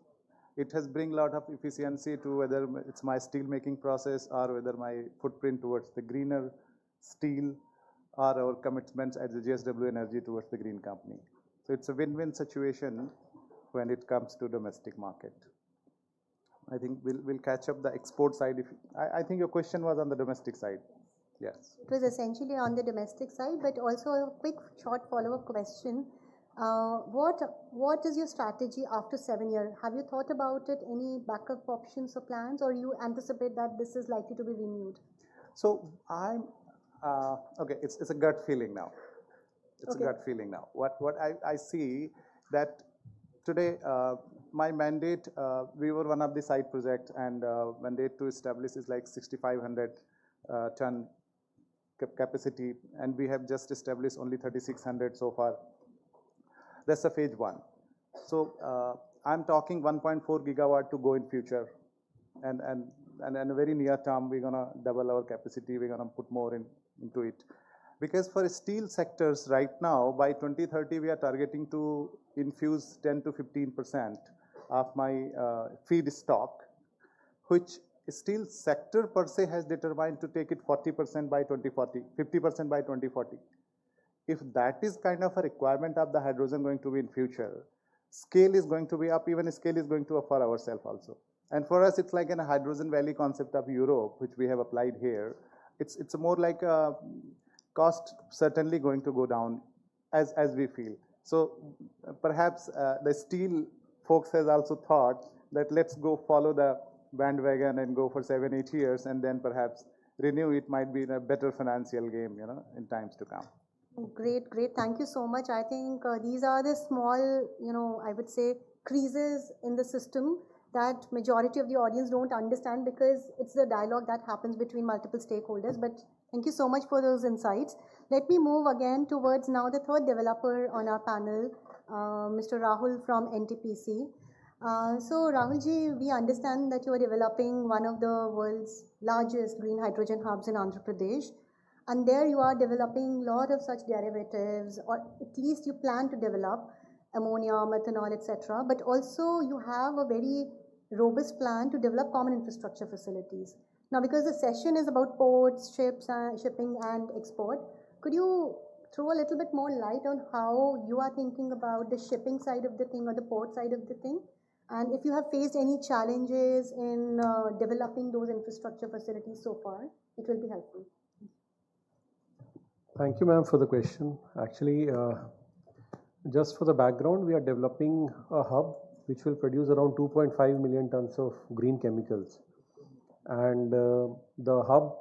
It has bring a lot of efficiency to whether it's my steel making process or whether my footprint towards the greener steel or our commitments as the GSW Energy towards the green company. So it's a win-win situation when it comes to domestic market. I think we'll catch up the export side. I think your question was on the domestic side. Yes. It was essentially on the domestic side, but also a quick, short follow-up question. What is your strategy after 7 years? Have you thought about it? Any backup options or plans, or you anticipate that this is likely to be renewed? So I'm okay. It's a gut feeling now. It's Okay. a gut feeling now. What I see that today my mandate. We were one of the side project, and mandate to establish is like 6,500 ton capacity, and we have just established only 3,600 so far. That's the phase 1. So I'm talking 1.4 gigawatt to go in future, and in a very near term we're gonna double our capacity. We're gonna put more into it, because for steel sectors right now by 2030 we are targeting to infuse 10 to 15% of my feedstock, which steel sector per se has determined to take it 40% by 2040, 50% by 2040. If that is kind of a requirement of the hydrogen going to be in future, scale is going to be up, even scale is going to up for ourselves also. And for us, it's like a hydrogen valley concept of Europe, which we have applied here. It's more like a cost certainly going to go down as we feel. So perhaps the steel folks has also thought that let's go follow the bandwagon and go for 7-8 years, and then perhaps renew it might be in a better financial game, in times to come. Great, great. Thank you so much. I think these are the small, I would say, creases in the system that majority of the audience don't understand, because it's the dialogue that happens between multiple stakeholders. But thank you so much for those insights. Let me move again towards now the third developer on our panel, Mr. Rahul from NTPC. So Rahulji, we understand that you are developing one of the world's largest green hydrogen hubs in Andhra Pradesh. And there you are developing a lot of such derivatives, or at least you plan to develop ammonia, methanol, etc. But also you have a very robust plan to develop common infrastructure facilities. Now, because the session is about ports, ships, shipping and export, could you throw a little bit more light on how you are thinking about the shipping side of the thing or the port side of the thing? And if you have faced any challenges in developing those infrastructure facilities so far, it will be helpful. Thank you, ma'am, for the question. Actually, just for the background, we are developing a hub which will produce around 2.5 million tons of green chemicals. And the hub,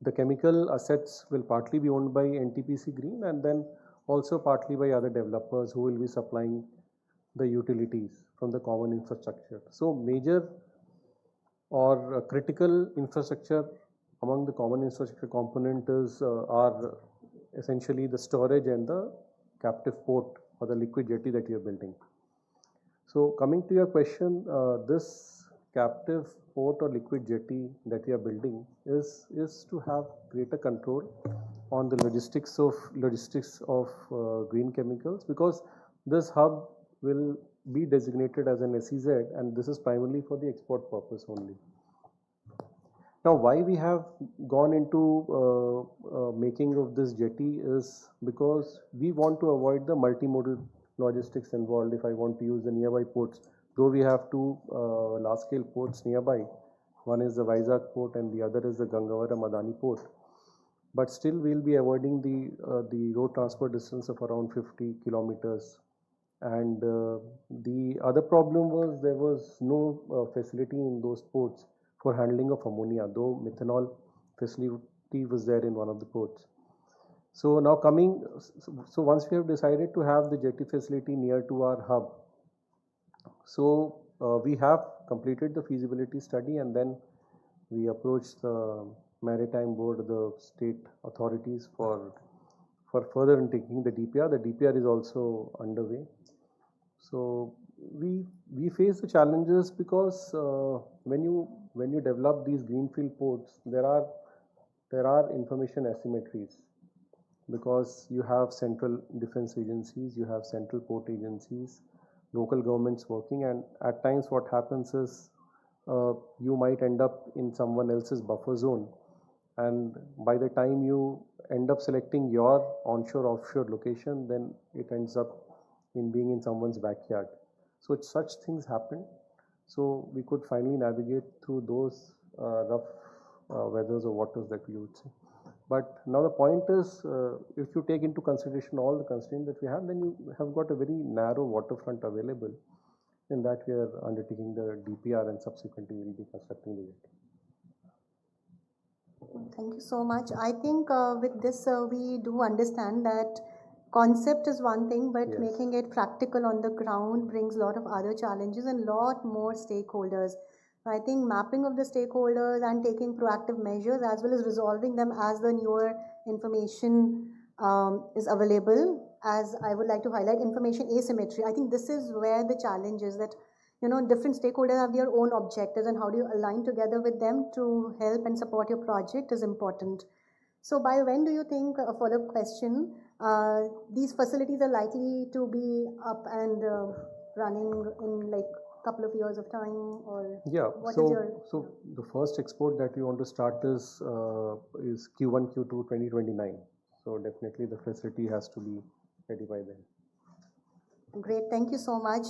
the chemical assets will partly be owned by NTPC Green, and then also partly by other developers who will be supplying the utilities from the common infrastructure. So major or critical infrastructure among the common infrastructure component is are essentially the storage and the captive port or the liquid jetty that you are building. So coming to your question, this captive port or liquid jetty that we are building is to have greater control on the logistics of green chemicals, because this hub will be designated as an SEZ, and this is primarily for the export purpose only. Now, why we have gone into making of this jetty is because we want to avoid the multimodal logistics involved. If I want to use the nearby ports, though we have two large-scale ports nearby, one is the Vizag port and the other is the Gangavaram Adani port, but still we'll be avoiding the road transport distance of around 50 kilometers. And the other problem was there was no facility in those ports for handling of ammonia, though methanol facility was there in one of the ports. So now so once we have decided to have the jetty facility near to our hub, so we have completed the feasibility study, and then we approached the Maritime Board, the state authorities for further taking the DPR. The DPR is also underway. So we face the challenges because when you develop these greenfield ports, there are information asymmetries, because you have central defense agencies, you have central port agencies, local governments working, and at times what happens is you might end up in someone else's buffer zone, and by the time you end up selecting your onshore offshore location, then it ends up in being in someone's backyard. So such things happen. So we could finally navigate through those rough weathers or waters that we would say. But now the point is, if you take into consideration all the constraints that we have, then you have got a very narrow waterfront available. In that we are undertaking the DPR and subsequently we will be constructing the jet. Thank you so much. I think with this we do understand that concept is one thing, but Yes. making it practical on the ground brings a lot of other challenges and lot more stakeholders. I think mapping of the stakeholders and taking proactive measures as well as resolving them as the newer information is available. As I would like to highlight information asymmetry. I think this is where the challenge is, that different stakeholders have their own objectives, and how do you align together with them to help and support your project is important. So by when do you think, a follow-up question, these facilities are likely to be up and running in like a couple of years of time, or Yeah, what is so your... the first export that we want to start is Q1, Q2 2029. So definitely the facility has to be ready by then. Great, thank you so much.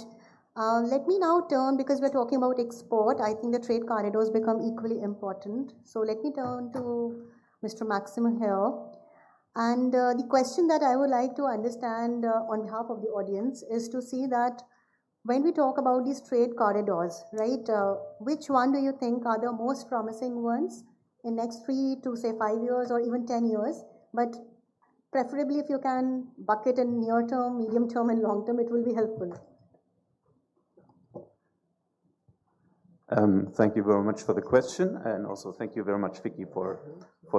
Let me now turn, because we're talking about export, I think the trade corridors become equally important. So let me turn to Mr. Maxim here. And the question that I would like to understand on behalf of the audience is to see that when we talk about these trade corridors, right, which one do you think are the most promising ones in next 3 to say 5 years or even 10 years? But preferably if you can bucket in near term, medium term and long term, it will be helpful. Thank you very much for the question, and also thank you very much, Vicky, for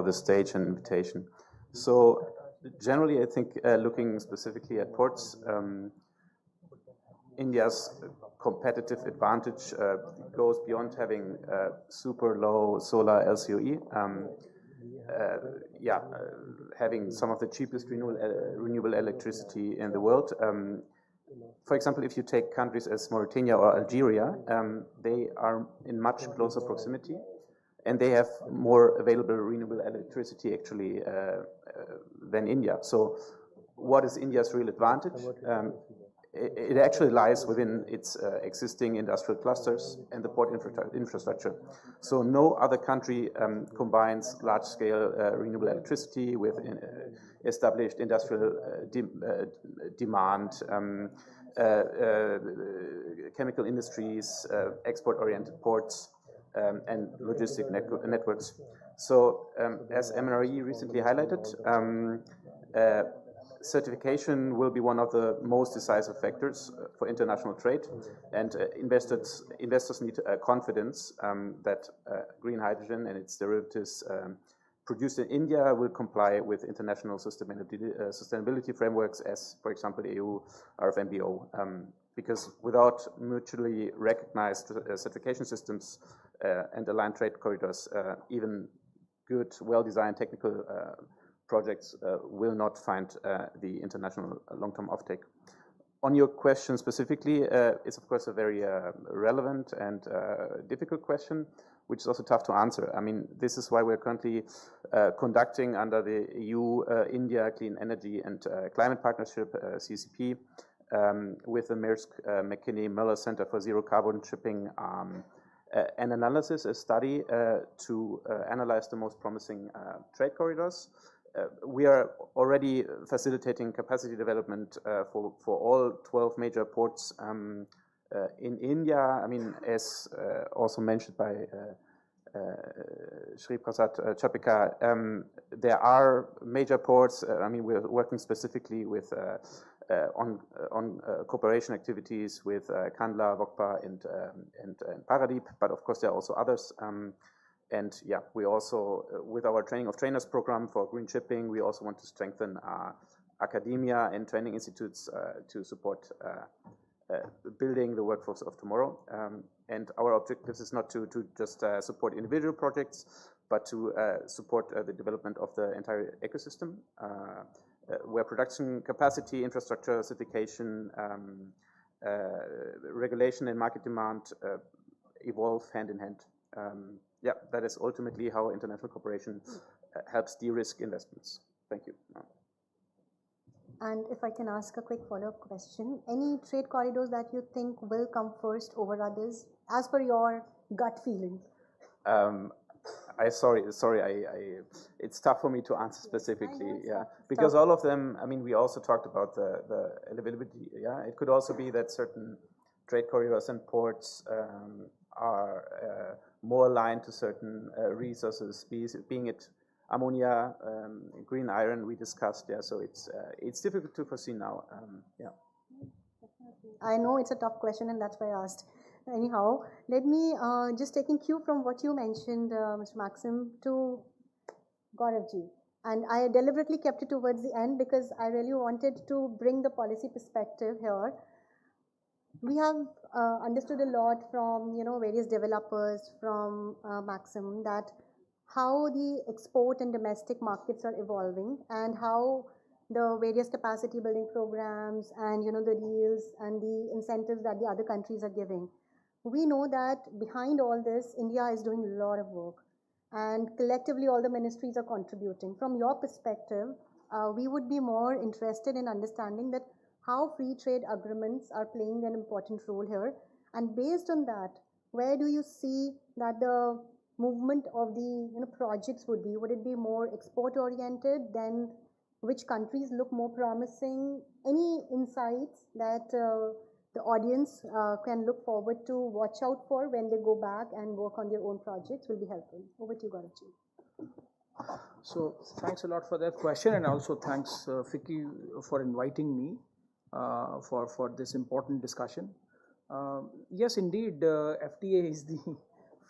the stage and invitation. So generally, I think looking specifically at ports, India's competitive advantage goes beyond having super low solar LCOE. Having some of the cheapest renewable electricity in the world. For example, if you take countries as Mauritania or Algeria, they are in much closer proximity, and they have more available renewable electricity actually than India. So what is India's real advantage? It actually lies within its existing industrial clusters and the port infrastructure. So no other country combines large-scale renewable electricity with established industrial demand, chemical industries, export-oriented ports, and logistic networks. So as MNRE recently highlighted, certification will be one of the most decisive factors for international trade, and investors need confidence that green hydrogen and its derivatives produced in India will comply with international sustainability frameworks, as, for example, the EU RFNBO. Because without mutually recognized certification systems and aligned trade corridors, even good, well-designed technical projects will not find the international long-term offtake. On your question specifically, it's of course a very relevant and difficult question, which is also tough to answer. I mean, this is why we're currently conducting under the EU-India Clean Energy and Climate Partnership, CCP, with the Maersk McKinney Møller Center for Zero Carbon Shipping, an analysis, a study to analyze the most promising trade corridors. We are already facilitating capacity development for all 12 major ports in India. I mean, as also mentioned by Shri Prasad Chapika, there are major ports. I mean, we're working specifically with on cooperation activities with Kandla, Vokpa, and Paradip, but of course there are also others. And yeah, we also, with our training of trainers program for green shipping, we also want to strengthen academia and training institutes to support building the workforce of tomorrow. And our objective is not to just support individual projects, but to support the development of the entire ecosystem, where production capacity, infrastructure, certification, regulation and market demand evolve hand in hand. Yeah, that is ultimately how international cooperation helps de-risk investments. Thank you. And if I can ask a quick follow-up question, any trade corridors that you think will come first over others, as per your gut feeling? Sorry, it's tough for me to answer specifically, yeah, because all of them, I mean, we also talked about the availability, yeah. It could also be that certain trade corridors and ports are more aligned to certain resources, being it ammonia, green iron, we discussed, yeah, so it's difficult to foresee now, yeah. I know it's a tough question and that's why I asked. Anyhow, let me just taking cue from what you mentioned, Mr. Maxim, to Gauravji. And I deliberately kept it towards the end because I really wanted to bring the policy perspective here. We have understood a lot from various developers, from Maxim, that how the export and domestic markets are evolving and how the various capacity building programs and the deals and the incentives that the other countries are giving. We know that behind all this, India is doing a lot of work, and collectively all the ministries are contributing. From your perspective, we would be more interested in understanding that how free trade agreements are playing an important role here, and based on that, where do you see that the movement of the projects would be? Would it be more export oriented? Then which countries look more promising? Any insights that the audience can look forward to watch out for when they go back and work on their own projects will be helpful. Over to you, Gauravji. So thanks a lot for that question, and also thanks Vicky for inviting me for this important discussion. Yes, indeed, FTA is the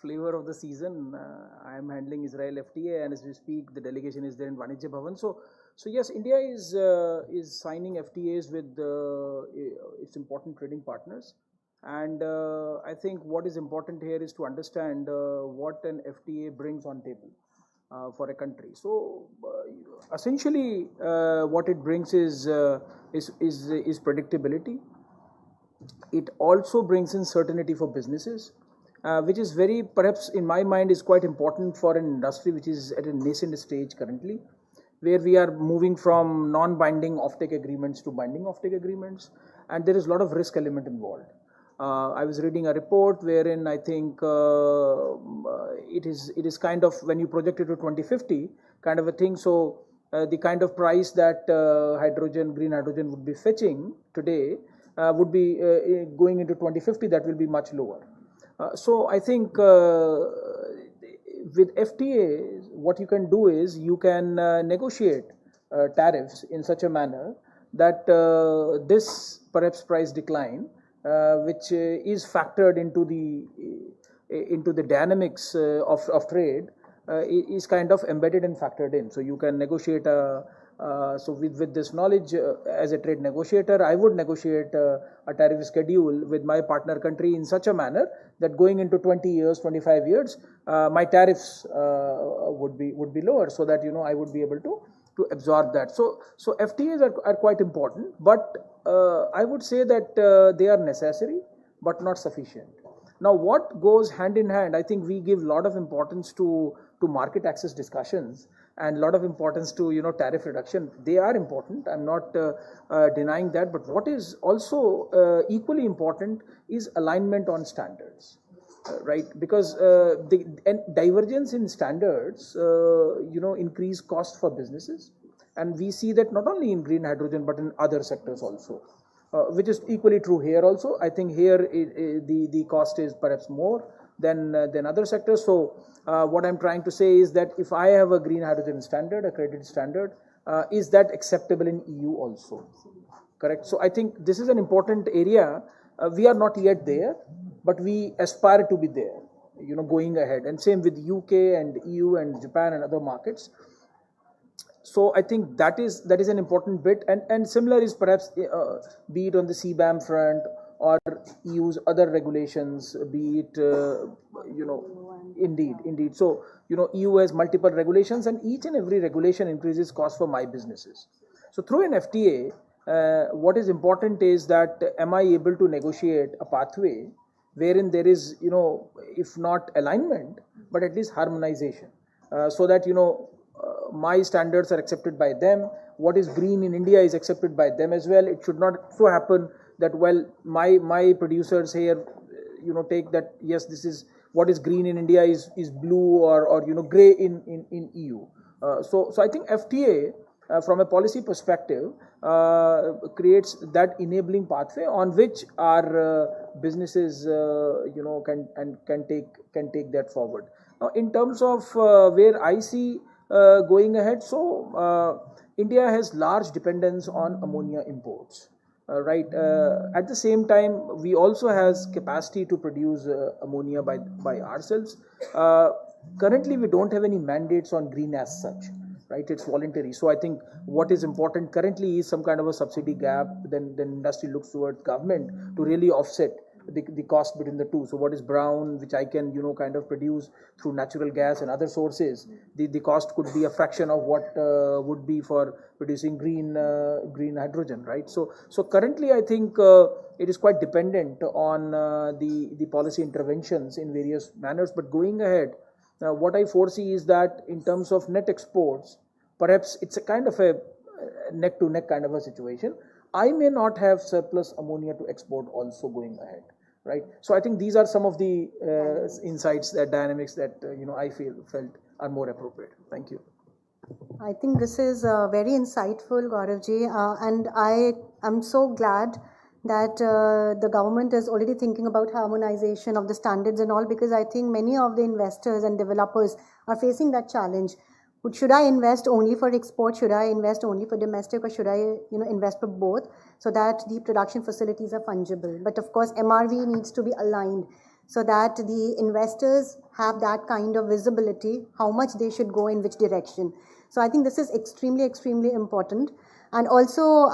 flavor of the season. I am handling Israel FTA, and as we speak, the delegation is there in Vanijya Bhavan. So yes, India is signing FTAs with its important trading partners, and I think what is important here is to understand what an FTA brings on table for a country. So essentially, what it brings is predictability. It also brings in certainty for businesses, which is very, perhaps in my mind, is quite important for an industry which is at a nascent stage currently, where we are moving from non-binding offtake agreements to binding offtake agreements, and there is a lot of risk element involved. I was reading a report wherein I think it is kind of, when you project it to 2050 kind of a thing, so the kind of price that green hydrogen would be fetching today would be going into 2050, that will be much lower. So I think with FTA, what you can do is you can negotiate tariffs in such a manner that this perhaps price decline, which is factored into the dynamics of trade, is kind of embedded and factored in. So you can negotiate so with this knowledge, as a trade negotiator, I would negotiate a tariff schedule with my partner country in such a manner that going into 20 years, 25 years, my tariffs would be lower, so that I would be able to absorb that. So FTAs are quite important, but I would say that they are necessary but not sufficient. Now, what goes hand in hand, I think we give a lot of importance to market access discussions and a lot of importance to tariff reduction. They are important. I'm not denying that. But what is also equally important is alignment on standards, right? Because the divergence in standards, increase cost for businesses, and we see that not only in green hydrogen but in other sectors also. Which is equally true here also. I think here the cost is perhaps more than other sectors. So what I'm trying to say is that if I have a green hydrogen standard, a credit standard, is that acceptable in EU also? Correct. So I think this is an important area. We are not yet there, but we aspire to be there, going ahead. And same with UK and EU and Japan and other markets. So I think that is an important bit, and similar is perhaps be it on the CBAM front or EU's other regulations, be it indeed. So EU has multiple regulations, and each and every regulation increases cost for my businesses. So through an FTA, what is important is that am I able to negotiate a pathway wherein there is if not alignment but at least harmonization, so that my standards are accepted by them. What is green in India is accepted by them as well. It should not so happen that my producers here take that, yes, this is what is green in India is blue or gray in EU. So I think FTA from a policy perspective creates that enabling pathway on which our businesses can take that forward. Now, in terms of where I see going ahead, so India has large dependence on ammonia imports. Right. At the same time, we also has capacity to produce ammonia by ourselves. Currently, we don't have any mandates on green as such. Right, it's voluntary. So I think what is important currently is some kind of a subsidy gap. Then industry looks towards government to really offset the cost between the two. So what is brown, which I can kind of produce through natural gas and other sources, the cost could be a fraction of what would be for producing green hydrogen, right? So currently I think it is quite dependent on the policy interventions in various manners. But going ahead, what I foresee is that in terms of net exports, perhaps it's a kind of a neck to neck kind of a situation. I may not have surplus ammonia to export also going ahead. Right, so I think these are some of the insights, that dynamics that I felt are more appropriate. Thank you. I think this is very insightful, Gauravji, and I am so glad that the government is already thinking about harmonization of the standards and all, because I think many of the investors and developers are facing that challenge. Should I invest only for export? Should I invest only for domestic, or should I invest for both, so that the production facilities are fungible? But of course, MRV needs to be aligned so that the investors have that kind of visibility, how much they should go in which direction. So I think this is extremely, extremely important. And also,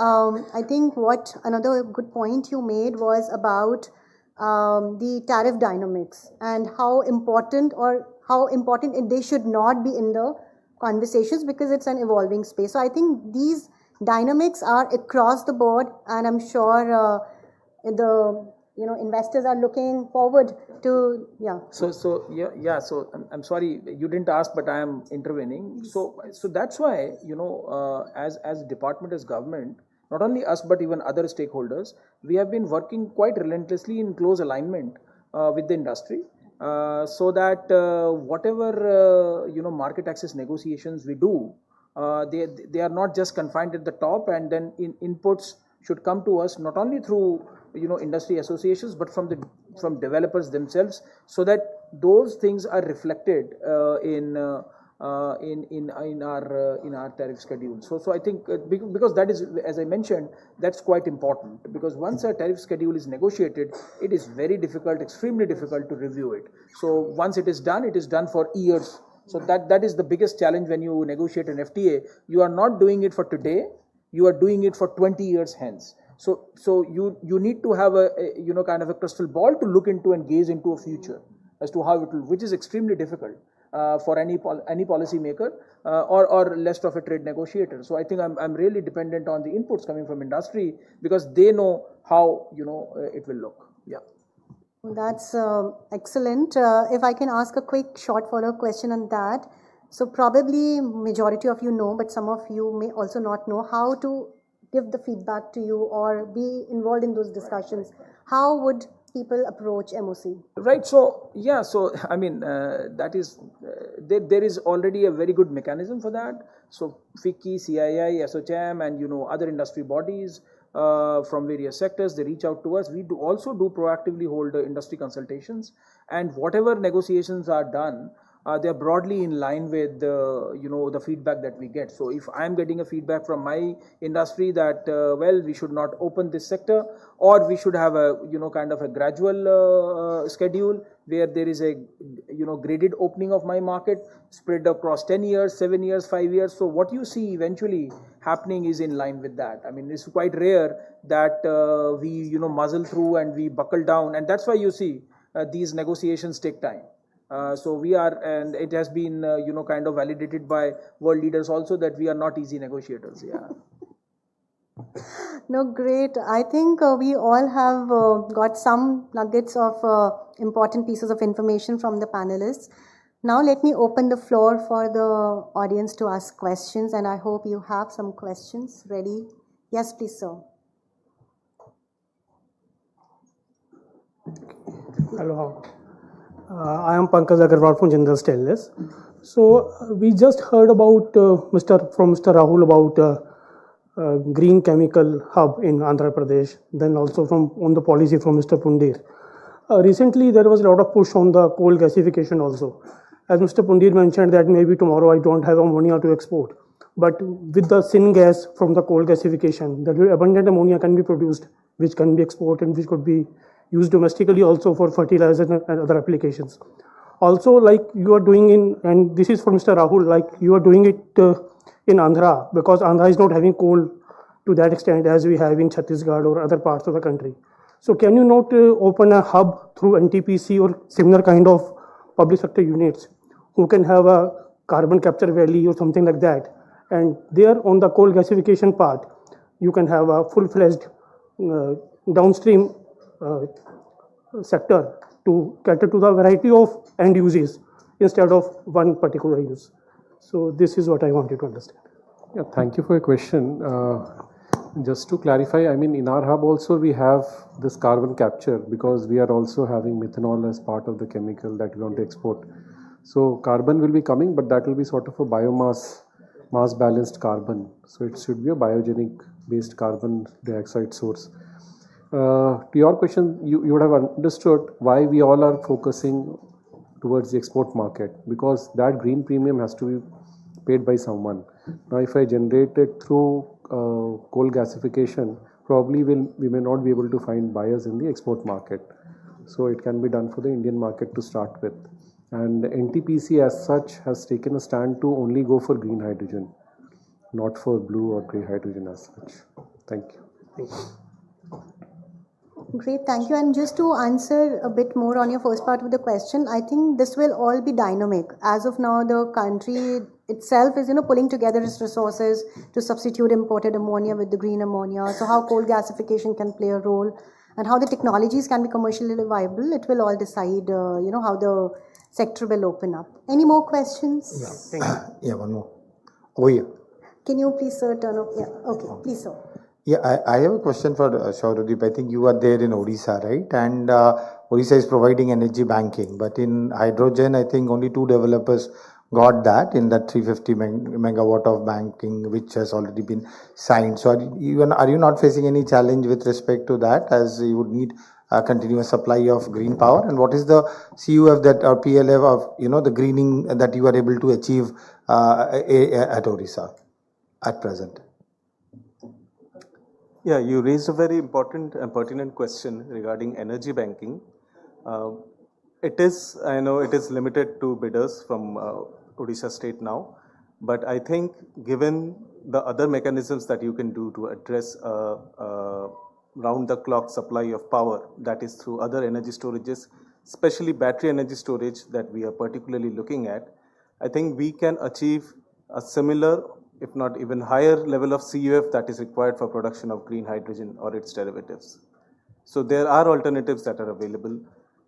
I think what another good point you made was about the tariff dynamics and how important they should not be in the conversations, because it's an evolving space. So I think these dynamics are across the board, and I'm sure the investors are looking forward to So I'm sorry you didn't ask, but I am intervening. So that's why as department, as government, not only us but even other stakeholders, we have been working quite relentlessly in close alignment with the industry. So that whatever market access negotiations we do, they are not just confined at the top, and then inputs should come to us not only through industry associations but from developers themselves, so that those things are reflected in our tariff schedule. So I think because that is, as I mentioned, that's quite important, because once a tariff schedule is negotiated, it is very difficult, extremely difficult to review it. So once it is done for years. So that is the biggest challenge when you negotiate an FTA. You are not doing it for today, you are doing it for 20 years hence. So you need to have a kind of a crystal ball to look into and gaze into a future as to how it will, which is extremely difficult for any policy maker or less of a trade negotiator. So I think I'm really dependent on the inputs coming from industry, because they know how it will look. Yeah. That's excellent. If I can ask a quick short follow-up question on that. So probably majority of you know, but some of you may also not know how to give the feedback to you or be involved in those discussions. How would people approach MOC? Right. So yeah. So I mean, that is there is already a very good mechanism for that. So FICCI, CII, SOCHAM, and other industry bodies from various sectors, they reach out to us. We also do proactively hold industry consultations, and whatever negotiations are done, they are broadly in line with the feedback that we get. So if I am getting a feedback from my industry that we should not open this sector, or we should have a kind of a gradual schedule where there is a graded opening of my market spread across 10 years, 7 years, 5 years. So what you see eventually happening is in line with that. I mean, it's quite rare that we muzzle through and we buckle down, and that's why you see these negotiations take time. So we are, and it has been kind of validated by world leaders also, that we are not easy negotiators. Yeah. No, great. I think we all have got some nuggets of important pieces of information from the panelists. Now let me open the floor for the audience to ask questions, and I hope you have some questions ready. Yes, please, sir. Hello. I am Pankaj Agarwal from Jindal Stainless. So we just heard about Mr. Rahul about green chemical hub in Andhra Pradesh. Then also on the policy from Mr. Pundir. Recently there was a lot of push on the coal gasification also. As Mr. Pundir mentioned that maybe tomorrow I don't have ammonia to export. But with the syngas from the coal gasification, the abundant ammonia can be produced, which can be exported and which could be used domestically also for fertilizer and other applications. Also, like you are doing and this is for Mr. Rahul, like you are doing it in Andhra, because Andhra is not having coal to that extent as we have in Chhattisgarh or other parts of the country. So can you not open a hub through NTPC or similar kind of public sector units who can have a carbon capture valley or something like that? And there on the coal gasification part, you can have a full-fledged downstream sector to cater to the variety of end uses instead of one particular use. So this is what I wanted to understand. Yeah, thank you for your question. Just to clarify, I mean, in our hub also we have this carbon capture because we are also having methanol as part of the chemical that we want to export. So carbon will be coming, but that will be sort of a biomass, mass balanced carbon. So it should be a biogenic based carbon dioxide source. To your question, you would have understood why we all are focusing towards the export market, because that green premium has to be paid by someone. Now, if I generate it through coal gasification, probably we may not be able to find buyers in the export market. So it can be done for the Indian market to start with. And NTPC as such has taken a stand to only go for green hydrogen, not for blue or grey hydrogen as such. Thank you. Thank you. Great, thank you. And just to answer a bit more on your first part of the question, I think this will all be dynamic. As of now, the country itself is, pulling together its resources to substitute imported ammonia with the green ammonia. So how coal gasification can play a role and how the technologies can be commercially viable, it will all decide, how the sector will open up. Any more questions? Yeah, thank you. Yeah, one more. Oh, yeah. Can you please, sir, turn off? Yeah, okay, please, sir. Yeah, I have a question for Shauradip. I think you are there in Odisha, right? And Odisha is providing energy banking, but in hydrogen, I think only 2 developers got that in that 350 megawatt of banking, which has already been signed. So are you not facing any challenge with respect to that, as you would need a continuous supply of green power? And what is the CUF that or PLF of the greening that you are able to achieve at Odisha at present? Yeah, you raised a very important and pertinent question regarding energy banking. I know it is limited to bidders from Odisha state now, but I think given the other mechanisms that you can do to address round-the-clock supply of power, that is through other energy storages, especially battery energy storage that we are particularly looking at, I think we can achieve a similar, if not even higher level of CUF that is required for production of green hydrogen or its derivatives. So there are alternatives that are available.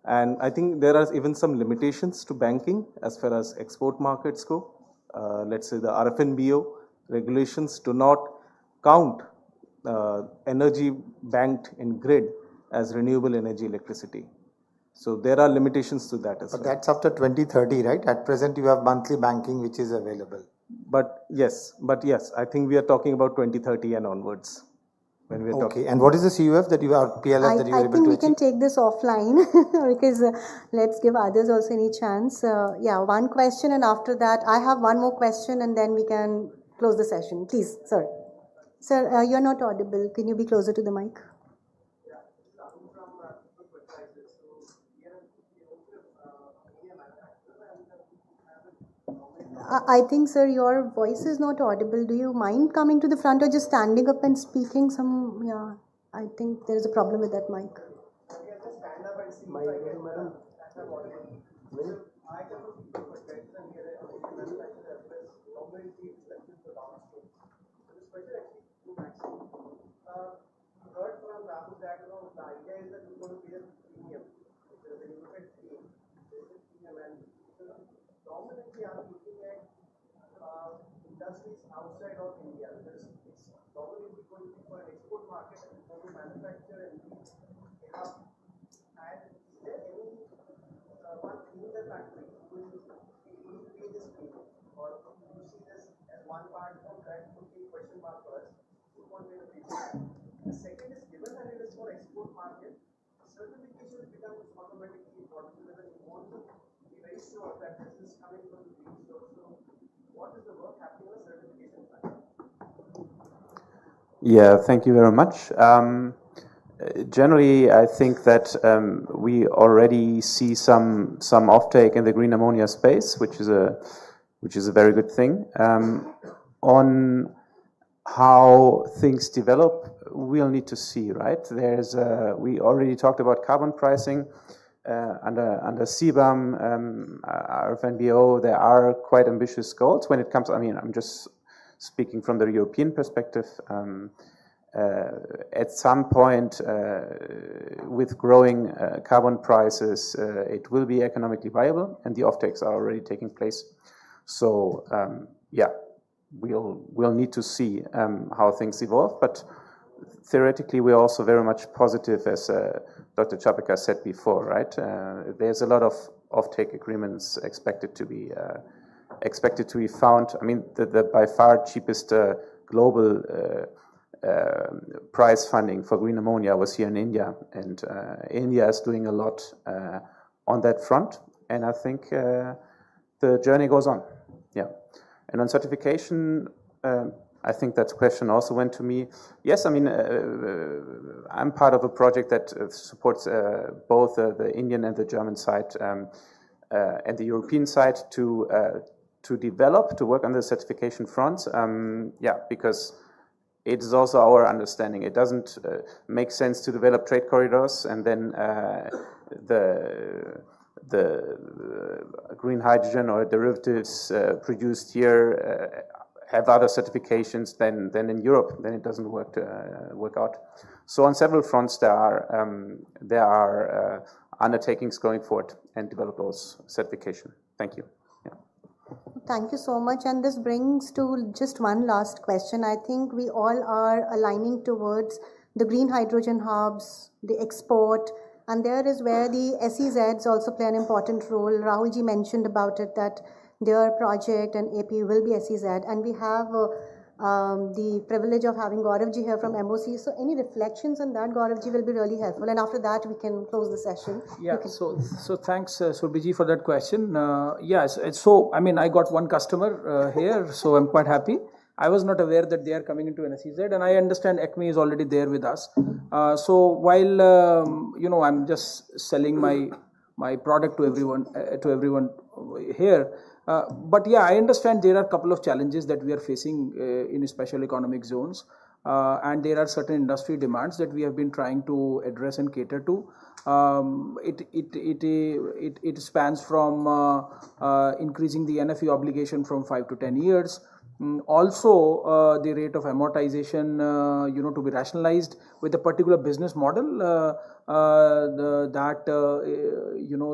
And I think there are even some limitations to banking as far as export markets go. Let's say the RFNBO regulations do not count energy banked in grid as renewable energy electricity. So there are limitations to that as well. But that's after 2030, right? At present, you have monthly banking which is available. But yes, I think we are talking about 2030 and onwards. When we are talking. And what is the CUF that you are, PLF that you are able to achieve? I think we can take this offline because let's give others also any chance. Yeah, one question, and after that, I have one more question, and then we can close the session. Please, sir. Sir, you're not audible. Can you be closer to the mic? I think, sir, your voice is not audible. Do you mind coming to the front or just standing up and speaking some? Yeah, I think there is a problem with that mic. Industries outside of India, because it's dominantly going to be for an export market and going to manufacture and enough. And is there any one automatically what is the you want to be very sure that this is coming from the green source. So what is the work happening on the certification side? Yeah, thank you very much. Generally, I think that we already see some offtake in the green ammonia space, which is a very good thing. On how things develop, we'll need to see, right? We already talked about carbon pricing under CBAM, RFNBO. There are quite ambitious goals when it comes. I mean, I'm just speaking from the European perspective. At some point, with growing carbon prices, it will be economically viable, and the offtakes are already taking place. So, yeah, we'll need to see how things evolve. But theoretically, we're also very much positive, as Dr. Chapeka said before, right? There's a lot of offtake agreements expected to be found. I mean, the by far cheapest global price funding for green ammonia was here in India, and India is doing a lot on that front, and I think the journey goes on. Yeah, and on certification, I think that question also went to me. Yes, I mean, I'm part of a project that supports both the Indian and the German side and the European side to work on the certification front. Yeah, because it is also our understanding. It doesn't make sense to develop trade corridors and then the green hydrogen or derivatives produced here have other certifications than in Europe. Then it doesn't work out. So on several fronts there are undertakings going forward and develop those certification. Thank you. Thank you so much. And this brings to just one last question. I think we all are aligning towards the green hydrogen hubs, the export, and there is where the SEZs also play an important role. Rahulji mentioned about it that their project and AP will be SEZ, and we have the privilege of having Gauravji here from MOC. So any reflections on that, Gauravji, will be really helpful. And after that, we can close the session. Yeah, so thanks, Surbhiji, for that question. Yes, so I mean, I got one customer here, so I'm quite happy. I was not aware that they are coming into an SEZ, and I understand ECME is already there with us. So while I'm just selling my product to everyone here. But yeah, I understand there are a couple of challenges that we are facing in special economic zones, and there are certain industry demands that we have been trying to address and cater to. It spans from increasing the NFE obligation from 5 to 10 years. Also, the rate of amortization, to be rationalized with a particular business model that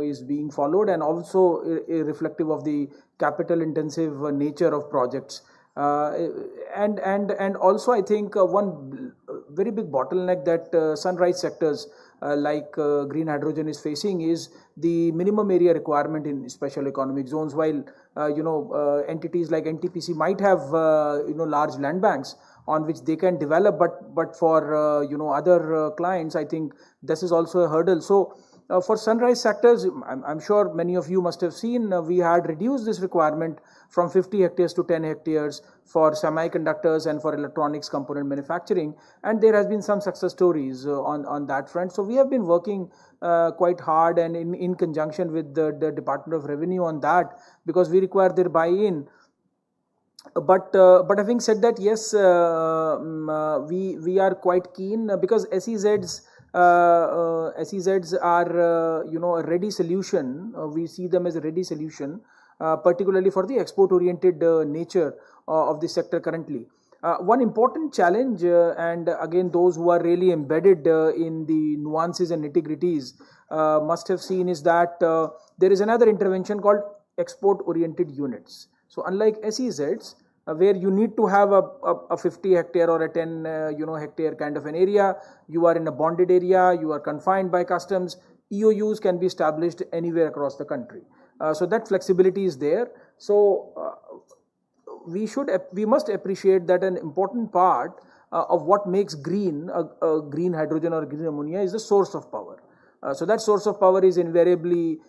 is being followed, and also reflective of the capital-intensive nature of projects. And also, I think one very big bottleneck that sunrise sectors like green hydrogen is facing is the minimum area requirement in special economic zones. While entities like NTPC might have large land banks on which they can develop, but for other clients, I think this is also a hurdle. So for sunrise sectors, I'm sure many of you must have seen, we had reduced this requirement from 50 hectares to 10 hectares for semiconductors and for electronics component manufacturing, and there has been some success stories on that front. So we have been working quite hard and in conjunction with the Department of Revenue on that, because we require their buy-in. But having said that, yes, we are quite keen, because SEZs are a ready solution. We see them as a ready solution, particularly for the export-oriented nature of the sector currently. One important challenge, and again, those who are really embedded in the nuances and nitty-gritties must have seen, is that there is another intervention called export-oriented units. So unlike SEZs, where you need to have a 50 hectare or a 10 hectare kind of an area, you are in a bonded area, you are confined by customs. EOUs can be established anywhere across the country. So that flexibility is there. So we must appreciate that an important part of what makes green green hydrogen or green ammonia is the source of power. So that source of power is invariably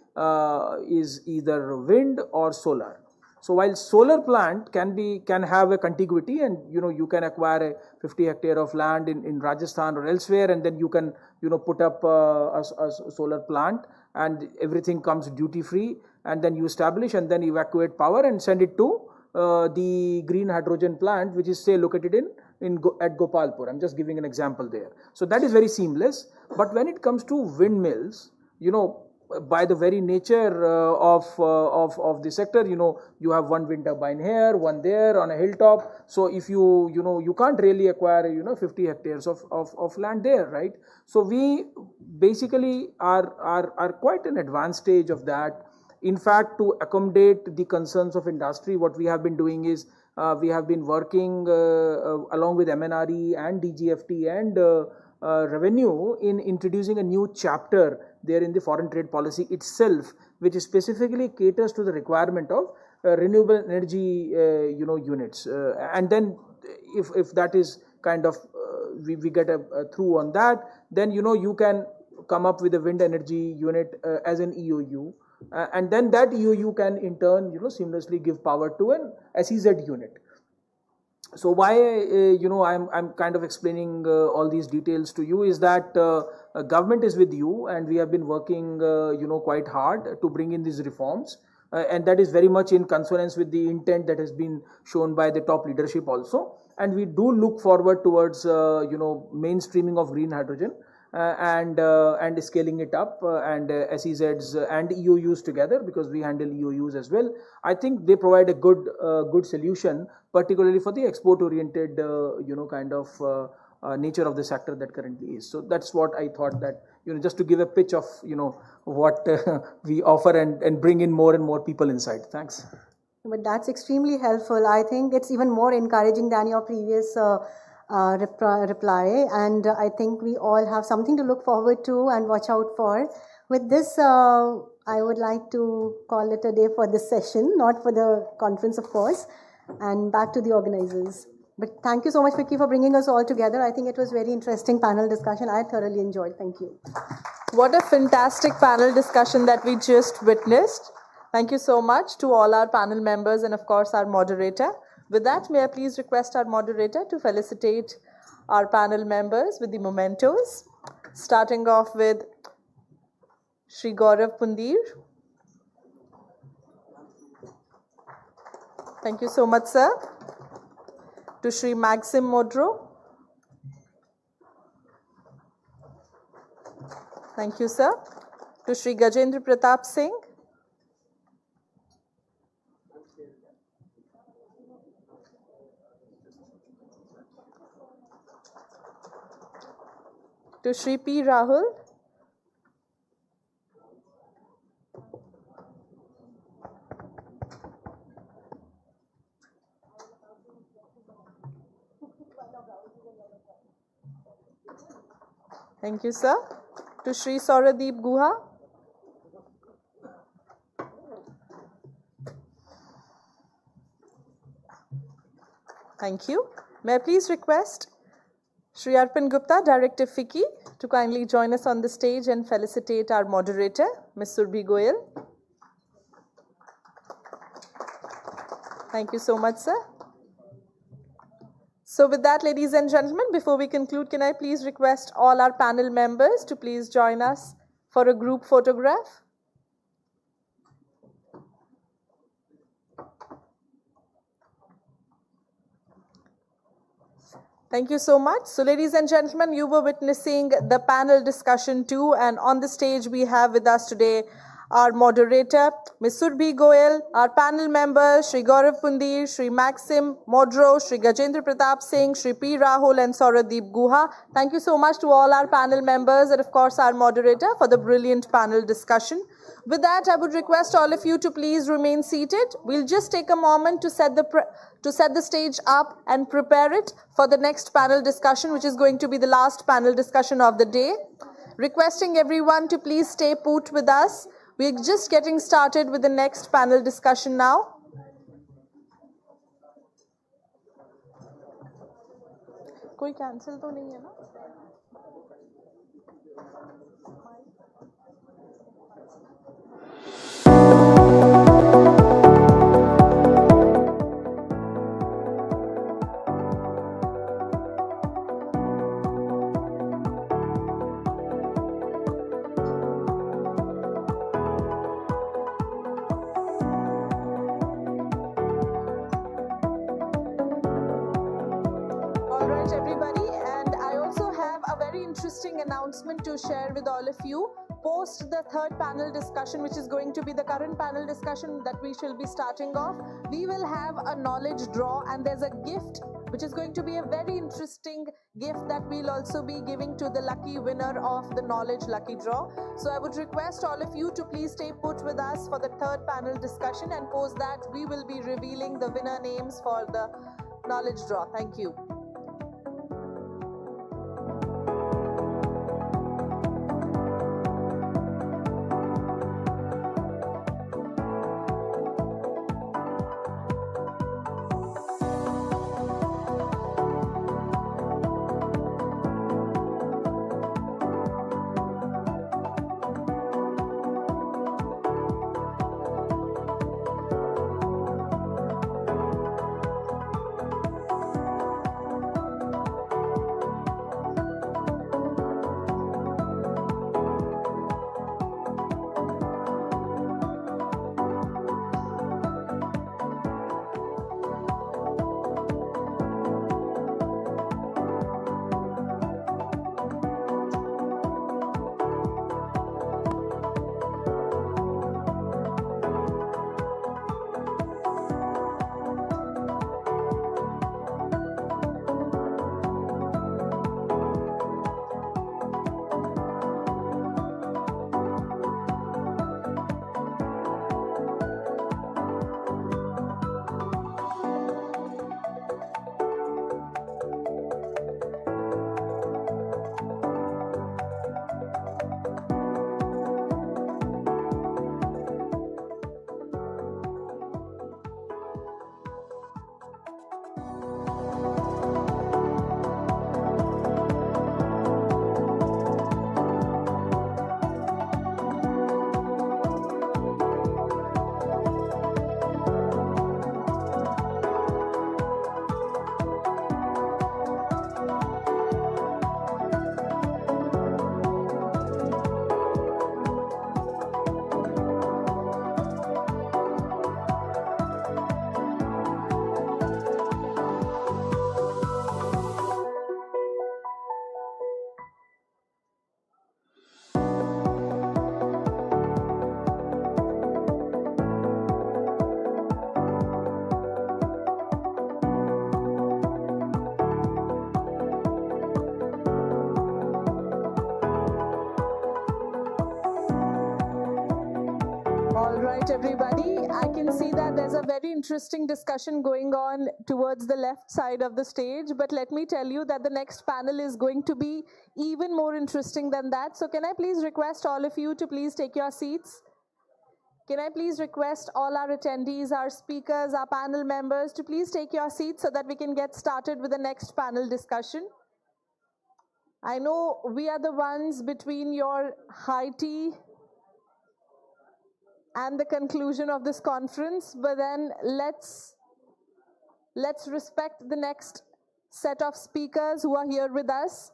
is either wind or solar. So while solar plant can have a contiguity, and you can acquire a 50 hectare of land in Rajasthan or elsewhere, and then you can put up a solar plant, and everything comes duty free, and then you establish and then evacuate power and send it to the green hydrogen plant, which is say located at Gopalpur. I'm just giving an example there. So that is very seamless. But when it comes to windmills, by the very nature of the sector, you have one wind turbine here, one there on a hilltop. So if you can't really acquire 50 hectares of land there, right? So we basically are quite an advanced stage of that. In fact, to accommodate the concerns of industry, what we have been doing is we have been working along with MNRE and DGFT and revenue in introducing a new chapter there in the foreign trade policy itself, which specifically caters to the requirement of renewable energy units. And then if that is kind of we get a through on that, then you can come up with a wind energy unit as an EOU. And then that EOU can in turn seamlessly give power to an SEZ unit. So why I'm kind of explaining all these details to you is that government is with you, and we have been working quite hard to bring in these reforms, and that is very much in consonance with the intent that has been shown by the top leadership also. And we do look forward towards mainstreaming of green hydrogen and scaling it up, and SEZs and EOUs together, because we handle EOUs as well. I think they provide a good solution, particularly for the export oriented kind of nature of the sector that currently is. So that's what I thought, that just to give a pitch of what we offer and bring in more and more people inside. Thanks. But that's extremely helpful. I think it's even more encouraging than your previous reply, and I think we all have something to look forward to and watch out for. With this, I would like to call it a day for this session, not for the conference, of course, and back to the organizers. But thank you so much, Vicky, for bringing us all together. I think it was very interesting panel discussion. I thoroughly enjoyed. Thank you. What a fantastic panel discussion that we just witnessed. Thank you so much to all our panel members and, of course, our moderator. With that, may I please request our moderator to felicitate our panel members with the mementos, starting off with Shri Gaurav Pundir. Thank you so much, sir. To Shri Maxim Modro. Thank you, sir. To Shri Gajendra Pratap Singh. To Shri P. Rahul. Thank you, sir. To Shri Sauradeep Guha. Thank you. May I please request Shri Arpan Gupta, Director FICCI, to kindly join us on the stage and felicitate our moderator, Ms. Surbhi Goyal. Thank you so much, sir. So with that, ladies and gentlemen, before we conclude, can I please request all our panel members to please join us for a group photograph? Thank you so much. So ladies and gentlemen, you were witnessing the panel discussion too, and on the stage we have with us today our moderator, Ms. Surbhi Goyal, our panel members, Shri Gaurav Pundir, Shri Maxim Modro, Shri Gajendra Pratap Singh, Shri P. Rahul and Sauradeep Guha. Thank you so much to all our panel members and of course our moderator for the brilliant panel discussion. With that, I would request all of you to please remain seated. We'll just take a moment to set the stage up and prepare it for the next panel discussion, which is going to be the last panel discussion of the day. Requesting everyone to please stay put with us. We're just getting started with the next panel discussion now. कोई cancel तो नहीं है ना? to share with all of you. Post the third panel discussion, which is going to be the current panel discussion that we shall be starting off, we will have a knowledge draw, and there's a gift which is going to be a very interesting gift that we'll also be giving to the lucky winner of the knowledge lucky draw. So I would request all of you to please stay put with us for the third panel discussion, and post that we will be revealing the winner names for the knowledge draw. Thank you. Everybody, I can see that there's a very interesting discussion going on towards the left side of the stage, but let me tell you that the next panel is going to be even more interesting than that. So can I please request all of you to please take your seats? Can I please request all our attendees, our speakers, our panel members to please take your seats so that we can get started with the next panel discussion? I know we are the ones between your high tea and the conclusion of this conference, but then let's respect the next set of speakers who are here with us.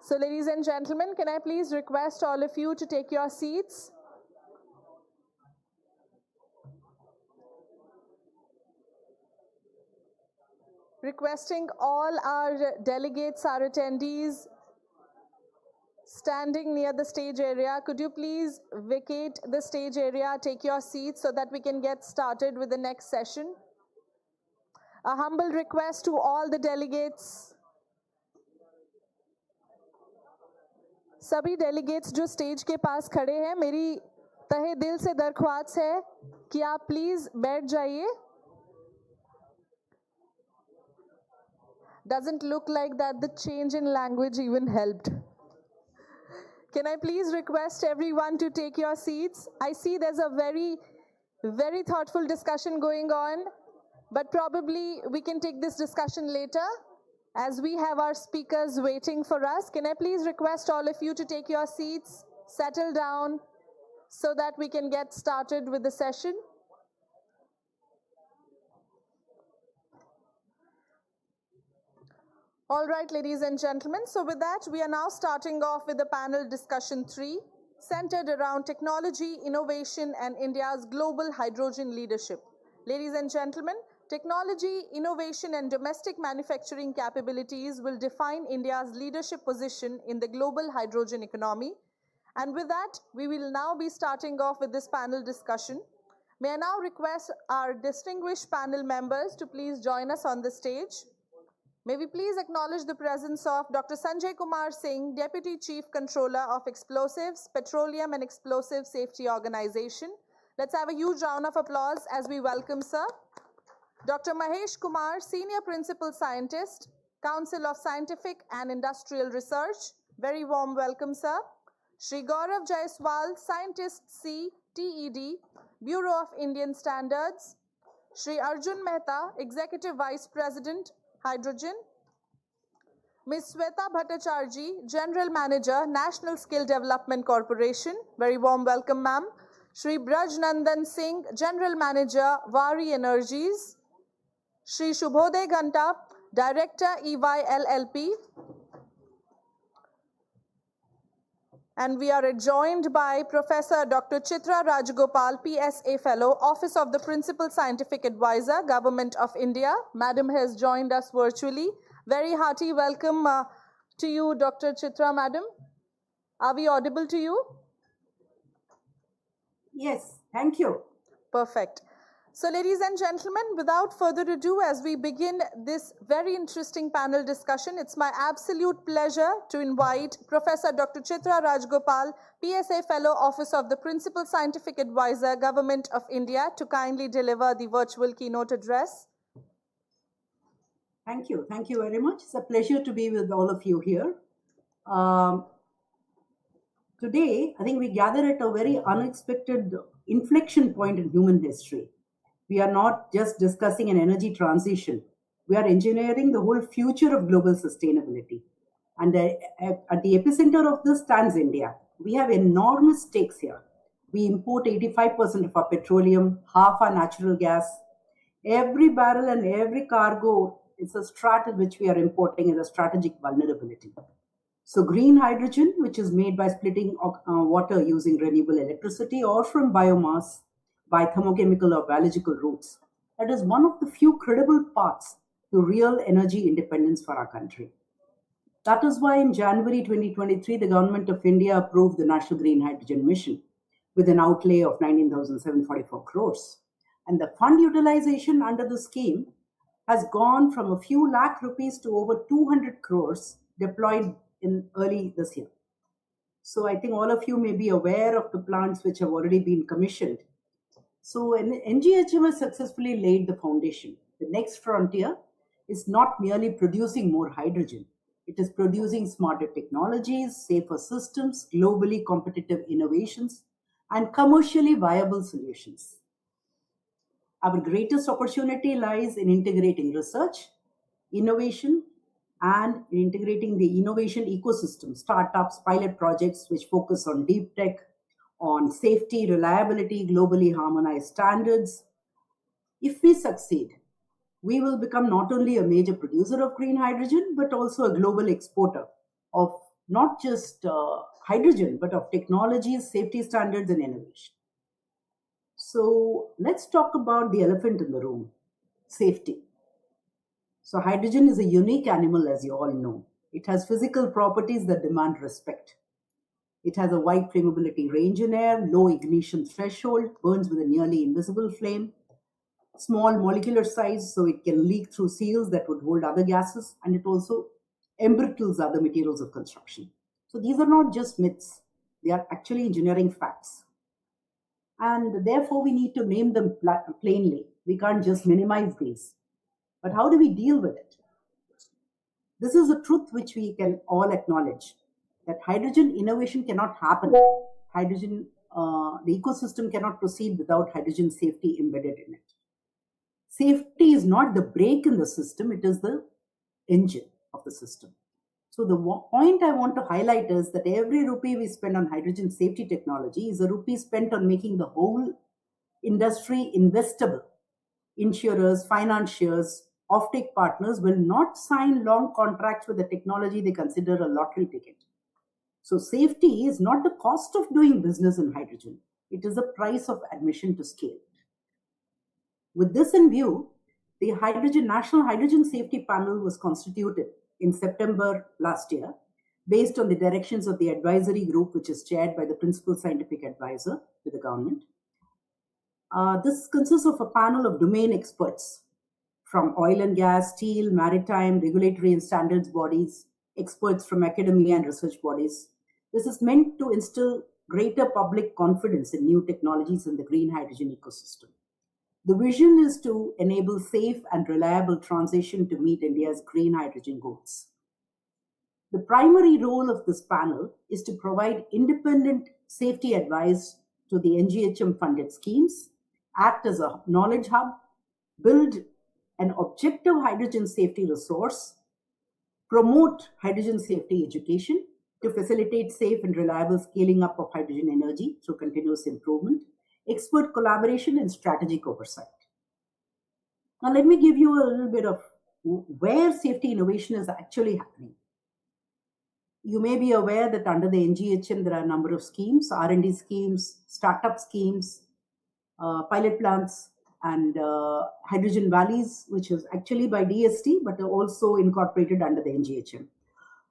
So ladies and gentlemen, can I please request all of you to take your seats? Requesting all our delegates, our attendees standing near the stage area, could you please vacate the stage area, take your seats so that we can get started with the next session. A humble request to all the delegates. सभी delegates जो stage के पास खड़े हैं, मेरी तहे दिल से दरख्वास्त है कि आप please बैठ जाइए. Doesn't look like that the change in language even helped. Can I please request everyone to take your seats? I see there's a very thoughtful discussion going on, but probably we can take this discussion later as we have our speakers waiting for us. Can I please request all of you to take your seats, settle down, so that we can get started with the session? All right, ladies and gentlemen, so with that, we are now starting off with the panel discussion 3, centered around technology, innovation, and India's global hydrogen leadership. Ladies and gentlemen, Technology, innovation, and domestic manufacturing capabilities will define India's leadership position in the global hydrogen economy. And with that, we will now be starting off with this panel discussion. May I now request our distinguished panel members to please join us on the stage. May we please acknowledge the presence of Dr. Sanjay Kumar Singh, Deputy Chief Controller of Explosives, Petroleum and Explosive Safety Organization. Let's have a huge round of applause as we welcome sir. Dr. Mahesh Kumar, Senior Principal Scientist, Council of Scientific and Industrial Research. Very warm welcome, sir. Shri Gaurav Jaiswal, Scientist C, TED, Bureau of Indian Standards. Shri Arjun Mehta, Executive Vice President, Hydrogen. Ms. Sweta Bhattacharjee, General Manager, National Skill Development Corporation. Very warm welcome, ma'am. Shri Braj Nandan Singh, General Manager, Vari Energies. Shri Shubhodaya Ghanta, Director, EY LLP. And we are adjoined by Professor Dr. Chitra Rajagopal, PSA Fellow, Office of the Principal Scientific Advisor, Government of India. Madam has joined us virtually. Very hearty welcome to you, Dr. Chitra, madam. Are we audible to you? Yes, thank you. Perfect. So, ladies and gentlemen, without further ado, as we begin this very interesting panel discussion, it's my absolute pleasure to invite Professor Dr. Chitra Rajagopal, PSA Fellow, Office of the Principal Scientific Advisor, Government of India, to kindly deliver the virtual keynote address. Thank you. Thank you very much. It's a pleasure to be with all of you here. Today, I think we gather at a very unexpected inflection point in human history. We are not just discussing an energy transition. We are engineering the whole future of global sustainability. And at the epicenter of this stands India. We have enormous stakes here. We import 85% of our petroleum, half our natural gas. Every barrel and every cargo is a strat which we are importing is a strategic vulnerability. So green hydrogen, which is made by splitting water using renewable electricity or from biomass, by thermochemical or biological routes. That is one of the few credible paths to real energy independence for our country. That is why in January 2023, the Government of India approved the National Green Hydrogen Mission with an outlay of 19,744 crores. And the fund utilization under the scheme has gone from a few lakh rupees to over 200 crores deployed in early this year. So I think all of you may be aware of the plants which have already been commissioned. So NGHM has successfully laid the foundation. The next frontier is not merely producing more hydrogen. It is producing smarter technologies, safer systems, globally competitive innovations, and commercially viable solutions. Our greatest opportunity lies in integrating research, innovation, and integrating the innovation ecosystem, startups, pilot projects which focus on deep tech, on safety, reliability, globally harmonized standards. If we succeed, we will become not only a major producer of green hydrogen, but also a global exporter of not just hydrogen, but of technologies, safety standards, and innovation. So let's talk about the elephant in the room, safety. So hydrogen is a unique animal, as you all know. It has physical properties that demand respect. It has a wide flammability range in air, low ignition threshold, burns with a nearly invisible flame, small molecular size, so it can leak through seals that would hold other gases, and it also embrittles other materials of construction. So these are not just myths, they are actually engineering facts. And therefore, we need to name them plainly. We can't just minimize these. But how do we deal with it? This is a truth which we can all acknowledge, that hydrogen innovation cannot happen. The ecosystem cannot proceed without hydrogen safety embedded in it. Safety is not the brake in the system, it is the engine of the system. So the point I want to highlight is that every rupee we spend on hydrogen safety technology is a rupee spent on making the whole industry investable. Insurers, financiers, offtake partners will not sign long contracts with a technology they consider a lottery ticket. So safety is not the cost of doing business in hydrogen. It is the price of admission to scale. With this in view, the National Hydrogen Safety Panel was constituted in September last year based on the directions of the advisory group, which is chaired by the Principal Scientific Advisor to the government. This consists of a panel of domain experts from oil and gas, steel, maritime, regulatory and standards bodies, experts from academia and research bodies. This is meant to instill greater public confidence in new technologies in the green hydrogen ecosystem. The vision is to enable safe and reliable transition to meet India's green hydrogen goals. The primary role of this panel is to provide independent safety advice to the NGHM funded schemes, act as a knowledge hub, build an objective hydrogen safety resource, promote hydrogen safety education to facilitate safe and reliable scaling up of hydrogen energy through continuous improvement, expert collaboration and strategic oversight. Now let me give you a little bit of where safety innovation is actually happening. You may be aware that under the NGHM, there are a number of schemes, R&D schemes, startup schemes, pilot plants, and hydrogen valleys, which is actually by DST, but also incorporated under the NGHM.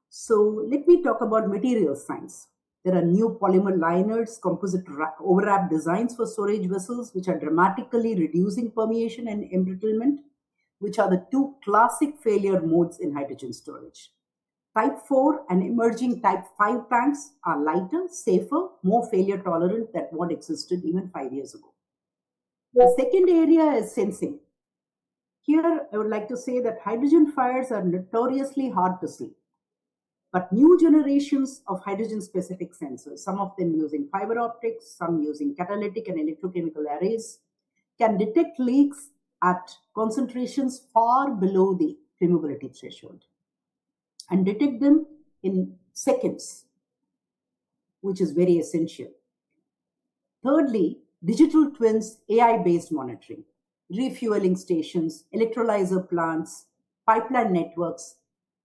So let me talk about material science. There are new polymer liners, composite overwrap designs for storage vessels, which are dramatically reducing permeation and embrittlement, which are the two classic failure modes in hydrogen storage. Type 4 and emerging Type 5 tanks are lighter, safer, more failure tolerant than what existed even 5 years ago. The second area is sensing. Here, I would like to say that hydrogen fires are notoriously hard to see. But new generations of hydrogen-specific sensors, some of them using fiber optics, some using catalytic and electrochemical arrays, can detect leaks at concentrations far below the flammability threshold and detect them in seconds, which is very essential. Thirdly, digital twins, AI-based monitoring, refueling stations, electrolyzer plants, pipeline networks,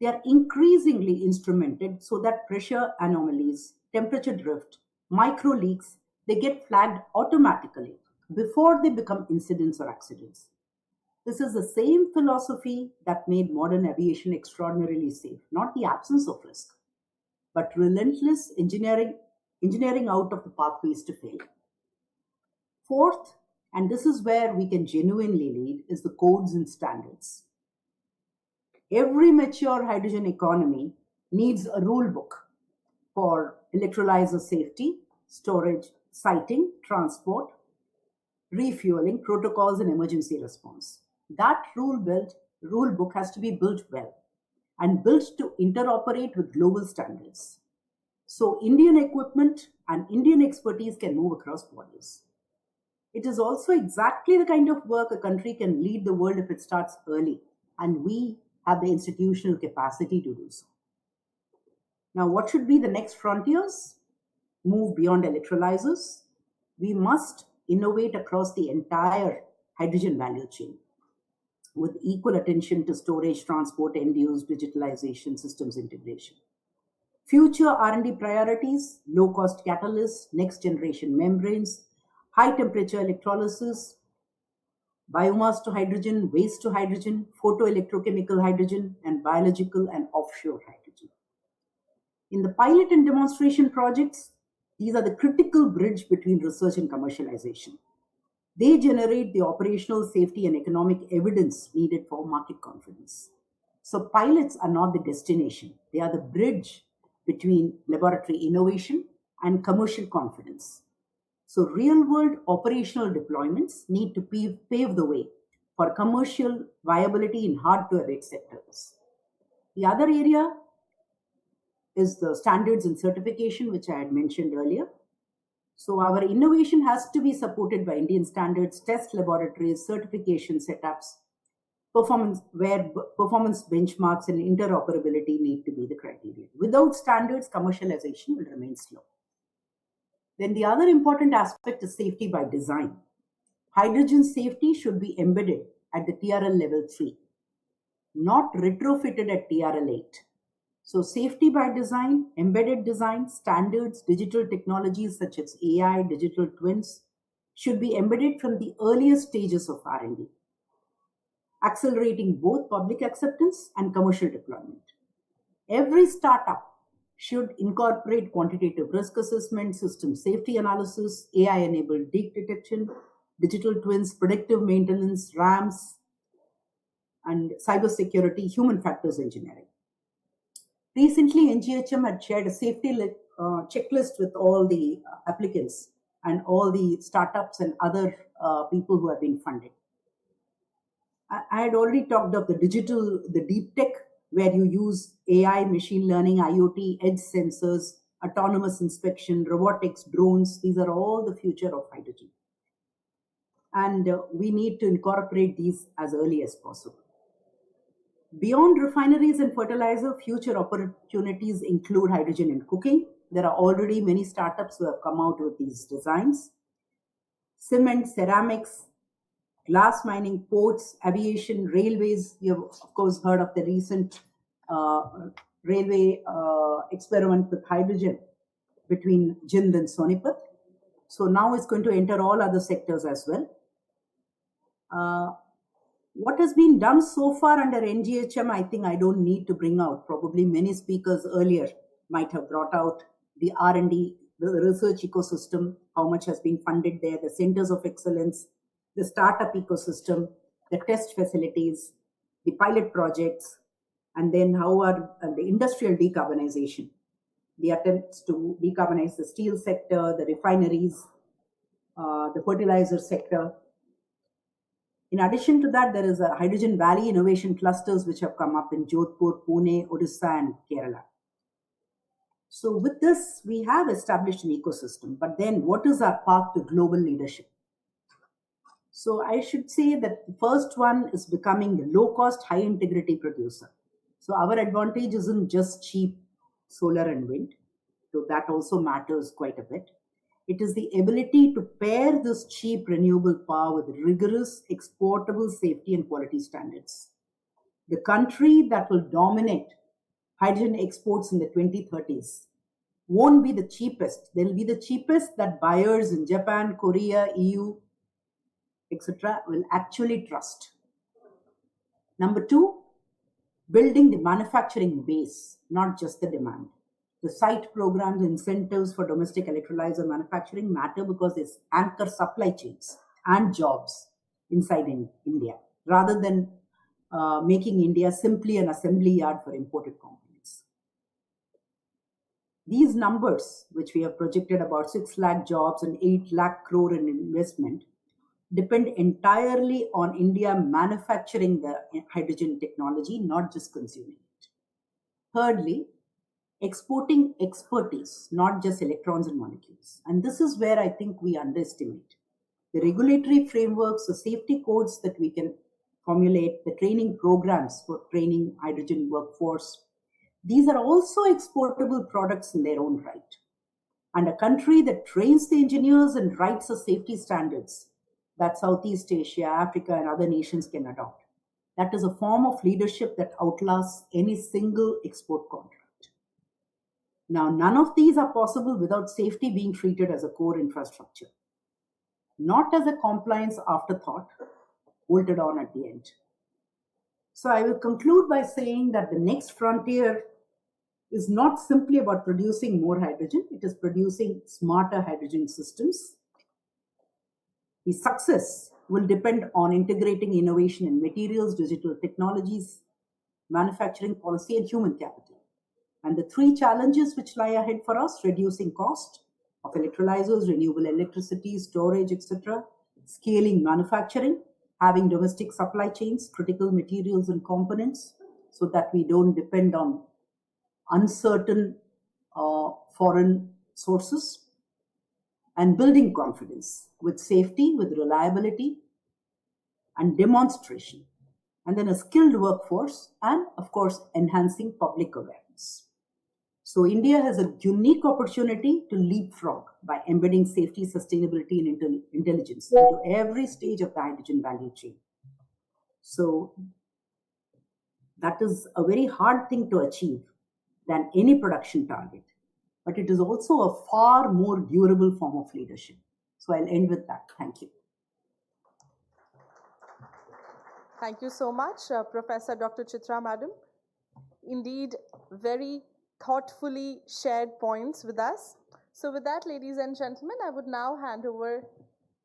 they are increasingly instrumented so that pressure anomalies, temperature drift, micro leaks, they get flagged automatically before they become incidents or accidents. This is the same philosophy that made modern aviation extraordinarily safe, not the absence of risk, but relentless engineering out of the pathways to failure. Fourth, and this is where we can genuinely lead, is the codes and standards. Every mature hydrogen economy needs a rule book for electrolyzer safety, storage, siting, transport, refueling, protocols, and emergency response. That rule book has to be built well and built to interoperate with global standards. So Indian equipment and Indian expertise can move across borders. It is also exactly the kind of work a country can lead the world if it starts early, and we have the institutional capacity to do so. Now, what should be the next frontiers? Move beyond electrolyzers. We must innovate across the entire hydrogen value chain with equal attention to storage, transport, end-use, digitalization, systems integration. Future R&D priorities, low-cost catalysts, next-generation membranes, high-temperature electrolysis, biomass to hydrogen, waste to hydrogen, photoelectrochemical hydrogen, and biological and offshore hydrogen. In the pilot and demonstration projects, these are the critical bridge between research and commercialization. They generate the operational safety and economic evidence needed for market confidence. So pilots are not the destination. They are the bridge between laboratory innovation and commercial confidence. So real-world operational deployments need to pave the way for commercial viability in hard-to-abate sectors. The other area is the standards and certification, which I had mentioned earlier. So our innovation has to be supported by Indian standards, test laboratories, certification setups, performance benchmarks and interoperability need to be the criteria. Without standards, commercialization will remain slow. Then the other important aspect is safety by design. Hydrogen safety should be embedded at the TRL level 3, not retrofitted at TRL 8. So safety by design, embedded design, standards, digital technologies such as AI, digital twins should be embedded from the earliest stages of R&D. accelerating both public acceptance and commercial deployment. Every startup should incorporate quantitative risk assessment, system safety analysis, AI-enabled leak detection, digital twins, predictive maintenance, RAMs, and cybersecurity, human factors engineering. Recently, NGHM had shared a safety checklist with all the applicants and all the startups and other people who have been funded. I had already talked of the deep tech, where you use AI, machine learning, IoT, edge sensors, autonomous inspection, robotics, drones. These are all the future of hydrogen. And we need to incorporate these as early as possible. Beyond refineries and fertilizer, future opportunities include hydrogen in cooking. There are already many startups who have come out with these designs. Cement, ceramics, glass mining, ports, aviation, railways. You have, of course, heard of the recent railway experiment with hydrogen between Jind and Sonipat. So now it's going to enter all other sectors as well. What has been done so far under NGHM, I think I don't need to bring out. Probably many speakers earlier might have brought out the R&D, the research ecosystem, how much has been funded there, the centers of excellence, the startup ecosystem, the test facilities, the pilot projects, and then how are the industrial decarbonization, the attempts to decarbonize the steel sector, the refineries, the fertilizer sector. In addition to that, there is a Hydrogen Valley innovation clusters which have come up in Jodhpur, Pune, Odisha, and Kerala. So with this, we have established an ecosystem. But then what is our path to global leadership? So I should say that the first one is becoming the low-cost, high-integrity producer. So our advantage isn't just cheap solar and wind, so that also matters quite a bit. It is the ability to pair this cheap renewable power with rigorous exportable safety and quality standards. The country that will dominate hydrogen exports in the 2030s won't be the cheapest. They'll be the cheapest that buyers in Japan, Korea, EU, etc. will actually trust. Number two, building the manufacturing base, not just the demand. The site programs, incentives for domestic electrolyzer manufacturing matter because they anchor supply chains and jobs inside India, rather than making India simply an assembly yard for imported components. These numbers, which we have projected about 6 lakh jobs and 8 lakh crore in investment, depend entirely on India manufacturing the hydrogen technology, not just consuming it. Thirdly, exporting expertise, not just electrons and molecules. And this is where I think we underestimate. The regulatory frameworks, the safety codes that we can formulate, the training programs for training hydrogen workforce, these are also exportable products in their own right. And a country that trains the engineers and writes the safety standards that Southeast Asia, Africa, and other nations can adopt. That is a form of leadership that outlasts any single export contract. Now, none of these are possible without safety being treated as a core infrastructure, not as a compliance afterthought bolted on at the end. So I will conclude by saying that the next frontier is not simply about producing more hydrogen, it is producing smarter hydrogen systems. The success will depend on integrating innovation in materials, digital technologies, manufacturing policy, and human capital. And the three challenges which lie ahead for us: reducing cost of electrolyzers, renewable electricity, storage, etc., scaling manufacturing, having domestic supply chains, critical materials and components, so that we don't depend on uncertain foreign sources, and building confidence with safety, with reliability and demonstration, and then a skilled workforce, and of course, enhancing public awareness. So India has a unique opportunity to leapfrog by embedding safety, sustainability, and intelligence into every stage of the hydrogen value chain. So that is a very hard thing to achieve than any production target, but it is also a far more durable form of leadership. So I'll end with that. Thank you. Thank you so much, Professor Dr. Chitra Madam. Indeed, very thoughtfully shared points with us. So with that, ladies and gentlemen, I would now hand over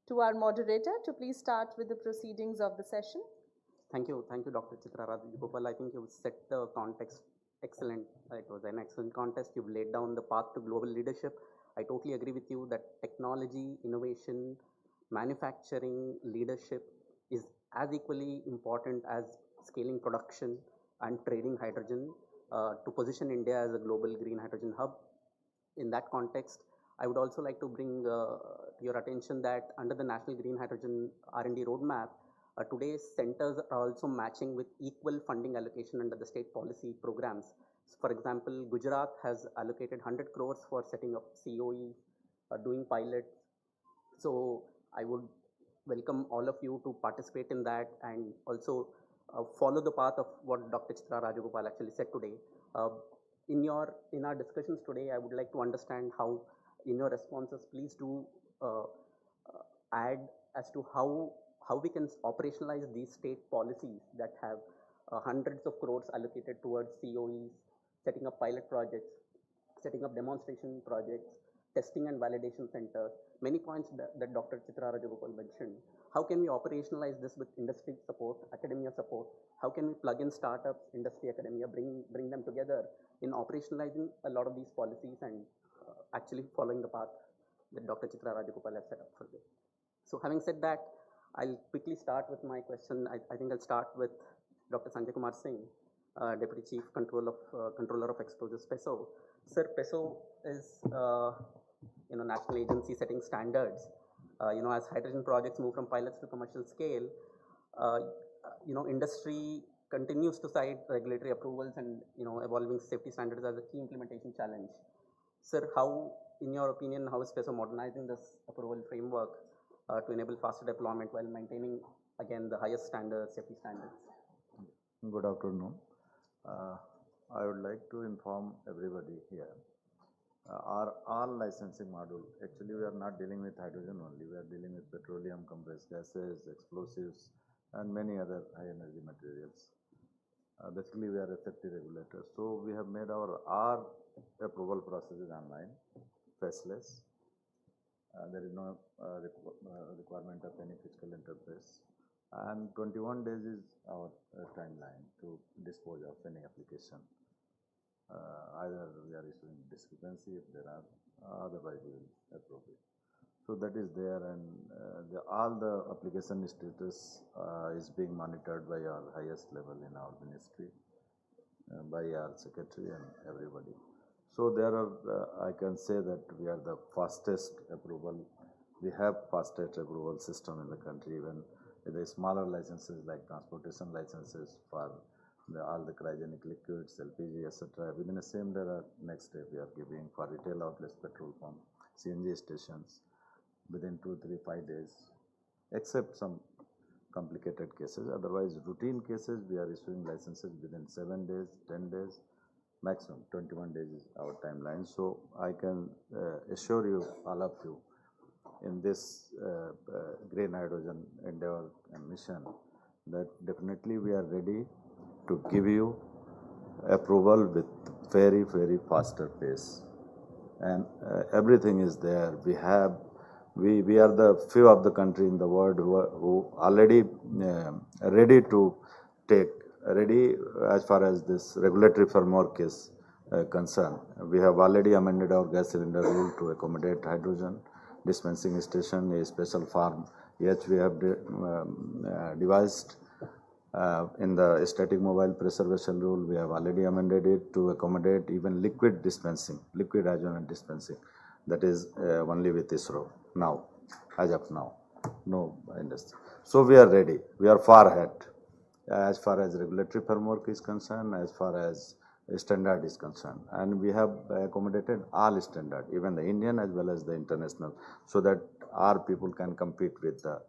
to our moderator to please start with the proceedings of the session. Thank you, Dr. Chitra Rajagopal. I think you've set the context excellent. It was an excellent contest. You've laid down the path to global leadership. I totally agree with you that technology, innovation, manufacturing, leadership is as equally important as scaling production and trading hydrogen to position India as a global green hydrogen hub. In that context, I would also like to bring to your attention that under the National Green Hydrogen R&D Roadmap, today's centers are also matching with equal funding allocation under the state policy programs. So for example, Gujarat has allocated 100 crores for setting up COE, doing pilots. So I would welcome all of you to participate in that and also follow the path of what Dr. Chitra Rajagopal actually said today. In our discussions today, I would like to understand how, in your responses, please do add as to how we can operationalize these state policies that have hundreds of crores allocated towards COEs, setting up pilot projects, setting up demonstration projects, testing and validation centers, many points that Dr. Chitra Rajagopal mentioned. How can we operationalize this with industry support, academia support? How can we plug in startups, industry, academia, bring them together in operationalizing a lot of these policies and actually following the path that Dr. Chitra Rajagopal has set up for this? So having said that, I'll quickly start with my question. I think I'll start with Dr. Sanjay Kumar Singh, Deputy Chief Controller of Explosives, PESO. Sir, PESO is national agency setting standards. As hydrogen projects move from pilots to commercial scale, industry continues to cite regulatory approvals and evolving safety standards as a key implementation challenge. Sir, how, in your opinion, how is PESO modernizing this approval framework to enable faster deployment while maintaining, again, the highest standards, safety standards? Good afternoon. I would like to inform everybody here. Our all licensing module, actually we are not dealing with hydrogen only, we are dealing with petroleum, compressed gases, explosives, and many other high energy materials. Basically we are a safety regulator. So we have made our approval processes online, faceless. There is no requirement of any physical interface. And 21 days is our timeline to dispose of any application. Either we are issuing discrepancy if there are, otherwise we will approve it. So that is there, and all the application status is being monitored by our highest level in our ministry, by our secretary and everybody. So there are, I can say that we are the fastest approval. We have fastest approval system in the country, even the smaller licenses like transportation licenses for all the cryogenic liquids, LPG, etc. Within the same day, next day we are giving for retail outlets, petrol pump, CNG stations within 2, 3, 5 days, except some complicated cases. Otherwise, routine cases we are issuing licenses within 7 days, 10 days, maximum 21 days is our timeline. So I can assure you, all of you, in this green hydrogen endeavor and mission, that definitely we are ready to give you approval with very, very faster pace. And everything is there. We are the few of the country in the world who already ready to take, as far as this regulatory framework is concerned. We have already amended our gas cylinder rule to accommodate hydrogen dispensing station, a special farm. Yet we have devised in the static mobile pressure vessel rule, we have already amended it to accommodate even liquid dispensing, liquid hydrogen dispensing. That is only with ISRO now, as of now, no industry. So we are ready. We are far ahead as far as regulatory framework is concerned, as far as standard is concerned. And we have accommodated all standard, even the Indian as well as the international, so that our people can compete with the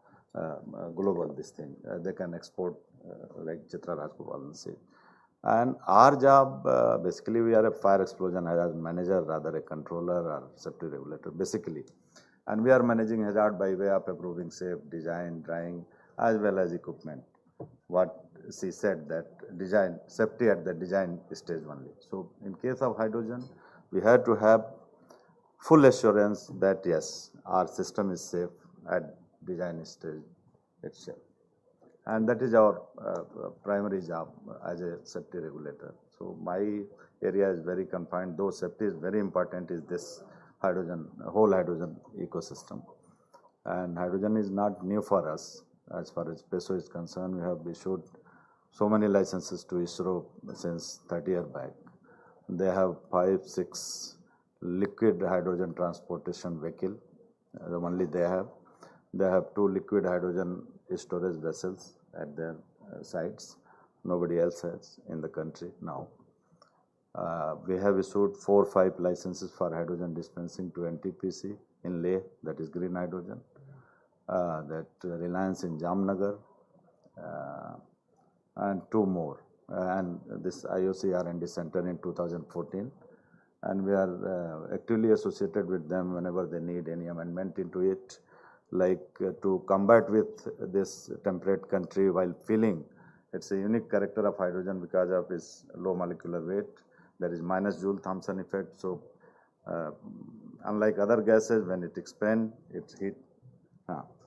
global this thing. They can export like Chitra Rajagopal said. And our job, basically we are a fire explosion hazard manager, rather a controller or safety regulator, basically. And we are managing hazard by way of approving safe design, drawing, as well as equipment. what she said, that design, safety at the design stage only. So in case of hydrogen, we have to have full assurance that yes, our system is safe at design stage itself. And that is our primary job as a safety regulator. So my area is very confined, though safety is very important, is this hydrogen, whole hydrogen ecosystem. And hydrogen is not new for us. As far as PESO is concerned, we have issued so many licenses to ISRO since 30 years back. They have 5, 6 liquid hydrogen transportation vehicle, only they have. They have 2 liquid hydrogen storage vessels at their sites. Nobody else has in the country now. We have issued 4, 5 licenses for hydrogen dispensing to NTPC in Leh, that is green hydrogen. That Reliance in Jamnagar, and 2 more. And this IOC R&D center in 2014. And we are actively associated with them whenever they need any amendment into it, like to combat with this temperate country while filling. It's a unique character of hydrogen because of its low molecular weight. There is minus Joule Thomson effect. So unlike other gases, when it expands, it's heat.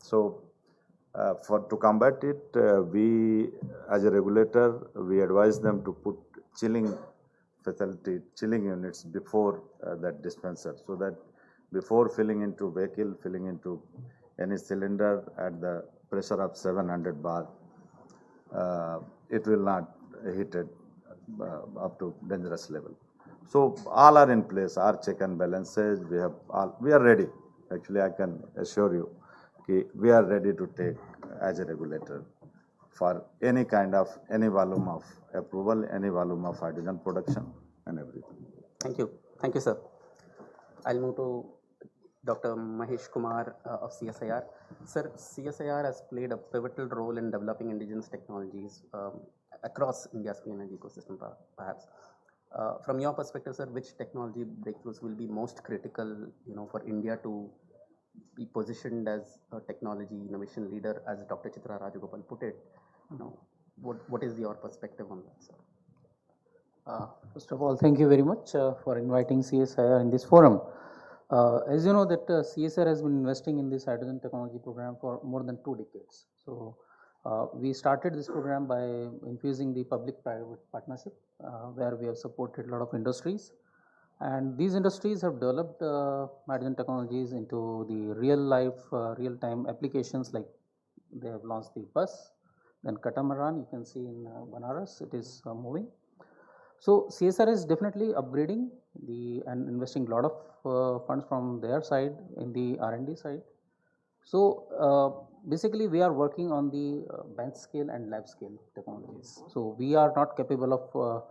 To combat it, we as a regulator, we advise them to put chilling facility, chilling units before that dispenser, so that before filling into vehicle, filling into any cylinder at the pressure of 700 bar, it will not heat it up to dangerous level. So all are in place, our check and balances, we are ready. Actually, I can assure you, we are ready to take as a regulator for any kind of, any volume of approval, any volume of hydrogen production and everything. Thank you. Thank you, sir. I'll move to Dr. Mahesh Kumar of CSIR. Sir, CSIR has played a pivotal role in developing indigenous technologies across India's clean energy ecosystem, perhaps. From your perspective, sir, which technology breakthroughs will be most critical, for India to be positioned as a technology innovation leader, as Dr. Chitra Rajagopal put it? What is your perspective on that, sir? First of all, thank you very much for inviting CSIR in this forum. As you know that CSIR has been investing in this hydrogen technology program for more than 2 decades. So we started this program by infusing the public-private partnership, where we have supported a lot of industries. And these industries have developed hydrogen technologies into the real-life, real-time applications, like they have launched the bus, then catamaran, you can see in Banaras, it is moving. So CSR is definitely upgrading and investing a lot of funds from their side in the R&D side. So basically we are working on the bench scale and lab scale technologies. So we are not capable of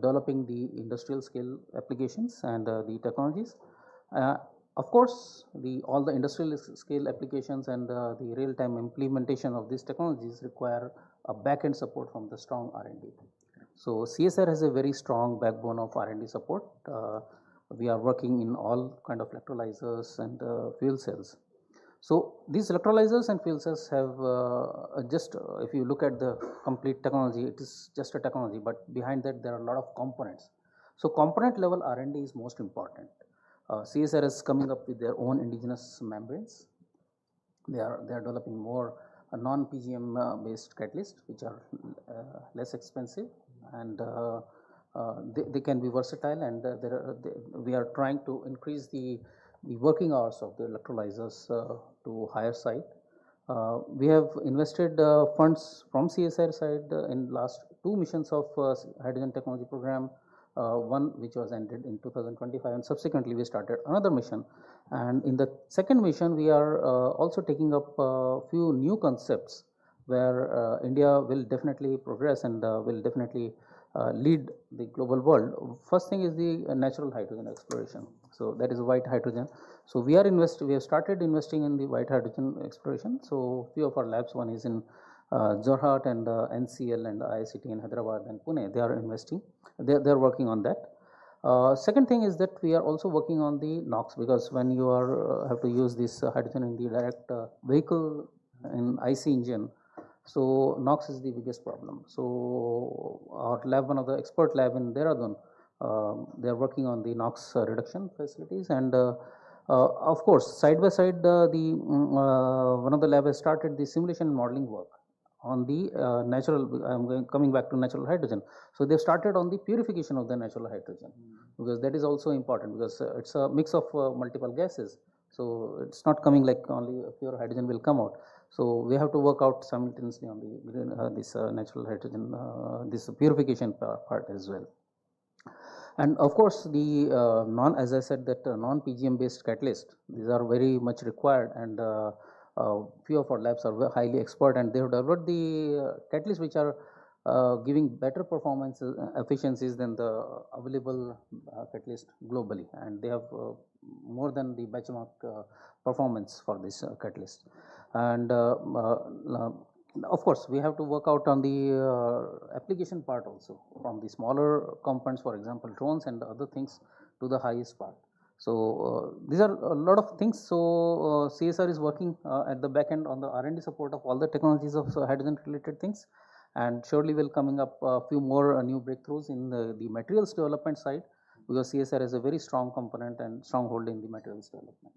developing the industrial scale applications and the technologies. Of course, all the industrial scale applications and the real-time implementation of these technologies require a back-end support from the strong R&D. So CSR has a very strong backbone of R&D support. We are working in all kind of electrolyzers and fuel cells. So these electrolyzers and fuel cells have if you look at the complete technology, it is just a technology, but behind that there are a lot of components. So component level R&D is most important. CSR is coming up with their own indigenous membranes. They are developing more non-PGM based catalysts, which are less expensive, and they can be versatile, and we are trying to increase the working hours of the electrolyzers to higher side. We have invested funds from CSIR side in last 2 missions of hydrogen technology program, one which was ended in 2025, and subsequently we started another mission. And in the second mission, we are also taking up a few new concepts where India will definitely progress and will definitely lead the global world. First thing is the natural hydrogen exploration. So that is white hydrogen. So we have started investing in the white hydrogen exploration. So few of our labs, one is in Jorhat and NCL and IICT in Hyderabad and Pune, they are investing. They are working on that. Second thing is that we are also working on the NOx, because when you are have to use this hydrogen in the direct vehicle in IC engine, So NOx is the biggest problem. So our lab, one of the expert lab in Dehradun, they are working on the NOx reduction facilities, and of course, side by side, one of the lab has started the simulation and modeling work on the natural. Coming back to natural hydrogen. So they've started on the purification of the natural hydrogen, because that is also important, because it's a mix of multiple gases. So it's not coming like only pure hydrogen will come out. So we have to work out simultaneously on the green, this natural hydrogen, this purification part as well. And of course, the as I said, that non-PGM based catalyst, these are very much required, and few of our labs are highly expert, and they have developed the catalysts which are giving better performance efficiencies than the available catalyst globally, and they have more than the benchmark performance for this catalyst. And of course, we have to work out on the application part also, from the smaller components, for example, drones and other things, to the highest part. So these are a lot of things. So CSR is working at the back end on the R&D support of all the technologies of hydrogen related things, and surely will coming up a few more new breakthroughs in the materials development side, because CSR is a very strong component and stronghold in the materials development.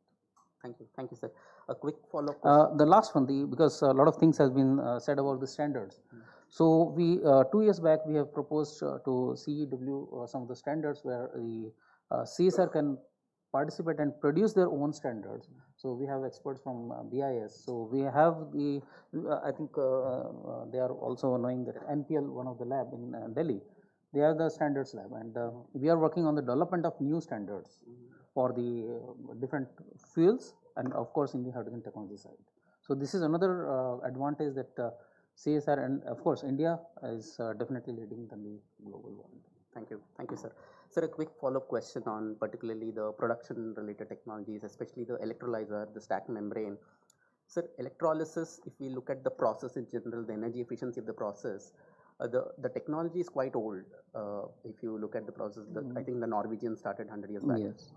Thank you, sir. A quick follow-up. The last one, because a lot of things has been said about the standards. So we 2 years back we have proposed to CEW some of the standards where the CSR can participate and produce their own standards. So we have experts from BIS. So we have the I think they are also knowing that NPL, one of the lab in Delhi, they are the standards lab, and we are working on the development of new standards for the different fuels, and of course in the hydrogen technology side. So this is another advantage that CSR, and of course India is definitely leading in the global world. Thank you, sir. Sir, a quick follow-up question on particularly the production-related technologies, especially the electrolyzer, the stack membrane. Sir, electrolysis, if we look at the process in general, the energy efficiency of the process, the technology is quite old. If you look at the process, I think the Norwegian started 100 years back. Yes.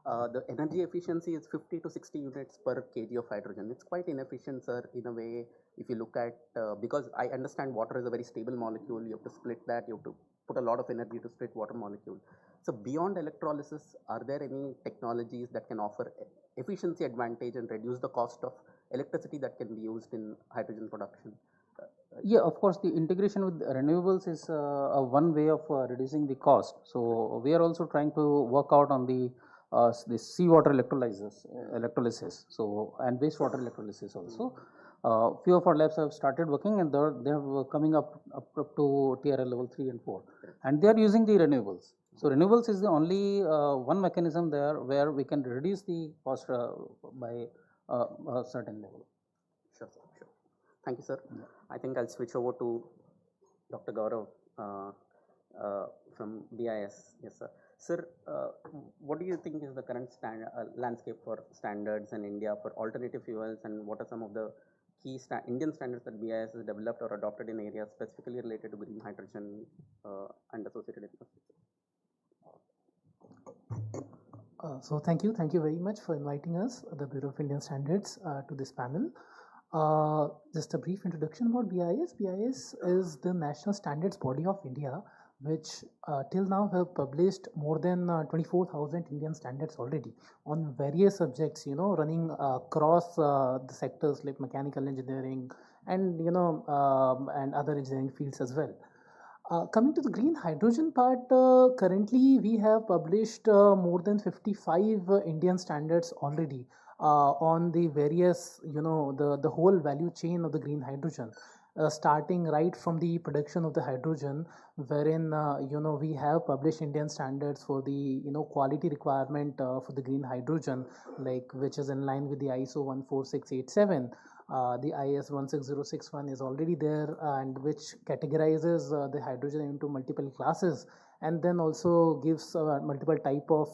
The energy efficiency is 50 to 60 units per kg of hydrogen. It's quite inefficient, sir, in a way, if you look at, because I understand water is a very stable molecule, you have to split that, you have to put a lot of energy to split water molecule. So beyond electrolysis, are there any technologies that can offer efficiency advantage and reduce the cost of electricity that can be used in hydrogen production? Yeah, of course, the integration with renewables is one way of reducing the cost. So we are also trying to work out on the seawater electrolysis, so, and wastewater electrolysis also. Few of our labs have started working, and they are coming up to TRL level 3 and 4, and they are using the renewables. So renewables is the only one mechanism there where we can reduce the cost by a certain level. Sure. Thank you, sir. I think I'll switch over to Dr. Gaurav from BIS. Yes, sir. Sir, what do you think is the current landscape for standards in India for alternative fuels, and what are some of the key Indian standards that BIS has developed or adopted in areas specifically related to green hydrogen and associated infrastructure? So thank you very much for inviting us, the Bureau of Indian Standards, to this panel. Just a brief introduction about BIS. BIS is the national standards body of India, which till now have published more than 24,000 Indian standards already on various subjects, running across the sectors like mechanical engineering and, and other engineering fields as well. Coming to the green hydrogen part, currently we have published more than 55 Indian standards already on the various, the whole value chain of the green hydrogen. Starting right from the production of the hydrogen, wherein we have published Indian standards for the quality requirement for the green hydrogen, like which is in line with the ISO 14687. The IS 16061 is already there, and which categorizes the hydrogen into multiple classes, and then also gives multiple type of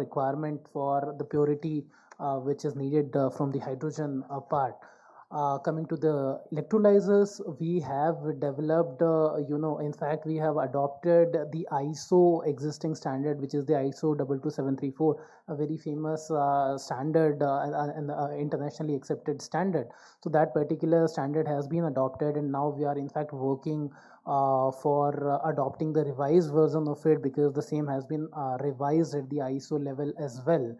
requirement for the purity which is needed from the hydrogen part. Coming to the electrolyzers, we have developed, in fact, we have adopted the ISO existing standard, which is the ISO 22734, a very famous standard and internationally accepted standard. So that particular standard has been adopted, and now we are in fact working for adopting the revised version of it, because the same has been revised at the ISO level as well.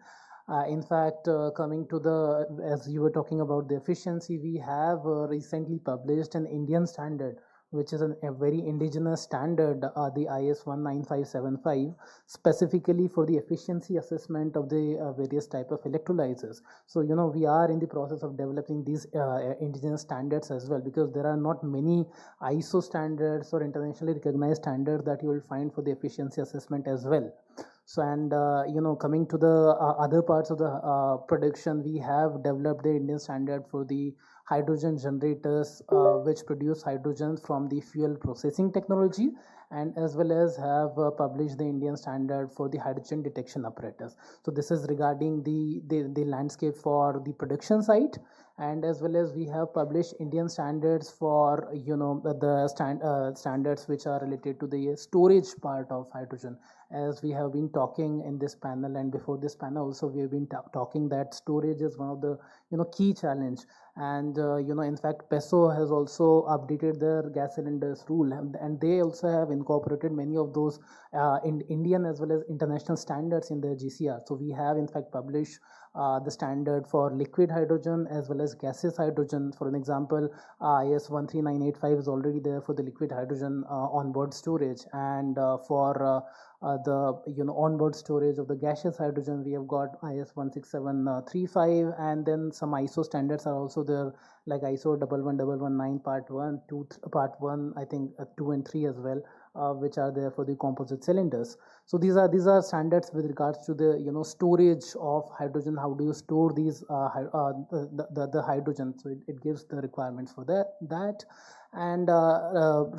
In fact, coming to the, as you were talking about the efficiency, we have recently published an Indian standard, which is a very indigenous standard, the IS 19575, specifically for the efficiency assessment of the various type of electrolyzers. So, we are in the process of developing these indigenous standards as well, because there are not many ISO standards or internationally recognized standards that you will find for the efficiency assessment as well. So, and coming to the other parts of the production, we have developed the Indian standard for the hydrogen generators, which produce hydrogen from the fuel processing technology, and as well as have published the Indian standard for the hydrogen detection apparatus. So this is regarding the landscape for the production site, and as well as we have published Indian standards for the standards which are related to the storage part of hydrogen. As we have been talking in this panel, and before this panel also, we have been talking that storage is one of the key challenge. And in fact, PESO has also updated their gas cylinders rule, and they also have incorporated many of those in Indian as well as international standards in their GCR. So we have in fact published the standard for liquid hydrogen as well as gaseous hydrogen. For an example, IS 13985 is already there for the liquid hydrogen onboard storage, and for the onboard storage of the gaseous hydrogen, we have got IS 16735, and then some ISO standards are also there, like ISO 11119 part 1, 2, part 1, I think 2 and 3 as well, which are there for the composite cylinders. So these are standards with regards to the storage of hydrogen. How do you store these the hydrogen? So it gives the requirements for that. And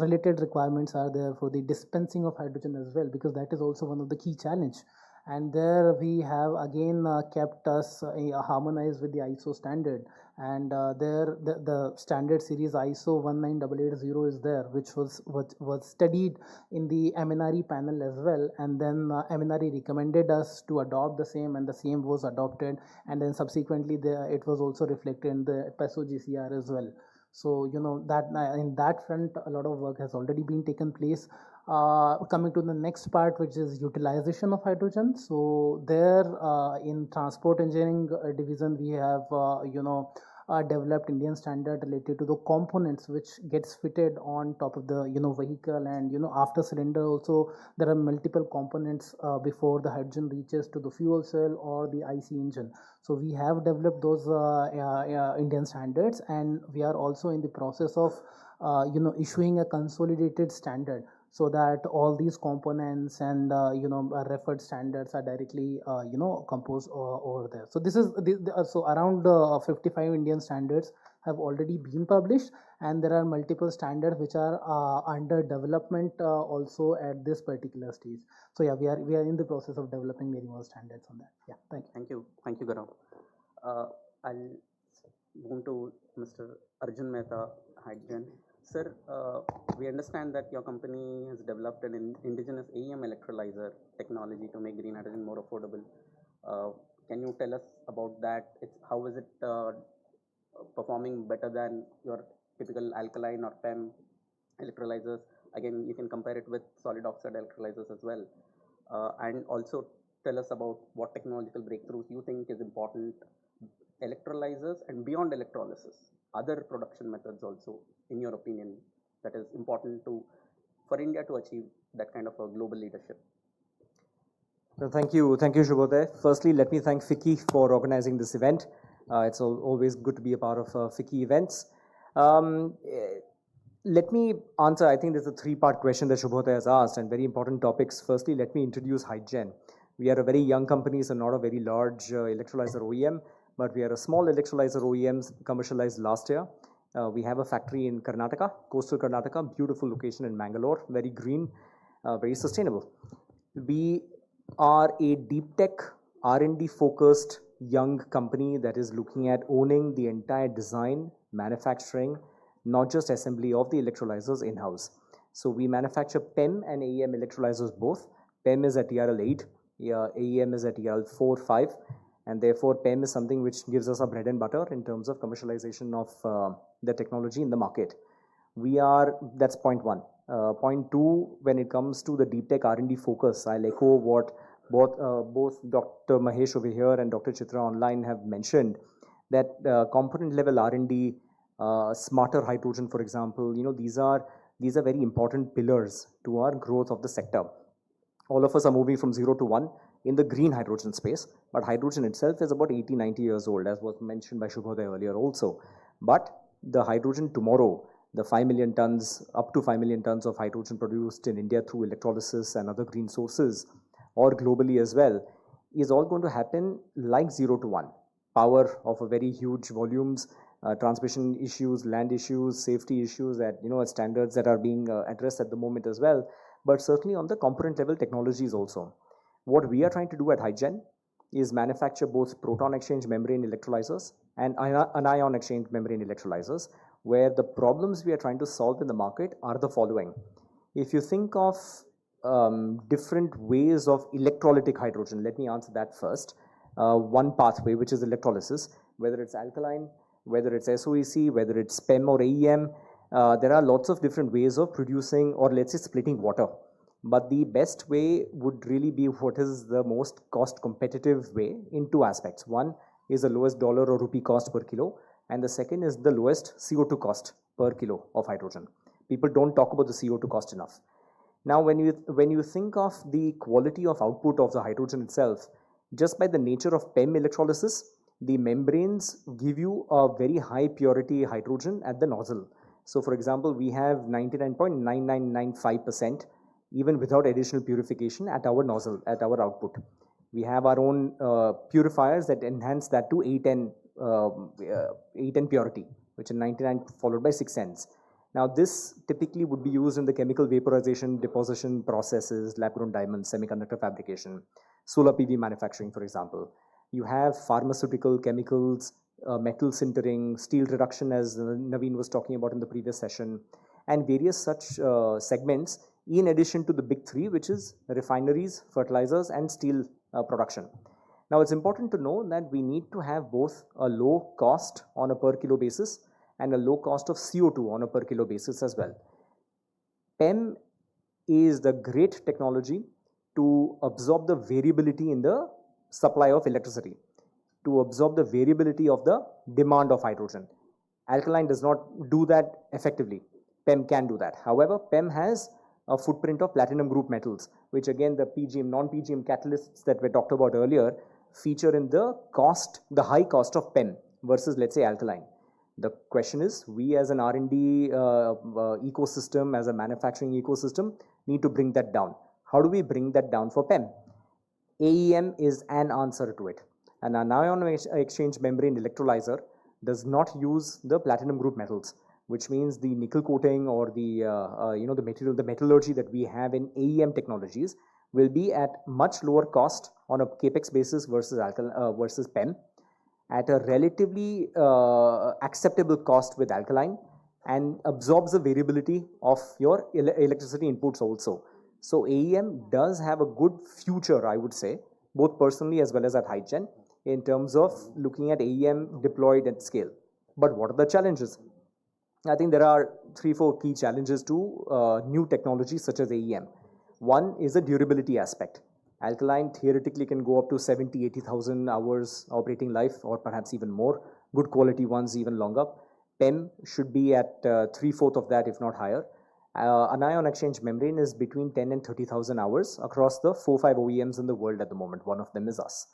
related requirements are there for the dispensing of hydrogen as well, because that is also one of the key challenge. And there we have again kept us harmonized with the ISO standard, and there the standard series ISO 19880 is there, which was studied in the MNRE panel as well, and then MNRE recommended us to adopt the same, and the same was adopted, and then subsequently it was also reflected in the PESO GCR as well. So that in that front a lot of work has already been taken place. Coming to the next part, which is utilization of hydrogen. So there in transport engineering division, we have developed Indian standard related to the components which gets fitted on top of the vehicle, and after cylinder also there are multiple components before the hydrogen reaches to the fuel cell or the IC engine. So we have developed those Indian standards, and we are also in the process of issuing a consolidated standard, so that all these components and referred standards are directly composed over there. So this is so around 55 Indian standards have already been published, and there are multiple standards which are under development also at this particular stage. So yeah, we are in the process of developing many more standards on that. Yeah, thank you. Thank you, Gaurav. I'll move to Mr. Arjun Mehta, Hydrogen. Sir, we understand that your company has developed an indigenous AEM electrolyzer technology to make green hydrogen more affordable. Can you tell us about that? How is it performing better than your typical alkaline or PEM electrolyzers? Again, you can compare it with solid oxide electrolyzers as well. And also tell us about what technological breakthroughs you think is important, electrolyzers and beyond electrolysis, other production methods also, in your opinion, that is important for India to achieve that kind of a global leadership. Well, thank you, Shubhodaya. Firstly, let me thank FICCI for organizing this event. It's always good to be a part of FICCI events. Let me answer, I think there's a three-part question that Shubhodaya has asked, and very important topics. Firstly, let me introduce Hydgen. We are a very young company, so not a very large electrolyzer OEM, but we are a small electrolyzer OEM commercialized last year. We have a factory in Karnataka, coastal Karnataka, beautiful location in Mangalore, very green, very sustainable. We are a deep tech, R&D focused young company that is looking at owning the entire design, manufacturing, not just assembly of the electrolyzers in-house. So we manufacture PEM and AEM electrolyzers both. PEM is at TRL 8, AEM is at TRL 4, 5, and therefore PEM is something which gives us a bread and butter in terms of commercialization of the technology in the market. That's point one. Point two, when it comes to the deep tech R&D focus, I'll echo what both Dr. Mahesh over here and Dr. Chitra online have mentioned, that component level R&D, smarter hydrogen, for example, these are very important pillars to our growth of the sector. All of us are moving from 0 to 1 in the green hydrogen space, but hydrogen itself is about 80, 90 years old, as was mentioned by Shubhodaya earlier also. But the hydrogen tomorrow, the 5 million tons, up to 5 million tons of hydrogen produced in India through electrolysis and other green sources, or globally as well, is all going to happen like 0 to 1. Power of a very huge volumes, transmission issues, land issues, safety issues at standards that are being addressed at the moment as well, but certainly on the component level technologies also. What we are trying to do at HyGen is manufacture both proton exchange membrane electrolyzers and anion exchange membrane electrolyzers, where the problems we are trying to solve in the market are the following. If you think of different ways of electrolytic hydrogen, let me answer that first. One pathway, which is electrolysis, whether it's alkaline, whether it's SOEC, whether it's PEM or AEM, there are lots of different ways of producing, or let's say splitting water. But the best way would really be what is the most cost competitive way in two aspects. One is the lowest dollar or rupee cost per kilo, and the second is the lowest CO2 cost per kilo of hydrogen. People don't talk about the CO2 cost enough. Now, when you think of the quality of output of the hydrogen itself, just by the nature of PEM electrolysis, the membranes give you a very high purity hydrogen at the nozzle. So, for example, we have 99.9995% even without additional purification at our nozzle, at our output. We have our own purifiers that enhance that to 8N purity, which is 99 followed by 6 Ns. Now, this typically would be used in the chemical vaporization, deposition processes, lab-grown diamonds, semiconductor fabrication, solar PV manufacturing, for example. You have pharmaceutical, chemicals, metal sintering, steel reduction, as Naveen was talking about in the previous session, and various such segments, in addition to the big three, which is refineries, fertilizers, and steel production. Now, it's important to know that we need to have both a low cost on a per kilo basis and a low cost of CO2 on a per kilo basis as well. PEM is the great technology to absorb the variability in the supply of electricity, to absorb the variability of the demand of hydrogen. Alkaline does not do that effectively. PEM can do that. However, PEM has a footprint of platinum group metals, which again the PGM, non-PGM catalysts that we talked about earlier feature in the cost, the high cost of PEM versus, let's say, alkaline. The question is, we as an R&D ecosystem, as a manufacturing ecosystem, need to bring that down. How do we bring that down for PEM? AEM is an answer to it. An anion exchange membrane electrolyzer does not use the platinum group metals, which means the nickel coating or the the metallurgy that we have in AEM technologies will be at much lower cost on a capex basis versus PEM, at a relatively acceptable cost with alkaline, and absorbs the variability of your electricity inputs also. So AEM does have a good future, I would say, both personally as well as at HyGen, in terms of looking at AEM deployed at scale. But what are the challenges? I think there are 3-4 key challenges to new technologies such as AEM. One is the durability aspect. Alkaline theoretically can go up to 70,000-80,000 hours operating life, or perhaps even more. Good quality ones even longer. PEM should be at 3/4 of that, if not higher. Anion exchange membrane is between 10 and 30,000 hours across the 4-5 OEMs in the world at the moment. One of them is us.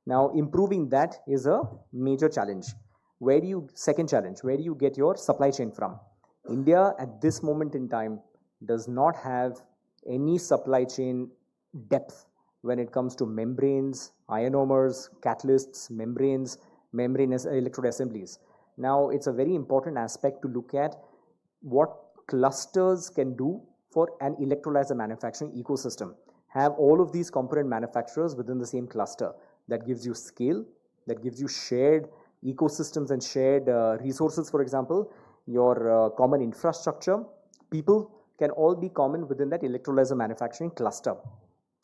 Now, improving that is a major challenge. Second challenge, where do you get your supply chain from? India at this moment in time does not have any supply chain depth when it comes to membranes, ionomers, catalysts, membrane electrode assemblies. Now, it's a very important aspect to look at what clusters can do for an electrolyzer manufacturing ecosystem. Have all of these component manufacturers within the same cluster. That gives you scale, that gives you shared ecosystems and shared resources. For example, your common infrastructure, people can all be common within that electrolyzer manufacturing cluster.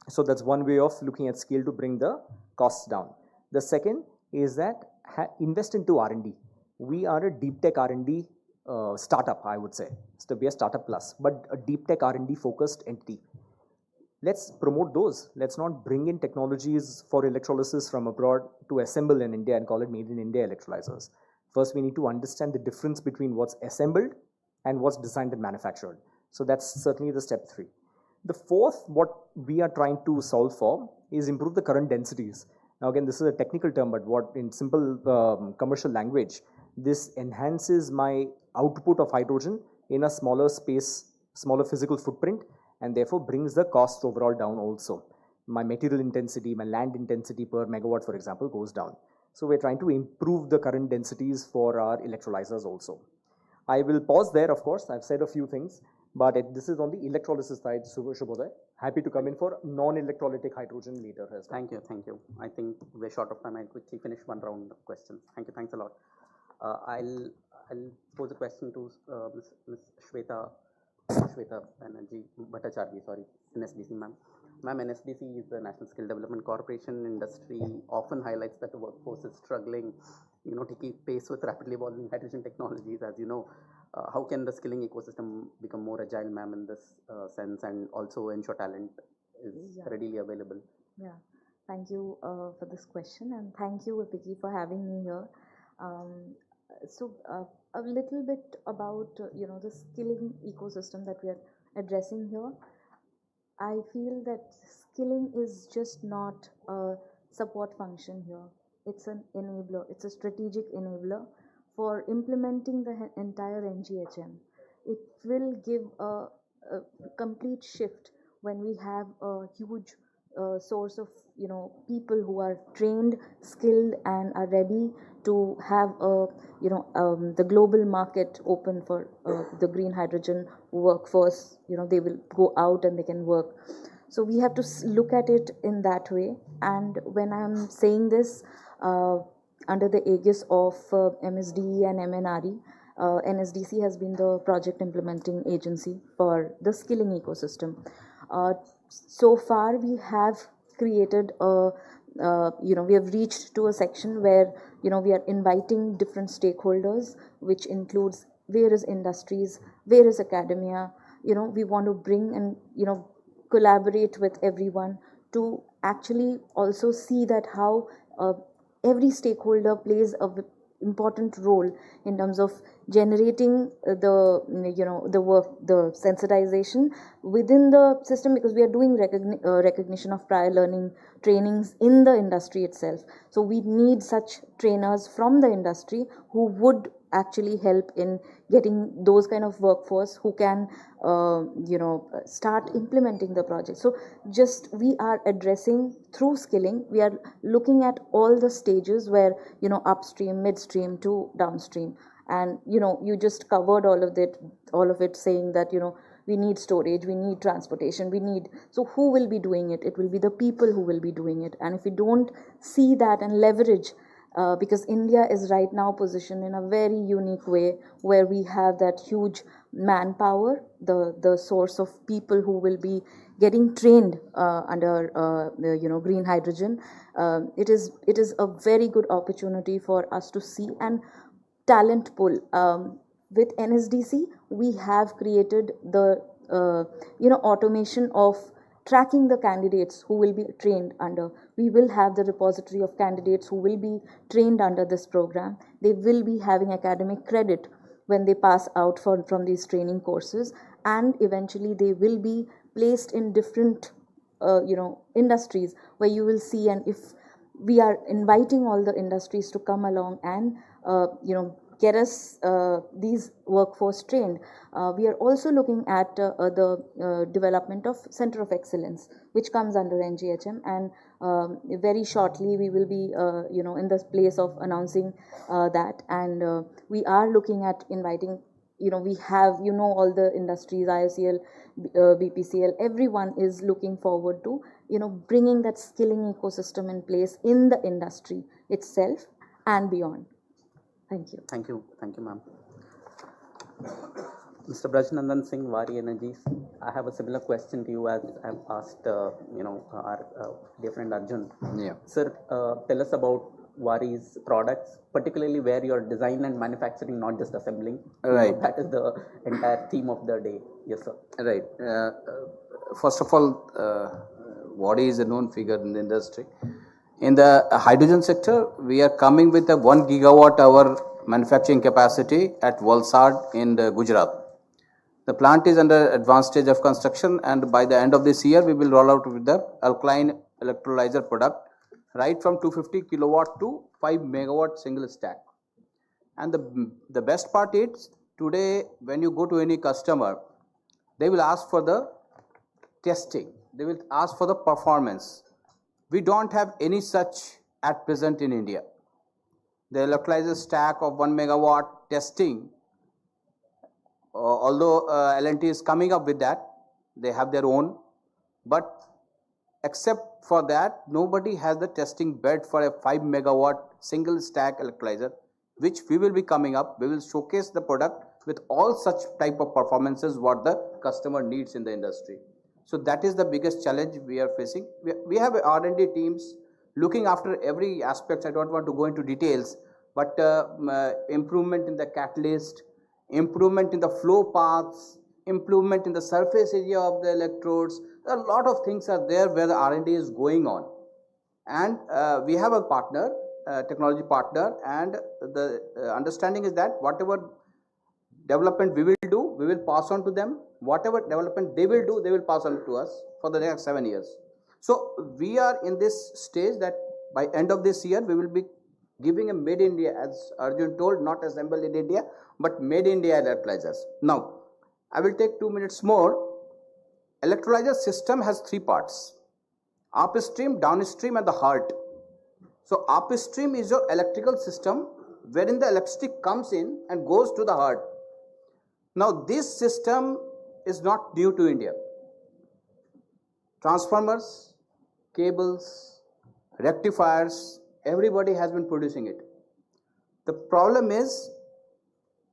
So that's one way of looking at scale to bring the costs down. The second is that invest into R&D. We are a deep tech R&D startup, I would say. So we are startup plus, but a deep tech R&D focused entity. Let's promote those. Let's not bring in technologies for electrolysis from abroad to assemble in India and call it made in India electrolyzers. First, we need to understand the difference between what's assembled and what's designed and manufactured. So that's certainly the step 3. The fourth, what we are trying to solve for is improve the current densities. Now again, this is a technical term, but what in simple commercial language, this enhances my output of hydrogen in a smaller space, smaller physical footprint, and therefore brings the cost overall down also. My material intensity, my land intensity per megawatt, for example, goes down. So we're trying to improve the current densities for our electrolyzers also. I will pause there, of course. I've said a few things, but this is on the electrolysis side. Shubhodaya. Happy to come in for non-electrolytic hydrogen later as well. Thank you. I think we're short of time. I'll quickly finish one round of questions. Thank you. Thanks a lot. I'll pose a question to Ms. Shweta Banerjee Bhattacharjee, sorry, NSDC, ma'am. Ma'am, NSDC is the National Skill Development Corporation. Industry often highlights that the workforce is struggling, to keep pace with rapidly evolving hydrogen technologies. As you know, how can the skilling ecosystem become more agile, ma'am, in this sense, and also ensure talent is readily available? Yeah, thank you for this question, and thank you, Vicky, for having me here. So a little bit about the skilling ecosystem that we are addressing here. I feel that skilling is just not a support function here. It's an enabler. It's a strategic enabler for implementing the entire NGHM. It will give a complete shift when we have a huge source of people who are trained, skilled, and are ready to have the global market open for the green hydrogen workforce. They will go out and they can work. So we have to look at it in that way. And when I'm saying this under the aegis of MSDE and MNRE, NSDC has been the project implementing agency for the skilling ecosystem. So far we have created we have reached to a section where we are inviting different stakeholders, which includes various industries, various academia. We want to bring and collaborate with everyone to actually also see that how every stakeholder plays a important role in terms of generating the work, the sensitization within the system, because we are doing recognition of prior learning trainings in the industry itself. So we need such trainers from the industry who would actually help in getting those kind of workforce who can start implementing the project. So just we are addressing through skilling, we are looking at all the stages where upstream, midstream to downstream. And you just covered all of it saying that we need storage, we need transportation, so who will be doing it? It will be the people who will be doing it. And if we don't see that and leverage, because India is right now positioned in a very unique way where we have that huge manpower, the source of people who will be getting trained under green hydrogen. It is a very good opportunity for us to see and talent pool. With NSDC, we have created the automation of tracking the candidates who will be trained under. We will have the repository of candidates who will be trained under this program. They will be having academic credit when they pass out from these training courses, and eventually they will be placed in different industries where you will see. And if we are inviting all the industries to come along and get us these workforce trained, we are also looking at the development of Center of Excellence, which comes under NGHM, and very shortly we will be in the place of announcing that. And we are looking at inviting, we have all the industries, IOCL, BPCL, everyone is looking forward to bringing that skilling ecosystem in place in the industry itself and beyond. Thank you. Thank you, ma'am. Mr. Brajnandan Singh, Wari Energies. I have a similar question to you as I've asked, our dear friend Arjun. Yeah. Sir, tell us about Wari's products, particularly where you're design and manufacturing, not just assembling. Right. That is the entire theme of the day. Yes, sir. Right. First of all, Wari is a known figure in the industry. In the hydrogen sector, we are coming with a 1 gigawatt hour manufacturing capacity at Valsad in Gujarat. The plant is under advanced stage of construction, and by the end of this year, we will roll out with the alkaline electrolyzer product, right from 250 kilowatt to 5 megawatt single stack. And the best part is, today when you go to any customer, they will ask for the testing, they will ask for the performance. We don't have any such at present in India. The electrolyzer stack of 1 megawatt testing, although L&T is coming up with that, they have their own, but except for that, nobody has the testing bed for a 5 megawatt single stack electrolyzer, which we will be coming up. We will showcase the product with all such type of performances what the customer needs in the industry. So that is the biggest challenge we are facing. We have R&D teams looking after every aspect. I don't want to go into details, but improvement in the catalyst, improvement in the flow paths, improvement in the surface area of the electrodes. A lot of things are there where the R&D is going on. And we have a partner, technology partner, and the understanding is that whatever development we will do, we will pass on to them. Whatever development they will do, they will pass on to us for the next 7 years. So we are in this stage that by end of this year, we will be giving a made in India, as Arjun told, not assembled in India, but made in India electrolyzers. Now, I will take 2 minutes more. Electrolyzer system has 3 parts: upstream, downstream, and the heart. So upstream is your electrical system, wherein the electricity comes in and goes to the heart. Now this system is not new to India. Transformers, cables, rectifiers, everybody has been producing it. The problem is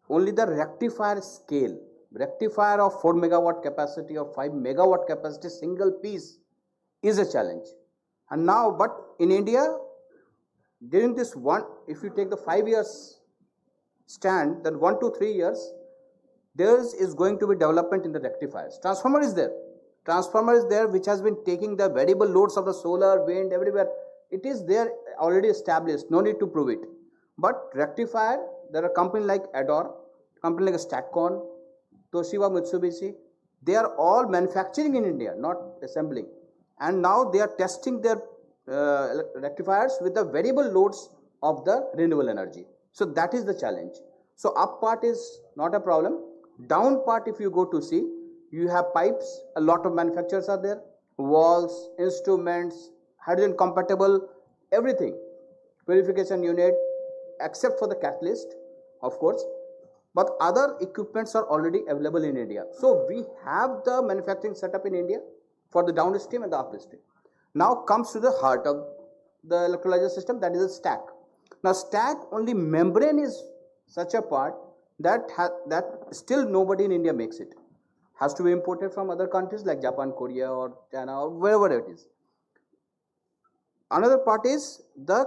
only the rectifier scale. Rectifier of 4 megawatt capacity or 5 megawatt capacity single piece is a challenge. And now, but in India, during this one, if you take the 5 years stand, then 1 to 3 years, there is going to be development in the rectifiers. Transformer is there. Transformer is there, which has been taking the variable loads of the solar, wind, everywhere. It is there already established, no need to prove it. But rectifier, there are companies like Ador, company like Statcon, Toshiba, Mitsubishi, they are all manufacturing in India, not assembling. And now they are testing their rectifiers with the variable loads of the renewable energy. So that is the challenge. So up part is not a problem. Down part, if you go to see, you have pipes, a lot of manufacturers are there, walls, instruments, hydrogen compatible, everything. Purification unit, except for the catalyst, of course. But other equipments are already available in India. So we have the manufacturing setup in India for the downstream and the upstream. Now comes to the heart of the electrolyzer system, that is a stack. Now stack, only membrane is such a part that still nobody in India makes it. Has to be imported from other countries like Japan, Korea, or China, or wherever it is. Another part is the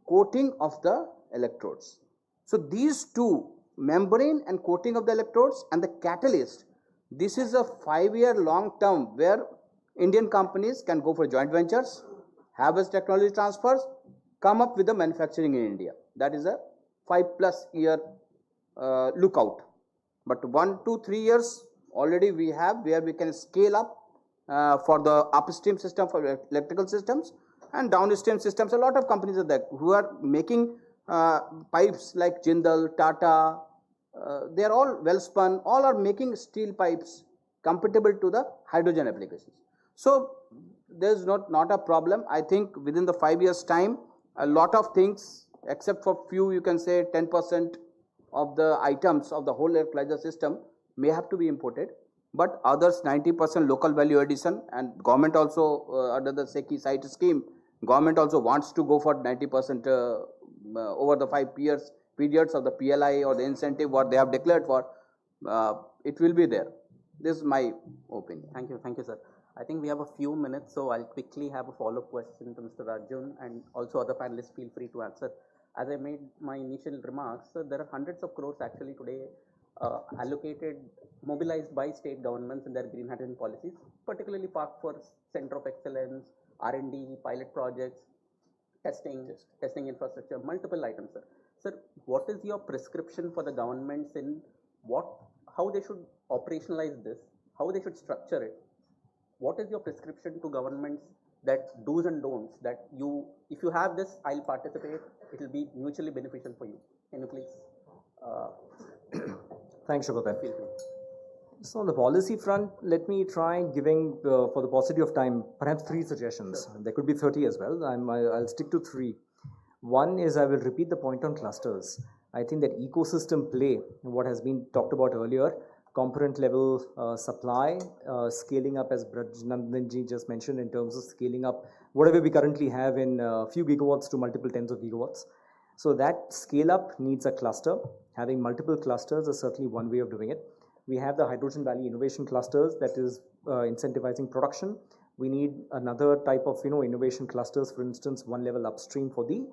coating of the electrodes. So these two, membrane and coating of the electrodes and the catalyst, this is a 5-year long term where Indian companies can go for joint ventures, have its technology transfers, come up with the manufacturing in India. That is a 5+ year lookout. But 1 to 3 years already we have, where we can scale up for the upstream system for electrical systems, and downstream systems. A lot of companies are there who are making pipes like Jindal, Tata, they are all well spun, all are making steel pipes compatible to the hydrogen applications. So there is not a problem. I think within the 5 years time, a lot of things, except for few, you can say 10% of the items of the whole electrolyzer system may have to be imported. but others 90% local value addition, and government also under the SECI site scheme, government also wants to go for 90% over the 5 years periods of the PLI or the incentive what they have declared for, it will be there. This is my opinion. Thank you, sir. I think we have a few minutes, so I'll quickly have a follow-up question to Mr. Arjun, and also other panelists feel free to answer. As I made my initial remarks, there are hundreds of crores actually today allocated, mobilized by state governments in their green hydrogen policies, particularly parked for center of excellence, R&D, pilot projects, testing infrastructure, multiple items, sir. Sir, what is your prescription for the governments in how they should operationalize this, how they should structure it? What is your prescription to governments, that do's and don'ts, that if you have this, I'll participate, it will be mutually beneficial for you? Can you please? Thanks, Shubhadev. So on the policy front, let me try giving, for the paucity of time, perhaps 3 suggestions. There could be 30 as well. I'll stick to 3. One is I will repeat the point on clusters. I think that ecosystem play, what has been talked about earlier, component level supply, scaling up as Brajnandanji just mentioned in terms of scaling up whatever we currently have in a few gigawatts to multiple tens of gigawatts. So that scale up needs a cluster. Having multiple clusters is certainly one way of doing it. We have the Hydrogen Valley Innovation Clusters that is incentivizing production. We need another type of innovation clusters, for instance, one level upstream for the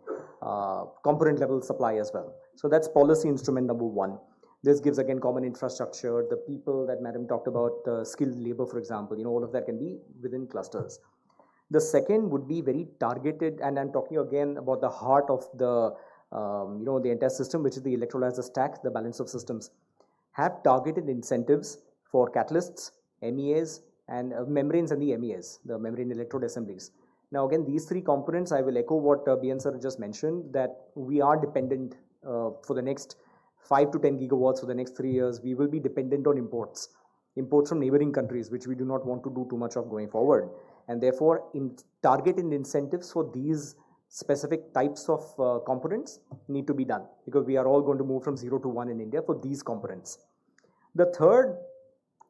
component level supply as well. So that's policy instrument number 1. This gives again common infrastructure, the people that Madam talked about, skilled labor, for example, all of that can be within clusters. The second would be very targeted, and I'm talking again about the heart of the the entire system, which is the electrolyzer stack, the balance of systems. Have targeted incentives for catalysts, MEAs, and membranes and the MEAs, the membrane electrode assemblies. Now again, these 3 components, I will echo what BN sir just mentioned, that we are dependent for the next 5 to 10 gigawatts for the next 3 years. We will be dependent on imports from neighboring countries, which we do not want to do too much of going forward. And therefore, targeted incentives for these specific types of components need to be done, because we are all going to move from 0 to 1 in India for these components. The third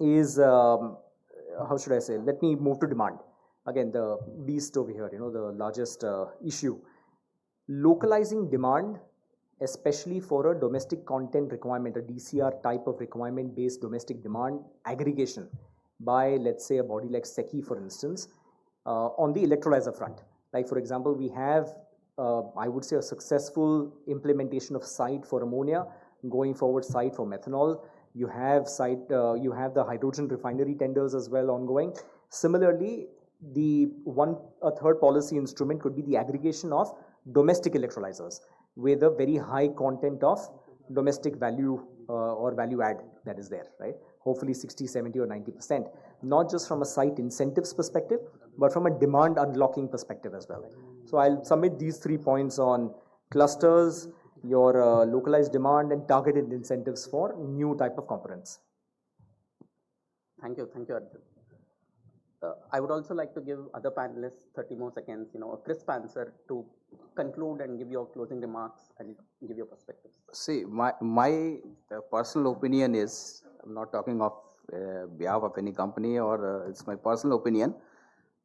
is, how should I say, let me move to demand. Again, the beast over here, the largest issue. Localizing demand, especially for a domestic content requirement, a DCR type of requirement based domestic demand aggregation by, let's say, a body like SECI, for instance, on the electrolyzer front. Like, for example, we have, I would say, a successful implementation of site for ammonia, going forward site for methanol. You have the hydrogen refinery tenders as well ongoing. Similarly, a third policy instrument could be the aggregation of domestic electrolyzers with a very high content of domestic value or value add that is there, right? Hopefully 60, 70 or 90%, not just from a site incentives perspective, but from a demand unlocking perspective as well. So I'll submit these 3 points on clusters, your localized demand, and targeted incentives for new type of components. Thank you, Arjun. I would also like to give other panelists 30 more seconds, a crisp answer to conclude and give your closing remarks and give your perspectives. See, my personal opinion is, I'm not talking of behalf of any company, or it's my personal opinion,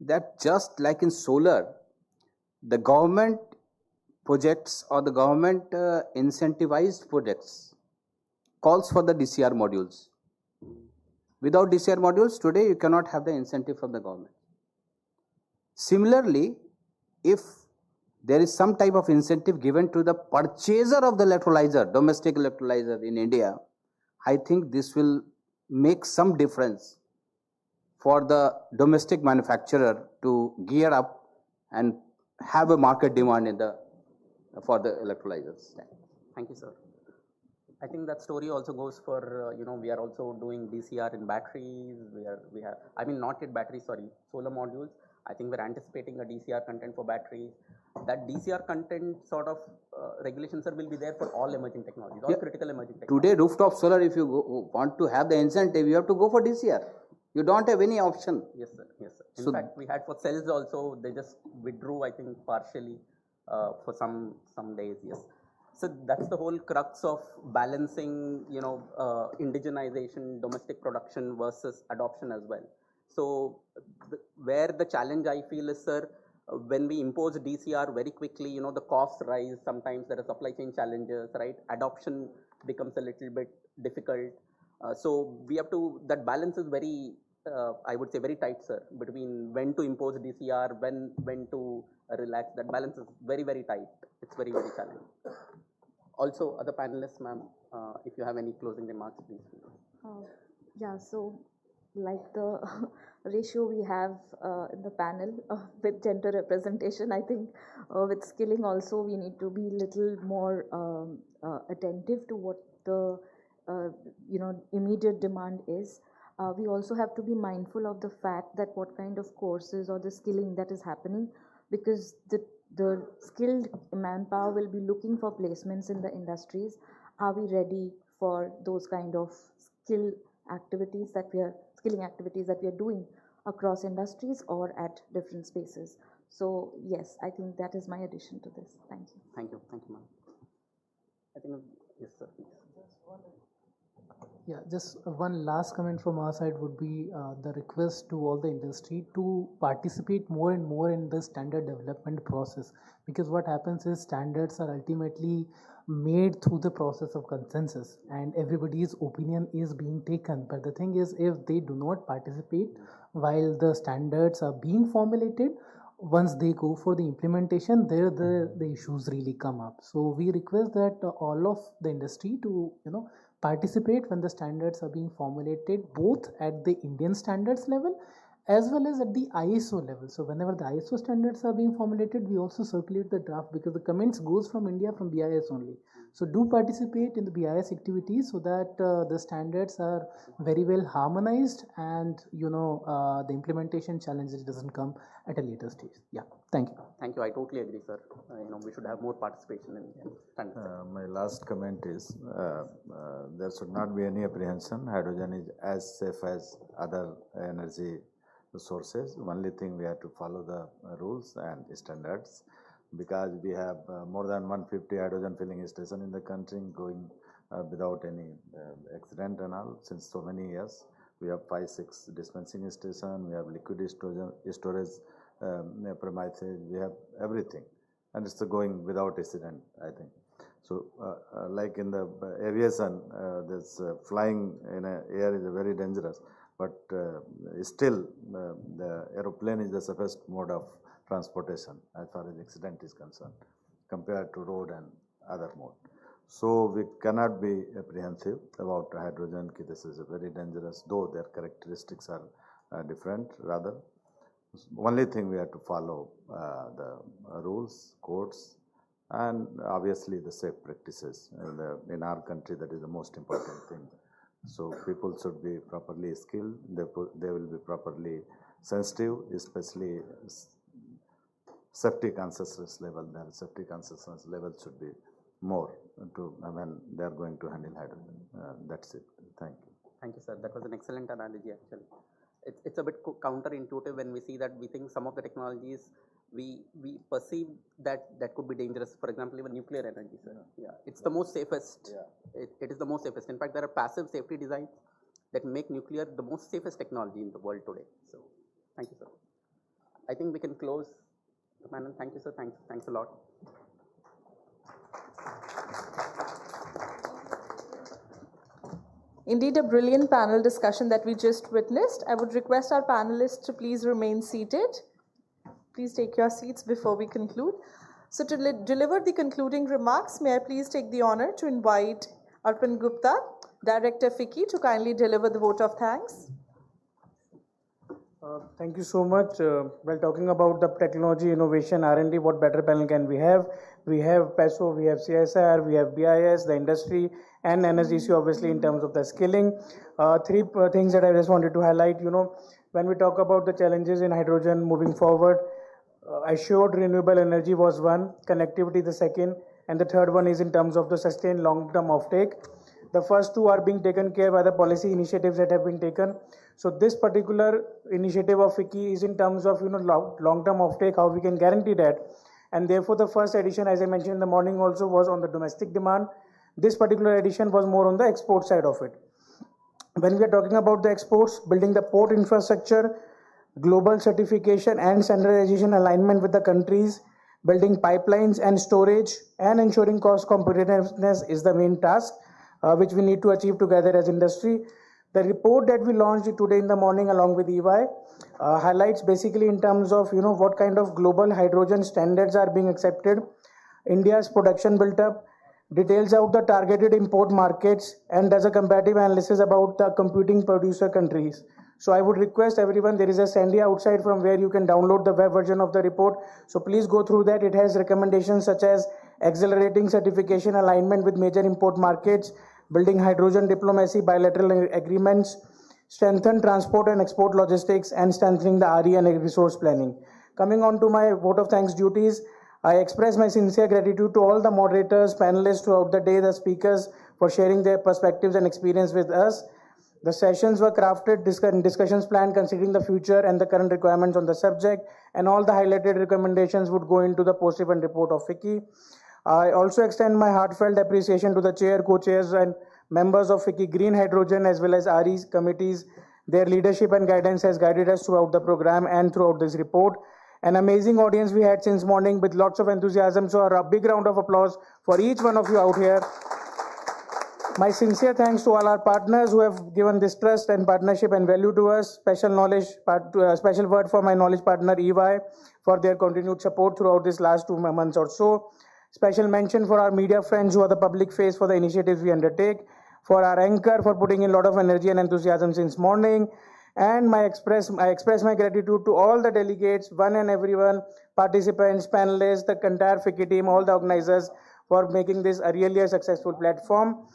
that just like in solar, the government projects or the government incentivized projects calls for the DCR modules. Without DCR modules, today you cannot have the incentive from the government. Similarly, if there is some type of incentive given to the purchaser of the electrolyzer, domestic electrolyzer in India, I think this will make some difference for the domestic manufacturer to gear up and have a market demand for the electrolyzers. Thank you, sir. I think that story also goes for, we are also doing DCR in batteries. We have, not yet batteries, sorry, solar modules. I think we're anticipating a DCR content for batteries. That DCR content sort of regulations will be there for all emerging technologies, all critical emerging technologies. Today, rooftop solar, if you want to have the incentive, you have to go for DCR. You don't have any option. Yes, sir. Yes, sir. In fact, we had for cells also, they just withdrew, I think, partially for some days. Yes. So that's the whole crux of balancing, indigenization, domestic production versus adoption as well. So where the challenge I feel is, sir, when we impose DCR very quickly, the costs rise. Sometimes there are supply chain challenges, right? Adoption becomes a little bit difficult. So we have to, that balance is very, I would say very tight, sir, between when to impose DCR, when to relax. That balance is very, very tight. It's very, very challenging. Also, other panelists, ma'am, if you have any closing remarks, please. Yeah, so like the ratio we have in the panel with gender representation, I think with skilling also we need to be little more attentive to what the immediate demand is. We also have to be mindful of the fact that what kind of courses or the skilling that is happening, because the skilled manpower will be looking for placements in the industries. Are we ready for those kind of skilling activities that we are doing across industries or at different spaces? So yes, I think that is my addition to this. Thank you. Thank you, ma'am. I think, yes, sir, please. Yeah, just one last comment from our side would be the request to all the industry to participate more and more in the standard development process, because what happens is standards are ultimately made through the process of consensus and everybody's opinion is being taken. But the thing is, if they do not participate while the standards are being formulated, once they go for the implementation, there the issues really come up. So we request that all of the industry to participate when the standards are being formulated, both at the Indian standards level as well as at the ISO level. So whenever the ISO standards are being formulated, we also circulate the draft, because the comments goes from India, from BIS only. So do participate in the BIS activities so that the standards are very well harmonized and the implementation challenges doesn't come at a later stage. Yeah, thank you. Thank you. I totally agree, sir. We should have more participation in standards. My last comment is there should not be any apprehension. Hydrogen is as safe as other energy sources. Only thing, we have to follow the rules and standards, because we have more than 150 hydrogen filling stations in the country going without any accident and all since so many years. We have 5-6 dispensing stations, we have liquid storage premises, we have everything, and it's going without accident, I think. So like in the aviation, this flying in air is very dangerous, but still the aeroplane is the safest mode of transportation as far as accident is concerned compared to road and other mode. So we cannot be apprehensive about hydrogen. This is very dangerous, though their characteristics are different rather. Only thing, we have to follow the rules, codes, and obviously the safe practices. In our country, that is the most important thing. So people should be properly skilled, they will be properly sensitive, especially safety consciousness level. Their safety consciousness level should be more to when they are going to handle hydrogen. That's it. Thank you. Thank you, sir. That was an excellent analogy, actually. It's a bit counterintuitive when we see that we think some of the technologies we perceive that could be dangerous. For example, even nuclear energy, sir. Yeah, it's the most safest. Yeah. It is the most safest. In fact, there are passive safety designs that make nuclear the most safest technology in the world today. So, thank you, sir. I think we can close the panel. Thank you, sir. Thanks a lot. Indeed, a brilliant panel discussion that we just witnessed. I would request our panelists to please remain seated. Please take your seats before we conclude. So to deliver the concluding remarks, may I please take the honor to invite Arpan Gupta, Director FICCI, to kindly deliver the vote of thanks. Thank you so much. While talking about the technology, innovation, R&D, what better panel can we have? We have PESO, we have CSR, we have BIS, the industry, and NSDC, obviously, in terms of the skilling. Three things that I just wanted to highlight. When we talk about the challenges in hydrogen moving forward, assured renewable energy was one, connectivity the second, and the third one is in terms of the sustained long-term offtake. The first two are being taken care by the policy initiatives that have been taken. So this particular initiative of FICCI is in terms of long-term offtake, how we can guarantee that. and therefore the first edition, as I mentioned in the morning also, was on the domestic demand. This particular edition was more on the export side of it. When we are talking about the exports, building the port infrastructure, global certification and standardization alignment with the countries, building pipelines and storage, and ensuring cost competitiveness is the main task which we need to achieve together as industry. The report that we launched today in the morning along with EY highlights basically in terms of what kind of global hydrogen standards are being accepted, India's production built up, details out the targeted import markets, and does a comparative analysis about the competing producer countries. So I would request everyone, there is a Sandy outside from where you can download the web version of the report. So please go through that. It has recommendations such as accelerating certification alignment with major import markets, building hydrogen diplomacy, bilateral agreements, strengthen transport and export logistics, and strengthening the RE and resource planning. Coming on to my vote of thanks duties, I express my sincere gratitude to all the moderators, panelists throughout the day, the speakers for sharing their perspectives and experience with us. The sessions were crafted, discussions planned considering the future and the current requirements on the subject, and all the highlighted recommendations would go into the post-event report of FICCI. I also extend my heartfelt appreciation to the chair, co-chairs, and members of FICCI Green Hydrogen as well as RE committees. Their leadership and guidance has guided us throughout the program and throughout this report. An amazing audience we had since morning with lots of enthusiasm, so a big round of applause for each one of you out here. My sincere thanks to all our partners who have given this trust and partnership and value to us. Special word for my knowledge partner EY for their continued support throughout this last 2 months or so. Special mention for our media friends who are the public face for the initiatives we undertake. For our anchor for putting in a lot of energy and enthusiasm since morning. And I express my gratitude to all the delegates, one and everyone, participants, panelists, the entire FICCI team, all the organizers for making this really a successful platform.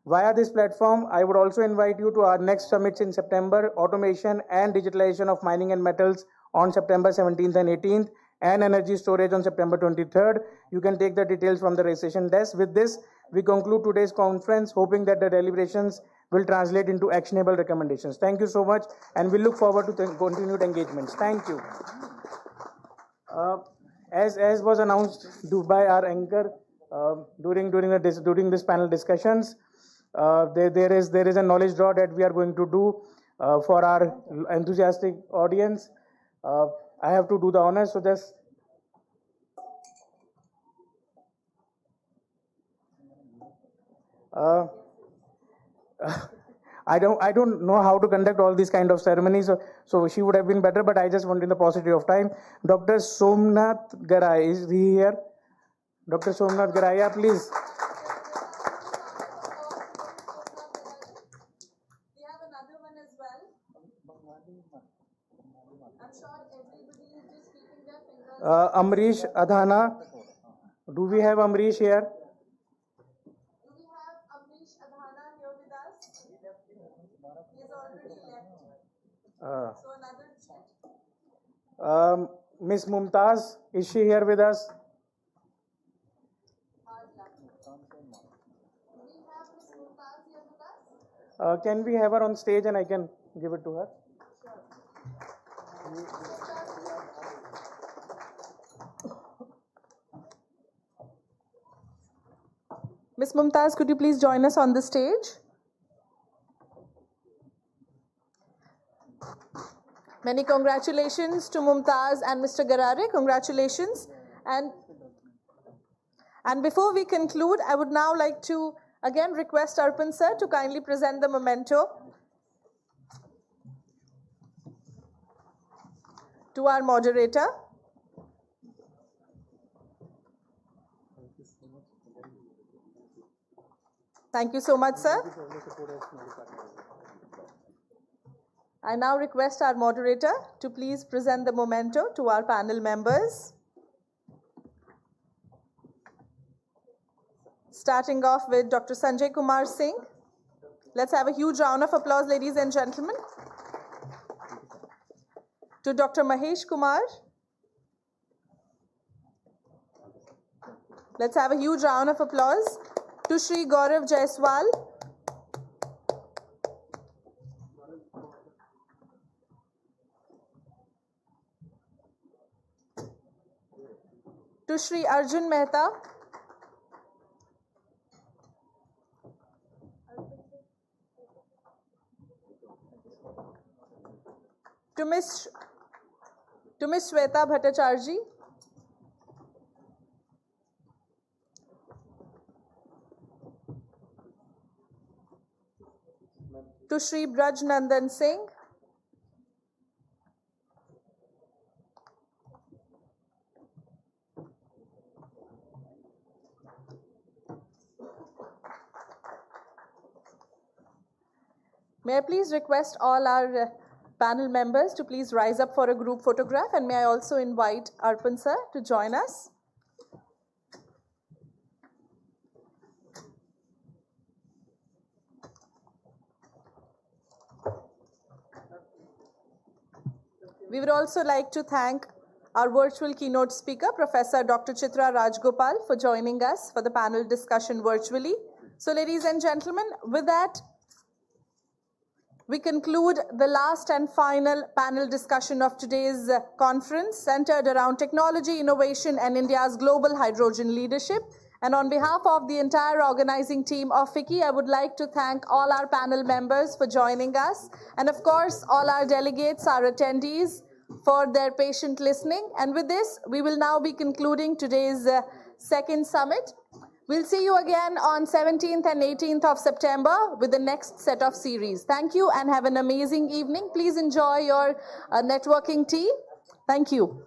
Via this platform, I would also invite you to our next summits in September, automation and digitalization of mining and metals on September 17th and 18th, and energy storage on September 23rd. You can take the details from the registration desk. With this, we conclude today's conference, hoping that the deliberations will translate into actionable recommendations. Thank you so much, and we look forward to continued engagements. Thank you. As was announced by our anchor during this panel discussions, there is a knowledge draw that we are going to do for our enthusiastic audience. I have to do the honors, so just I don't know how to conduct all these kind of ceremonies, so she would have been better, but I just wanted the paucity of time. Dr. Somnath Garai, is he here? Dr. Somnath Garaya, please. Amrish Adhana. Do we have Amrish here? Do we have Amrish Adhana here with us? He has already left. So another check. Miss Mumtaz, is she here with us? Do we have Miss Mumtaz here with us? Can we have her on stage and I can give it to her? Ms. Mumtaz, could you please join us on the stage? Many congratulations to Mumtaz and Mr. Garare. Congratulations. And before we conclude, I would now like to again request Arpan sir to kindly present the memento to our moderator. Thank you so much, sir. I now request our moderator to please present the memento to our panel members. Starting off with Dr. Sanjay Kumar Singh. Let's have a huge round of applause, ladies and gentlemen. To Dr. Mahesh Kumar. Let's have a huge round of applause. To Shri Gaurav Jaiswal. To to Shri Arjun Mehta, to Miss Shweta Bhattacharjee, to Shri Braj Nandan Singh, may I please request all our panel members to please rise up for a group photograph, and may I also invite Arpan sir to join us. We would also like to thank our virtual keynote speaker, Professor Dr. Chitra Rajgopal, for joining us for the panel discussion virtually. So, ladies and gentlemen, with that, we conclude the last and final panel discussion of today's conference, centered around technology, innovation, and India's global hydrogen leadership. And on behalf of the entire organizing team of FICCI, I would like to thank all our panel members for joining us, and of course, all our delegates, our attendees, for their patient listening. And with this, we will now be concluding today's second summit. We'll see you again on 17th and 18th of September with the next set of series. Thank you and have an amazing evening. Please enjoy your networking tea. Thank you.